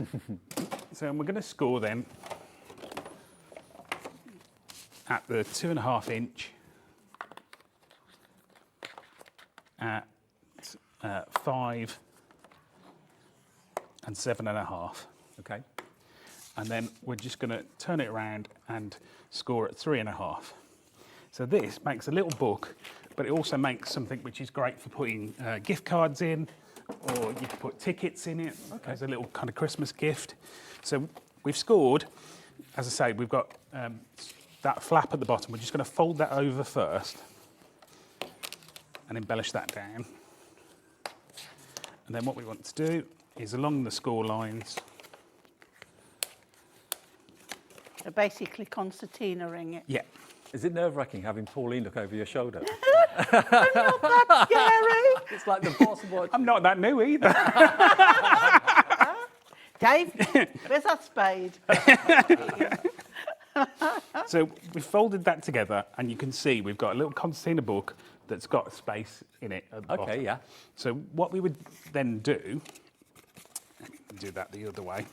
So we're going to score then at the 2.5 inch at 5 and 7.5. Okay. And then we're just going to turn it around and score at 3.5. So this makes a little book, but it also makes something which is great for putting gift cards in, or you can put tickets in it as a little kind of Christmas gift. So we've scored, as I say, we've got that flap at the bottom. We're just going to fold that over first and embellish that down. And then what we want to do is along the score lines. So basically concertina-ing it. Yeah. Is it nerve-wracking having Pauline look over your shoulder? I'm not that scary. It's like the boss watch. I'm not that new either. Dave, where's that spade? So we've folded that together, and you can see we've got a little concertina book that's got space in it at the bottom. Okay, yeah. So what we would then do that the other way,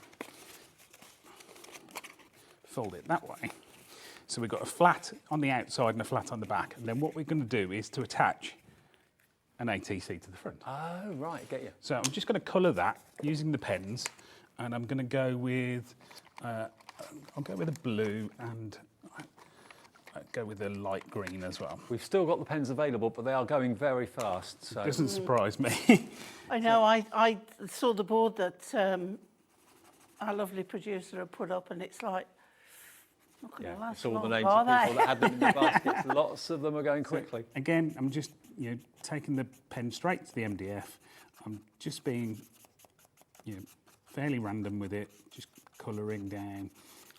fold it that way. So we've got a flat on the outside and a flat on the back. And then what we're going to do is to attach an ATC to the front. Oh, right, get you. So I'm just going to colour that using the pens, and I'm going to go with, I'll go with a blue, and I'll go with a light green as well. We've still got the pens available, but they are going very fast. So. It doesn't surprise me. I know, I saw the board that our lovely producer had put up, and it's like, not going to last it's all long, the names of people that had them in the baskets. Lots of them are going quickly. So, again, I'm just taking the pen straight to the MDF. I'm just being fairly random with it, just colouring down.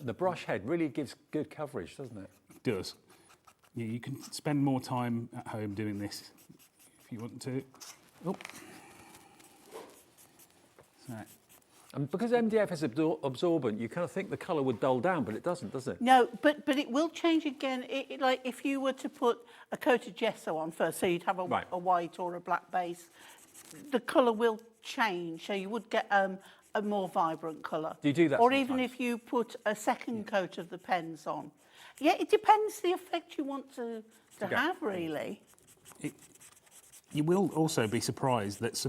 The brush head really gives good coverage, doesn't it? It does. You can spend more time at home doing this if you want to. Oh. So. And because MDF is absorbent, you kind of think the colour would dull down, but it doesn't, does it? No, but it will change again. Like if you were to put a coat of gesso on first, so you'd have a white or a black base, the colour will change. So you would get a more vibrant colour. Do you do that Or sometimes? even if you put a second coat of the pens on. Yeah, it depends the effect you want to have, really. You will also be surprised that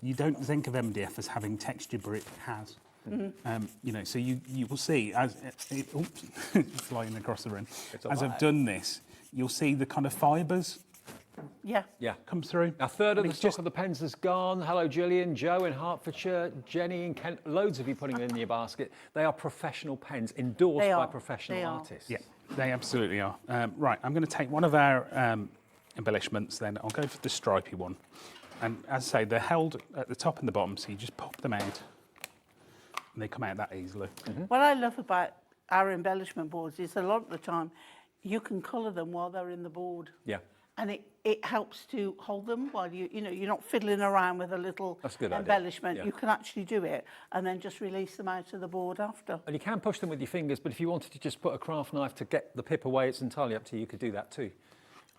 you don't think of MDF as having texture, but it has. Mm-hmm. So you will see as oops, flying across the room. As I've done this, you'll see the kind of fibres. Yeah. Come through. A third of the stock of the pens has gone. Hello, Gillian, Joe in Hertfordshire, Jenny in Kent. Loads of you putting them in your basket. They are professional pens, endorsed by professional artists. Yeah, they absolutely are. Right, I'm going to take one of our embellishments then. I'll go for the stripy one. And as I say, they're held at the top and the bottom, so you just pop them out and they come out that easily. Mm-hmm. What I love about our embellishment boards is a lot of the time you can colour them while they're in the board. Yeah. And it helps to hold them while you're not fiddling around with a little embellishment. Yeah. You can actually do it and then just release them out of the board after. And you can push them with your fingers, but if you wanted to just put a craft knife to get the pip away, it's entirely up to you. You could do that too.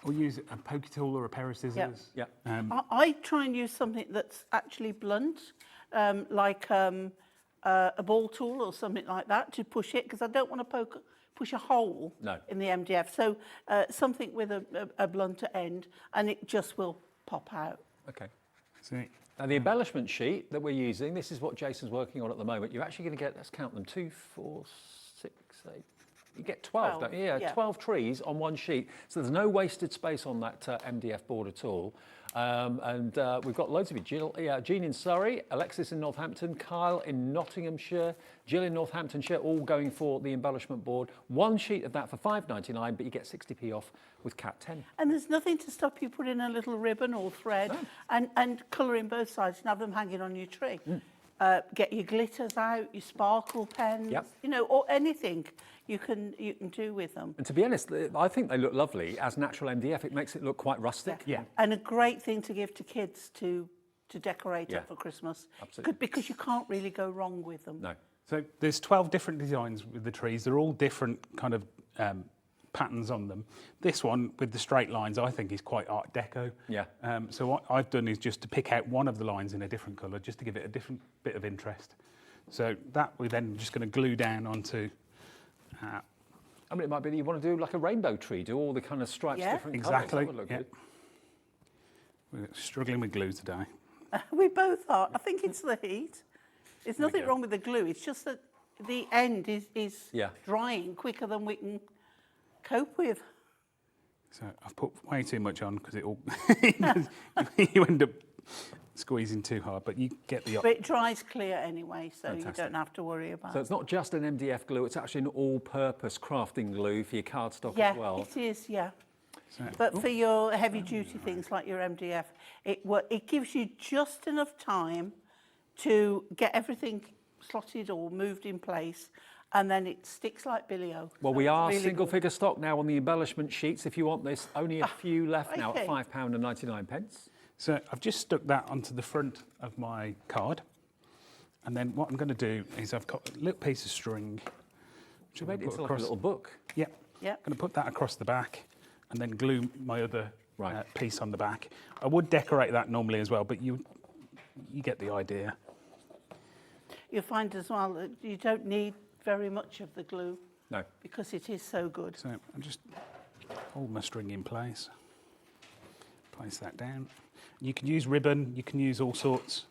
Or use a pokey tool or a pair of scissors. Yeah. I try and use something that's actually blunt, like a ball tool or something like that to push it, because I don't want to push a hole No. in the MDF. So something with a blunter end, and it just will pop out. Okay. See, Now the embellishment sheet that we're using, this is what Jason's working on at the moment. You're actually going to get, let's count them, 2, 4, 6, 8. You get 12, don't you? Yeah, 12 trees on one sheet. So there's no wasted space on that MDF board at all. We've got loads of you. Jean in Surrey, Alexis in Northampton, Kyle in Nottinghamshire, Jill in Northamptonshire, all going for the embellishment board. One sheet of that for £5.99, but you get 60p off with Cat 10. And there's nothing to stop you putting a little ribbon or thread and colouring both sides and have them hanging on your tree. Get your glitters out, your sparkle pens, you know, or anything you can do with them. And to be honest, I think they look lovely as natural MDF. It makes it look quite rustic. Yeah. And a great thing to give to kids to decorate up for Christmas. Absolutely. Because you can't really go wrong with them. No. So there's 12 different designs with the trees. They're all different kind of patterns on them. This one with the straight lines, I think, is quite Art Deco. Yeah. So what I've done is just to pick out one of the lines in a different colour, just to give it a different bit of interest. So that we're then just going to glue down onto. I mean, it might be that you want to do like a rainbow tree, do all the kind of stripes, different exactly. colours. That would look good. We're struggling with glue today. We both are. I think it's the heat. There's nothing wrong with the glue. It's just that the end is drying quicker than we can cope with. So I've put way too much on because it all you end up squeezing too hard, but you get the. But it dries clear anyway, so you don't have to worry about. So it's not just an MDF glue; it's actually an all-purpose crafting glue for your cardstock as well. Yeah, it is. Yeah. So, but for your heavy-duty things like your MDF, it gives you just enough time to get everything slotted or moved in place, and then it sticks like Billy-O. Well, so we are really single figure stock now on the embellishment sheets. If you want this, only a few left now at £5.99. So I've just stuck that onto the front of my card. And then what I'm going to do is I've got a little piece of string. Which made it into like a little book. Yeah. I'm going to put that across the back and then glue my other piece on the back. I would decorate that normally as well, but you get the idea. You'll find as well that you don't need very much of the glue. No. Because it is so good. So I'll just hold my string in place. Place that down. You can use ribbon, you can use all sorts,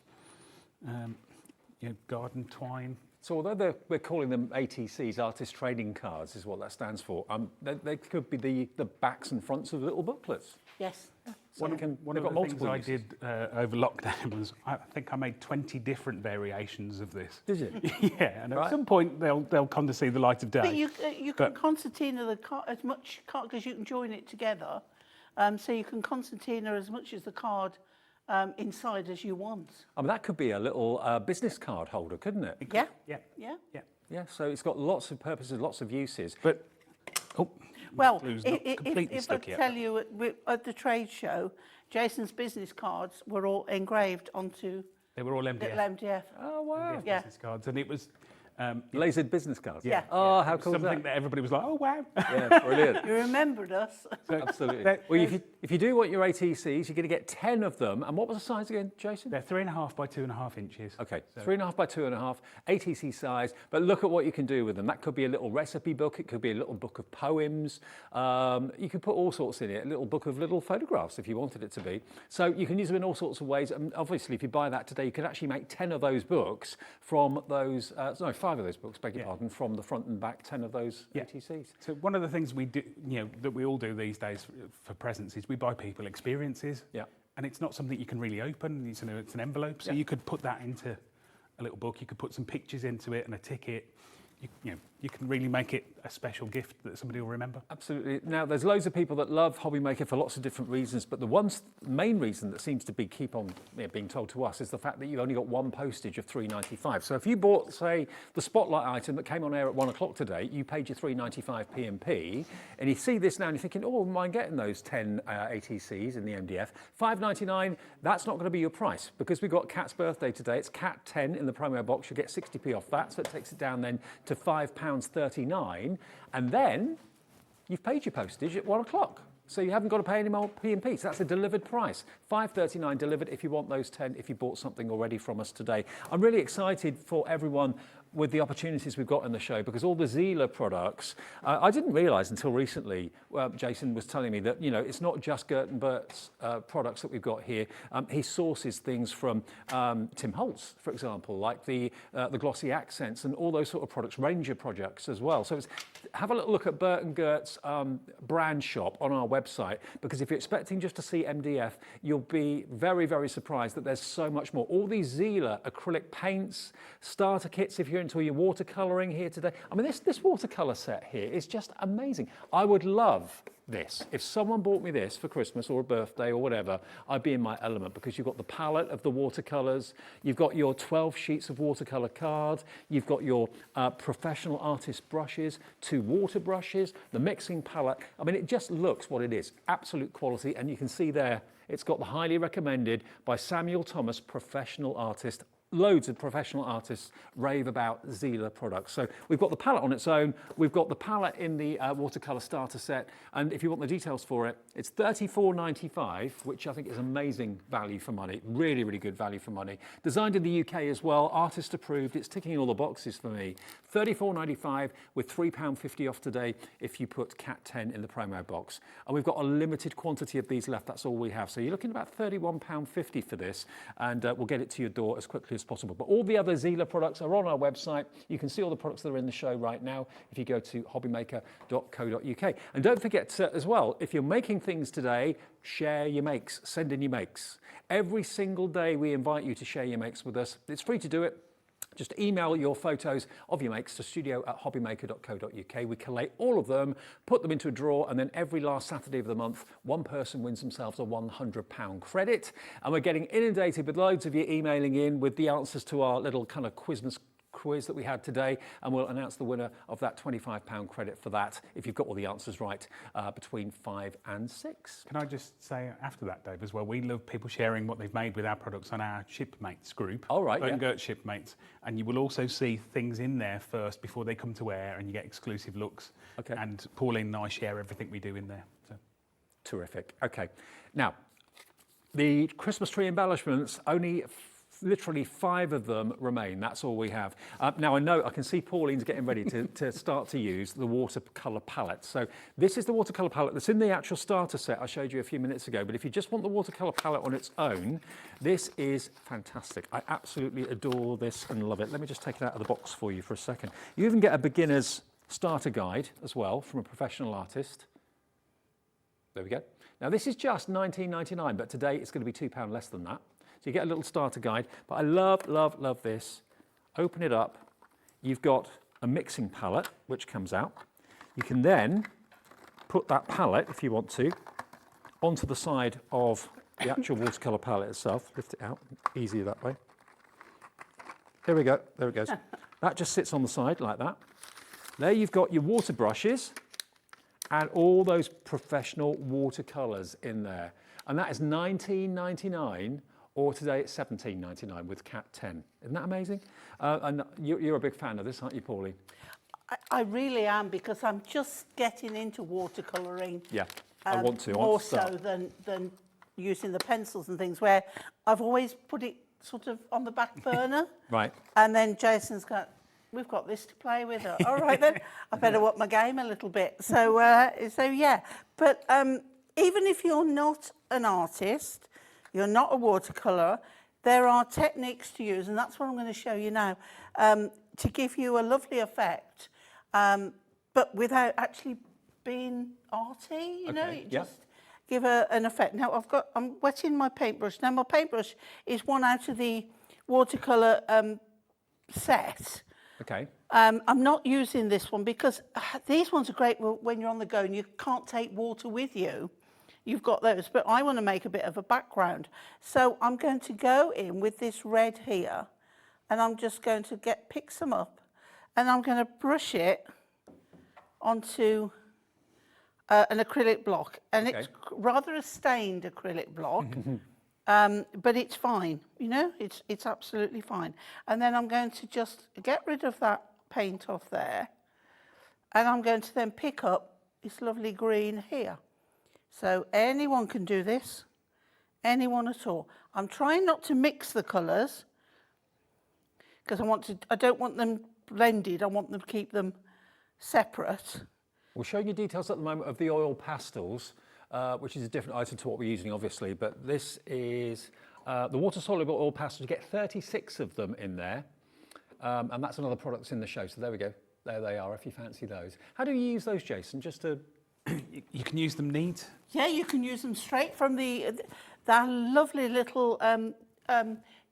garden twine. So although we're calling them ATCs, Artist Trading Cards is what that stands for, they could be the backs and fronts of little booklets. Yes. So one of the things I did over lockdown was I think I made 20 different variations of this. Did you? Yeah, and at some point they'll come to see the light of day. But you can concertina the card as much because you can join it together. So you can concertina as much as the card inside as you want. I mean, that could be a little business card holder, couldn't it? Yeah. So it's got lots of purposes, lots of uses. But well, if I tell you at the trade show, Jason's business cards were all engraved onto. They were all MDF. Little MDF. Oh wow! MDF business cards, and it was. Lasered business cards. Yeah. Oh, how cool is something that everybody was like, oh wow. Yeah, brilliant. You remembered us. Absolutely. Well, if you do want your ATCs, you're going to get 10 of them. And what was the size again, Jason? They're 3.5 by 2.5 inches. Okay, 3.5 by 2.5, ATC size. But look at what you can do with them. That could be a little recipe book. It could be a little book of poems. You could put all sorts in it. A little book of little photographs if you wanted it to be. So you can use them in all sorts of ways. And obviously, if you buy that today, you could actually make 10 of those books from those. 5 of those books, beg your pardon, from the front and back, 10 of those ATCs. So one of the things we do, that we all do these days for presents is we buy people experiences. Yeah. And it's not something you can really open. It's an envelope. So you could put that into a little book. You could put some pictures into it and a ticket. You can really make it a special gift that somebody will remember. Absolutely. Now, there's loads of people that love Hobby Maker for lots of different reasons, but the main reason that seems to keep on being told to us is the fact that you've only got one postage of £3.95. So if you bought, say, the Spotlight item that came on air at 1 o'clock today, you paid your £3.95 P&P, and you see this now and you're thinking, oh, am I getting those 10 ATCs in the MDF? £5.99, that's not going to be your price, because we've got Cat's birthday today. It's Cat 10 in the promo box. You'll get 60p off that, so it takes it down then to £5.39, and then you've paid your postage at 1 o'clock. So you haven't got to pay any more P&P. So that's a delivered price. $5.39 delivered if you want those 10, if you bought something already from us today. I'm really excited for everyone with the opportunities we've got in the show, because all the Zila products, I didn't realise until recently, Jason was telling me that, you know, it's not just Gert and Bert's products that we've got here. He sources things from Tim Holtz, for example, like the glossy accents and all those sort of products, Ranger projects as well. So have a little look at Bert and Gert's brand shop on our website, because if you're expecting just to see MDF, you'll be very, very surprised that there's so much more. All these Zila acrylic paints, starter kits if you're into your watercolouring here today. I mean, this watercolour set here is just amazing. I would love this. If someone bought me this for Christmas or a birthday or whatever, I'd be in my element, because you've got the palette of the watercolours, you've got your 12 sheets of watercolour card, you've got your professional artist brushes, 2 water brushes, the mixing palette. I mean, it just looks what it is, absolute quality, and you can see there, it's got the highly recommended by Samuel Thomas, professional artist. Loads of professional artists rave about Zila products. So we've got the palette on its own, we've got the palette in the watercolour starter set, and if you want the details for it, it's $34.95, which I think is amazing value for money, really, really good value for money. Designed in the UK as well, artist approved, it's ticking all the boxes for me. $34.95 with £3.50 off today if you put CAT10 in the promo box. And we've got a limited quantity of these left, that's all we have. So you're looking at about £31.50 for this, and we'll get it to your door as quickly as possible. But all the other Zila products are on our website. You can see all the products that are in the show right now if you go to hobbymaker.co.uk. And don't forget as well, if you're making things today, share your makes, send in your makes. Every single day we invite you to share your makes with us. It's free to do it. Just email your photos of your makes to studio@hobbymaker.co.uk. We collate all of them, put them into a drawer, and then every last Saturday of the month, one person wins themselves a £100 credit. And we're getting inundated with loads of you emailing in with the answers to our little kind of quiz that we had today, and we'll announce the winner of that £25 credit for that if you've got all the answers right between 5 and 6. Can I just say after that, Dave, as well, we love people sharing what they've made with our products on our Shipmates group. All right, Bert and Gert Shipmates, and you will also see things in there first before they come to air, and you get exclusive looks. Okay. And Pauline and I share everything we do in there. So. Terrific. Okay. Now, the Christmas tree embellishments, only literally 5 of them remain. That's all we have. Now I can see Pauline's getting ready to start to use the watercolour palette. So this is the watercolour palette that's in the actual starter set I showed you a few minutes ago. But if you just want the watercolour palette on its own, this is fantastic. I absolutely adore this and love it. Let me just take it out of the box for you for a second. You even get a beginner's starter guide as well from a professional artist. There we go. Now this is just $19.99, but today it's going to be £2 less than that. So you get a little starter guide, but I love, love, love this. Open it up. You've got a mixing palette, which comes out. You can then put that palette, if you want to, onto the side of the actual watercolour palette itself. Lift it out, easier that way. There we go, there it goes. That just sits on the side like that. There you've got your water brushes and all those professional watercolours in there. And that is $19.99. Or today it's $17.99 with CAT10. Isn't that amazing? And you're a big fan of this, aren't you, Pauline? I really am, because I'm just getting into watercolouring. Yeah, I want to. More so than using the pencils and things, where I've always put it sort of on the back burner. Right. And then Jason's got, we've got this to play with. All right then, I better up my game a little bit. So yeah. But even if you're not an artist, you're not a watercolour, there are techniques to use, and that's what I'm going to show you now, to give you a lovely effect, but without actually being arty, you know, just give an effect. Now I'm wetting my paintbrush. Now my paintbrush is one out of the watercolour set. Okay. I'm not using this one because these ones are great when you're on the go and you can't take water with you. You've got those, but I want to make a bit of a background. So I'm going to go in with this red here, and I'm just going to pick some up, and I'm going to brush it onto an acrylic block. And it's rather a stained acrylic block, but it's fine, you know, it's absolutely fine. And then I'm going to just get rid of that paint off there, and I'm going to then pick up this lovely green here. So anyone can do this, anyone at all. I'm trying not to mix the colours because I don't want them blended. I want them to keep them separate. We're showing you details at the moment of the oil pastels, which is a different item to what we're using, obviously, but this is the water-soluble oil pastels. You get 36 of them in there, and that's another product that's in the show, so there we go. There they are, if you fancy those. How do you use those, Jason? Just to... You can use them neat. Yeah, you can use them straight from the lovely little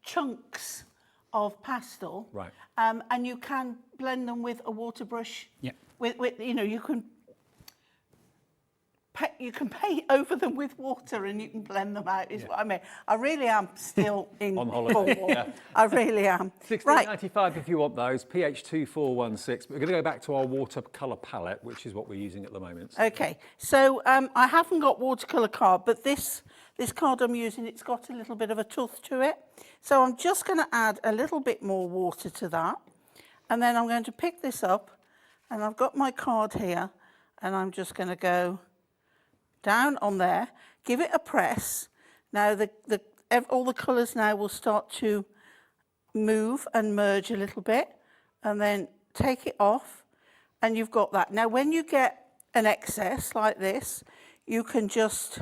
chunks of pastel. Right. And you can blend them with a water brush. Yeah. With you know, you can paint over them with water and you can blend them out, is what I mean. I really am still in On holiday, Cornwall. yeah. I really am. $16.95 if you want those, PH2416. We're going to go back to our watercolour palette, which is what we're using at the moment. Okay, so I haven't got watercolour card, but this card I'm using, it's got a little bit of a tooth to it. So I'm just going to add a little bit more water to that. And then I'm going to pick this up, and I've got my card here, and I'm just going to go down on there, give it a press. Now all the colours now will start to move and merge a little bit, and then take it off, and you've got that. Now when you get an excess like this, you can just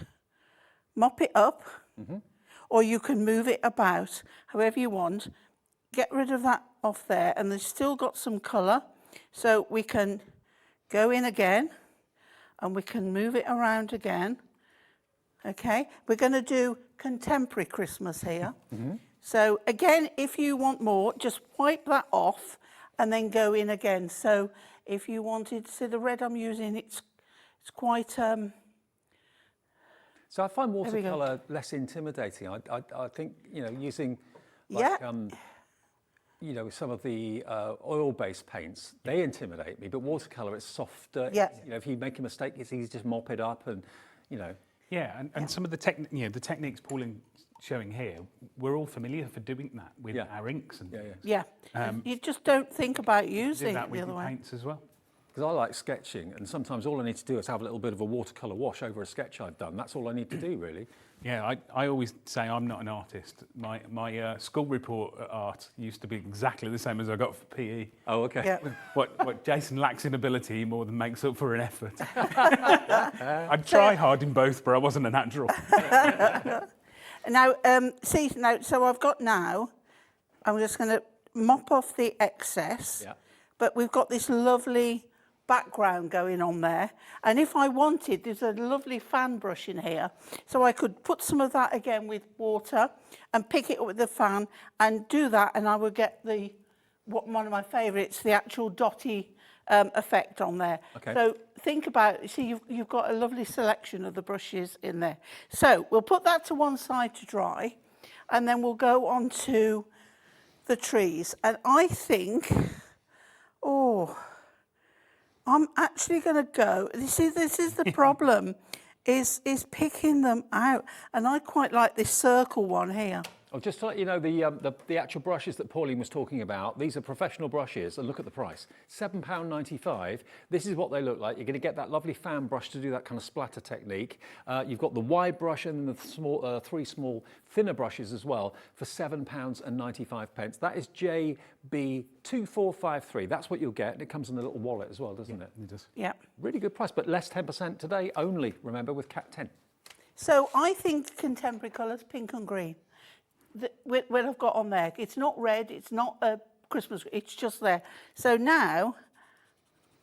mop it up, or you can move it about however you want. Get rid of that off there, and there's still got some colour, so we can go in again and we can move it around again. Okay, we're going to do contemporary Christmas here. So again, if you want more, just wipe that off and then go in again. So if you wanted to see the red I'm using, it's quite So I find watercolour less intimidating. I think, you know, using like, you know, some of the oil-based paints, they intimidate me, but watercolour, it's softer. Yeah. You know, if you make a mistake, it's easy to just mop it up and, you know. Yeah, and some of the the techniques Paul showing here, we're all familiar for doing that with our inks. And you just don't think about using do that it with the other your way. paints as well. Because I like sketching, and sometimes all I need to do is have a little bit of a watercolour wash over a sketch I've done. That's all I need to do, really. Yeah, I always say I'm not an artist. My school report at art used to be exactly the same as I got for PE. Oh, okay. Yeah. What Jason lacks in ability more than makes up for an effort. I'd try hard in both, but I wasn't a natural. Now, so I've got now, I'm just going to mop off the excess, but we've got this lovely background going on there, and if I wanted, there's a lovely fan brush in here, so I could put some of that again with water and pick it up with the fan and do that, and I would get one of my favourites, the actual dotty effect on there. Okay. So think about, see, you've got a lovely selection of the brushes in there. So we'll put that to one side to dry, and then we'll go on to the trees, and I think, I'm actually going to go. This is the problem, is picking them out, and I quite like this circle one here. Oh, just to let you know, the actual brushes that Pauline was talking about, these are professional brushes, and look at the price, £7.95. This is what they look like. You're going to get that lovely fan brush to do that kind of splatter technique. You've got the wide brush and the small, three small thinner brushes as well for £7.95. That is JB2453. That's what you'll get, and it comes in a little wallet as well, doesn't it? It does. Yeah. Really good price, but less 10% today only, remember, with Cat 10. So I think contemporary colours, pink and green. What I've got on there, it's not red, it's not a Christmas, it's just there. So now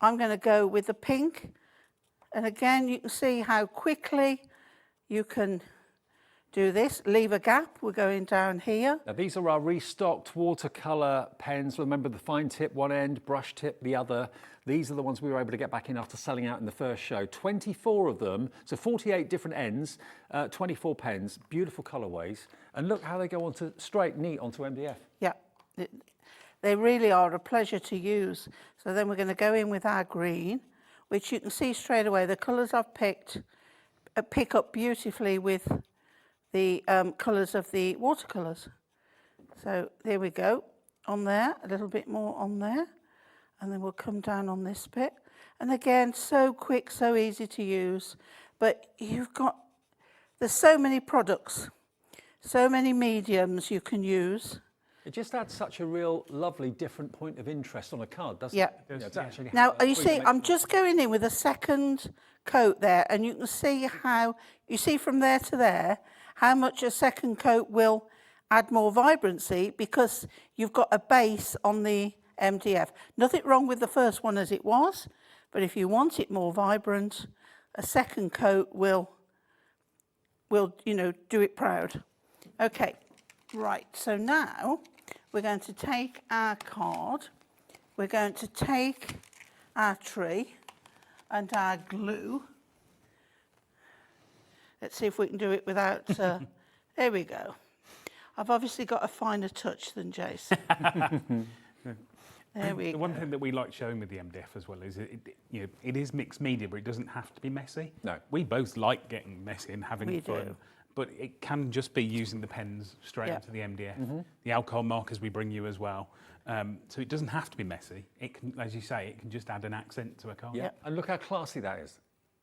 I'm going to go with the pink, and again you can see how quickly you can do this. Leave a gap, we're going down here. Now these are our restocked watercolour pens. Remember the fine tip one end, brush tip the other. These are the ones we were able to get back in after selling out in the first show. 24 of them, so 48 different ends, 24 pens, beautiful colourways. And look how they go onto straight, neat onto MDF. Yeah, they really are a pleasure to use. So then we're going to go in with our green, which you can see straight away. The colours I've picked pick up beautifully with the colours of the watercolours. So there we go, on there, a little bit more on there. And then we'll come down on this bit. And again, so quick, so easy to use. But there's so many products, so many mediums you can use. It just adds such a real lovely different point of interest on a card, doesn't Yeah. it? It's actually Now, how you see, I'm just going in with a second coat there, and you can see how, you see from there to there, how much a second coat will add more vibrancy because you've got a base on the MDF. Nothing wrong with the first one as it was, but if you want it more vibrant, a second coat will you know, do it proud. Okay, right, so now we're going to take our card, we're going to take our tree and our glue. Let's see if we can do it without, there we go. I've obviously got a finer touch than Jason. There we go. The one thing that we like showing with the MDF as well is it is mixed media, but it doesn't have to be messy. No. We both like getting messy and having We fun. do. But it can just be using the pens straight Yeah. into the MDF. The alcohol markers we bring you as well. So it doesn't have to be messy. It can, as you say, it can just add an accent to a card. Yeah, and look how classy that is.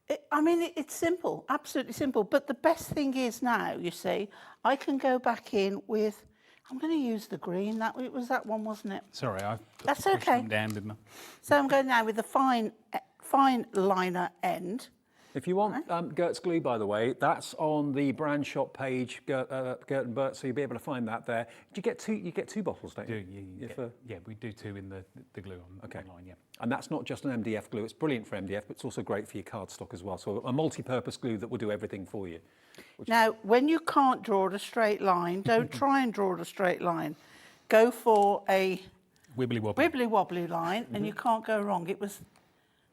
It's simple, absolutely simple. But the best thing is now, you see, I can go back in with, I'm going to use the green. It was that one, wasn't it? Sorry, I That's pushed okay. them down, didn't I? So I'm going now with the fine liner end. If you want Gerts glue, by the way, that's on the brand shop page, Gert and Bert, so you'll be able to find that there. You get two bottles, don't you? Yeah, we do two in the glue online, yeah. And that's not just an MDF glue, it's brilliant for MDF, but it's also great for your cardstock as well. So a multi-purpose glue that will do everything for you. Now, when you can't draw a straight line, don't try and draw a straight line. Go for a Wibbly wobbly. wibbly-wobbly line, and you can't go wrong.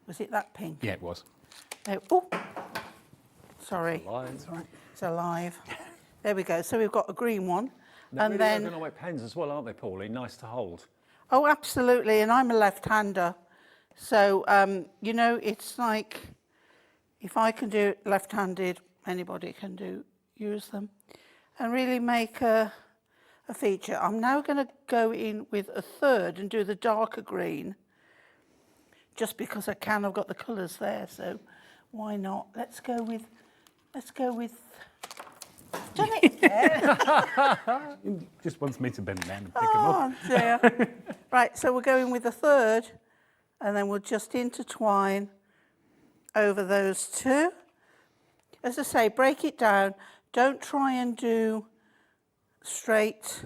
Was it that pink? Yeah, it was. Oh, sorry. Alive. It's all right. It's alive. There we go. So we've got a green one. They're and really then, ergonomic pens as well, aren't they, Pauline? Nice to hold. oh, absolutely. And I'm a left-hander. So, you know, it's like if I can do it left-handed, anybody can use them and really make a feature. I'm now going to go in with a third and do the darker green. Just because I can, I've got the colours there, so why not? Let's go with, done it again. Just wants me to bend down and pick them up. Oh dear. Right, so we're going with the third, and then we'll just intertwine over those two. As I say, break it down. Don't try and do straight.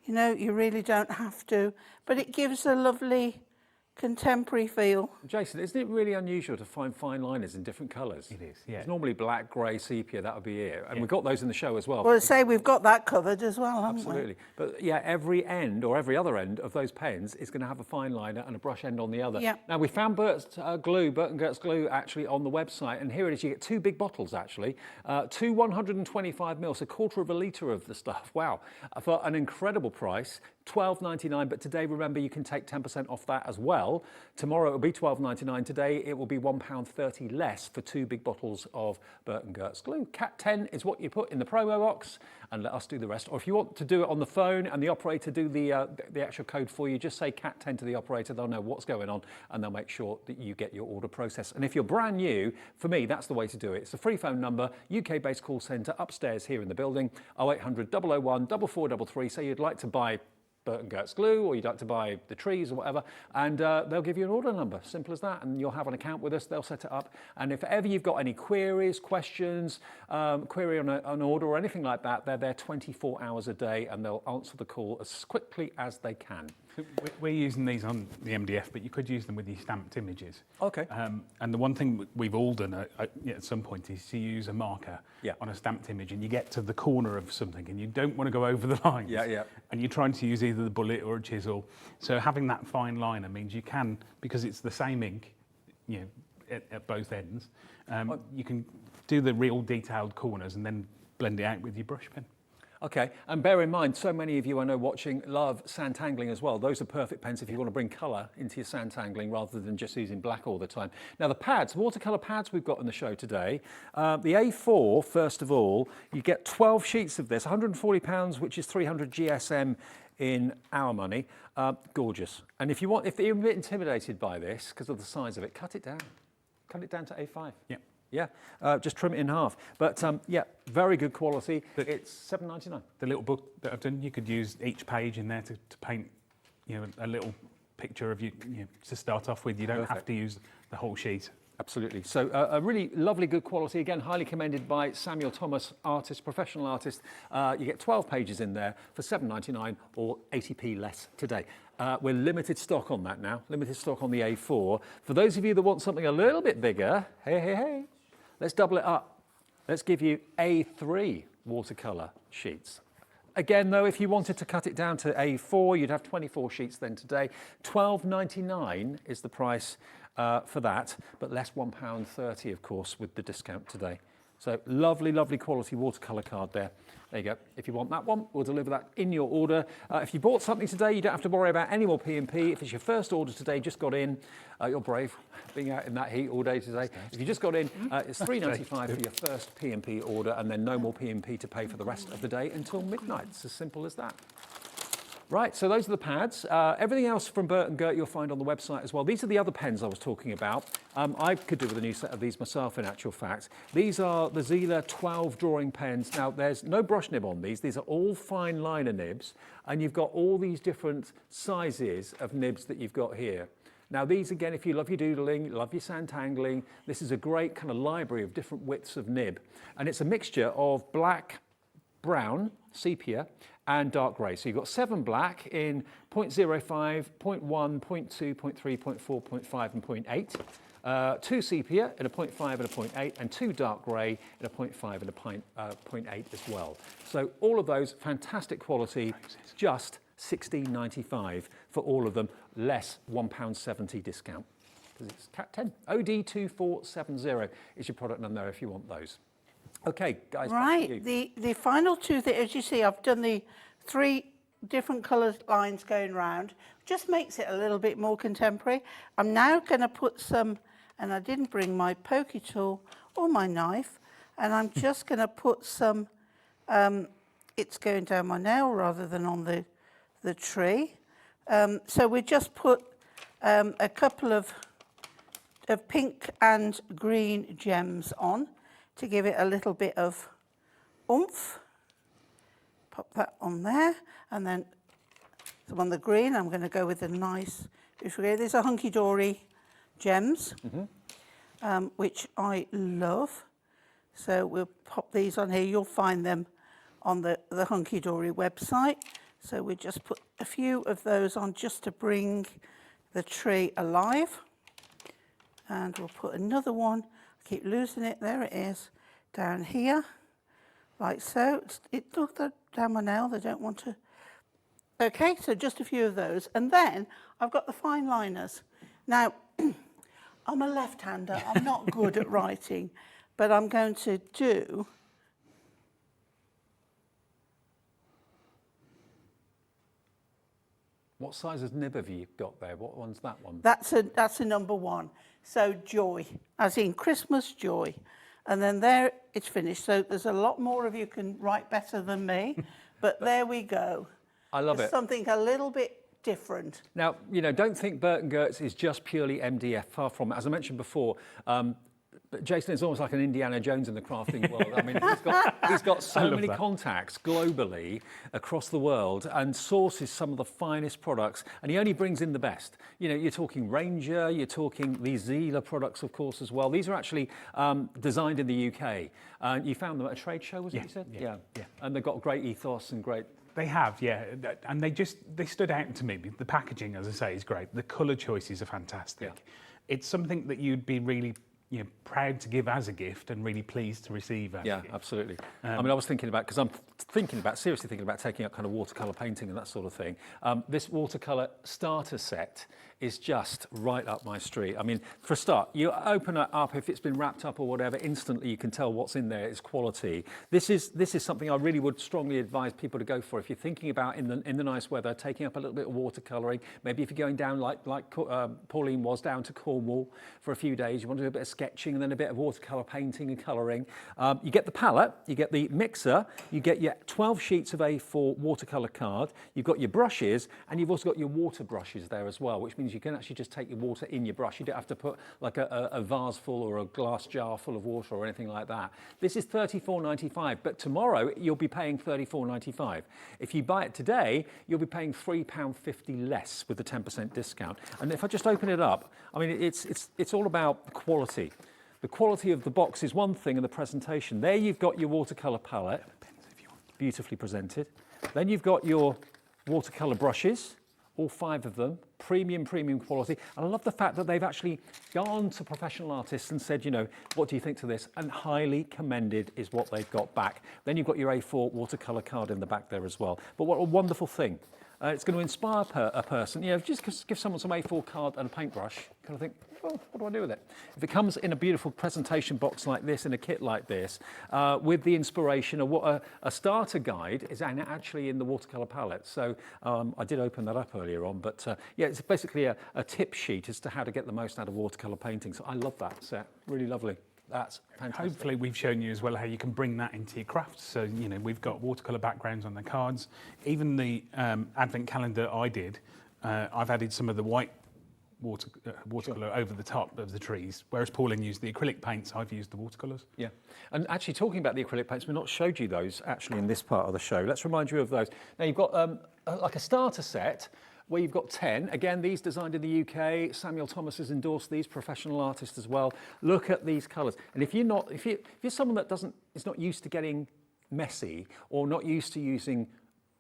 You know, you really don't have to, but it gives a lovely contemporary feel. Jason, isn't it really unusual to find fine liners in different colours? It is, yeah. It's normally black, grey, sepia, that would be it. And we've got those in the show as well. Well, say we've got that covered as well, haven't Absolutely. But yeah, every end or every other end of those pens is going to have a fine liner and a brush end on the other. Yeah. Now, we found Bert and Gerts glue actually on the website, and here it is. You get two big bottles actually, two 125ml, so a quarter of a litre of the stuff. Wow. For an incredible price. $12.99, but today, remember, you can take 10% off that as well. Tomorrow, it'll be $12.99. Today, it will be £1.30 less for two big bottles of Bert and Gerts glue. Cat 10 is what you put in the promo box, and let us do the rest. Or if you want to do it on the phone and the operator do the actual code for you, just say Cat 10 to the operator. They'll know what's going on, and they'll make sure that you get your order processed. And if you're brand new, for me, that's the way to do it. It's a free phone number, UK-based call centre upstairs here in the building, 0800 001 4433. Say you'd like to buy Bert and Gerts glue, or you'd like to buy the trees or whatever, and they'll give you an order number, simple as that, and you'll have an account with us, they'll set it up, and if ever you've got any queries, questions, query on an order or anything like that, they're there 24 hours a day, and they'll answer the call as quickly as they can. We're using these on the MDF, but you could use them with your stamped images. Okay. And the one thing we've all done at some point is to use a marker Yeah. on a stamped image, and you get to the corner of something and you don't want to go over the lines. Yeah. And you're trying to use either the bullet or a chisel. So having that fine liner means you can, because it's the same ink, you know, at both ends, you can do the real detailed corners and then blend it out with your brush pen. Okay, and bear in mind, so many of you I know watching love sand-tangling as well. Those are perfect pens if you want to bring colour into your sand-tangling rather than just using black all the time. Now the pads, watercolour pads we've got in the show today. The A4, first of all, you get 12 sheets of this, £140, which is 300 GSM in our money. Gorgeous. And if you're a bit intimidated by this, because of the size of it, cut it down. Cut it down to A5. Yeah. Yeah, just trim it in half. But yeah, very good quality. It's $7.99. The little book that I've done, you could use each page in there to paint, you know, a little picture of you know, to start off with. You don't have to use the whole sheet. Absolutely. So a really lovely, good quality. Again, highly commended by Samuel Thomas, artist, professional artist. You get 12 pages in there for $7.99 or 80p less today. We're limited stock on that now. Limited stock on the A4. For those of you that want something a little bit bigger, hey, let's double it up. Let's give you A3 watercolor sheets. Again, though, if you wanted to cut it down to A4, you'd have 24 sheets then today. $12.99 is the price for that, but less £1.30, of course, with the discount today. So lovely, lovely quality watercolour card there. There you go. If you want that one, we'll deliver that in your order. If you bought something today, you don't have to worry about any more P&P. If it's your first order today, just got in, you're brave, being out in that heat all day today. If you just got in, it's $3.95 for your first P&P order, and then no more P&P to pay for the rest of the day until midnight. It's as simple as that. Right, so those are the pads. Everything else from Bert and Gert you'll find on the website as well. These are the other pens I was talking about. I could do with a new set of these myself, in actual fact. These are the Zila 12 drawing pens. Now, there's no brush nib on these. These are all fine liner nibs, and you've got all these different sizes of nibs that you've got here. Now, these, again, if you love your doodling, love your sand tangling, this is a great kind of library of different widths of nib. And it's a mixture of black, brown, sepia, and dark grey. So you've got 7 black in 0.05, 0.1, 0.2, 0.3, 0.4, 0.5 and 0.8. 2 sepia in a 0.5 and a 0.8, and 2 dark grey in a 0.5 and a 0.8 as well. So all of those, fantastic quality, just $16.95 for all of them, less £1.70 discount. Because it's Cat 10. OD2470 is your product number if you want those. Okay, guys. Right, the final two things, as you see, I've done the 3 different colour lines going round. Just makes it a little bit more contemporary. I'm now going to put some, and I didn't bring my pokey tool or my knife, and I'm just going to put some, it's going down my nail rather than on the tree. So we just put a couple of pink and green gems on, to give it a little bit of oomph. Pop that on there, and then on the green, I'm going to go with a nice, these are hunky-dory gems, which I love. So we'll pop these on here. You'll find them on the hunky-dory website. So we just put a few of those on just to bring the tree alive. And we'll put another one. Keep losing it, there it is, down here, like so. Look, they're down my nail, they don't want to. Okay, so just a few of those. And then I've got the fine liners. Now, I'm a left-hander, I'm not good at writing, but I'm going to do What size of nib have you got there? What one's that one? That's a number 1. So joy, as in Christmas joy. And then there it's finished. So there's a lot more of you can write better than me, but there we go. I love it. Something a little bit different. Now, you know, don't think Bert and Gerts is just purely MDF, far from it. As I mentioned before, but Jason is almost like an Indiana Jones in the crafting world. I mean, he's got so many contacts globally across the world and sources some of the finest products, and he only brings in the best. You know, you're talking Ranger, you're talking these Zila products, of course, as well. These are actually designed in the UK. You found them at a trade show, was it you said? Yeah. And they've got great ethos and great... They have, yeah, and they stood out to me. The packaging, as I say, is great. The colour choices are fantastic. Yeah. It's something that you'd be really proud to give as a gift and really pleased to receive as a gift. Absolutely. I mean, I was thinking about, because I'm seriously thinking about taking up kind of watercolour painting and that sort of thing. This watercolour starter set is just right up my street. I mean, for a start, you open it up, if it's been wrapped up or whatever, instantly you can tell what's in there is quality. This is something I really would strongly advise people to go for. If you're thinking about in the nice weather, taking up a little bit of watercolouring, maybe if you're going down like Pauline was down to Cornwall for a few days, you want to do a bit of sketching and then a bit of watercolour painting and colouring. You get the palette, you get the mixer, you get your get 12 sheets of A4 watercolour card. You've got your brushes, and you've also got your water brushes there as well, which means you can actually just take your water in your brush. You don't have to put like a vase full or a glass jar full of water or anything like that. This is $34.95, but tomorrow you'll be paying $34.95. If you buy it today, you'll be paying £3.50 less with the 10% discount. And if I just open it up, I mean, it's all about quality. The quality of the box is one thing, and the presentation. There you've got your watercolour palette, beautifully presented. Then you've got your watercolour brushes, all 5 of them, premium quality. And I love the fact that they've actually gone to professional artists and said, you know, what do you think to this? And highly commended is what they've got back. Then you've got your A4 watercolour card in the back there as well. But what a wonderful thing. It's going to inspire a person. You know, just give someone some A4 card and a paintbrush, kind of think, well, what do I do with it? If it comes in a beautiful presentation box like this, in a kit like this, with the inspiration of what a starter guide is actually in the watercolour palette. So I did open that up earlier on, but yeah, it's basically a tip sheet as to how to get the most out of watercolour painting. So I love that set, really lovely. That's fantastic. Hopefully we've shown you as well how you can bring that into your crafts. So, you know, we've got watercolour backgrounds on the cards. Even the advent calendar I did, I've added some of the white watercolour over the top of the trees, whereas Pauline used the acrylic paints, I've used the watercolours. Yeah, and actually talking about the acrylic paints, we've not showed you those actually in this part of the show. Let's remind you of those. Now you've got like a starter set, where you've got 10. Again, these designed in the UK. Samuel Thomas has endorsed these, professional artist as well. Look at these colours. And if you're someone that is not used to getting messy or not used to using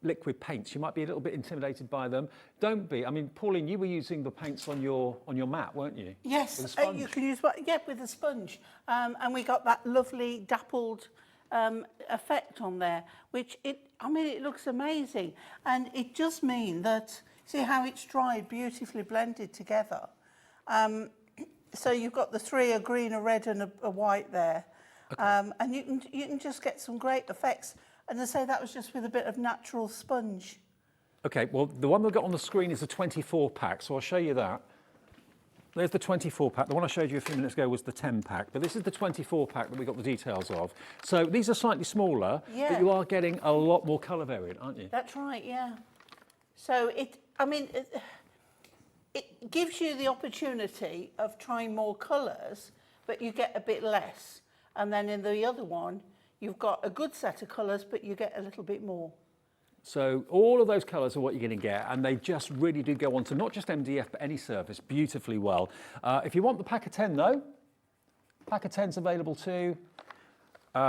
liquid paints, you might be a little bit intimidated by them. Don't be. I mean, Pauline, you were using the paints on your mat, weren't you? Yes, With a sponge. you can use with a sponge, and we got that lovely dappled effect on there, which it looks amazing, and it just means that. See how it's dried, beautifully blended together. So you've got the 3, a green, a red and a white there. Okay. And you can just get some great effects. And I say that was just with a bit of natural sponge. Okay, well, the one we've got on the screen is a 24 pack, so I'll show you that. There's the 24 pack. The one I showed you a few minutes ago was the 10 pack, but this is the 24 pack that we got the details of. So these are slightly smaller, but you are getting a lot more colour variant, aren't you? That's right, yeah. So it gives you the opportunity of trying more colours, but you get a bit less. And then in the other one, you've got a good set of colours, but you get a little bit more. So all of those colours are what you're going to get, and they just really do go on to not just MDF, but any surface beautifully well. If you want the pack of 10 though, pack of 10's available too.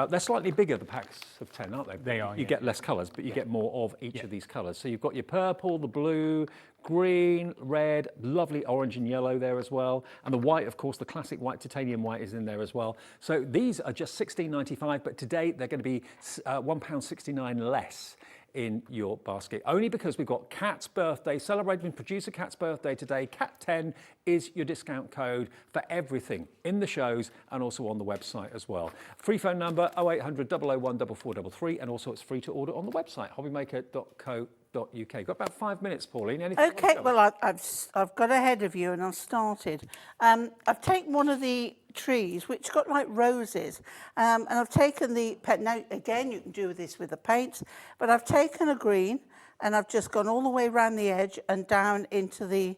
They're slightly bigger, the packs of 10, aren't they? They are, You get less colours, but you get more of each of these colours. So you've got your purple, the blue, green, red, lovely orange and yellow there as well. And the white, of course, the classic white titanium white is in there as well. So these are just $16.95, but today they're going to be £1.69 less in your basket, only because we've got Kat's birthday, celebrating producer Kat's birthday today. Cat10 is your discount code for everything in the shows and also on the website as well. Free phone number 0800 001 4433, and also it's free to order on the website hobbymaker.co.uk. Got about 5 minutes, Pauline. Anything? Okay, well I've got ahead of you and I've started. I've taken one of the trees which got like roses, and I've taken the now again you can do this with the paints, but I've taken a green and I've just gone all the way around the edge and down into the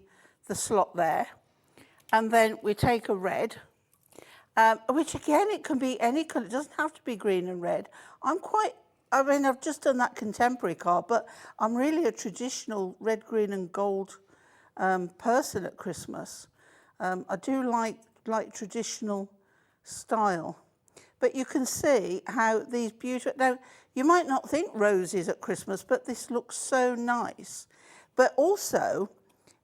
slot there, and then we take a red, which again it can be any colour, it doesn't have to be green and red. I've just done that contemporary card, but I'm really a traditional red, green and gold person at Christmas. I do like traditional style. But you can see how these beautiful... Now, you might not think roses at Christmas, but this looks so nice. But also,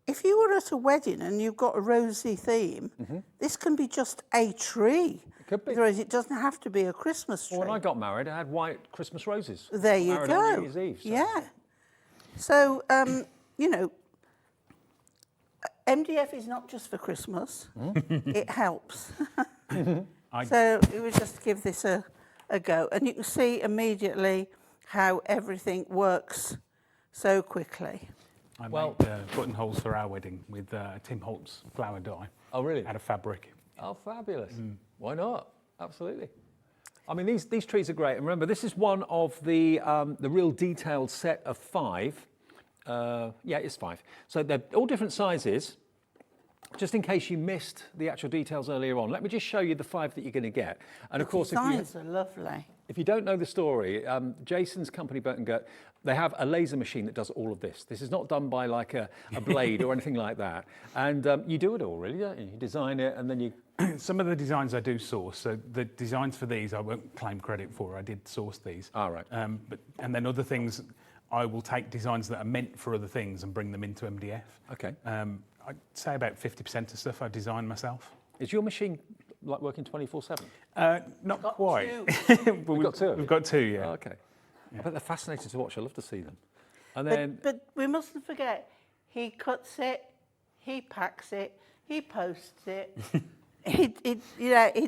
if you were at a wedding and you've got a rosy theme, this can be just a tree. It could be. Otherwise, it doesn't have to be a Christmas tree. Well, when I got married, I had white Christmas roses. There you Married go. on New Year's Eve, so. Yeah. So, you know, MDF is not just for Christmas. It helps. So we would just give this a go. And you can see immediately how everything works so quickly. I made buttonholes for our wedding with Tim Holt's flower dye. Oh, really? Out of fabric. Oh, fabulous. Why not? Absolutely. I mean, these trees are great. And remember, this is one of the real detailed set of 5. Yeah, it's 5. So they're all different sizes. Just in case you missed the actual details earlier on, let me just show you the 5 that you're going to get. And of course, designs are lovely. If you don't know the story, Jason's company, Bert and Gerts, they have a laser machine that does all of this. This is not done by like a blade or anything like that. And you do it all, really, don't you? You design it and then you... Some of the designs I do source. So the designs for these I won't claim credit for. I did source these. All right. And then other things, I will take designs that are meant for other things and bring them into MDF. Okay. I'd say about 50% of stuff I design myself. Is your machine like working 24/7? Not quite. We've got 2. We've got 2, yeah. Oh, okay. Yeah. I bet they're fascinating to watch. I love to see them. And then, But we mustn't forget, he cuts it, he packs it, he posts it. He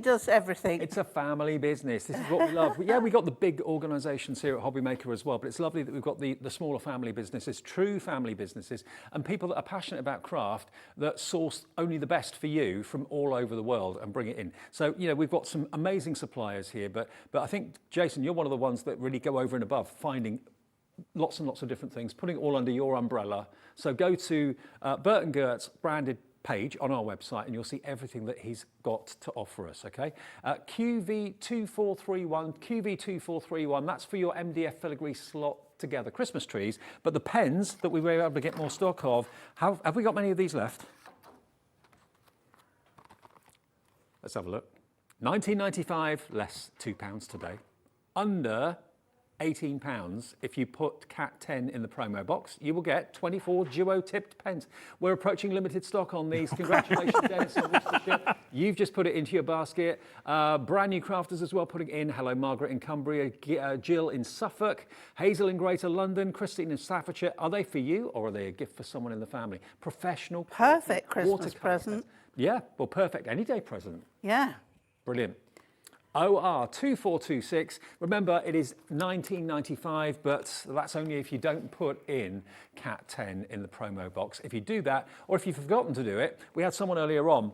does everything. it's a family business. This is what we love. Yeah, we've got the big organisations here at Hobby Maker as well, but it's lovely that we've got the smaller family businesses, true family businesses, and people that are passionate about craft that source only the best for you from all over the world and bring it in. So, we've got some amazing suppliers here, but I think, Jason, you're one of the ones that really go over and above, finding lots and lots of different things, putting it all under your umbrella. So go to Bert and Gerts branded page on our website and you'll see everything that he's got to offer us, okay? QV2431, that's for your MDF filigree slot together Christmas trees, but the pens that we were able to get more stock of, have we got many of these left? Let's have a look. £19.95 less £2 today. Under £18 if you put Cat 10 in the promo box. You will get 24 duo-tipped pens. We're approaching limited stock on these. Congratulations, Dennis and Worcestershire. You've just put it into your basket. Brand new crafters as well putting in. Hello, Margaret in Cumbria, Jill in Suffolk, Hazel in Greater London, Christine in Staffordshire. Are they for you or are they a gift for someone in the family? Professional. Perfect Christmas present. Yeah, well, perfect any day present. Yeah. Brilliant. OR2426. Remember, it is £19.95, but that's only if you don't put in Cat 10 in the promo box. If you do that, or if you've forgotten to do it, we had someone earlier on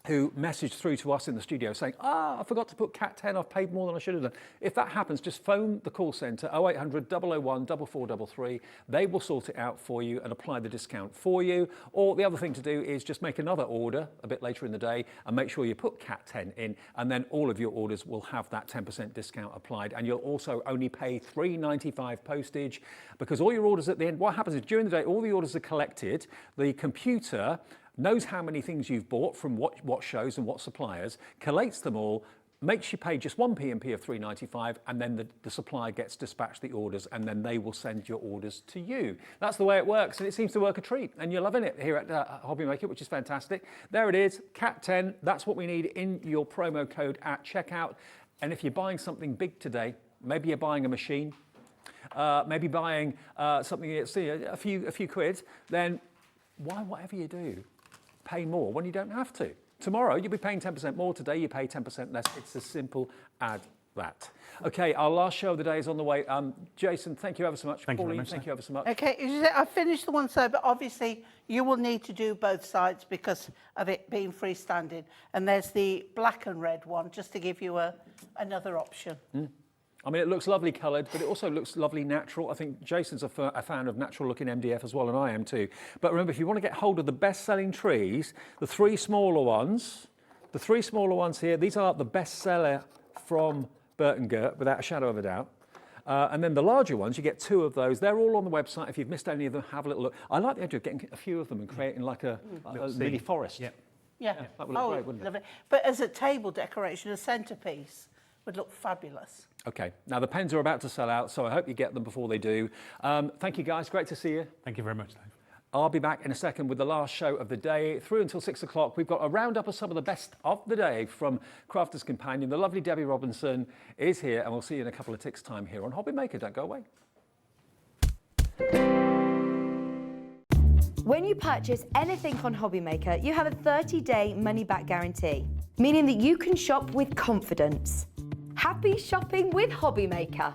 who messaged through to us in the studio saying, I forgot to put Cat 10, I've paid more than I should have done. If that happens, just phone the call centre, 0800 001 4433. They will sort it out for you and apply the discount for you. Or the other thing to do is just make another order a bit later in the day and make sure you put Cat 10 in, and then all of your orders will have that 10% discount applied. And you'll also only pay £3.95 postage, because all your orders at the end, what happens is during the day, all the orders are collected, the computer knows how many things you've bought from what shows and what suppliers, collates them all, makes you pay just one P&P of £3.95, and then the supplier gets dispatched the orders, and then they will send your orders to you. That's the way it works, and it seems to work a treat, and you're loving it here at Hobby Maker, which is fantastic. There it is, Cat 10, that's what we need in your promo code at checkout. And if you're buying something big today, maybe you're buying a machine, maybe buying something that's a few quid, then why, whatever you do, pay more when you don't have to. Tomorrow, you'll be paying 10% more. Today, you pay 10% less. It's as simple as that. Okay, our last show of the day is on the way. Jason, thank you ever so much. Thank you very Pauline, much, thank you ever so much. Okay, I finished the one side, but obviously you will need to do both sides because of it being freestanding. And there's the black and red one, just to give you another option. I mean, it looks lovely coloured, but it also looks lovely natural. I think Jason's a fan of natural-looking MDF as well, and I am too. But remember, if you want to get hold of the best-selling trees, the three smaller ones here, these are the best seller from Bert and Gerts, without a shadow of a doubt. And then the larger ones, you get 2 of those. They're all on the website. If you've missed any of them, have a little look. I like the idea of getting a few of them and creating like a mini forest. Yeah. Yeah. That would look great, wouldn't it? Lovely. But as a table decoration, a centrepiece would look fabulous. Okay, now the pens are about to sell out, so I hope you get them before they do. Thank you guys, great to see you. Thank you very much, Dave. I'll be back in a second with the last show of the day. Through until 6 o'clock, we've got a roundup of some of the best of the day from Crafters Companion. The lovely Debbie Robinson is here, and we'll see you in a couple of ticks' time here on Hobby Maker. Don't go away. When you purchase anything on Hobby Maker, you have a 30-day money-back guarantee, meaning that you can shop with confidence. Happy shopping with Hobby Maker.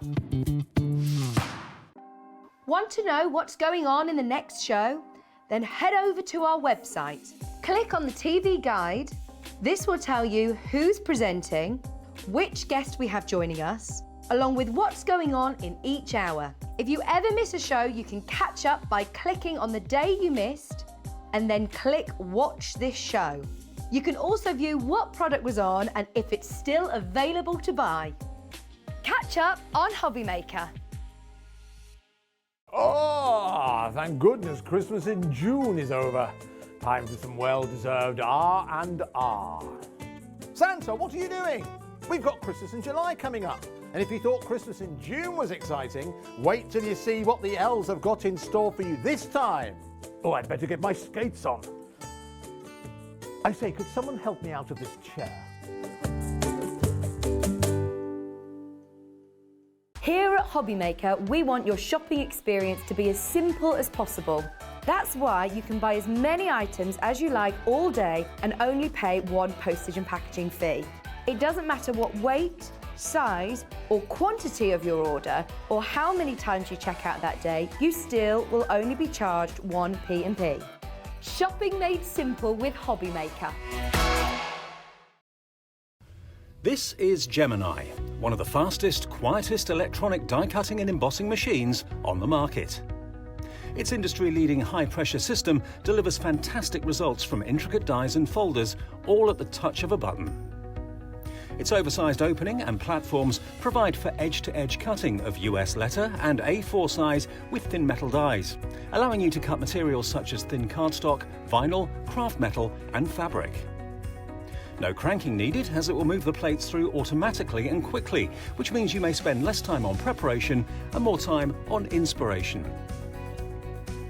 Want to know what's going on in the next show? Then head over to our website. Click on the TV guide. This will tell you who's presenting, which guest we have joining us, along with what's going on in each hour. If you ever miss a show, you can catch up by clicking on the day you missed and then click Watch This Show. You can also view what product was on and if it's still available to buy. Catch up on Hobby Maker. Oh, thank goodness Christmas in June is over. Time for some well-deserved R&R. Santa, what are you doing? We've got Christmas in July coming up. And if you thought Christmas in June was exciting, wait till you see what the elves have got in store for you this time. Oh, I'd better get my skates on. I say, could someone help me out of this chair? Here at Hobby Maker, we want your shopping experience to be as simple as possible. That's why you can buy as many items as you like all day and only pay one postage and packaging fee. It doesn't matter what weight, size or quantity of your order or how many times you check out that day, you still will only be charged one P&P. Shopping made simple with Hobby Maker. This is Gemini, one of the fastest, quietest electronic die cutting and embossing machines on the market. Its industry-leading high-pressure system delivers fantastic results from intricate dies and folders, all at the touch of a button. Its oversized opening and platforms provide for edge-to-edge cutting of US letter and A4 size with thin metal dies, allowing you to cut materials such as thin cardstock, vinyl, craft metal and fabric. No cranking needed, as it will move the plates through automatically and quickly, which means you may spend less time on preparation and more time on inspiration.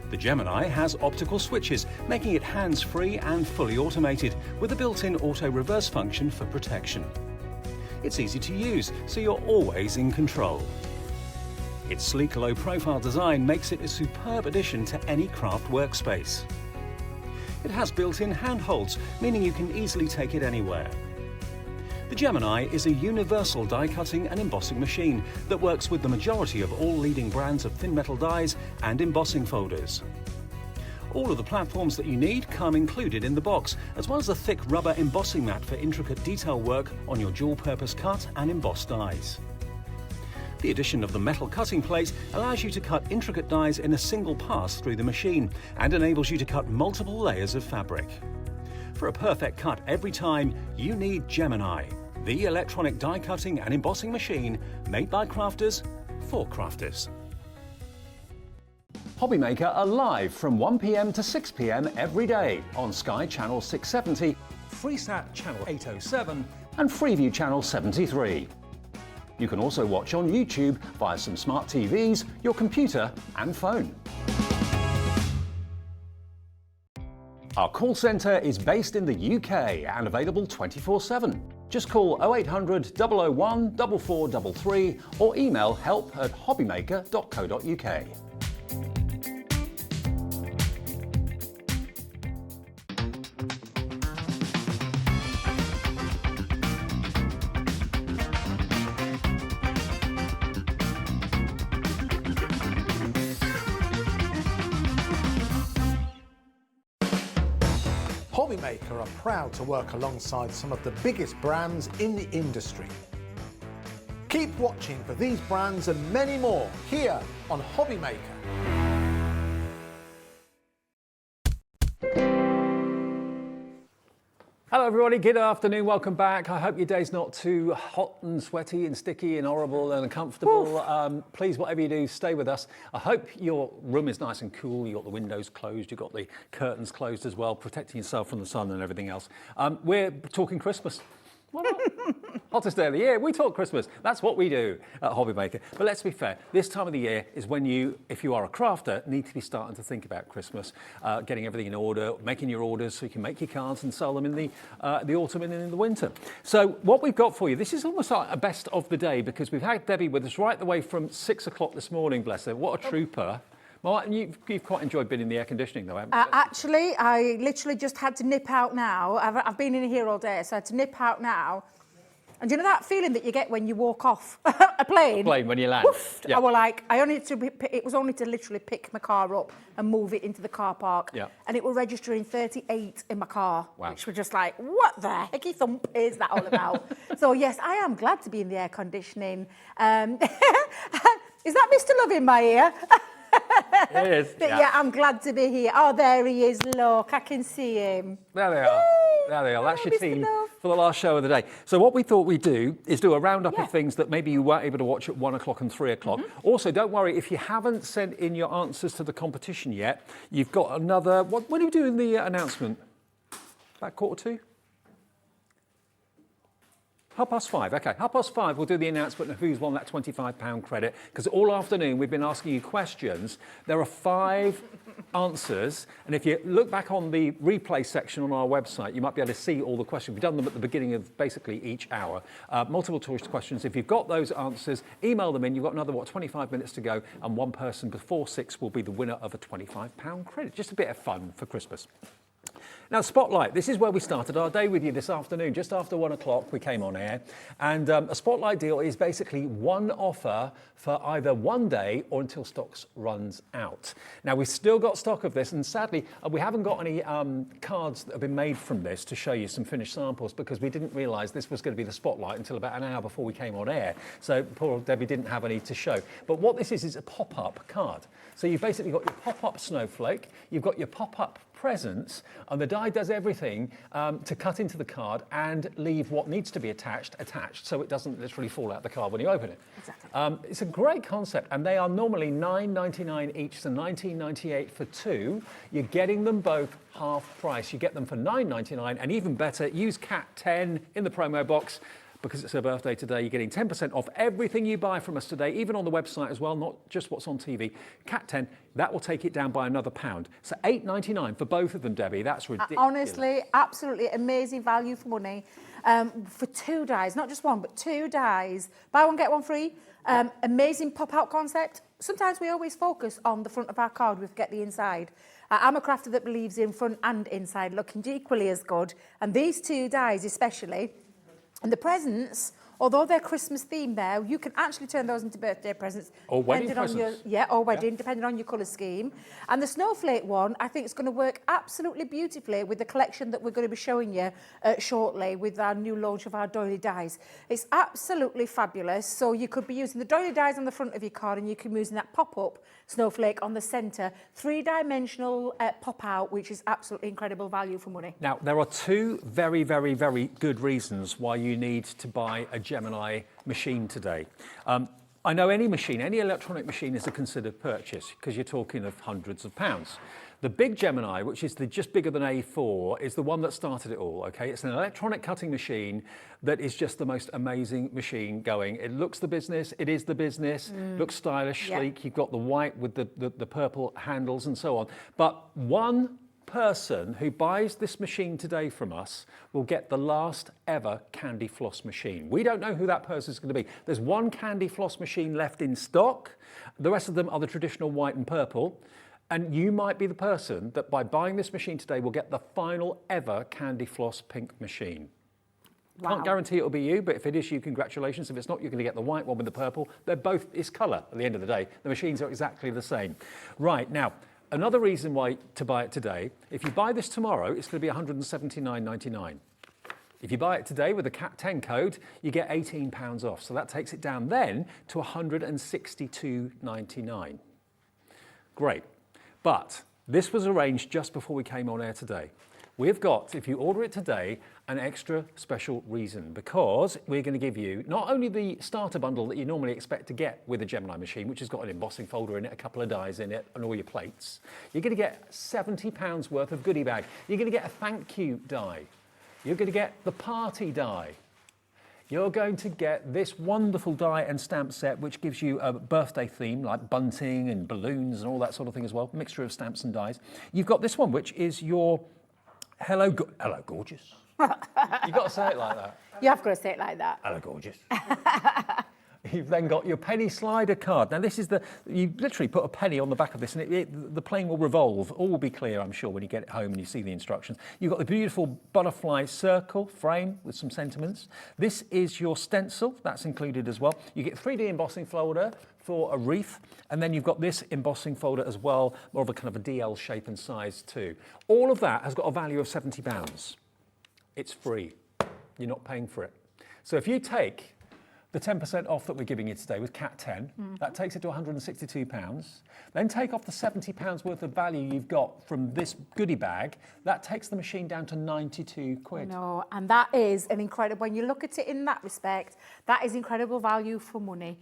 The Gemini has optical switches, making it hands-free and fully automated, with a built-in auto-reverse function for protection. It's easy to use, so you're always in control. Its sleek, low-profile design makes it a superb addition to any craft workspace. It has built-in handholds, meaning you can easily take it anywhere. The Gemini is a universal die-cutting and embossing machine that works with the majority of all leading brands of thin metal dies and embossing folders. All of the platforms that you need come included in the box, as well as a thick rubber embossing mat for intricate detail work on your dual-purpose cut and embossed dies. The addition of the metal cutting plate allows you to cut intricate dies in a single pass through the machine and enables you to cut multiple layers of fabric. For a perfect cut every time, you need Gemini, the electronic die cutting and embossing machine made by crafters for crafters. Hobby Maker are live from 1 p.m. to 6 p.m. every day on Sky Channel 670, Freesat Channel 807 and Freeview Channel 73. You can also watch on YouTube via some smart TVs, your computer and phone. Our call centre is based in the UK and available 24/7. Just call 0800 001 4433 or email help@hobbymaker.co.uk. Hobby Maker are proud to work alongside some of the biggest brands in the industry. Keep watching for these brands and many more here on Hobby Maker. Hello everybody, good afternoon, welcome back. I hope your day's not too hot and sweaty and sticky and horrible and uncomfortable. Please, whatever you do, stay with us. I hope your room is nice and cool, you've got the windows closed, you've got the curtains closed as well, protecting yourself from the sun and everything else. We're talking Christmas. Hottest day of the year, we talk Christmas. That's what we do at Hobby Maker. But let's be fair, this time of the year is when you, if you are a crafter, need to be starting to think about Christmas, getting everything in order, making your orders so you can make your cards and sell them in the autumn and in the winter. So what we've got for you, this is almost like a best of the day because we've had Debbie with us right the way from 6 o'clock this morning, bless her. What a trooper. Well, you've quite enjoyed being in the air conditioning though, haven't you? Actually, I literally just had to nip out now. I've been in here all day, so I had to nip out now And do you know that feeling that you get when you walk off a plane? When you land. Woof, Yeah. I was like, it was only to literally pick my car up and move it into the car park. Yeah. And it was registering 38 in my car, Wow. which was just like, what the hecky thump is that all about? So yes, I am glad to be in the air conditioning. Is that Mr. Love in my ear? It is. But yeah, I'm glad to be here. Oh, there he is, look, I can see him. There they are. There they are. That's your Mr. team Love. for the last show of the day. So what we thought we'd do is do a roundup of things that maybe you weren't able to watch at 1 o'clock and 3 o'clock. Also, don't worry, if you haven't sent in your answers to the competition yet, you've got another... When are you doing the announcement? About 1:45? 5:30, OK. 5:30, we'll do the announcement of who's won that £25 credit, because all afternoon we've been asking you questions. There are 5 answers, and if you look back on the replay section on our website, you might be able to see all the questions. We've done them at the beginning of basically each hour. Multiple choice questions. If you've got those answers, email them in. You've got another, 25 minutes to go, and one person before 6 will be the winner of a £25 credit. Just a bit of fun for Christmas. Now, Spotlight, this is where we started our day with you this afternoon. Just after 1 o'clock, we came on air. And a Spotlight deal is basically one offer for either one day or until stocks runs out. Now, we've still got stock of this, and sadly, we haven't got any cards that have been made from this to show you some finished samples, because we didn't realise this was going to be the Spotlight until about an hour before we came on air. So poor old Debbie didn't have any to show. But what this is a pop-up card. So you've basically got your pop-up snowflake, you've got your pop-up presents, and the die does everything to cut into the card and leave what needs to be attached, so it doesn't literally fall out the card when you open it. Exactly. It's a great concept, and they are normally $9.99 each, so $19.98 for 2. You're getting them both half price. You get them for $9.99, and even better, use CAT10 in the promo box. Because it's her birthday today, you're getting 10% off everything you buy from us today, even on the website as well, not just what's on TV. CAT10, that will take it down by another £1. So $8.99 for both of them, Debbie. That's ridiculous. Honestly, absolutely amazing value for money. For 2 dies, not just one, but 2 dies. Buy one, get one free. Amazing pop-out concept. Sometimes we always focus on the front of our card, we forget the inside. I'm a crafter that believes in front and inside looking equally as good. And these 2 dies especially, and the presents, although they're Christmas themed there, you can actually turn those into birthday presents. Or wedding presents. Or wedding, depending on your colour scheme. And the snowflake one, I think it's going to work absolutely beautifully with the collection that we're going to be showing you shortly with our new launch of our Doily dies. It's absolutely fabulous. So you could be using the Doily dies on the front of your card, and you can be using that pop-up snowflake on the centre. 3-dimensional pop-out, which is absolutely incredible value for money. Now, there are 2 very, very, very good reasons why you need to buy a Gemini machine today. I know any machine, any electronic machine is a considered purchase, because you're talking of hundreds of pounds. The big Gemini, which is just bigger than A4, is the one that started it all, okay? It's an electronic cutting machine that is just the most amazing machine going. It looks the business, it is the business, looks stylish, sleek. You've got the white with the purple handles and so on. But one person who buys this machine today from us will get the last ever candy floss machine. We don't know who that person is going to be. There's one candy floss machine left in stock. The rest of them are the traditional white and purple. And you might be the person that by buying this machine today will get the final ever candy floss pink machine. Wow. Can't guarantee it'll be you, but if it is you, congratulations. If it's not, you're going to get the white one with the purple. They're both, it's colour at the end of the day. The machines are exactly the same. Right, now, another reason why to buy it today, if you buy this tomorrow, it's going to be $179.99. If you buy it today with the CAT10 code, you get £18 off. So that takes it down then to $162.99. Great. But this was arranged just before we came on air today. We've got, if you order it today, an extra special reason, because we're going to give you not only the starter bundle that you normally expect to get with a Gemini machine, which has got an embossing folder in it, a couple of dies in it, and all your plates. You're going to get £70 worth of goodie bag. You're going to get a thank you die. You're going to get the party die. You're going to get this wonderful die and stamp set, which gives you a birthday theme, like bunting and balloons and all that sort of thing as well, mixture of stamps and dies. You've got this one, which is your hello gorgeous. You've got to say it like that. You have got to say it like that. Hello gorgeous. You've then got your penny slider card. Now this is you literally put a penny on the back of this and the plane will revolve. All will be clear, I'm sure, when you get it home and you see the instructions. You've got the beautiful butterfly circle frame with some sentiments. This is your stencil, that's included as well. You get 3D embossing folder for a wreath, and then you've got this embossing folder as well, more of a kind of a DL shape and size too. All of that has got a value of £70. It's free. You're not paying for it. So if you take the 10% off that we're giving you today with Cat 10, that takes it to £162. Then take off the £70 worth of value you've got from this goodie bag, that takes the machine down to 92 quid. No, and that is an incredible, when you look at it in that respect, that is incredible value for money.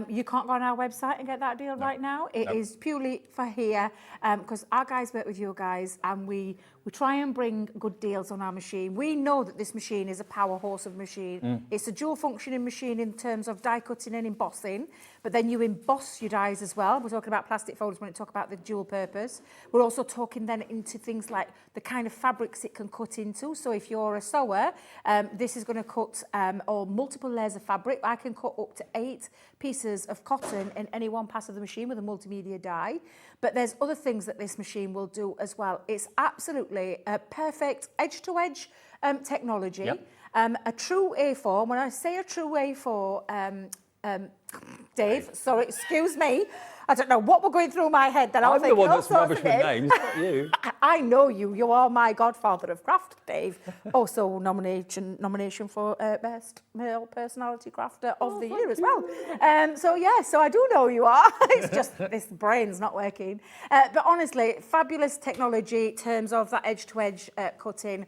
You can't go on our website and get that deal right now. It is purely for here, because our guys work with you guys, and we try and bring good deals on our machine. We know that this machine is a power horse of machine. It's a dual functioning machine in terms of die cutting and embossing, but then you emboss your dies as well. We're talking about plastic folders when we talk about the dual purpose. We're also talking then into things like the kind of fabrics it can cut into. So if you're a sewer, this is going to cut or multiple layers of fabric. I can cut up to 8 pieces of cotton in any one pass of the machine with a multimedia die. But there's other things that this machine will do as well. It's absolutely a perfect edge-to-edge technology. Yep. A true A4, when I say a true A4, Dave, sorry, excuse me, I don't know what were going through my head then. I'm the one that's rubbish with names, not you. I know you. You are my godfather of craft, Dave. Also nomination for Best Male Personality Crafter of the Year as well. So I do know you are. It's just this brain's not working. But honestly, fabulous technology in terms of that edge-to-edge cutting.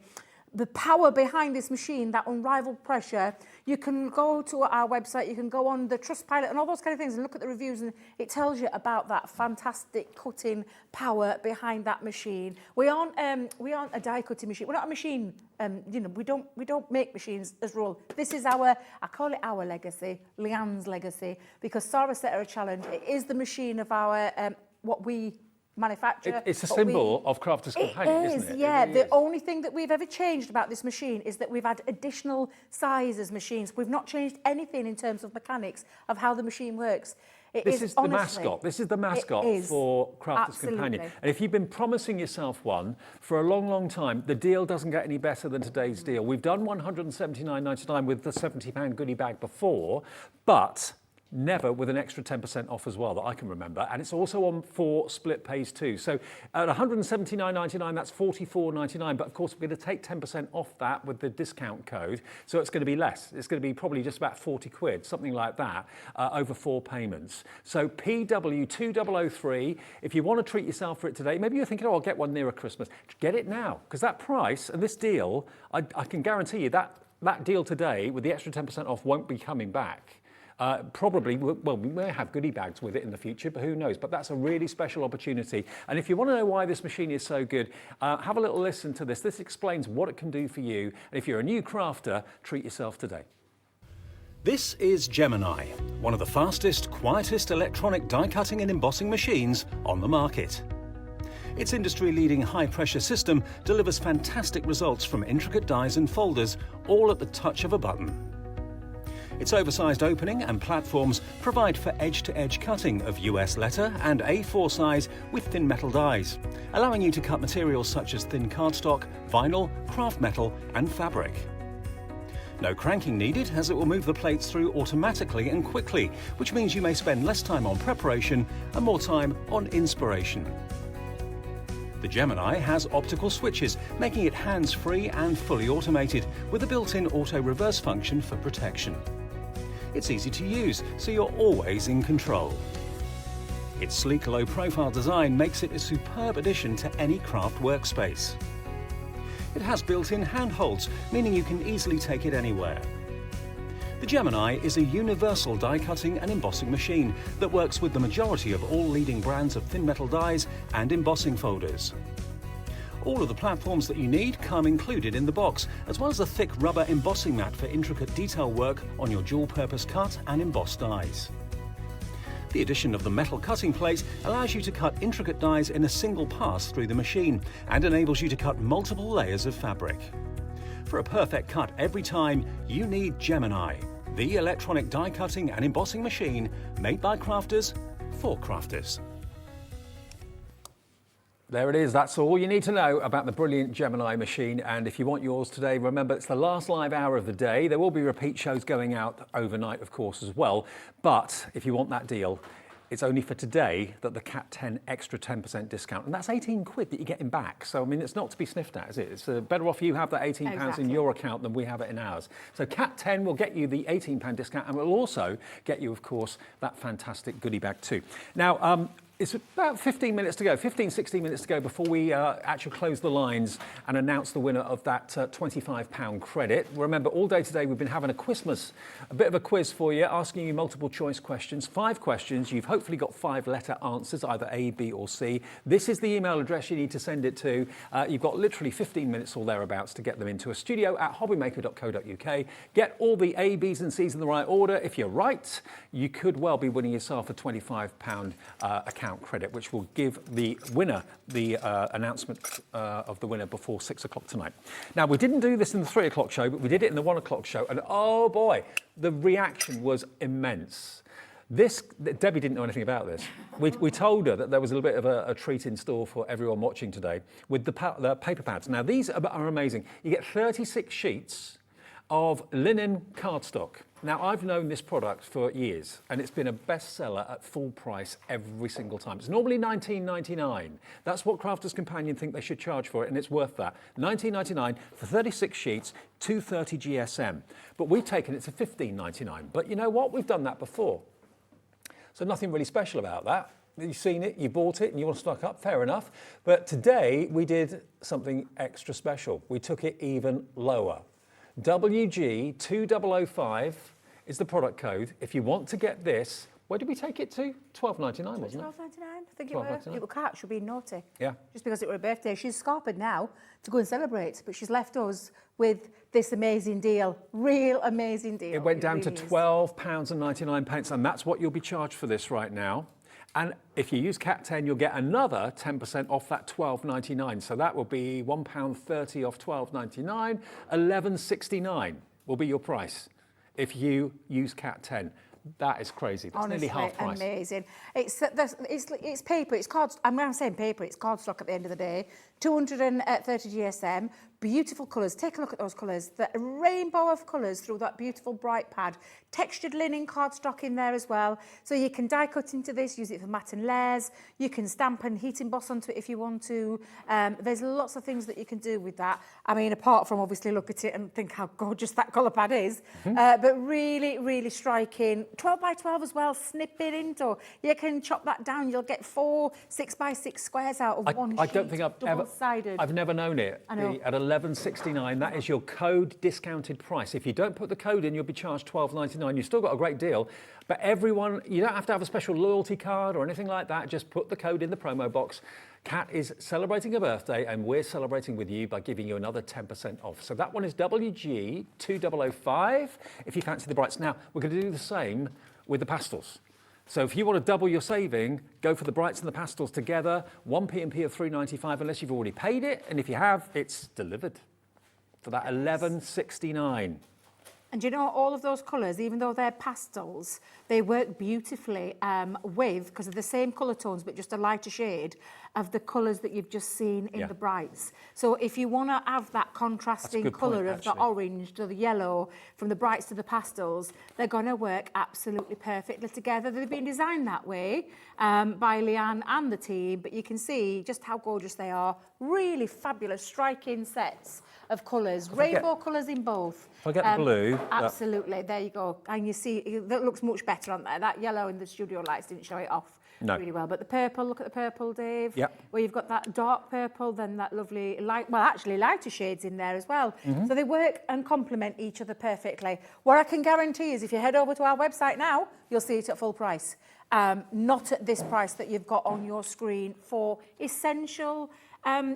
The power behind this machine, that unrivaled pressure. You can go to our website, you can go on the Trustpilot and all those kind of things and look at the reviews, and it tells you about that fantastic cutting power behind that machine. We aren't a die cutting machine. We're not a machine. We don't make machines as a rule. This is I call it our legacy, Leanne's legacy, because Sarah set her a challenge. It is the machine of our what we manufacture. It's a symbol of Crafters Companion, isn't it? Yeah. It really the only thing that we've ever changed about this machine is that we've had additional sizes machines. We've not changed anything in terms of mechanics of how the machine works. This is the mascot. This is the mascot for Crafters Companion. And if you've been promising yourself one for a long, long time, the deal doesn't get any better than today's deal. We've done £179.99 with the £70 goodie bag before, but never with an extra 10% off as well that I can remember, and it's also on for split pays too. So at £179.99, that's £44.99, but of course we're going to take 10% off that with the discount code, so it's going to be less. It's going to be probably just about 40 quid, something like that, over 4 payments. So PW2003, if you want to treat yourself for it today, maybe you're thinking, oh, I'll get one nearer Christmas. Get it now, because that price and this deal, I can guarantee you that deal today with the extra 10% off won't be coming back. Probably, well, we may have goodie bags with it in the future, but who knows? But that's a really special opportunity. And if you want to know why this machine is so good, have a little listen to this. This explains what it can do for you. And if you're a new crafter, treat yourself today. This is Gemini, one of the fastest, quietest electronic die-cutting and embossing machines on the market. Its industry-leading high-pressure system delivers fantastic results from intricate dies and folders, all at the touch of a button. Its oversized opening and platforms provide for edge-to-edge cutting of US letter and A4 size with thin metal dies, allowing you to cut materials such as thin cardstock, vinyl, craft metal and fabric. No cranking needed, as it will move the plates through automatically and quickly, which means you may spend less time on preparation and more time on inspiration. The Gemini has optical switches, making it hands-free and fully automated, with a built-in auto-reverse function for protection. It's easy to use, so you're always in control. Its sleek, low-profile design makes it a superb addition to any craft workspace. It has built-in handholds, meaning you can easily take it anywhere. The Gemini is a universal die-cutting and embossing machine that works with the majority of all leading brands of thin metal dies and embossing folders. All of the platforms that you need come included in the box, as well as a thick rubber embossing mat for intricate detail work on your dual-purpose cut and embossed dies. The addition of the metal cutting plate allows you to cut intricate dies in a single pass through the machine and enables you to cut multiple layers of fabric. For a perfect cut every time, you need Gemini, the electronic die cutting and embossing machine made by crafters for crafters. There it is. That's all you need to know about the brilliant Gemini machine. And if you want yours today, remember it's the last live hour of the day. There will be repeat shows going out overnight, of course, as well. But if you want that deal, it's only for today that the Cat 10 extra 10% discount. And that's 18 quid that you're getting back. So, I mean, it's not to be sniffed at, is it? It's better off you have that £18 in your account than we have it in ours. So Cat 10 will get you the £18 discount and will also get you, of course, that fantastic goodie bag too. Now, it's about 15 minutes to go, 15, 16 minutes to go before we actually close the lines and announce the winner of that £25 credit. Remember, all day today we've been having a bit of a quiz for you, asking you multiple choice questions, 5 questions. You've hopefully got 5 letter answers, either A, B or C. This is the email address you need to send it to. You've got literally 15 minutes or thereabouts to get them into a studio@hobbymaker.co.uk. Get all the A, Bs and Cs in the right order. If you're right, you could well be winning yourself a £25 account credit, which will give the winner the announcement of the winner before 6 o'clock tonight. Now, we didn't do this in the 3 o'clock show, but we did it in the 1 o'clock show, and oh boy, the reaction was immense. Debbie didn't know anything about this. We told her that there was a little bit of a treat in store for everyone watching today with the paper pads. Now, these are amazing. You get 36 sheets of linen cardstock. Now, I've known this product for years, and it's been a bestseller at full price every single time. It's normally $19.99. That's what Crafters Companion think they should charge for it, and it's worth that. $19.99 for 36 sheets, 230 GSM. But we've taken it to $15.99. But you know what? We've done that before. So nothing really special about that. You've seen it, you bought it, and you want to stock up, fair enough. But today, we did something extra special. We took it even lower. WG2005 is the product code. If you want to get this, where did we take it to? $12.99, wasn't it? $12.99, I think it was. Little cat should be naughty. Yeah. Just because it was her birthday. She's scarpered now to go and celebrate, but she's left us with this amazing deal. Real amazing deal. It went down really to £12.99, and that's what you'll be charged for this right now. And if you use Cat 10, you'll get another 10% off that $12.99. So that will be £1.30 off $12.99. $11.69 will be your price if you use Cat 10. That is crazy. That's honestly, nearly half price. Amazing. It's paper. It's card. I'm saying paper. It's cardstock at the end of the day. 230 GSM. Beautiful colours. Take a look at those colours. The rainbow of colours through that beautiful bright pad. Textured linen cardstock in there as well. So you can die cut into this, use it for mat and layers. You can stamp and heat emboss onto it if you want to. There's lots of things that you can do with that. I mean, apart from obviously look at it and think how gorgeous that colour pad is. But really, really striking. 12 by 12 as well, snip it into. You can chop that down. You'll get 4 6x6 squares out of one sheet. I don't think I've never known it. I know. At $11.69, that is your code discounted price. If you don't put the code in, you'll be charged $12.99. You've still got a great deal. But everyone, you don't have to have a special loyalty card or anything like that. Just put the code in the promo box. Kat is celebrating her birthday, and we're celebrating with you by giving you another 10% off. So that one is WG2005 if you fancy the brights. Now, we're going to do the same with the pastels. So if you want to double your saving, go for the brights and the pastels together. 1 P&P of $3.95 unless you've already paid it. And if you have, it's delivered for that $11.69. And you know, all of those colours, even though they're pastels, they work beautifully because of the same colour tones, but just a lighter shade of the colours that you've just seen in the brights. So if you want to have that contrasting colour of the orange to the yellow, from the brights to the pastels, they're going to work absolutely perfectly together. They've been designed that way by Leanne and the team, but you can see just how gorgeous they are. Really fabulous, striking sets of colours, rainbow colours in both. If I get the blue. Absolutely, there you go. And you see, that looks much better on there. That yellow in the studio lights didn't show it off really well. But the purple, look at the purple, Dave. Yep. Where you've got that dark purple, then that lovely light, well, actually lighter shades in there as well. So they work and complement each other perfectly. What I can guarantee is if you head over to our website now, you'll see it at full price. Not at this price that you've got on your screen for essential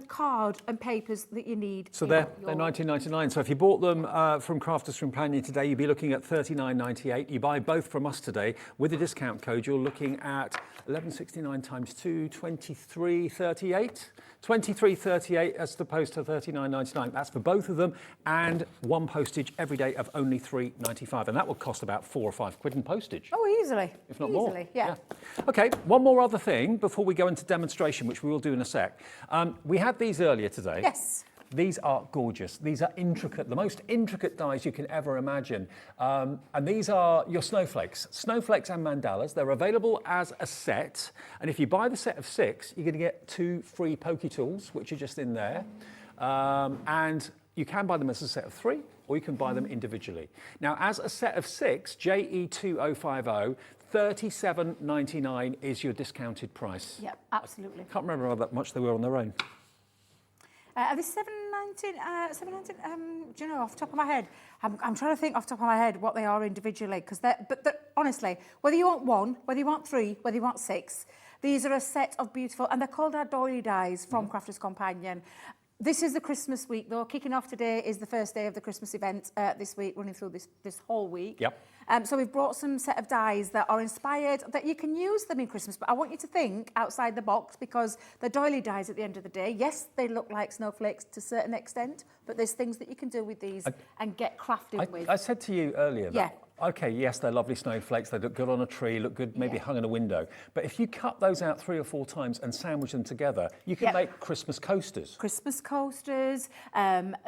card and papers that you need. So they're $19.99. So if you bought them from Crafters Companion today, you'd be looking at $39.98. You buy both from us today with a discount code, you're looking at $11.69 times 2, $23.38. 23.38 as opposed to 39.99. That's for both of them, and one postage every day of only £3.95, and that would cost about £4 or £5 in postage. Oh, easily. If not easily, more. yeah. Okay, one more other thing before we go into demonstration, which we will do in a sec. We had these earlier today. Yes. These are gorgeous. These are intricate, the most intricate dies you can ever imagine. And these are your snowflakes. Snowflakes and mandalas. They're available as a set. And if you buy the set of 6, you're going to get 2 free pokey tools, which are just in there. And you can buy them as a set of 3, or you can buy them individually. Now, as a set of 6, JE2050, £37.99 is your discounted price. Yep, absolutely. Can't remember how much they were on their own. Are they $7.19? Do you know, off the top of my head? I'm trying to think off the top of my head what they are individually, because honestly, whether you want 1, whether you want 3, whether you want 6, these are a set of beautiful, and they're called our Doily dies from Crafter's Companion. This is the Christmas week, though. Kicking off today is the first day of the Christmas event this week, running through this whole week. Yep. So we've brought some set of dies that are inspired, that you can use them in Christmas, but I want you to think outside the box, because they're doily dies at the end of the day. Yes, they look like snowflakes to a certain extent, but there's things that you can do with these and get crafting with. I said to you earlier that, Yeah. okay, yes, they're lovely snowflakes, they look good on a tree, look good maybe hung in a window, but if you cut those out 3 or 4 times and sandwich them together, you can make Christmas coasters. Christmas coasters,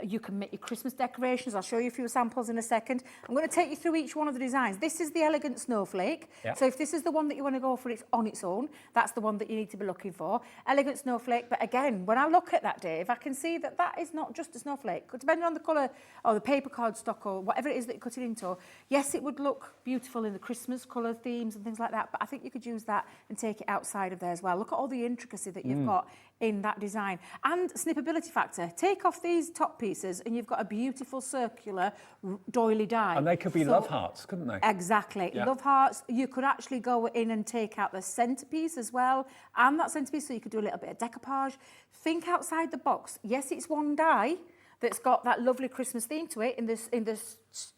you can make your Christmas decorations. I'll show you a few samples in a second. I'm going to take you through each one of the designs. This is the elegant snowflake. Yep. So if this is the one that you want to go for, it's on its own. That's the one that you need to be looking for. Elegant snowflake, but again, when I look at that, Dave, I can see that that is not just a snowflake. Depending on the colour or the paper cardstock or whatever it is that you cut it into, yes, it would look beautiful in the Christmas colour themes and things like that, but I think you could use that and take it outside of there as well. Look at all the intricacy that you've got in that design. And snippability factor. Take off these top pieces and you've got a beautiful circular doily die. And they could be love hearts, couldn't they? Exactly. Yeah. Love hearts. You could actually go in and take out the centrepiece as well, and that centrepiece, so you could do a little bit of decoupage. Think outside the box. Yes, it's one die that's got that lovely Christmas theme to it in this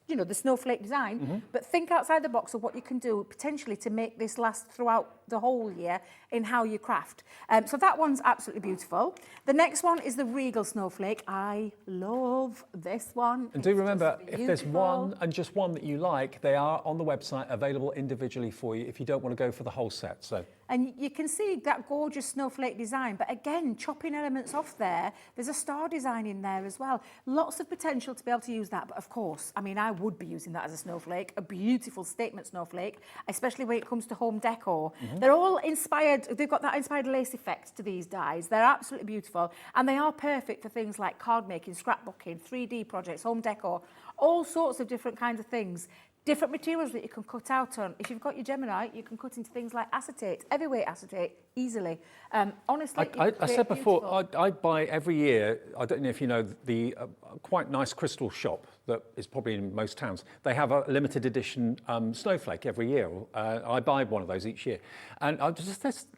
you know, the snowflake design, but think outside the box of what you can do potentially to make this last throughout the whole year in how you craft. So that one's absolutely beautiful. The next one is the Regal Snowflake. I love this one. And do remember, if there's one and just one that you like, they are on the website available individually for you if you don't want to go for the whole set. So. And you can see that gorgeous snowflake design, but again, chopping elements off there, there's a star design in there as well. Lots of potential to be able to use that, but of course, I mean, I would be using that as a snowflake, a beautiful statement snowflake, especially when it comes to home decor. They're all inspired, they've got that inspired lace effect to these dies. They're absolutely beautiful, and they are perfect for things like card making, scrapbooking, 3D projects, home decor, all sorts of different kinds of things. Different materials that you can cut out on. If you've got your Gemini, you can cut into things like acetate, heavyweight acetate, easily. Honestly, I said before, I buy every year, I don't know if you know, the quite nice crystal shop that is probably in most towns. They have a limited edition snowflake every year. I buy one of those each year. And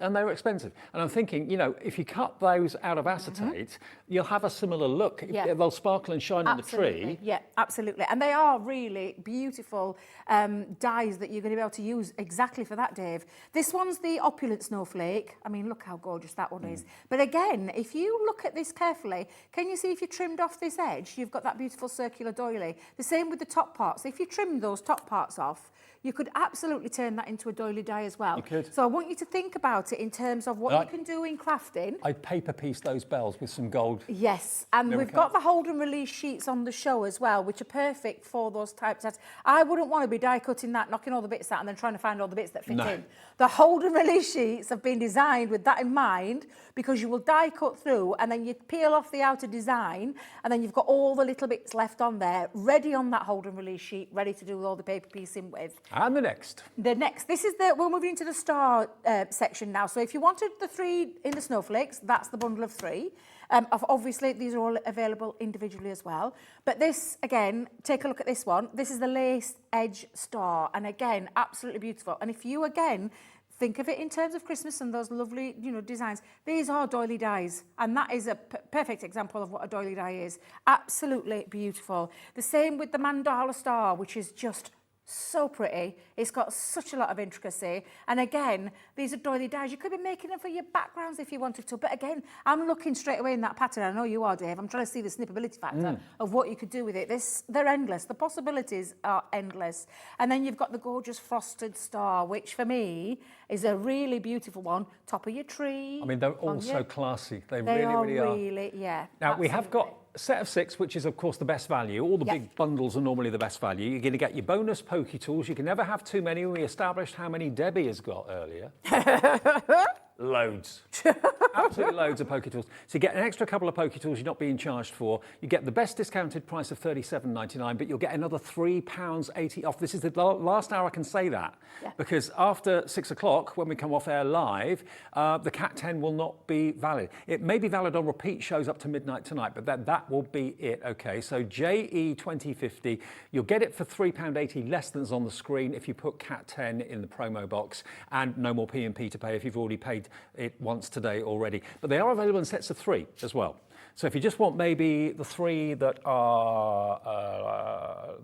and they're expensive. And I'm thinking, you know, if you cut those out of acetate, you'll have a similar look. Yeah. They'll sparkle and shine on the tree. Yeah, absolutely. And they are really beautiful dies that you're going to be able to use exactly for that, Dave. This one's the opulent snowflake. I mean, look how gorgeous that one is. But again, if you look at this carefully, can you see if you trimmed off this edge, you've got that beautiful circular doily. The same with the top parts. If you trim those top parts off, you could absolutely turn that into a doily die as well. You could. So I want you to think about it in terms of what you can do in crafting. I paper piece those bells with some gold. Yes, and we've got the hold and release sheets on the show as well, which are perfect for those types of... I wouldn't want to be die cutting that, knocking all the bits out and then trying to find all the bits that fit in. The hold and release sheets have been designed with that in mind, because you will die cut through and then you peel off the outer design and then you've got all the little bits left on there, ready on that hold and release sheet, ready to do all the paper piecing with. And the next. This is we're moving into the star section now. So if you wanted the 3 in the snowflakes, that's the bundle of 3. Obviously, these are all available individually as well. But this, again, take a look at this one. This is the lace edge star. And again, absolutely beautiful. And if you, again, think of it in terms of Christmas and those lovely, you know, designs, these are doily dies. And that is a perfect example of what a doily die is. Absolutely beautiful. The same with the mandala star, which is just So pretty. It's got such a lot of intricacy. And again, these are doily dies. You could be making them for your backgrounds if you wanted to. But again, I'm looking straight away in that pattern. I know you are, Dave. I'm trying to see the snippability factor of what you could do with it. They're endless. The possibilities are endless. And then you've got the gorgeous frosted star, which for me is a really beautiful one. Top of your tree. I mean, they're all so classy. They They really are are. really, yeah. Now, we have absolutely. got a set of 6, which is, of course, the best value. All the big bundles are normally the best value. You're going to get your bonus pokey tools. You can never have too many. We established how many Debbie has got earlier. Loads. Absolutely loads of pokey tools. So you get an extra couple of pokey tools you're not being charged for. You get the best discounted price of £37.99, but you'll get another £3.80 off. This is the last hour I can say that, because after 6 o'clock, when we come off air live, the Cat 10 will not be valid. It may be valid on repeat shows up to midnight tonight, but that will be it, okay? So JE 2050, you'll get it for £3.80 less than's on the screen if you put Cat 10 in the promo box, and no more P&P to pay if you've already paid it once today already. But they are available in sets of 3 as well. So if you just want maybe the 3 that are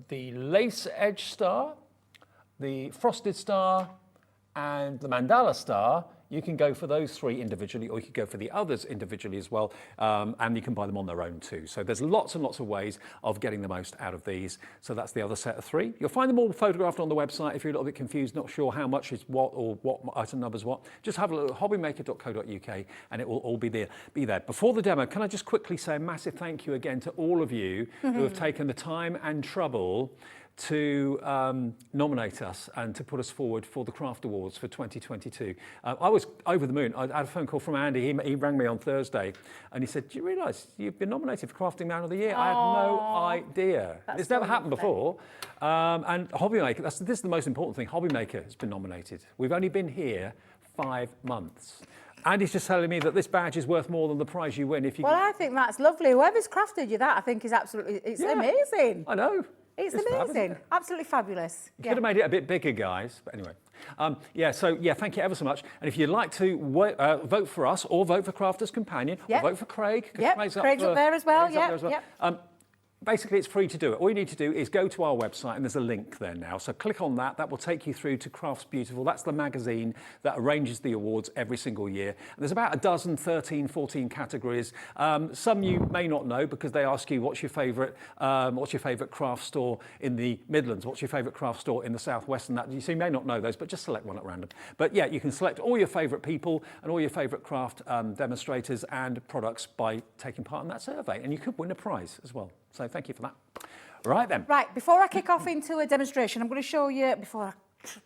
the lace edge star, the frosted star, and the mandala star, you can go for those 3 individually, or you could go for the others individually as well, and you can buy them on their own too. So there's lots and lots of ways of getting the most out of these. So that's the other set of 3. You'll find them all photographed on the website. If you're a little bit confused, not sure how much is what or what item number's what, just have a look at hobbymaker.co.uk and it will all be there. Before the demo, can I just quickly say a massive thank you again to all of you who have taken the time and trouble to nominate us and to put us forward for the Craft Awards for 2022. I was over the moon. I had a phone call from Andy. He rang me on Thursday and he said, do you realise you've been nominated for Crafting Man of the Year? I had no idea. It's never happened before. And Hobbymaker, this is the most important thing, Hobbymaker has been nominated. We've only been here 5 months. Andy's just telling me that this badge is worth more than the prize you win if you... Well, I think that's lovely. Whoever's crafted you that, I think is absolutely... It's amazing. I know. It's fab, amazing. Absolutely fabulous. You could have made it a bit bigger, guys. But anyway. Thank you ever so much. And if you'd like to vote for us or vote for Crafters Companion, or vote for Craig. Craig's up there as well. Basically, it's free to do it. All you need to do is go to our website, and there's a link there now. So click on that. That will take you through to Crafts Beautiful. That's the magazine that arranges the awards every single year. And there's about 12, 13, 14 categories. Some you may not know because they ask you what's your favourite craft store in the Midlands, what's your favourite craft store in the Southwest, and that. So you may not know those, but just select one at random. But yeah, you can select all your favourite people and all your favourite craft demonstrators and products by taking part in that survey, and you could win a prize as well. So thank you for that. Right then. Right, before I kick off into a demonstration, I'm going to show you, before I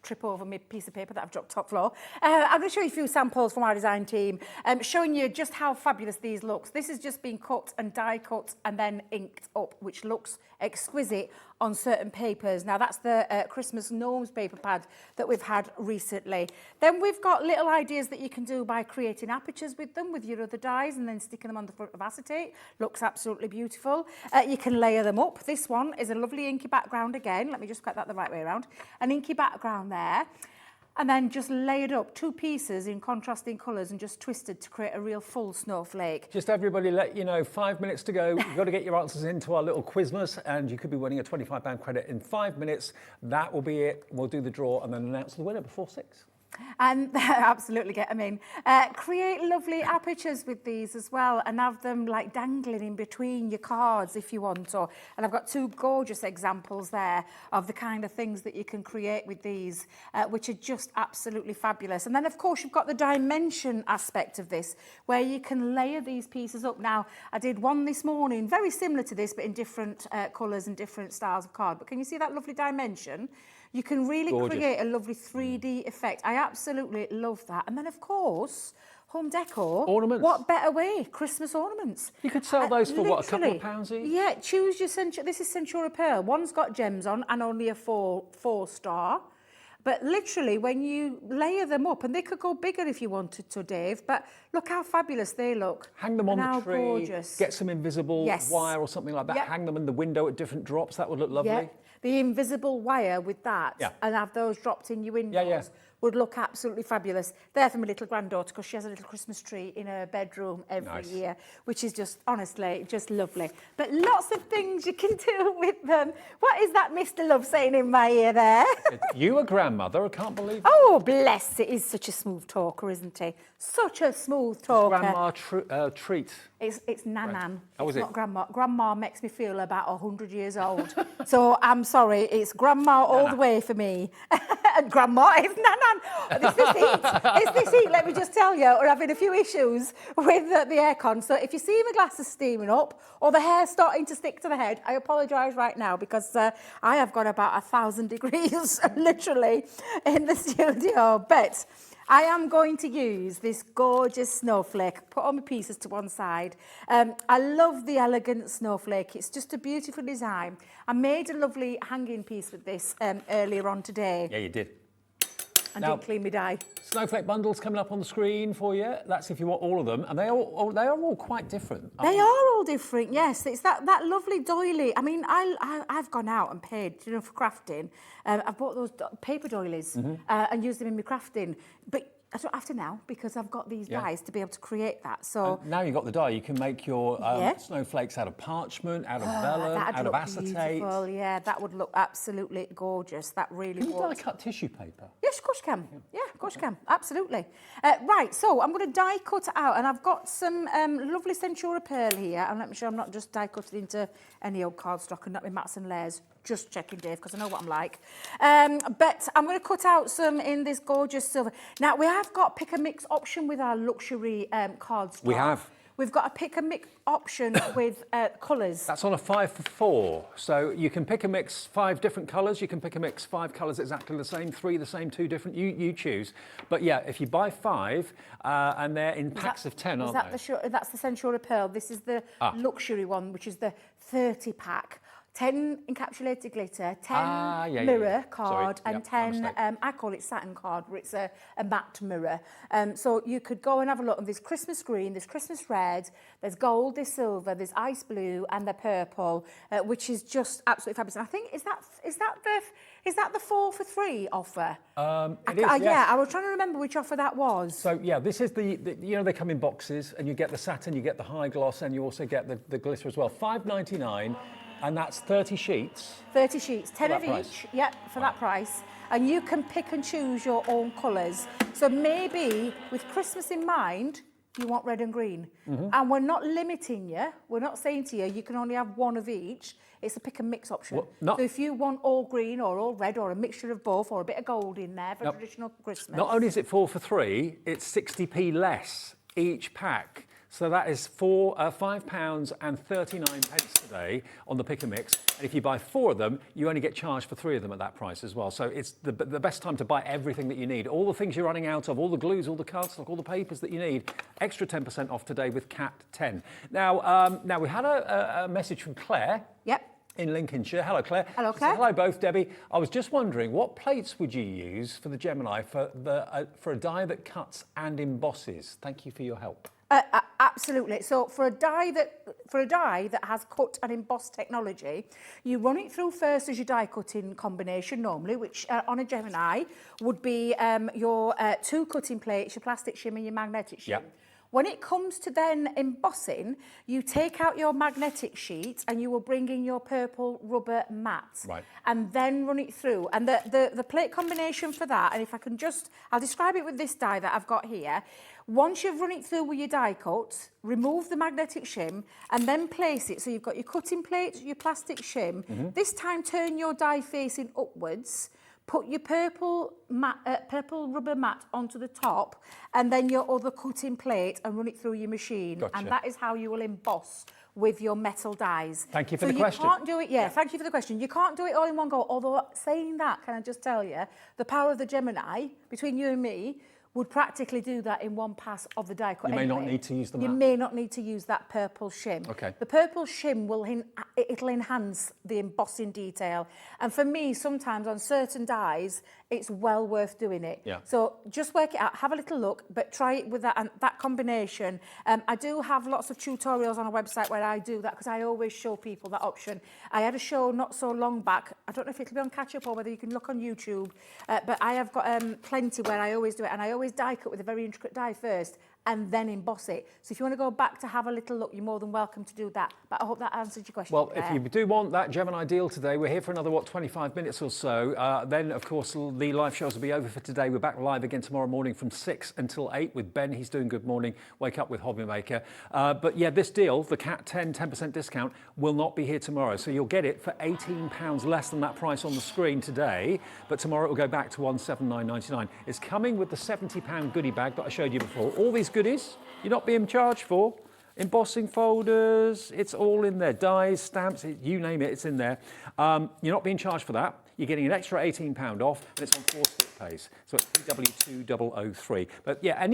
trip over my piece of paper that I've dropped top floor, I'm going to show you a few samples from our design team, showing you just how fabulous these look. This has just been cut and die cut and then inked up, which looks exquisite on certain papers. Now that's the Christmas Gnomes paper pad that we've had recently. Then we've got little ideas that you can do by creating apertures with them, with your other dies, and then sticking them on the front of acetate. Looks absolutely beautiful. You can layer them up. This one is a lovely inky background again. Let me just get that the right way around. An inky background there. And then just layered up 2 pieces in contrasting colours and just twisted to create a real full snowflake. Just everybody let you know, 5 minutes to go. You've got to get your answers into our little Quizmas, and you could be winning a £25 credit in 5 minutes. That will be it. We'll do the draw and then announce the winner before 6. And absolutely get them in. Create lovely apertures with these as well and have them like dangling in between your cards if you want to. And I've got 2 gorgeous examples there of the kind of things that you can create with these, which are just absolutely fabulous. And then of course you've got the dimension aspect of this, where you can layer these pieces up. Now I did one this morning, very similar to this, but in different colours and different styles of card. But can you see that lovely dimension? You can really create a lovely 3D effect. I absolutely love that. And then, of course, home decor. Ornaments. What better way? Christmas ornaments. You could sell those for, what, a couple of pounds each? Yeah, choose your This is Centura Pearl. One's got gems on and only a 4-star. But literally, when you layer them up, and they could go bigger if you wanted to, Dave, but look how fabulous they look. Hang them on the tree, gorgeous. Get some invisible wire or something like that, hang them in the window at different drops, that would look lovely. Yeah. The invisible wire with that, and have those dropped in your windows would look absolutely fabulous. They're for my little granddaughter because she has a little Christmas tree in her bedroom every year, which is just, honestly, just lovely. But lots of things you can do with them. What is that Mr. Love saying in my ear there? You a grandmother, I can't believe it. Oh, bless it. He's such a smooth talker, isn't he? Such a smooth talker. Grandma treat. It's Nanan. Oh, is It's it? not Grandma. Grandma makes me feel about 100 years old. So I'm sorry, it's Grandma all the way for me. And Grandma is Nanan. It's this heat. It's this heat, let me just tell you. We're having a few issues with the aircon. So if you see my glasses steaming up or the hair starting to stick to the head, I apologise right now because I have got about 1,000 degrees literally in the studio. But I am going to use this gorgeous snowflake. Put all my pieces to one side. I love the elegant snowflake. It's just a beautiful design. I made a lovely hanging piece with this earlier on today. Yeah, you did. And Now- did clean my die. Snowflake bundles coming up on the screen for you. That's if you want all of them. And they are all quite different. They are all different, yes. It's that lovely doily. I mean, I've gone out and paid, for crafting. I've bought those paper doilies and used them in my crafting. But I don't have to now because I've got these dies to be able to create that. So Now you've got the die, you can make your Yeah. snowflakes out of parchment, out of vellum, that'd out of look acetate. beautiful. Yeah, that would look absolutely gorgeous. That really Can you die would. cut tissue paper? Yes, of course you can. Yeah, of course you can. Absolutely. Right, so I'm going to die cut it out, and I've got some lovely Centura pearl here. And let me sure I'm not just die cut it into any old cardstock and not with mats and layers. Just checking, Dave, because I know what I'm like. But I'm going to cut out some in this gorgeous silver. Now, we have got pick and mix option with our luxury cardstock. We have. We've got a pick and mix option with colours. That's on a 5 for 4. So you can pick and mix 5 different colours. You can pick and mix 5 colours exactly the same, 3 the same, 2 different. You choose. But yeah, if you buy 5 and they're in packs of 10, aren't they? That's the Centura Pearl. This is the luxury one, which is the 30 pack. 10 encapsulated glitter, 10 mirror card, Sorry. and Yep, my 10, mistake. I call it satin card, where it's a matte mirror. So you could go and have a look. And there's Christmas green, there's Christmas red, there's gold, there's silver, there's ice blue, and the purple, which is just absolutely fabulous. And I think, is that the 4 for 3 offer? It is, yes. Yeah, I was trying to remember which offer that was. So yeah, this is the they come in boxes, and you get the satin, you get the high gloss, and you also get the glitter as well. $5.99. And that's 30 sheets. 30 sheets, 10 of that each, for that price. And you can pick and choose your own colours. So maybe with Christmas in mind, you want red and green. And we're not limiting you. We're not saying to you, you can only have one of each. It's a pick and mix option. Well, so if you want all green or all red or a mixture of both or a bit of gold in there for traditional Christmas. Not only is it 4 for 3, it's 60p less each pack. So that is £5.39 today on the pick and mix. And if you buy 4 of them, you only get charged for 3 of them at that price as well. So it's the best time to buy everything that you need. All the things you're running out of, all the glues, all the cardstock, all the papers that you need. Extra 10% off today with Cat 10. Now we had a message from Claire. Yep. In Lincolnshire. Hello, Claire. Hello, She Claire. said, hello, both, Debbie. I was just wondering, what plates would you use for the Gemini for a die that cuts and embosses? Thank you for your help. Absolutely. So for a die that has cut and embossed technology, you run it through first as your die cutting combination normally, which on a Gemini would be your 2 cutting plates, your plastic shim and your magnetic shim. Yep. When it comes to then embossing, you take out your magnetic sheet and you will bring in your purple rubber mat. Right. And then run it through. And the plate combination for that, and if I can I'll describe it with this die that I've got here. Once you've run it through with your die cut, remove the magnetic shim and then place it. So you've got your cutting plate, your plastic shim. This time turn your die facing upwards. Put your purple rubber mat onto the top and then your other cutting plate and run it through your machine. Gotcha. And that is how you will emboss with your metal dies. Thank you for the So question. you can't do it, thank you for the question. You can't do it all in one go, although saying that, can I just tell you, the power of the Gemini, between you and me, would practically do that in one pass of the die cut. You may not anyway. need to use the You mat. may not need to use that purple shim. Okay. The purple shim it'll enhance the embossing detail. And for me, sometimes on certain dies, it's well worth doing it. Yeah. So just work it out, have a little look, but try it with that and that combination. I do have lots of tutorials on our website where I do that because I always show people that option. I had a show not so long back. I don't know if it'll be on catch up or whether you can look on YouTube, but I have got plenty where I always do it, and I always die cut with a very intricate die first and then emboss it. So if you want to go back to have a little look, you're more than welcome to do that. But I hope that answered your question. Well, if you do want that Gemini deal today, we're here for another, 25 minutes or so. Then, of course, the live shows will be over for today. We're back live again tomorrow morning from 6 until 8 with Ben. He's doing Good Morning, Wake Up with Hobby Maker. But yeah, this deal, the Cat 10% discount, will not be here tomorrow. So you'll get it for £18 less than that price on the screen today. But tomorrow it will go back to £179.99. It's coming with the £70 goodie bag that I showed you before. All these goodies you're not being charged for. Embossing folders, it's all in there. Dies, stamps, you name it, it's in there. You're not being charged for that. You're getting an extra £18 off, and it's on 4 split pays. So it's PW2003. But yeah,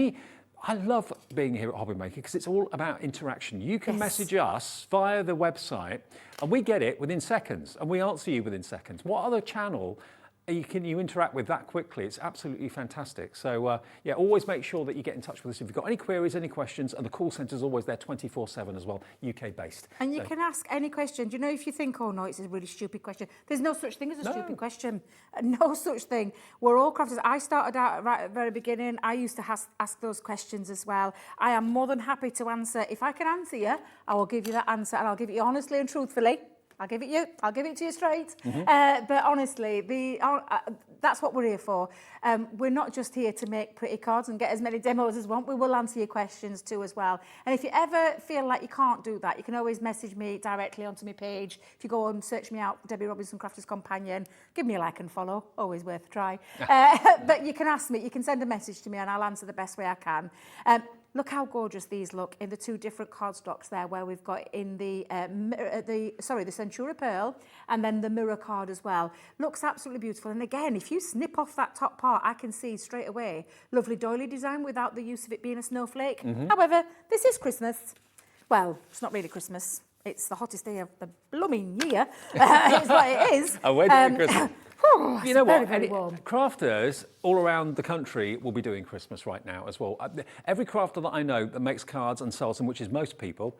I love being here at Hobby Maker because it's all about interaction. You can message us via the website, and we get it within seconds, and we answer you within seconds. What other channel can you interact with that quickly? It's absolutely fantastic. So yeah, always make sure that you get in touch with us if you've got any queries, any questions, and the call centre is always there 24/7 as well, UK based. And you can ask any question. Do you know, if you think, oh no, it's a really stupid question, there's no such thing as a stupid question. No such thing. We're all crafters. I started out right at the very beginning. I used to ask those questions as well. I am more than happy to answer. If I can answer you, I will give you that answer, and I'll give it you honestly and truthfully. I'll give it to you straight. But honestly, that's what we're here for. We're not just here to make pretty cards and get as many demos as we want. We will answer your questions too as well. And if you ever feel like you can't do that, you can always message me directly onto my page. If you go and search me out, Debbie Robinson Crafters Companion, give me a like and follow. Always worth a try. But you can ask me, you can send a message to me, and I'll answer the best way I can. Look how gorgeous these look in the 2 different cardstocks there, where we've got in the Centura Pearl and then the mirror card as well. Looks absolutely beautiful. And again, if you snip off that top part, I can see straight away lovely doily design without the use of it being a snowflake. However, this is Christmas. Well, it's not really Christmas. It's the hottest day of the blooming year. It's what it is. Oh, we're doing Christmas. You know what? Very warm. Crafters all around the country will be doing Christmas right now as well. Every crafter that I know that makes cards and sells them, which is most people,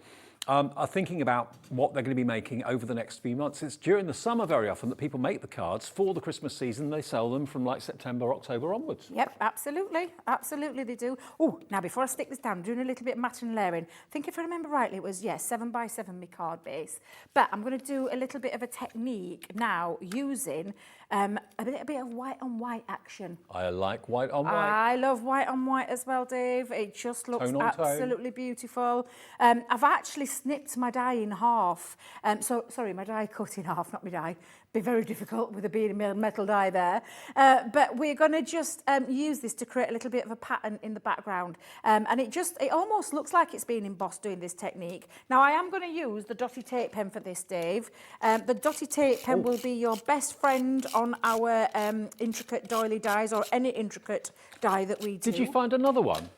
are thinking about what they're going to be making over the next few months. It's during the summer very often that people make the cards for the Christmas season. They sell them from like September, October onwards. Yep, absolutely. Absolutely they do. Oh, now before I stick this down, I'm doing a little bit of matching and layering. I think if I remember rightly, it was, 7x7 my card base. But I'm going to do a little bit of a technique now using a bit of white on white action. I like white on white. I love white on white as well, Dave. It just looks Tone on absolutely beautiful. I've actually snipped my die in half. Sorry, my die cut in half, not my die. Be very difficult with a being a metal die there. But we're going to just use this to create a little bit of a pattern in the background. And it almost looks like it's been embossed doing this technique. Now, I am going to use the dotty tape pen for this, Dave. The dotty tape pen will be your best friend on our intricate doily dies, or any intricate die that we do. Did you find another one?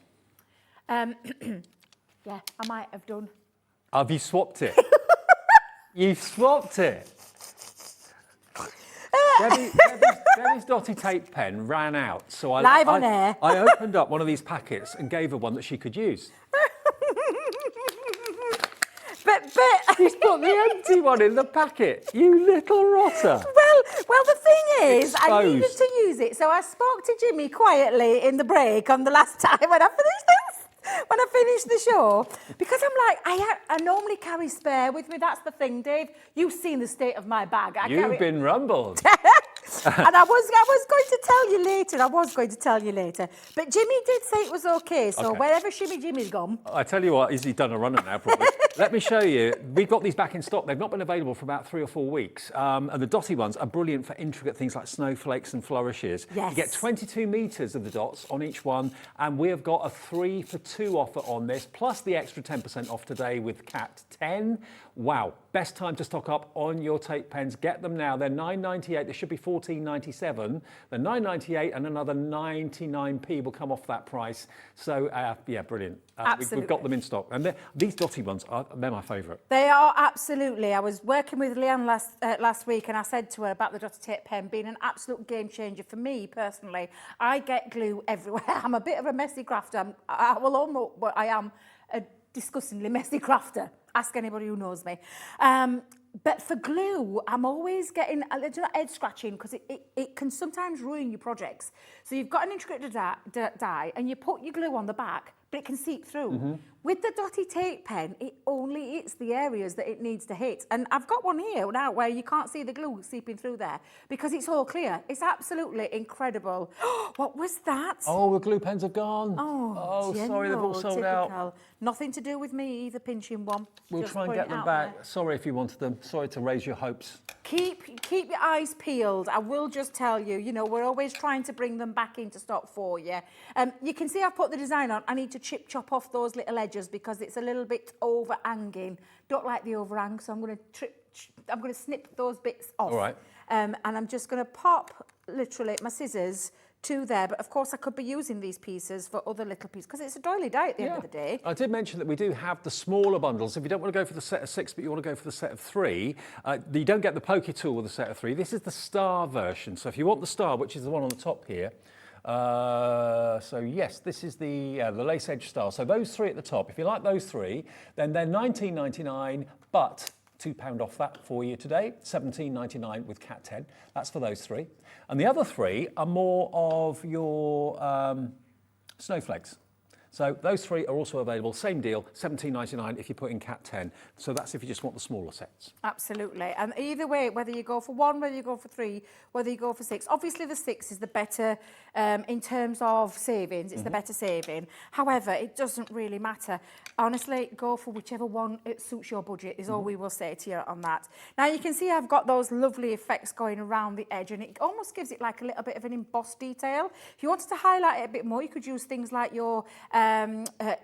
Yeah, I might have done. Have you swapped it? You've swapped it. Debbie's dotty tape pen ran out, so Live on air. I opened up one of these packets and gave her one that she could use. But She's put the empty one in the packet. You little rotter. Well, the thing is, Exposed. I needed to use it, so I spoke to Jimmy quietly in the break on the last time when I finished this. When I finished the show, because I'm like, I normally carry spare with me. That's the thing, Dave. You've seen the state of my bag. You've been rumbled. And I was going to tell you later. But Jimmy did say it was okay. So wherever Shimmy Jimmy's gone. I tell you what, he's done a runner now, probably. Let me show you. We've got these back in stock. They've not been available for about 3 or 4 weeks. And the dotty ones are brilliant for intricate things like snowflakes and flourishes. Yes. You get 22 metres of the dots on each one. And we have got a 3 for 2 offer on this, plus the extra 10% off today with Cat 10. Wow, best time to stock up on your tape pens. Get them now. They're $9.98. They should be $14.97. They're $9.98, and another 99p will come off that price. So, yeah, brilliant. We've got them in stock. And these dotty ones, they're my favourite. They are absolutely. I was working with Leanne last week and I said to her about the dotty tape pen being an absolute game changer for me personally. I get glue everywhere. I'm a bit of a messy crafter. I am a disgustingly messy crafter. Ask anybody who knows me. But for glue, I'm always getting a little head scratching because it can sometimes ruin your projects. So you've got an intricate die and you put your glue on the back, but it can seep through. With the dotty tape pen, it only hits the areas that it needs to hit. And I've got one here now where you can't see the glue seeping through there because it's all clear. It's absolutely incredible. What was that? Oh, the glue pens have gone. Oh, sorry, they've all sold out. Nothing to do with me either, pinching one. We'll Just try and putting get it them out back. there. Sorry if you wanted them. Sorry to raise your hopes. Keep your eyes peeled. I will just tell you, you know, we're always trying to bring them back into stock for you. You can see I've put the design on. I need to chop off those little edges because it's a little bit overhanging. Don't like the overhang, so I'm going to snip those bits off. All right. And I'm just going to pop literally my scissors to there, but of course I could be using these pieces for other little pieces because it's a doily die at the end of the day. I did mention that we do have the smaller bundles. If you don't want to go for the set of 6, but you want to go for the set of 3, you don't get the pokey tool with the set of 3. This is the star version. So if you want the star, which is the one on the top here, so yes, this is the lace edge star. So those 3 at the top, if you like those 3, then they're $19.99, but £2 off that for you today, $17.99 with Cat 10. That's for those 3. And the other 3 are more of your snowflakes. So those 3 are also available. Same deal, $17.99 if you put in Cat 10. So that's if you just want the smaller sets. Absolutely. And either way, whether you go for 1, whether you go for 3, whether you go for 6, obviously the 6 is the better in terms of savings. It's the better saving. However, it doesn't really matter. Honestly, go for whichever one it suits your budget is all we will say to you on that. Now you can see I've got those lovely effects going around the edge and it almost gives it like a little bit of an embossed detail. If you wanted to highlight it a bit more, you could use things like your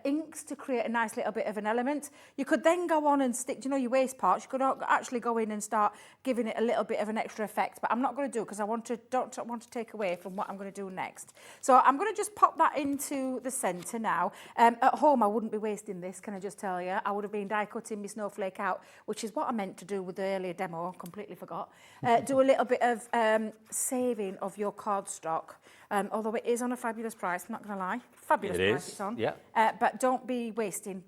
inks to create a nice little bit of an element. You could then go on and stick, your waist parts. You could actually go in and start giving it a little bit of an extra effect, but I'm not going to do it because I don't want to take away from what I'm going to do next. So I'm going to just pop that into the centre now. At home, I wouldn't be wasting this, can I just tell you? I would have been die cutting my snowflake out, which is what I meant to do with the earlier demo. Completely forgot. Do a little bit of saving of your cardstock. Although it is on a fabulous price, I'm not going to lie. Fabulous price it's on. Yeah. But don't be wasting,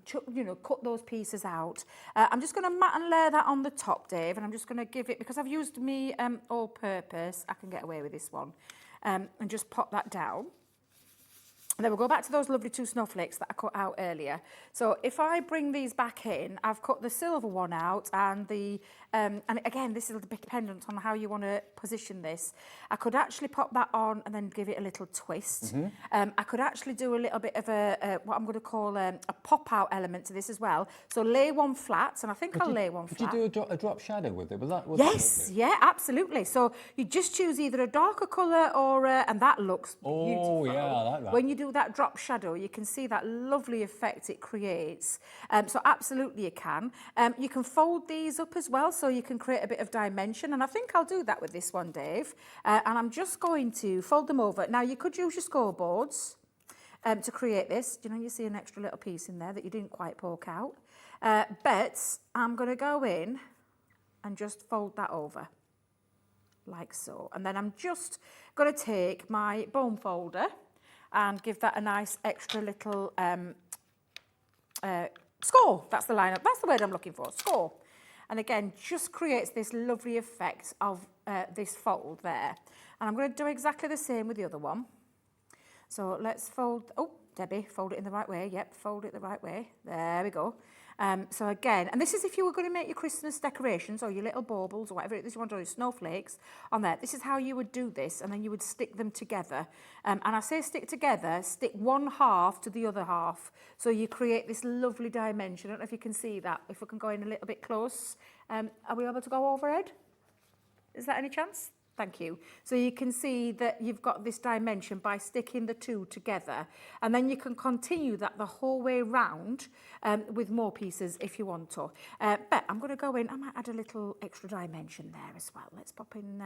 cut those pieces out. I'm just going to mat and layer that on the top, Dave, and I'm just going to give it, because I've used me all-purpose, I can get away with this one, and just pop that down. And then we'll go back to those lovely 2 snowflakes that I cut out earlier. So if I bring these back in, I've cut the silver one out and the, and again, this is a bit dependent on how you want to position this. I could actually pop that on and then give it a little twist. I could actually do a little bit of what I'm going to call a pop-out element to this as well. So lay one flat, and I think I'll lay one flat. Did you do a drop shadow with it? Yes, yeah, absolutely. So you just choose either a darker colour or, and that looks beautiful. Oh, yeah, I like that. When you do that drop shadow, you can see that lovely effect it creates. So absolutely you can. You can fold these up as well, so you can create a bit of dimension. And I think I'll do that with this one, Dave. And I'm just going to fold them over. Now, you could use your scoreboards to create this. You see an extra little piece in there that you didn't quite poke out. But I'm going to go in and just fold that over, like so. And then I'm just going to take my bone folder and give that a nice extra little score. That's the line. That's the word I'm looking for, score. And again, just creates this lovely effect of this fold there. And I'm going to do exactly the same with the other one. So let's fold, oh, Debbie, fold it in the right way. Yep, fold it the right way. There we go. So again, and this is if you were going to make your Christmas decorations or your little baubles or whatever it is you want to do, snowflakes on there. This is how you would do this, and then you would stick them together. And I say stick together, stick one half to the other half. So you create this lovely dimension. I don't know if you can see that. If we can go in a little bit close. Are we able to go overhead? Is that any chance? Thank you. So you can see that you've got this dimension by sticking the 2 together, and then you can continue that the whole way round with more pieces if you want to. But I'm going to go in, I might add a little extra dimension there as well. Let's pop in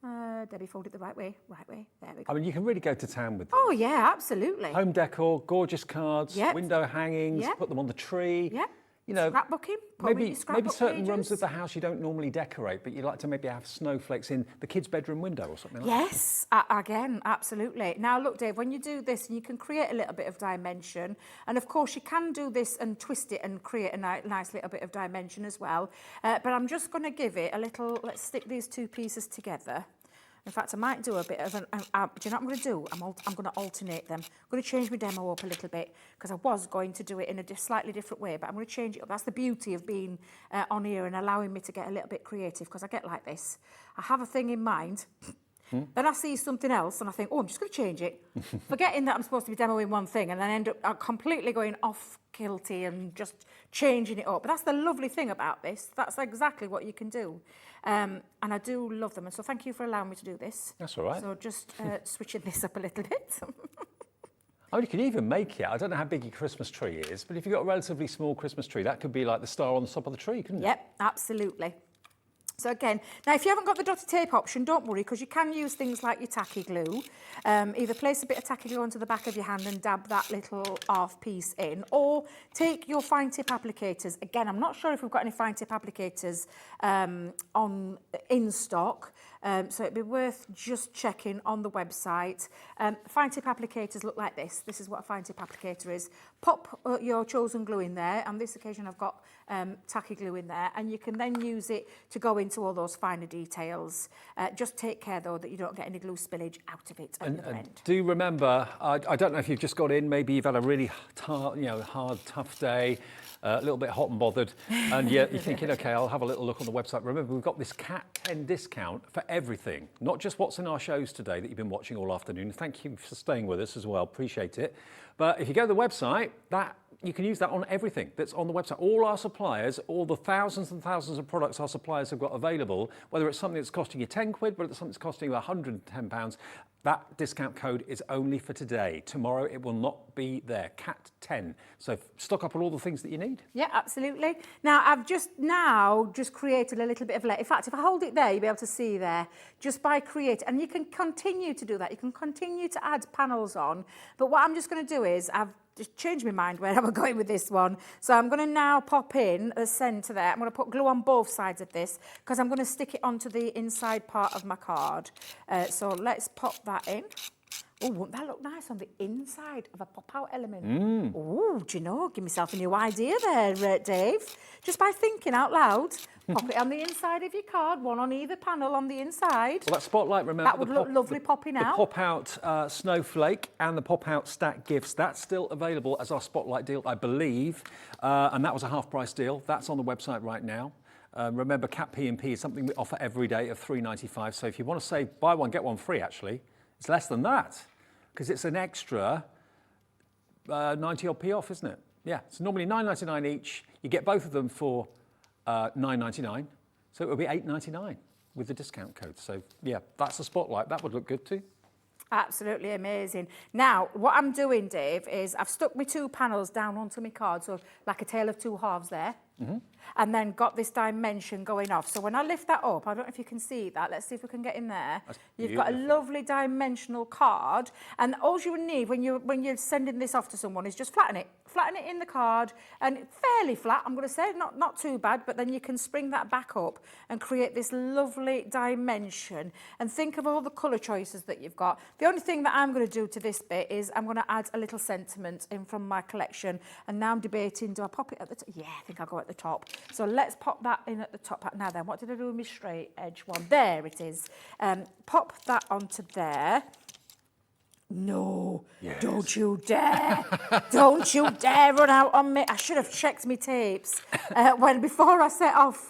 Debbie, fold it the right way, there we go. I mean, you can really go to town with this. Oh yeah, absolutely. Home decor, gorgeous cards, Yep. window hangings, Yep. put them on the tree. Yeah. You know, Scrapbooking. put 'em in maybe your scrapbook certain rooms pages. of the house you don't normally decorate, but you like to maybe have snowflakes in the kids' bedroom window or something like that. Yes, again, absolutely. Now, look, Dave, when you do this, you can create a little bit of dimension. And, of course, you can do this and twist it and create a nice little bit of dimension as well. But I'm just going to give it a little... Let's stick these two pieces together. In fact, I might do a bit of an... do you know what I'm going to do? I'm going to alternate them. I'm going to change my demo up a little bit because I was going to do it in a slightly different way, but I'm going to change it up. That's the beauty of being on here and allowing me to get a little bit creative, because I get like this. I have a thing in mind, then I see something else and I think, oh, I'm just going to change it, forgetting that I'm supposed to be demoing one thing, and then end up completely going off kilty and just changing it up. But that's the lovely thing about this. That's exactly what you can do. And I do love them. And so thank you for allowing me to do this. That's all right. So just switching this up a little bit. Oh, you could even make it. I don't know how big your Christmas tree is, but if you've got a relatively small Christmas tree, that could be like the star on the top of the tree, couldn't it? Yep, absolutely. So again, now if you haven't got the dotted tape option, don't worry, because you can use things like your tacky glue. Either place a bit of tacky glue onto the back of your hand and dab that little half piece in, or take your fine tip applicators. Again, I'm not sure if we've got any fine tip applicators in stock, so it'd be worth just checking on the website. Fine tip applicators look like this. This is what a fine tip applicator is. Pop your chosen glue in there. On this occasion, I've got tacky glue in there, and you can then use it to go into all those finer details. Just take care, though, that you don't get any glue spillage out of it at the other end. Do remember, I don't know if you've just got in, maybe you've had a really hard, tough day, a little bit hot and bothered, and you're thinking, okay, I'll have a little look on the website. Remember, we've got this Cat 10 discount for everything, not just what's in our shows today that you've been watching all afternoon. Thank you for staying with us as well, appreciate it. But if you go to the website, you can use that on everything that's on the website. All our suppliers, all the thousands and thousands of products our suppliers have got available, whether it's something that's costing you 10 quid, whether it's something that's costing you £110, that discount code is only for today. Tomorrow it will not be there, Cat 10. So stock up on all the things that you need. Yeah, absolutely. Now, I've just created a little bit of layer. In fact, if I hold it there, you'll be able to see there, just by creating, and you can continue to do that. You can continue to add panels on. But what I'm just going to do is, I've just changed my mind where I'm going with this one. So I'm going to now pop in a centre there. I'm going to put glue on both sides of this because I'm going to stick it onto the inside part of my card. So let's pop that in. Oh, won't that look nice on the inside of a pop-out element? Oh, do you know, give myself a new idea there, Dave. Just by thinking out loud, pop it on the inside of your card, one on either panel on the inside. Well, that spotlight, remember, that would look lovely popping out. The pop-out snowflake and the pop-out stack gifts, that's still available as our spotlight deal, I believe. And that was a half-price deal. That's on the website right now. Remember, Cat P&P is something we offer every day of $3.95. So if you want to save, buy one, get one free, actually, it's less than that, because it's an extra 90-odd p off, isn't it? Yeah, it's normally $9.99 each. You get both of them for $9.99, so it will be $8.99 with the discount code. So yeah, that's a spotlight. That would look good too. Absolutely amazing. Now, what I'm doing, Dave, is I've stuck my two panels down onto my card, so like a tale of two halves there, and then got this dimension going off. So when I lift that up, I don't know if you can see that. Let's see if we can get in there. You've got a lovely dimensional card, and all you need when you're sending this off to someone is just flatten it in the card, and fairly flat, I'm going to say, not too bad, but then you can spring that back up and create this lovely dimension. And think of all the colour choices that you've got. The only thing that I'm going to do to this bit is I'm going to add a little sentiment in from my collection, and now I'm debating, do I pop it at the top? Yeah, I think I'll go at the top. So let's pop that in at the top. Now then, what did I do with my straight edge one? There it is. Pop that onto there. No, yes. Don't you dare. Don't you dare run out on me. I should have checked my tapes before I set off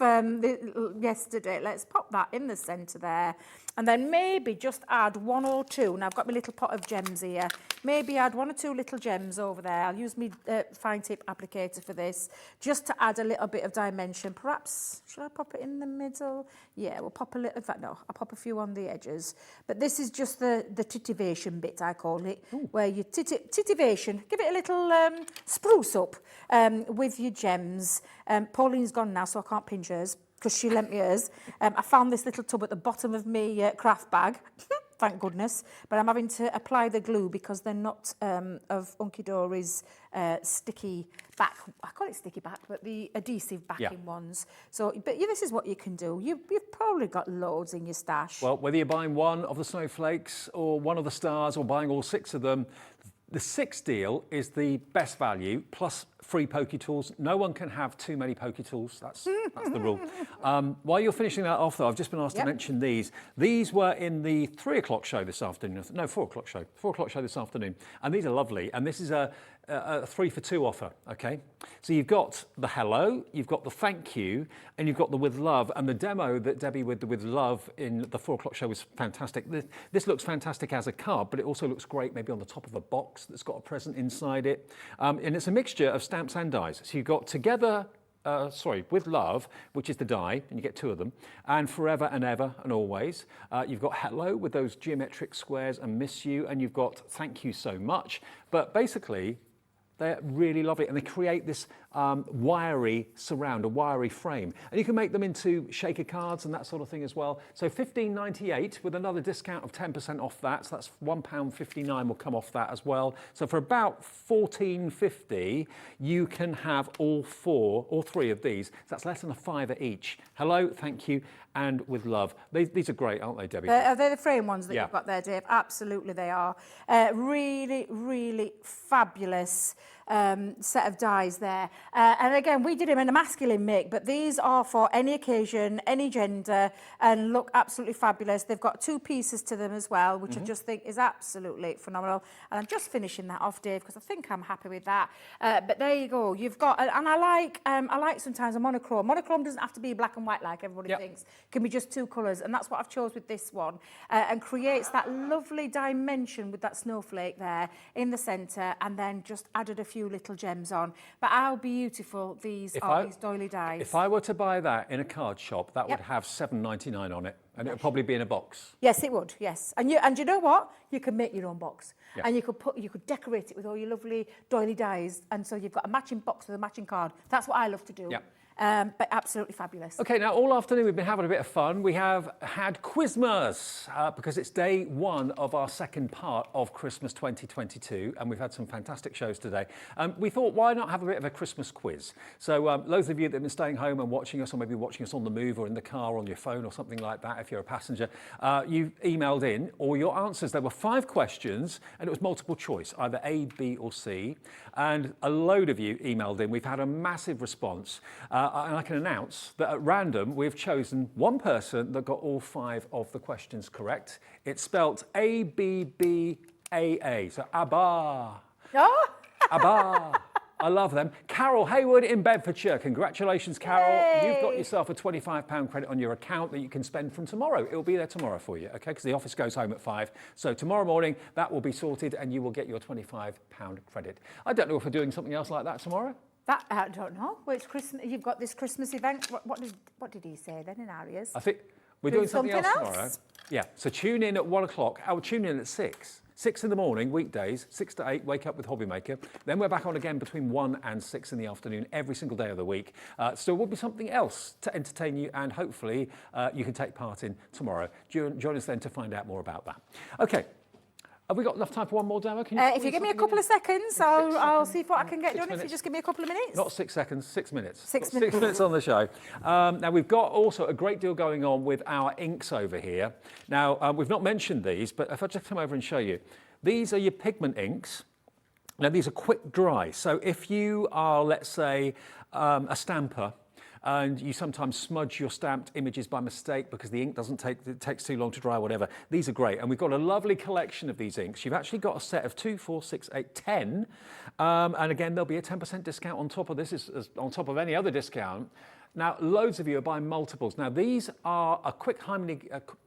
yesterday. Let's pop that in the centre there. And then maybe just add one or two. Now, I've got my little pot of gems here. Maybe add one or two little gems over there. I'll use my fine tip applicator for this, just to add a little bit of dimension. Perhaps, should I pop it in the middle? Yeah, we'll pop a little, in fact, no, I'll pop a few on the edges. But this is just the titivation bit, I call it, where you titivation, give it a little spruce up with your gems. Pauline's gone now, so I can't pinch hers. because she lent me hers. I found this little tub at the bottom of my craft bag. Thank goodness, but I'm having to apply the glue because they're not of Unky Dory's sticky back. I call it sticky back, but the adhesive backing ones. So, but yeah, this is what you can do. You've probably got loads in your stash. Well, whether you're buying one of the snowflakes or one of the stars or buying all 6 of them, the 6 deal is the best value, plus free pokey tools. No one can have too many pokey tools. That's the rule. While you're finishing that off, though, I've just been asked to mention these. These were in the 3 o'clock show this afternoon. No, 4 o'clock show. 4 o'clock show this afternoon. And these are lovely. And this is a 3 for 2 offer, okay? So you've got the hello, you've got the thank you, and you've got the with love. And the demo that Debbie with the with love in the 4 o'clock show was fantastic. This looks fantastic as a card, but it also looks great maybe on the top of a box that's got a present inside it. And it's a mixture of stamps and dies. So you've got together, with love, which is the die, and you get 2 of them, and forever and ever and always. You've got hello with those geometric squares and miss you, and you've got thank you so much. But basically, they're really lovely, and they create this wiry surround, a wiry frame. And you can make them into shaker cards and that sort of thing as well. So $15.98 with another discount of 10% off that. So that's £1.59 will come off that as well. So for about $14.50, you can have all 3 of these. So that's less than a £5 each. Hello, thank you, and with love. These are great, aren't they, Debbie? Are they the frame ones that you've got there, Dave? Absolutely they are. Really, really fabulous set of dies there. And again, we did them in a masculine make, but these are for any occasion, any gender, and look absolutely fabulous. They've got 2 pieces to them as well, which I just think is absolutely phenomenal. And I'm just finishing that off, Dave, because I think I'm happy with that. But there you go. You've got, and I like sometimes a monochrome. Monochrome doesn't have to be black and white like everybody thinks. It can be just 2 colours, and that's what I've chose with this one, and creates that lovely dimension with that snowflake there in the centre, and then just added a few little gems on. But how beautiful these are, these doily dies. If I were to buy that in a card shop, that would have $7.99 on it, and it would probably be in a box. Yes, it would. Yes, and you know what? You can make your own box, and you could decorate it with all your lovely doily dies, and so you've got a matching box with a matching card. That's what I love to do. Yep. But absolutely fabulous. Okay, now all afternoon we've been having a bit of fun. We have had Quizmas because it's day 1 of our second part of Christmas 2022, and we've had some fantastic shows today. We thought, why not have a bit of a Christmas quiz? So loads of you that have been staying home and watching us, or maybe watching us on the move or in the car or on your phone or something like that, if you're a passenger, you've emailed in all your answers. There were 5 questions, and it was multiple choice, either A, B or C, and a load of you emailed in. We've had a massive response. And I can announce that at random, we've chosen one person that got all 5 of the questions correct. It's spelt A-B-B-A-A, so Abba. Oh. Abba. I love them. Carol Hayward in Bedfordshire. Congratulations, Carol. Yay. You've got yourself a £25 credit on your account that you can spend from tomorrow. It will be there tomorrow for you, okay? Because the office goes home at 5. So tomorrow morning, that will be sorted and you will get your £25 credit. I don't know if we're doing something else like that tomorrow. That, I don't know. Well, it's Christmas. You've got this Christmas event. What did he say then in Arias? I think we're doing something else tomorrow. Yeah, so tune in at 1 o'clock. I will tune in at 6. 6 in the morning, weekdays, 6 to 8, wake up with Hobby Maker. Then we're back on again between 1 and 6 in the afternoon, every single day of the week. So there will be something else to entertain you, and hopefully you can take part in tomorrow. Join us then to find out more about that. Okay. Have we got enough time for one more demo? Can you if you give me a couple of seconds, I'll see what I can get done. Minutes. If you just give me a couple of minutes. Not 6 seconds, 6 minutes. 6 minutes. 6 minutes on the show. Now, we've got also a great deal going on with our inks over here. Now, we've not mentioned these, but if I just come over and show you. These are your pigment inks. Now, these are quick dry. So if you are, let's say, a stamper, and you sometimes smudge your stamped images by mistake because the ink it takes too long to dry, whatever. These are great, and we've got a lovely collection of these inks. You've actually got a set of 2, 4, 6, 8, 10, and again, there'll be a 10% discount on top of this, on top of any other discount. Now, loads of you are buying multiples. Now, these are a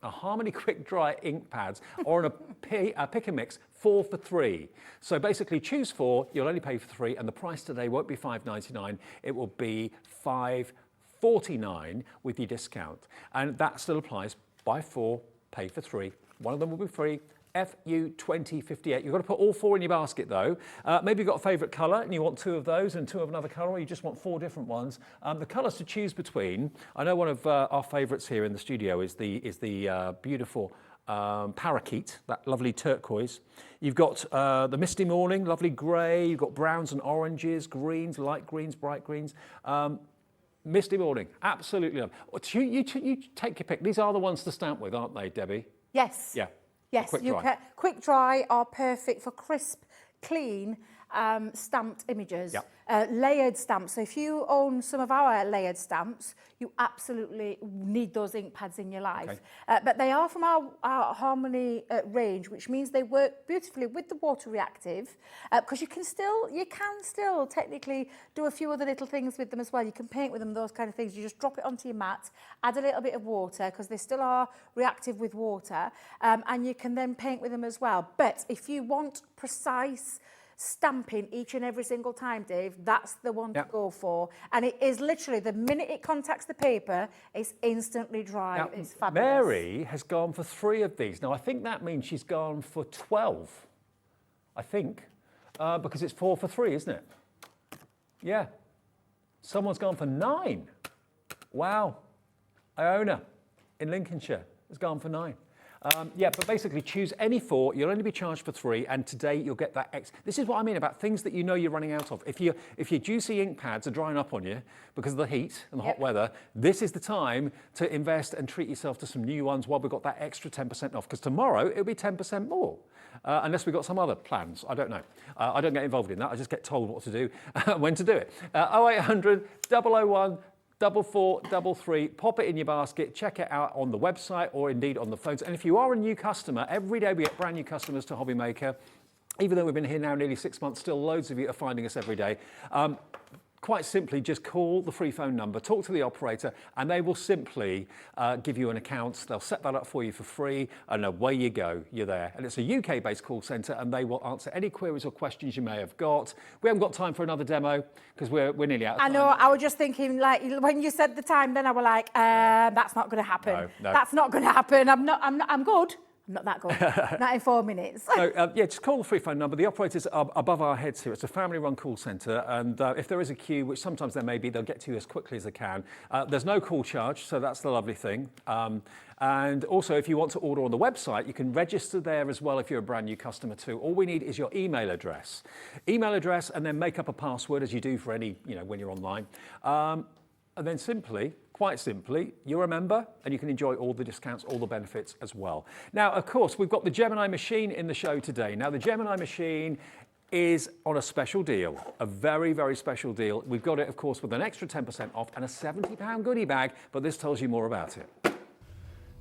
Harmony Quick Dry ink pads, or a pick and mix 4 for 3. So basically, choose 4. You'll only pay for 3, and the price today won't be $5.99. It will be $5.49 with your discount, and that still applies. Buy 4, pay for 3. One of them will be free. FU2058. You've got to put all 4 in your basket though. Maybe you've got a favourite colour and you want 2 of those and 2 of another colour, or you just want 4 different ones. The colours to choose between, I know one of our favourites here in the studio is the beautiful parakeet, that lovely turquoise. You've got the misty morning, lovely grey. You've got browns and oranges, greens, light greens, bright greens. Misty morning, absolutely love. You take your pick. These are the ones to stamp with, aren't they, Debbie? Yes. Yeah. Yes, quick dry are perfect for crisp, clean, stamped images. Yep. Layered stamps. So if you own some of our layered stamps, you absolutely need those ink pads in your life. Okay. But they are from our Harmony range, which means they work beautifully with the water reactive, because you can still technically do a few other little things with them as well. You can paint with them, those kind of things. You just drop it onto your mat, add a little bit of water, because they still are reactive with water, and you can then paint with them as well. But if you want precise stamping each and every single time, Dave, that's the one to go for. And it is literally, the minute it contacts the paper, it's instantly dry. Now, it's fabulous. Mary has gone for 3 of these. Now, I think that means she's gone for 12, I think, because it's 4 for 3, isn't it? Yeah. Someone's gone for 9. Wow. Iona in Lincolnshire has gone for 9. Yeah, but basically choose any 4. You'll only be charged for 3, and today you'll get that X. This is what I mean about things that you know you're running out of. If your juicy ink pads are drying up on you because of the heat and the hot weather, this is the time to invest and treat yourself to some new ones while we've got that extra 10% off. Because tomorrow it'll be 10% more, unless we've got some other plans. I don't know. I don't get involved in that. I just get told what to do, when to do it. 0800 001 4433, pop it in your basket, check it out on the website or indeed on the phones. And if you are a new customer, every day we get brand new customers to Hobby Maker. Even though we've been here now nearly 6 months, still loads of you are finding us every day. Quite simply, just call the free phone number, talk to the operator, and they will simply give you an account. They'll set that up for you for free, and away you go. You're there. And it's a UK-based call centre, and they will answer any queries or questions you may have got. We haven't got time for another demo because we're nearly out of time. I know. I was just thinking, like, when you said the time, then I was like, that's not going to happen. No. That's not going to happen. I'm good. I'm not that good. Not in 4 minutes. So, yeah, just call the free phone number. The operators are above our heads here. It's a family-run call centre, and if there is a queue, which sometimes there may be, they'll get to you as quickly as they can. There's no call charge, so that's the lovely thing. And also, if you want to order on the website, you can register there as well if you're a brand new customer too. All we need is your email address. Email address, and then make up a password as you do for any, when you're online. And then quite simply, you're a member and you can enjoy all the discounts, all the benefits as well. Now, of course, we've got the Gemini machine in the show today. Now, the Gemini machine is on a special deal, a very, very special deal. We've got it, of course, with an extra 10% off and a £70 goodie bag, but this tells you more about it.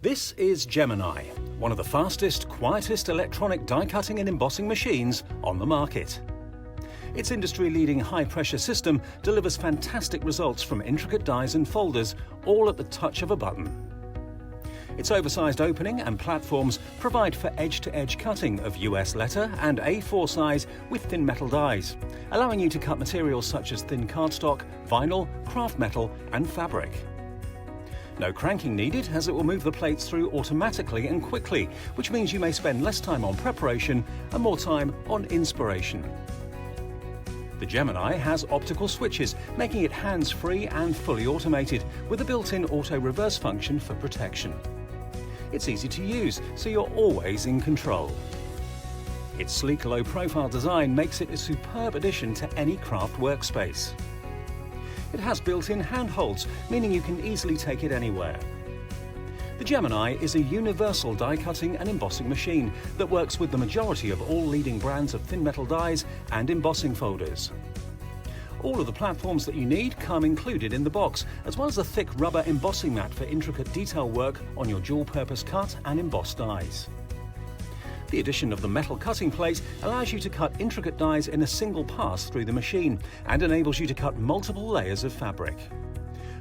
This is Gemini, one of the fastest, quietest electronic die cutting and embossing machines on the market. Its industry-leading high-pressure system delivers fantastic results from intricate dies and folders, all at the touch of a button. Its oversized opening and platforms provide for edge-to-edge cutting of US letter and A4 size with thin metal dies, allowing you to cut materials such as thin cardstock, vinyl, craft metal and fabric. No cranking needed, as it will move the plates through automatically and quickly, which means you may spend less time on preparation and more time on inspiration. The Gemini has optical switches, making it hands-free and fully automated, with a built-in auto-reverse function for protection. It's easy to use, so you're always in control. Its sleek, low-profile design makes it a superb addition to any craft workspace. It has built-in handholds, meaning you can easily take it anywhere. The Gemini is a universal die-cutting and embossing machine that works with the majority of all leading brands of thin metal dies and embossing folders. All of the platforms that you need come included in the box, as well as a thick rubber embossing mat for intricate detail work on your dual-purpose cut and embossed dies. The addition of the metal cutting plate allows you to cut intricate dies in a single pass through the machine and enables you to cut multiple layers of fabric.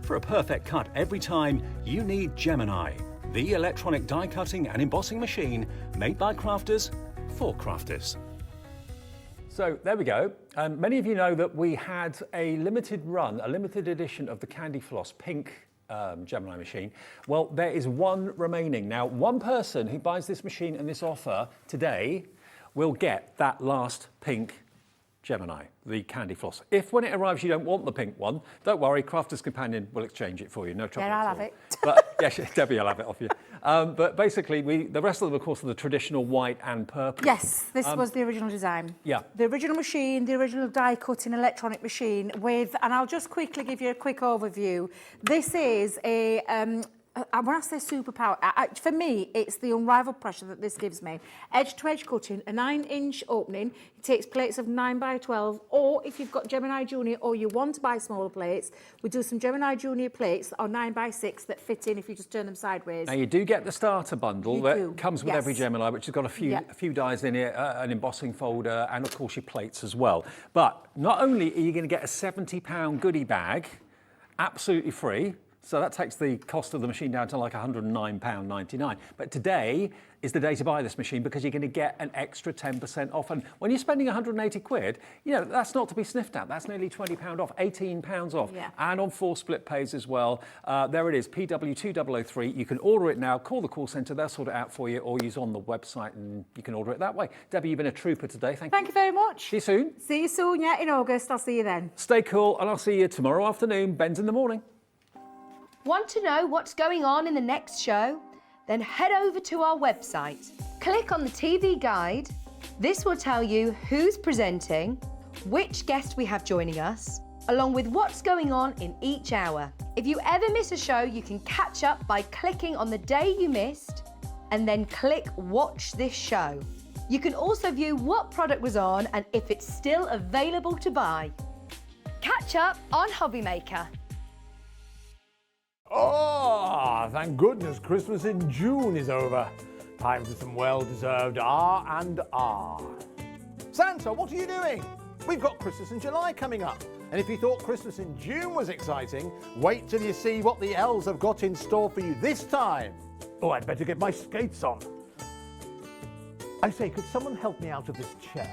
For a perfect cut every time, you need Gemini, the electronic die cutting and embossing machine made by crafters for crafters. So there we go. Many of you know that we had a limited run, a limited edition of the Candy Floss pink Gemini machine. Well, there is one remaining. Now, one person who buys this machine and this offer today will get that last pink Gemini, the candy floss. If when it arrives you don't want the pink one, don't worry, Crafter's Companion will exchange it for you, no trouble Yeah, I'll at have all. it. But yes, Debbie will have it off you. But basically, the rest of them, of course, are the traditional white and purple. Yes, this was the original design. Yeah. The original machine, the original die-cutting electronic machine with, and I'll just quickly give you a quick overview. This is a, when I say superpower, for me, it's the unrivaled pressure that this gives me. Edge-to-edge cutting, a 9-inch opening. It takes plates of 9 by 12, or if you've got Gemini Junior or you want to buy smaller plates, we do some Gemini Junior plates that are 9 by 6 that fit in if you just turn them sideways. Now, you do get the starter bundle You that do, comes with yes. every Gemini, which has got a few Yeah. dies in it, an embossing folder, and of course your plates as well. But not only are you going to get a £70 goodie bag, absolutely free, so that takes the cost of the machine down to like £109.99. But today is the day to buy this machine because you're going to get an extra 10% off. And when you're spending 180 quid, you know, that's not to be sniffed at. That's nearly £20 off, £18 off. Yeah. And on 4 split pays as well. There it is, PW2003. You can order it now, call the call centre, they'll sort it out for you, or use on the website and you can order it that way. Debbie, you've been a trooper today. Thank you. Thank you very much. See you soon. See you soon, yeah, in August. I'll see you then. Stay cool, and I'll see you tomorrow afternoon. Ben's in the morning. Want to know what's going on in the next show? Then head over to our website. Click on the TV guide. This will tell you who's presenting, which guest we have joining us, along with what's going on in each hour. If you ever miss a show, you can catch up by clicking on the day you missed and then click Watch This Show. You can also view what product was on and if it's still available to buy. Catch up on Hobby Maker. Oh, thank goodness Christmas in June is over. Time for some well-deserved R&R. Santa, what are you doing? We've got Christmas in July coming up. And if you thought Christmas in June was exciting, wait till you see what the elves have got in store for you this time. Oh, I'd better get my skates on. I say, could someone help me out of this chair?